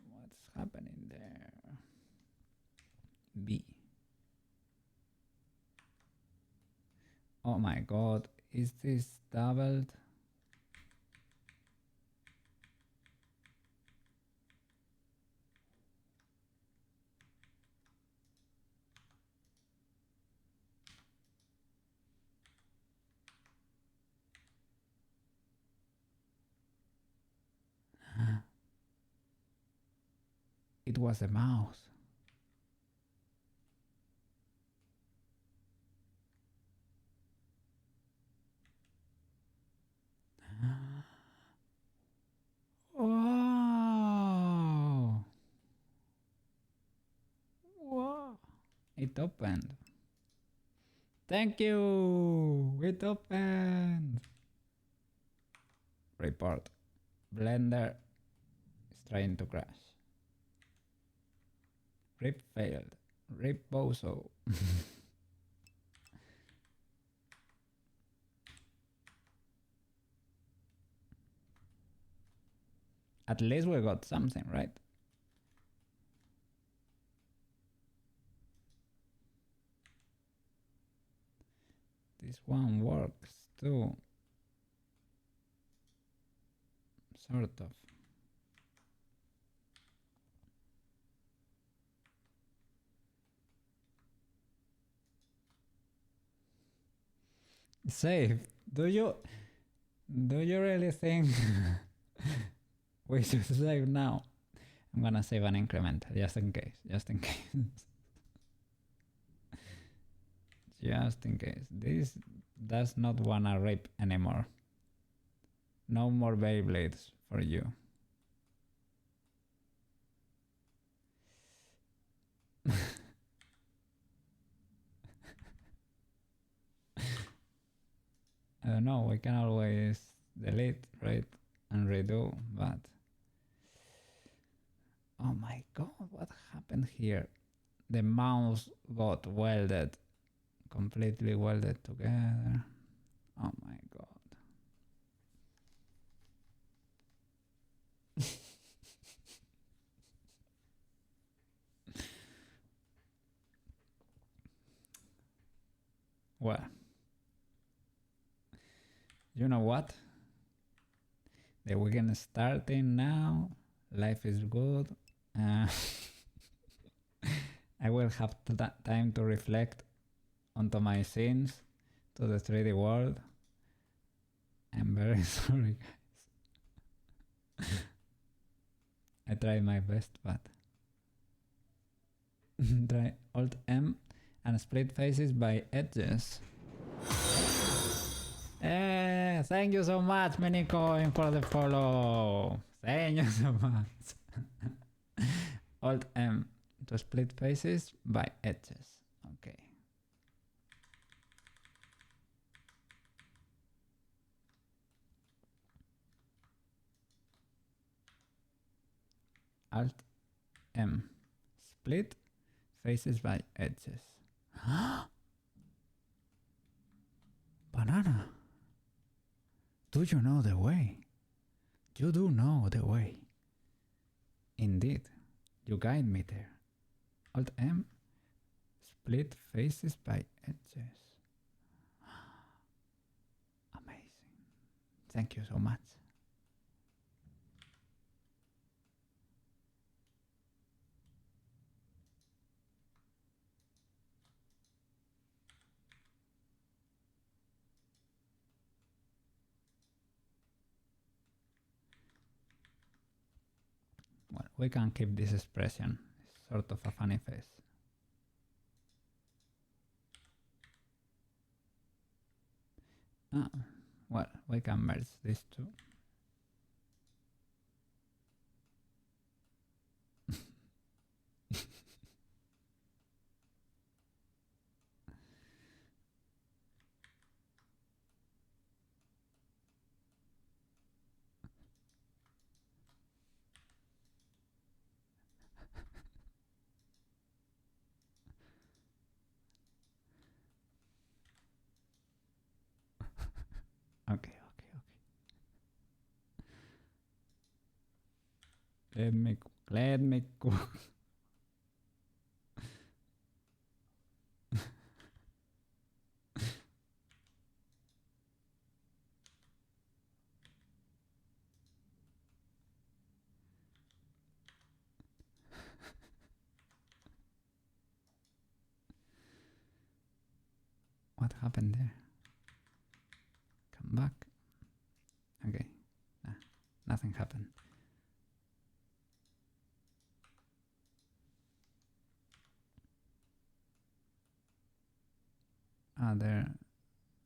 What's happening there? B. Oh my god, is this doubled? It was a mouse. Wow. It opened. Thank you. It opened. Report. Blender is trying to crash. Rip failed. Rip bozo. At least we got something, right? This one works too. Sort of. Save. Do you really think we should save now? I'm gonna save an increment just in case. Just in case. This does not wanna rip anymore. No more Beyblades for you. I don't know, we can always delete, right, and redo, but Oh my god, what happened here? The mouse got welded, completely welded together. Oh my god. Well, you know what? The weekend is starting now. Life is good. Uh, I will have time to reflect onto my sins, to the 3D world. I'm very sorry, guys. I tried my best, but try Alt M and split faces by edges. Thank you so much, Minicoin, for the follow. Thank you so much. Alt M to split faces by edges. Okay. Alt M. Split faces by edges. Banana. Do you know the way? You do know the way. Indeed, you guide me there. Alt M. Split faces by edges. Amazing. Thank you so much. Well, we can keep this expression. It's sort of a funny face. Well, we can merge these two. Okay. Let me cook. What happened there? Come back. Okay. Nah, nothing happened. There.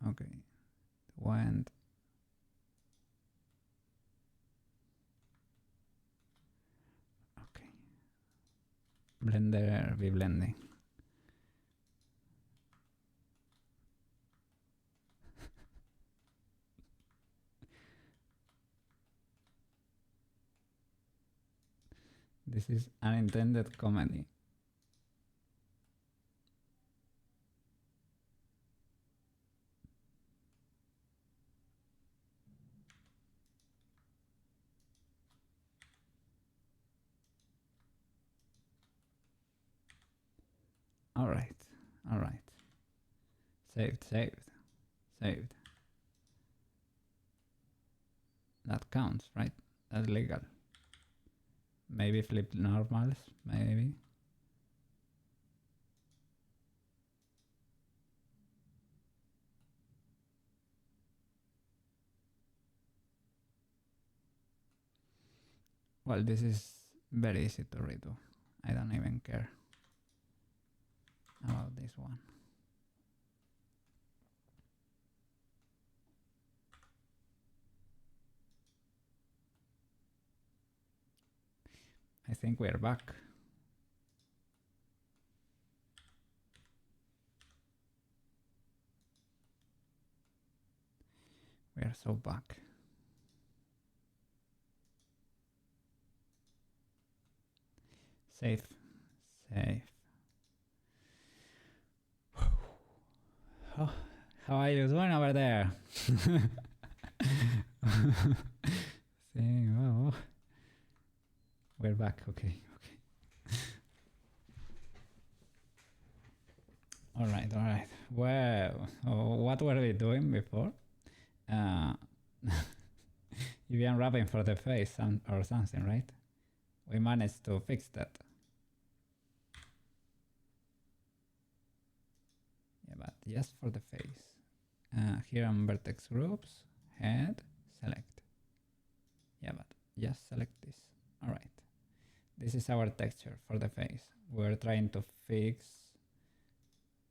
Okay. Went. Okay. Blender be blending. This is unintended comedy. All right. Saved. That counts, right? That's legal. Maybe flip normals, maybe. Well, this is very easy to redo. I don't even care about this one. I think we're back. We are so back. Safe. Oh, how are you doing over there? Oh. We're back. Okay. All right. Well, what were we doing before? You've been unwrapping for the face or something, right? We managed to fix that. Yeah, but just for the face. Here on vertex groups, head, select. Yeah, but just select this. All right. This is our texture for the face. We're trying to fix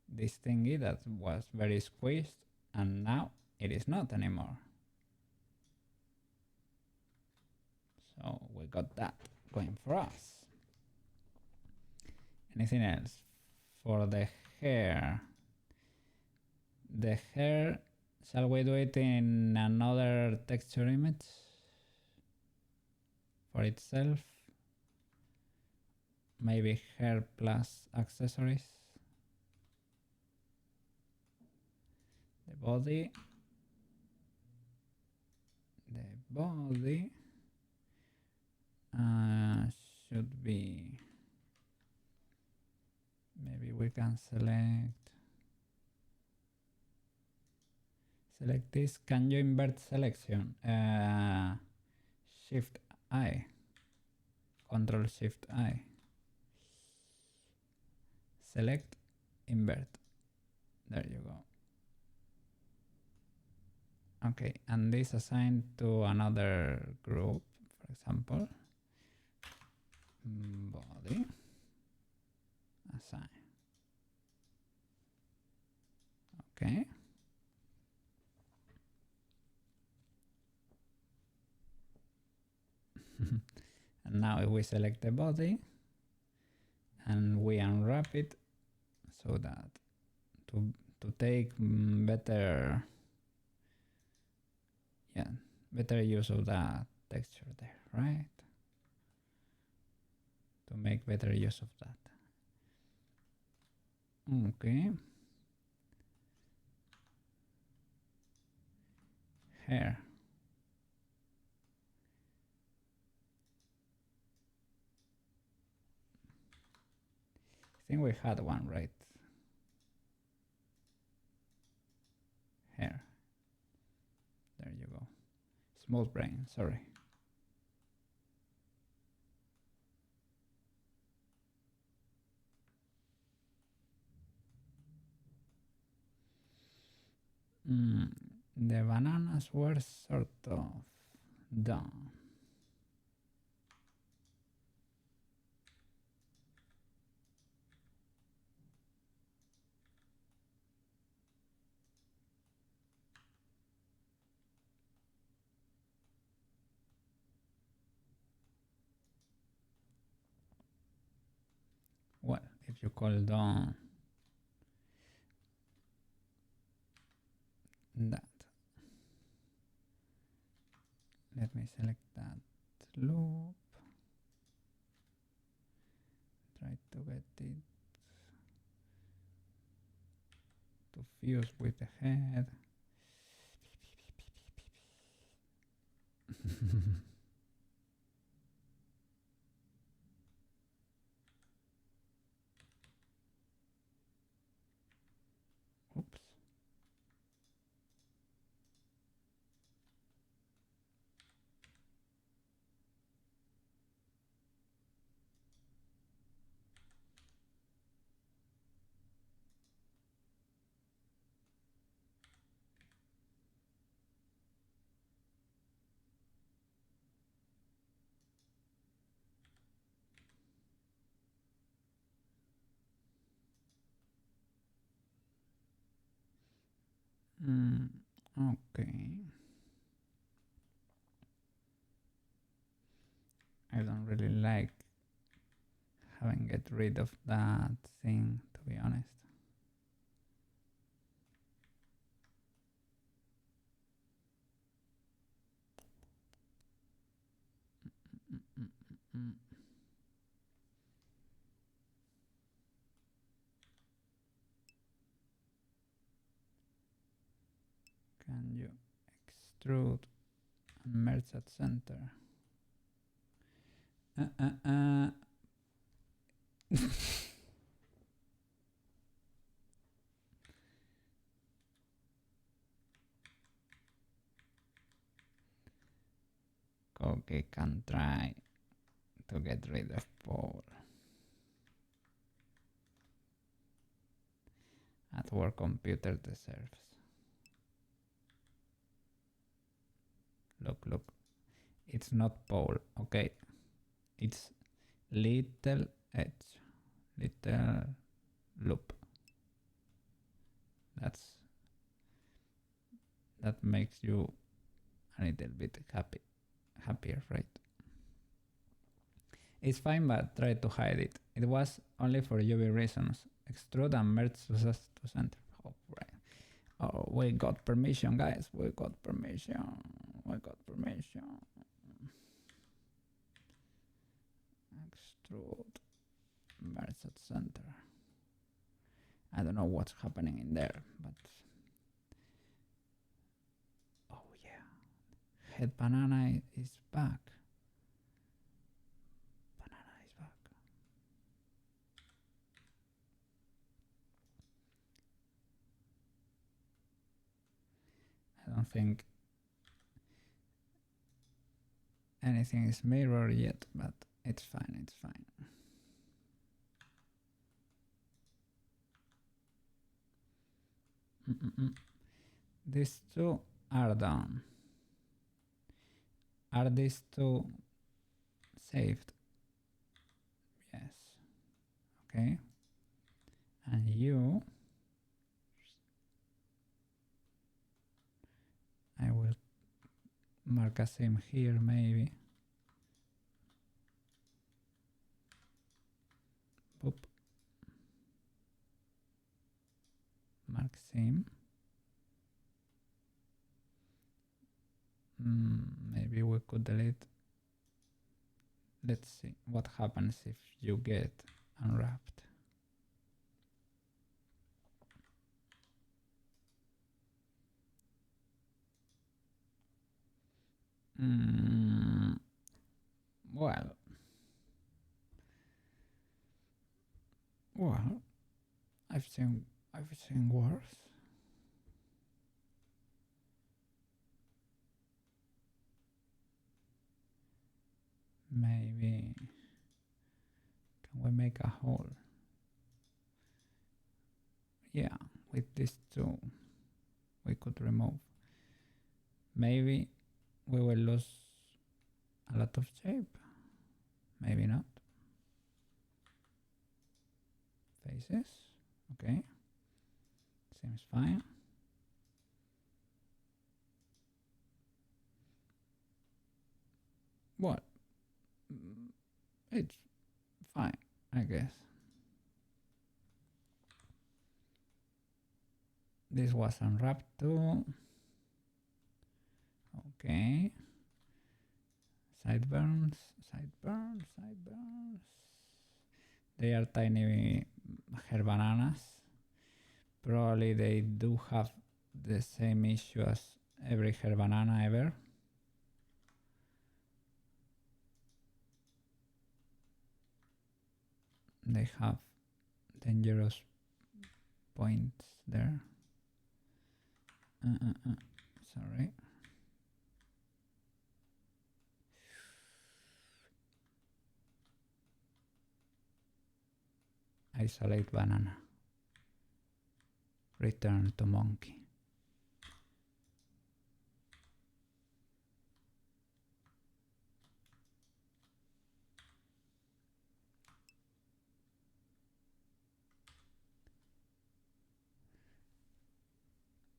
this thingy that was very squeezed, and now it is not anymore. So we got that going for us. Anything else? For the hair. The hair, shall we do it in another texture image for itself? Maybe hair plus accessories. The body should be, maybe we can select this. Can you invert selection? Shift I, Control Shift I, select, invert. There you go. Okay, and this assigned to another group, for example, body, assign. Okay. And now if we select the body and we unwrap it so that to take better use of that texture there, right? To make better use of that. Okay. Hair. I think we had one, right? Hair. There you go. Small brain, sorry. The bananas were sort of done. Well, if you call done that, let me select that loop, try to get it to fuse with the head. Oops. Okay. I don't really like having get rid of that thing, to be honest. extrude and merge at center. Okay, can try to get rid of pole. At work computer deserves. Look, it's not pole, okay? It's little edge, little loop. That makes you a little bit happier, right? It's fine, but try to hide it. It was only for UV reasons. Extrude and merge to center. Oh, right. Oh, we got permission, guys. We got permission. Extrude, merge at center. I don't know what's happening in there, but oh yeah, head banana is back. I don't think anything is mirrored yet, but it's fine. These two are done. Are these two saved? Yes. Okay. And you, I will mark a same here maybe. Boop. Mark same. Maybe we could delete. Let's see what happens if you get unwrapped. Well, I've seen worse. Maybe can we make a hole? Yeah, with these two we could remove. Maybe we will lose a lot of shape. Maybe not. Faces, okay. Seems fine. What? It's fine, I guess. This was unwrapped too. Okay. Sideburns. They are tiny hair bananas. Probably they do have the same issue as every hair banana ever. They have dangerous points there. Sorry. Isolate banana. Return to monkey.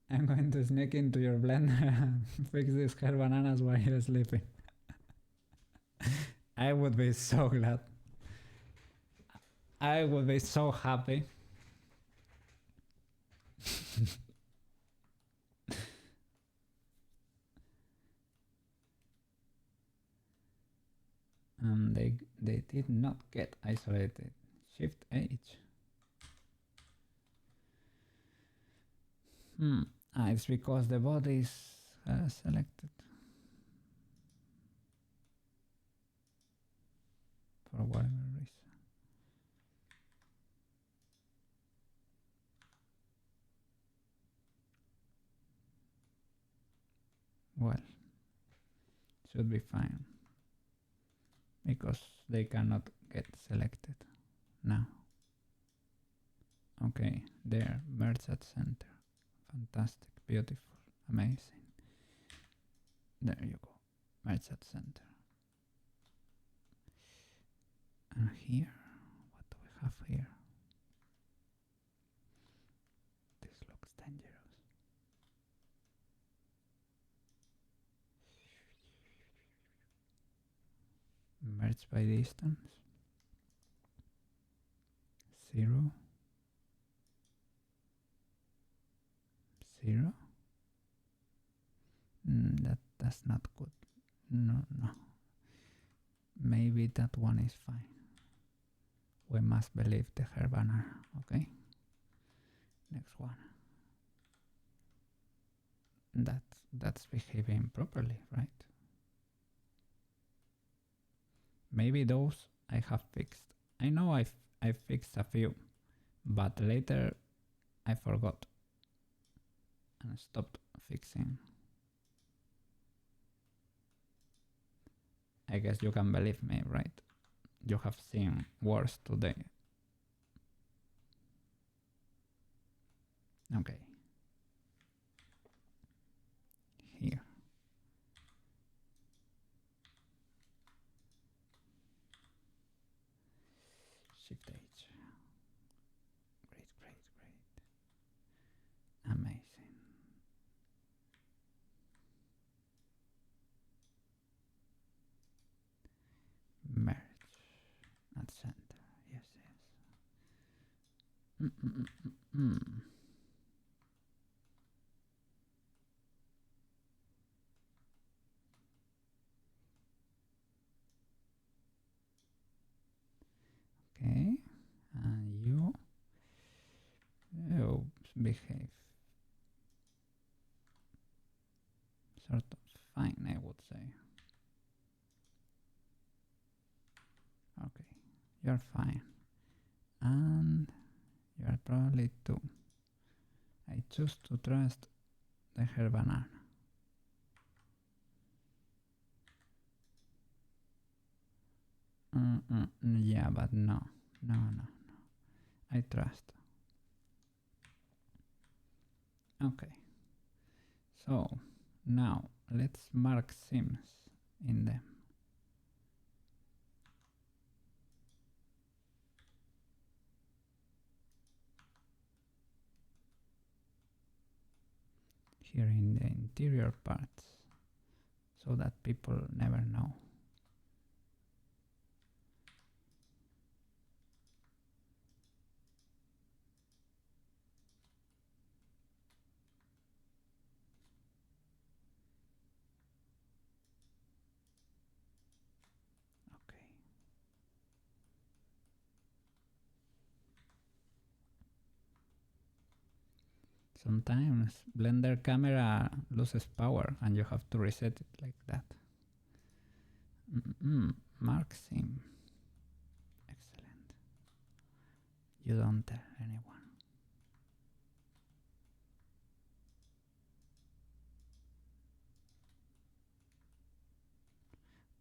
I'm going to sneak into your blender and fix these hair bananas while you're sleeping. I would be so glad. I would be so happy. They did not get isolated. Shift H. It's because the bodies selected for whatever reason. Well, should be fine because they cannot get selected now. Okay, there, merge at center. Fantastic, beautiful, amazing. There you go, merge at center. And here, what do we have here? This looks dangerous. Merge by distance. 0. 0. That's not good. No. Maybe that one is fine. We must believe the hair banner. Okay. Next one. That's behaving properly, right? Maybe those I have fixed. I know I fixed a few, but later I forgot and stopped fixing. I guess you can believe me, right? You have seen worse today. Okay. Here. Shift H. Great. Amazing. Merge at center. Yes. Okay, and you behave sort of fine, I would say. Okay, you're fine, and you're probably too. I choose to trust the hair banana. Yeah, but no. I trust. Okay. So now let's mark seams in them. Here in the interior parts, so that people never know. Sometimes Blender camera loses power and you have to reset it like that. Mark seam. Excellent. You don't tell anyone.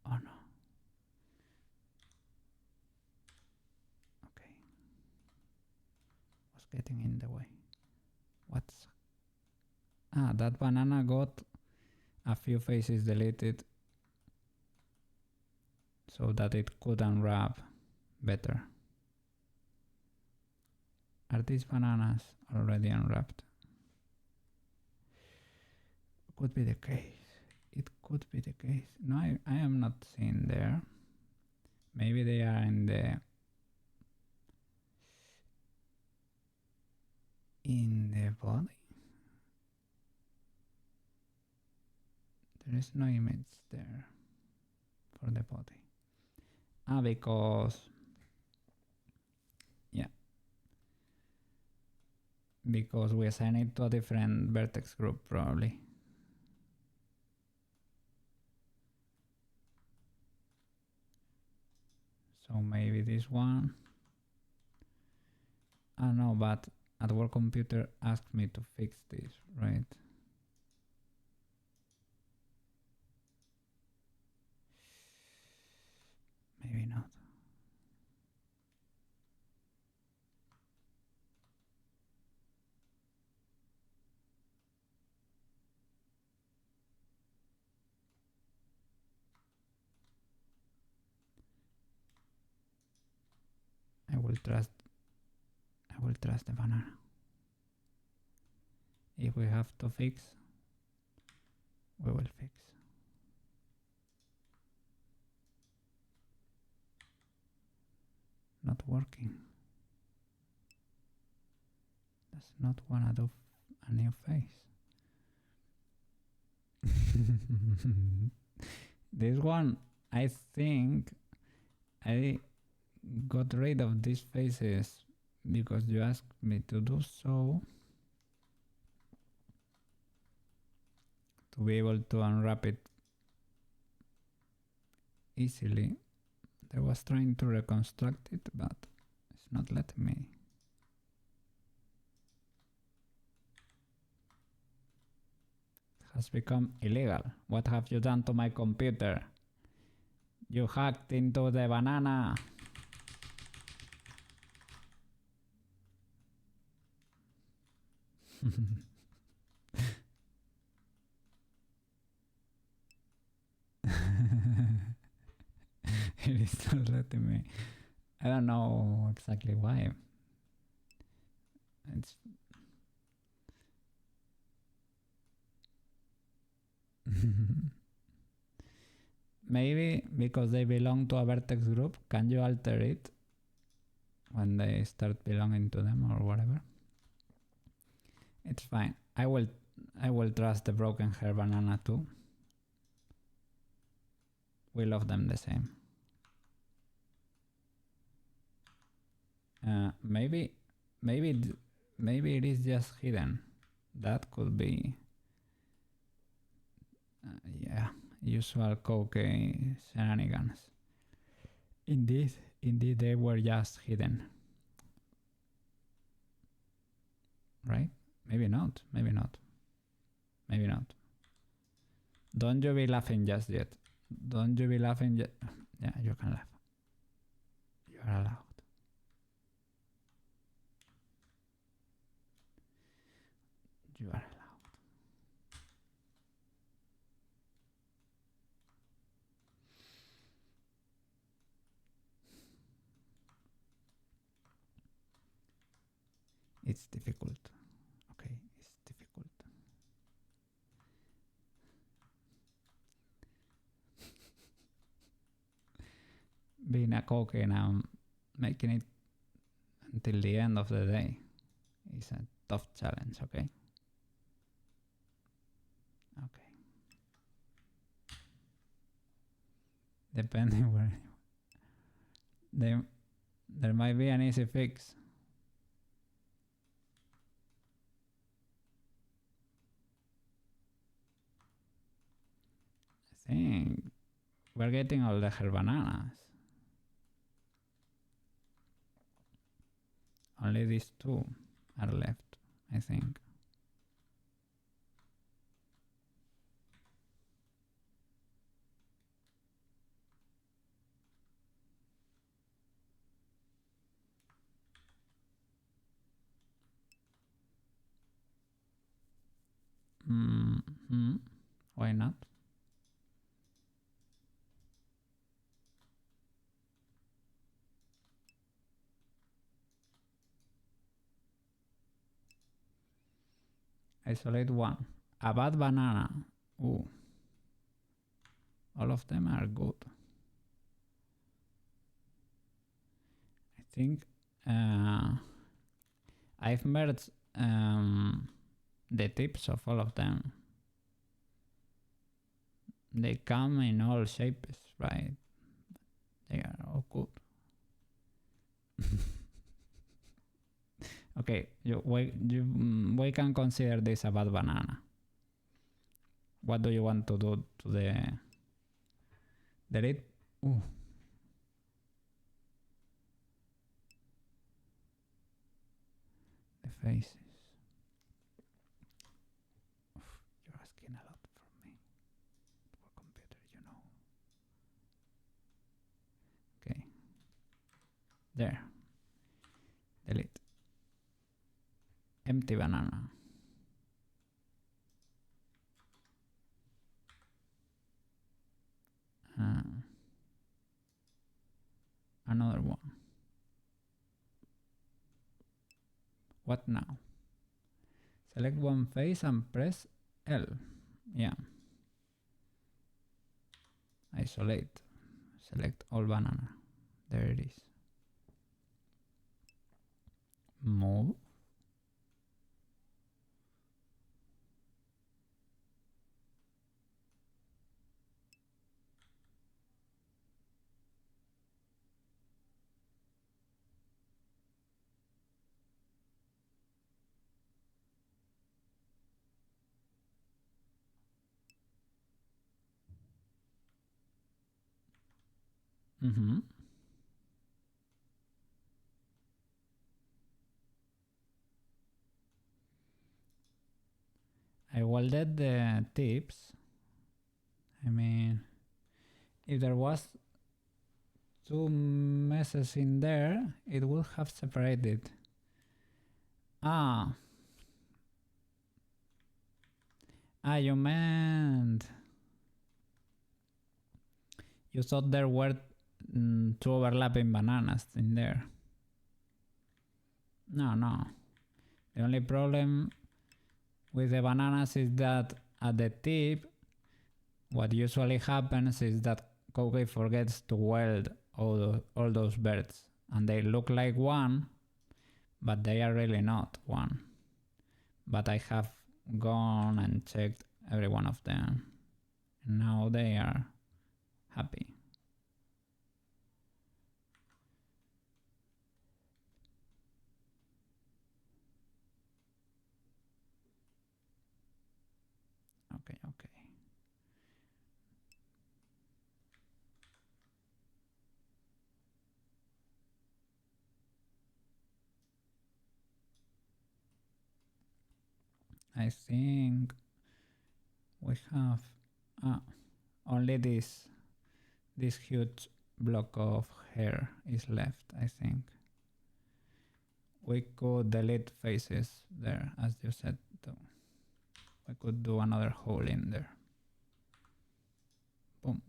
Oh no. Okay. Was getting in the way. What's... that banana got a few faces deleted so that it could unwrap better. Are these bananas already unwrapped? Could be the case. It could be the case. No, I am not seeing there. Maybe they are in the body. There is no image there for the body. Because we assign it to a different vertex group probably. So maybe this one. I don't know, but at work computer asked me to fix this, right? Maybe not. I will trust the banana. If we have to fix, we will fix. Not working. Does not want to do a new face. This one, I think I got rid of these faces because you asked me to do so, to be able to unwrap it easily. I was trying to reconstruct it, but it's not letting me. It has become illegal. What have you done to my computer? You hacked into the banana. It is not letting me. I don't know exactly why. It's maybe because they belong to a vertex group. Can you alter it when they start belonging to them or whatever? It's fine. I will trust the broken hair banana too. We love them the same. Maybe it is just hidden. That could be. Yeah, usual coke shenanigans. Indeed, they were just hidden. Right? Maybe not. Don't you be laughing just yet. Don't you be laughing yet. Yeah, you can laugh. You are allowed. You are allowed. It's difficult. Okay, it's difficult. Being a coke and making it until the end of the day is a tough challenge, okay? Okay. Depending where there might be an easy fix. I think we're getting all the hair bananas. Only these two are left, I think. Why not? Isolate one. A bad banana. Ooh. All of them are good. I think I've merged the tips of all of them. They come in all shapes, right? They are all good. Okay, we can consider this a bad banana. What do you want to do to the lid? Ooh. faces. You're asking a lot from me. For computer, you know. Okay. There. Delete. Empty banana. Another one. What now? Select one face and press L. Yeah. Isolate. Select all banana. There it is. Move. I welded the tips. I mean, if there was two messes in there, it would have separated. You meant you thought there were two overlapping bananas in there. No. The only problem with the bananas is that at the tip, what usually happens is that Koke forgets to weld all those birds, and they look like one, but they are really not one. But I have gone and checked every one of them, and now they are happy. Okay. I think we have only this huge block of hair is left, I think. We could delete faces there, as you said too. We could do another hole in there. Boom.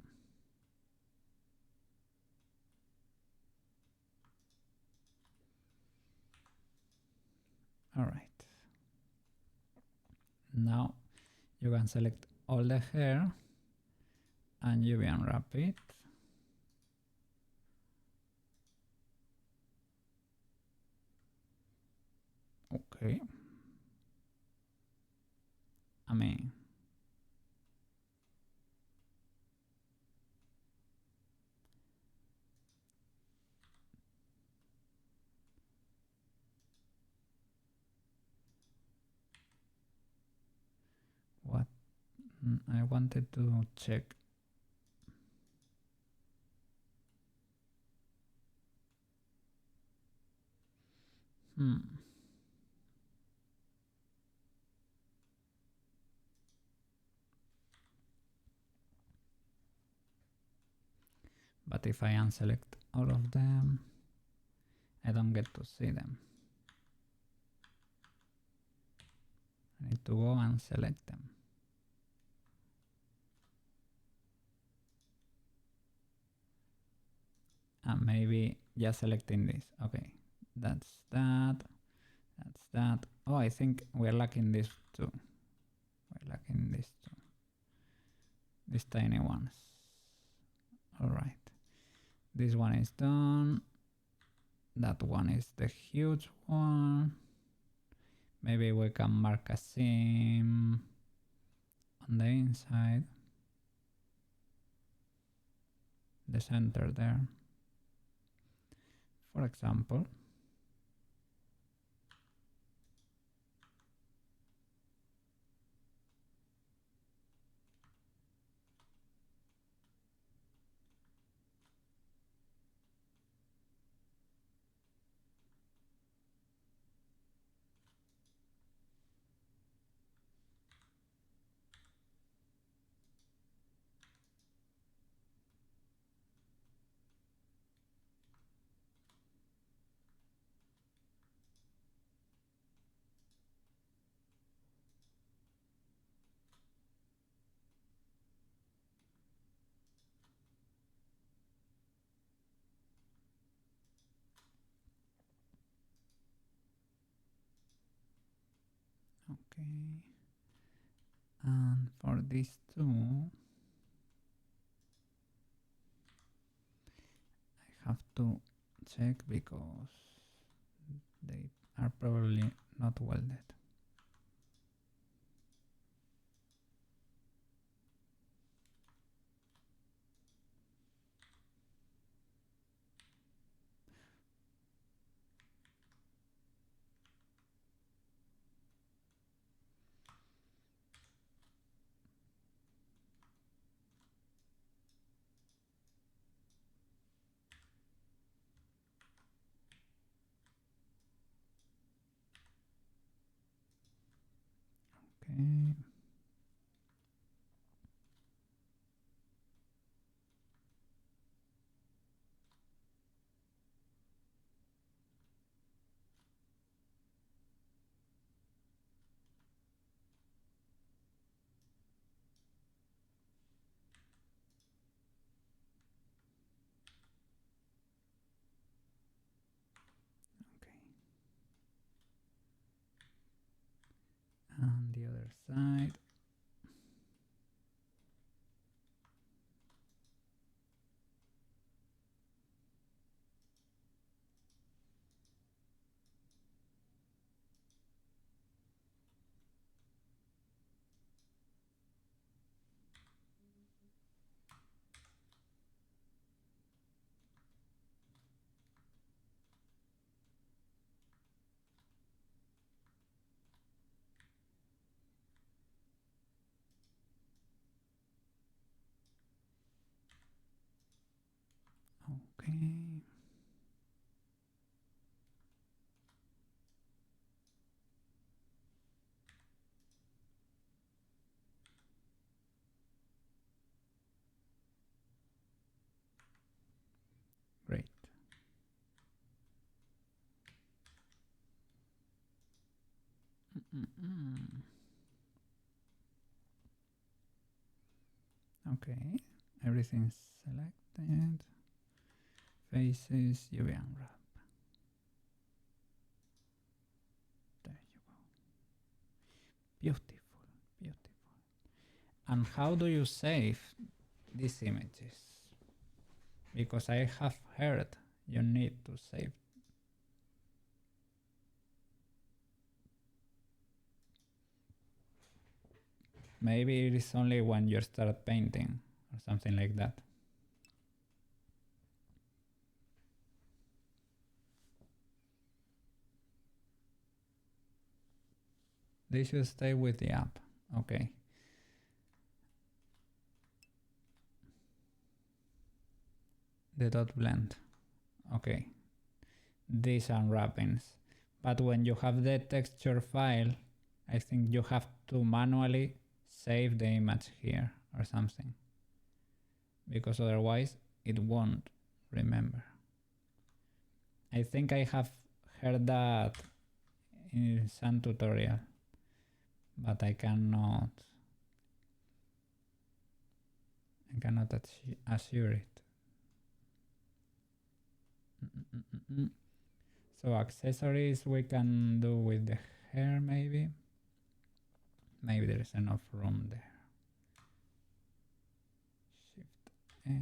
All right. Now you can select all the hair and you unwrap it. Okay. I mean, what? I wanted to check. But if I unselect all of them, I don't get to see them. I need to go and select them. And maybe just selecting this. Okay, that's that. Oh, I think we're lacking this too. We're lacking this too. These tiny ones. All right. This one is done. That one is the huge one. Maybe we can mark a seam on the inside. The center there. For example. Okay. And for these two, I have to check because they are probably not welded. Okay. And the other side. Okay. Great. Okay, everything's selected. Faces, UV unwrap. There you go. Beautiful, beautiful. And how do you save these images? Because I have heard you need to save. Maybe it is only when you start painting or something like that. They should stay with the app. Okay. The dot blend. Okay. These are unwrappings. But when you have the texture file, I think you have to manually save the image here or something. Because otherwise it won't remember. I think I have heard that in some tutorial, but I cannot assure it. So accessories we can do with the hair maybe. Maybe there's enough room there. Shift H,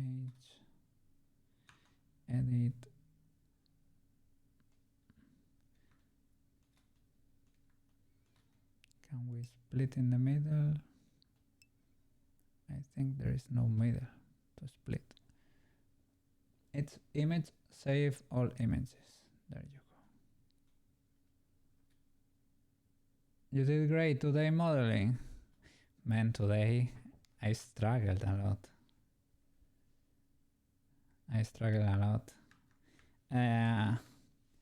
edit. Can we split in the middle? I think there is no middle to split. It's image, save all images. There you go. You did great today modeling. Man, today I struggled a lot.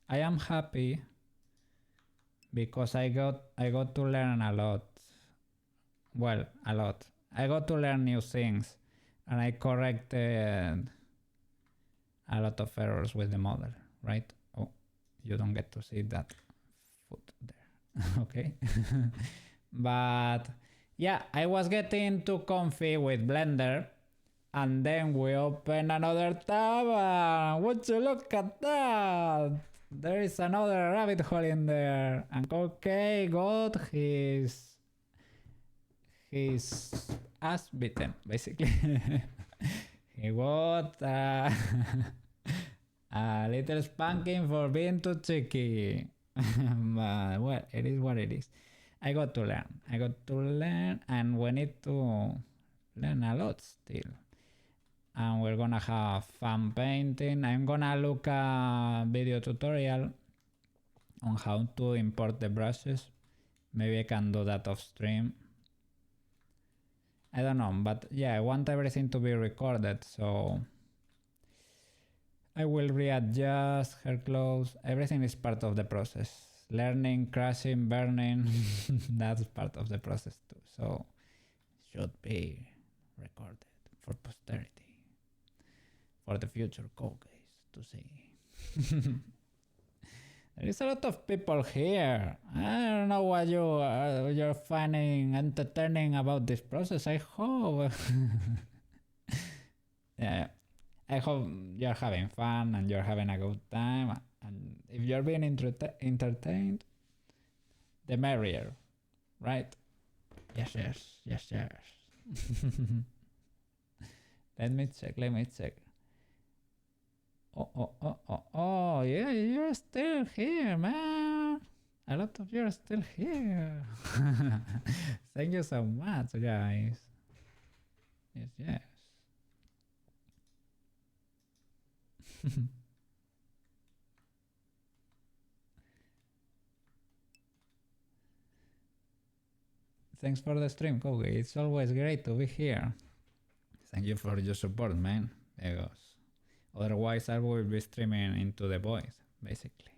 I am happy because I got to learn a lot. Well, a lot. I got to learn new things and I corrected a lot of errors with the model, right? Oh, you don't get to see that foot there. Okay. But yeah, I was getting too comfy with Blender and then we open another tab and would you look at that? There is another rabbit hole in there. And okay, got his ass bitten, basically. He got a little spanking for being too cheeky. But well, it is what it is. I got to learn, and we need to learn a lot still. And we're gonna have fun painting. I'm gonna look a video tutorial on how to import the brushes. Maybe I can do that off stream. I don't know, but yeah, I want everything to be recorded, so I will readjust her clothes. Everything is part of the process. Learning, crashing, burning, that's part of the process too. So should be recorded for posterity, for the future code guys to see. There is a lot of people here. I don't know what you're finding entertaining about this process. I hope. Yeah, I hope you're having fun and you're having a good time. And if you're being entertained, the merrier, right? Yes. Let me check. Oh, yeah, you're still here, man. A lot of you are still here. Thank you so much, guys. Yes. Thanks for the stream, Kogi. It's always great to be here. Thank you for your support, man. Because otherwise I will be streaming into the void, basically.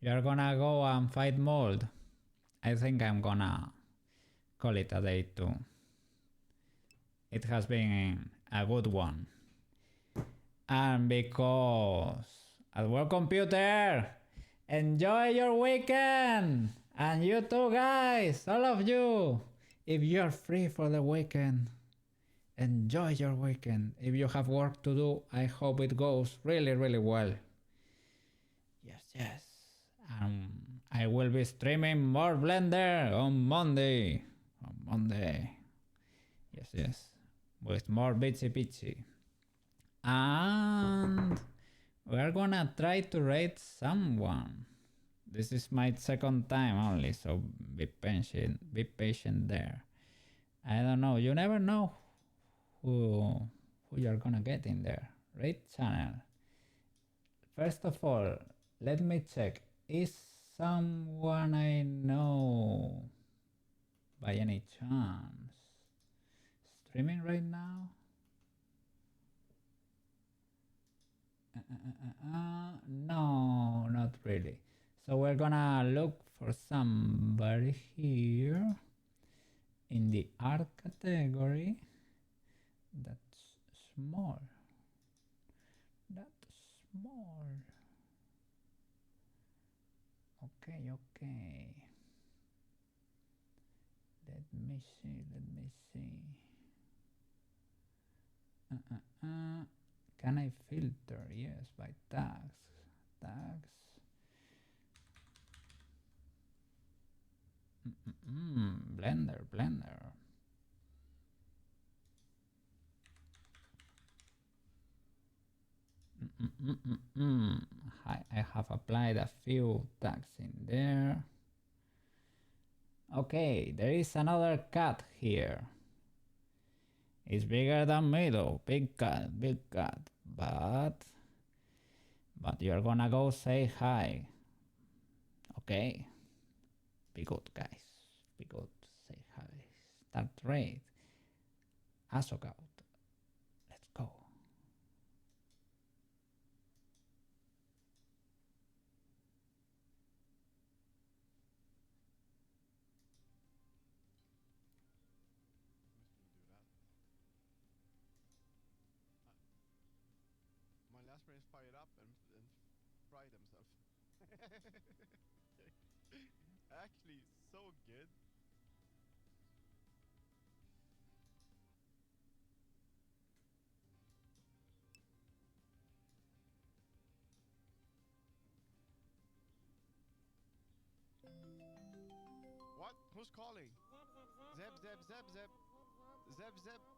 You're gonna go and fight mold. I think I'm gonna call it a day too. It has been a good one. And because at World Computer, enjoy your weekend! And you too, guys, all of you. If you're free for the weekend, enjoy your weekend. If you have work to do, I hope it goes really, really well. Yes. I will be streaming more Blender on Monday. Yes. With more BEACHY. And we're gonna try to rate someone. This is my second time only, so be patient there. I don't know, you never know who you're gonna get in there. Rate channel. First of all, let me check. Is someone I know by any chance streaming right now? No, not really. So we're gonna look for somebody here in the art category that's small. Okay. Let me see. Can I filter? Yes, by tags. Blender. I have applied a few tags in there. Okay, there is another cat here. It's bigger than me though. Big cat. But you're gonna go say hi. Okay. Be good, guys. Be good. Say hi. Start raid. Asogout. Let's go. My last brain's fired up and fried himself. Actually, so good. What? Who's calling? Zeb, Zeb, Zeb, Zeb. Zeb, Zeb.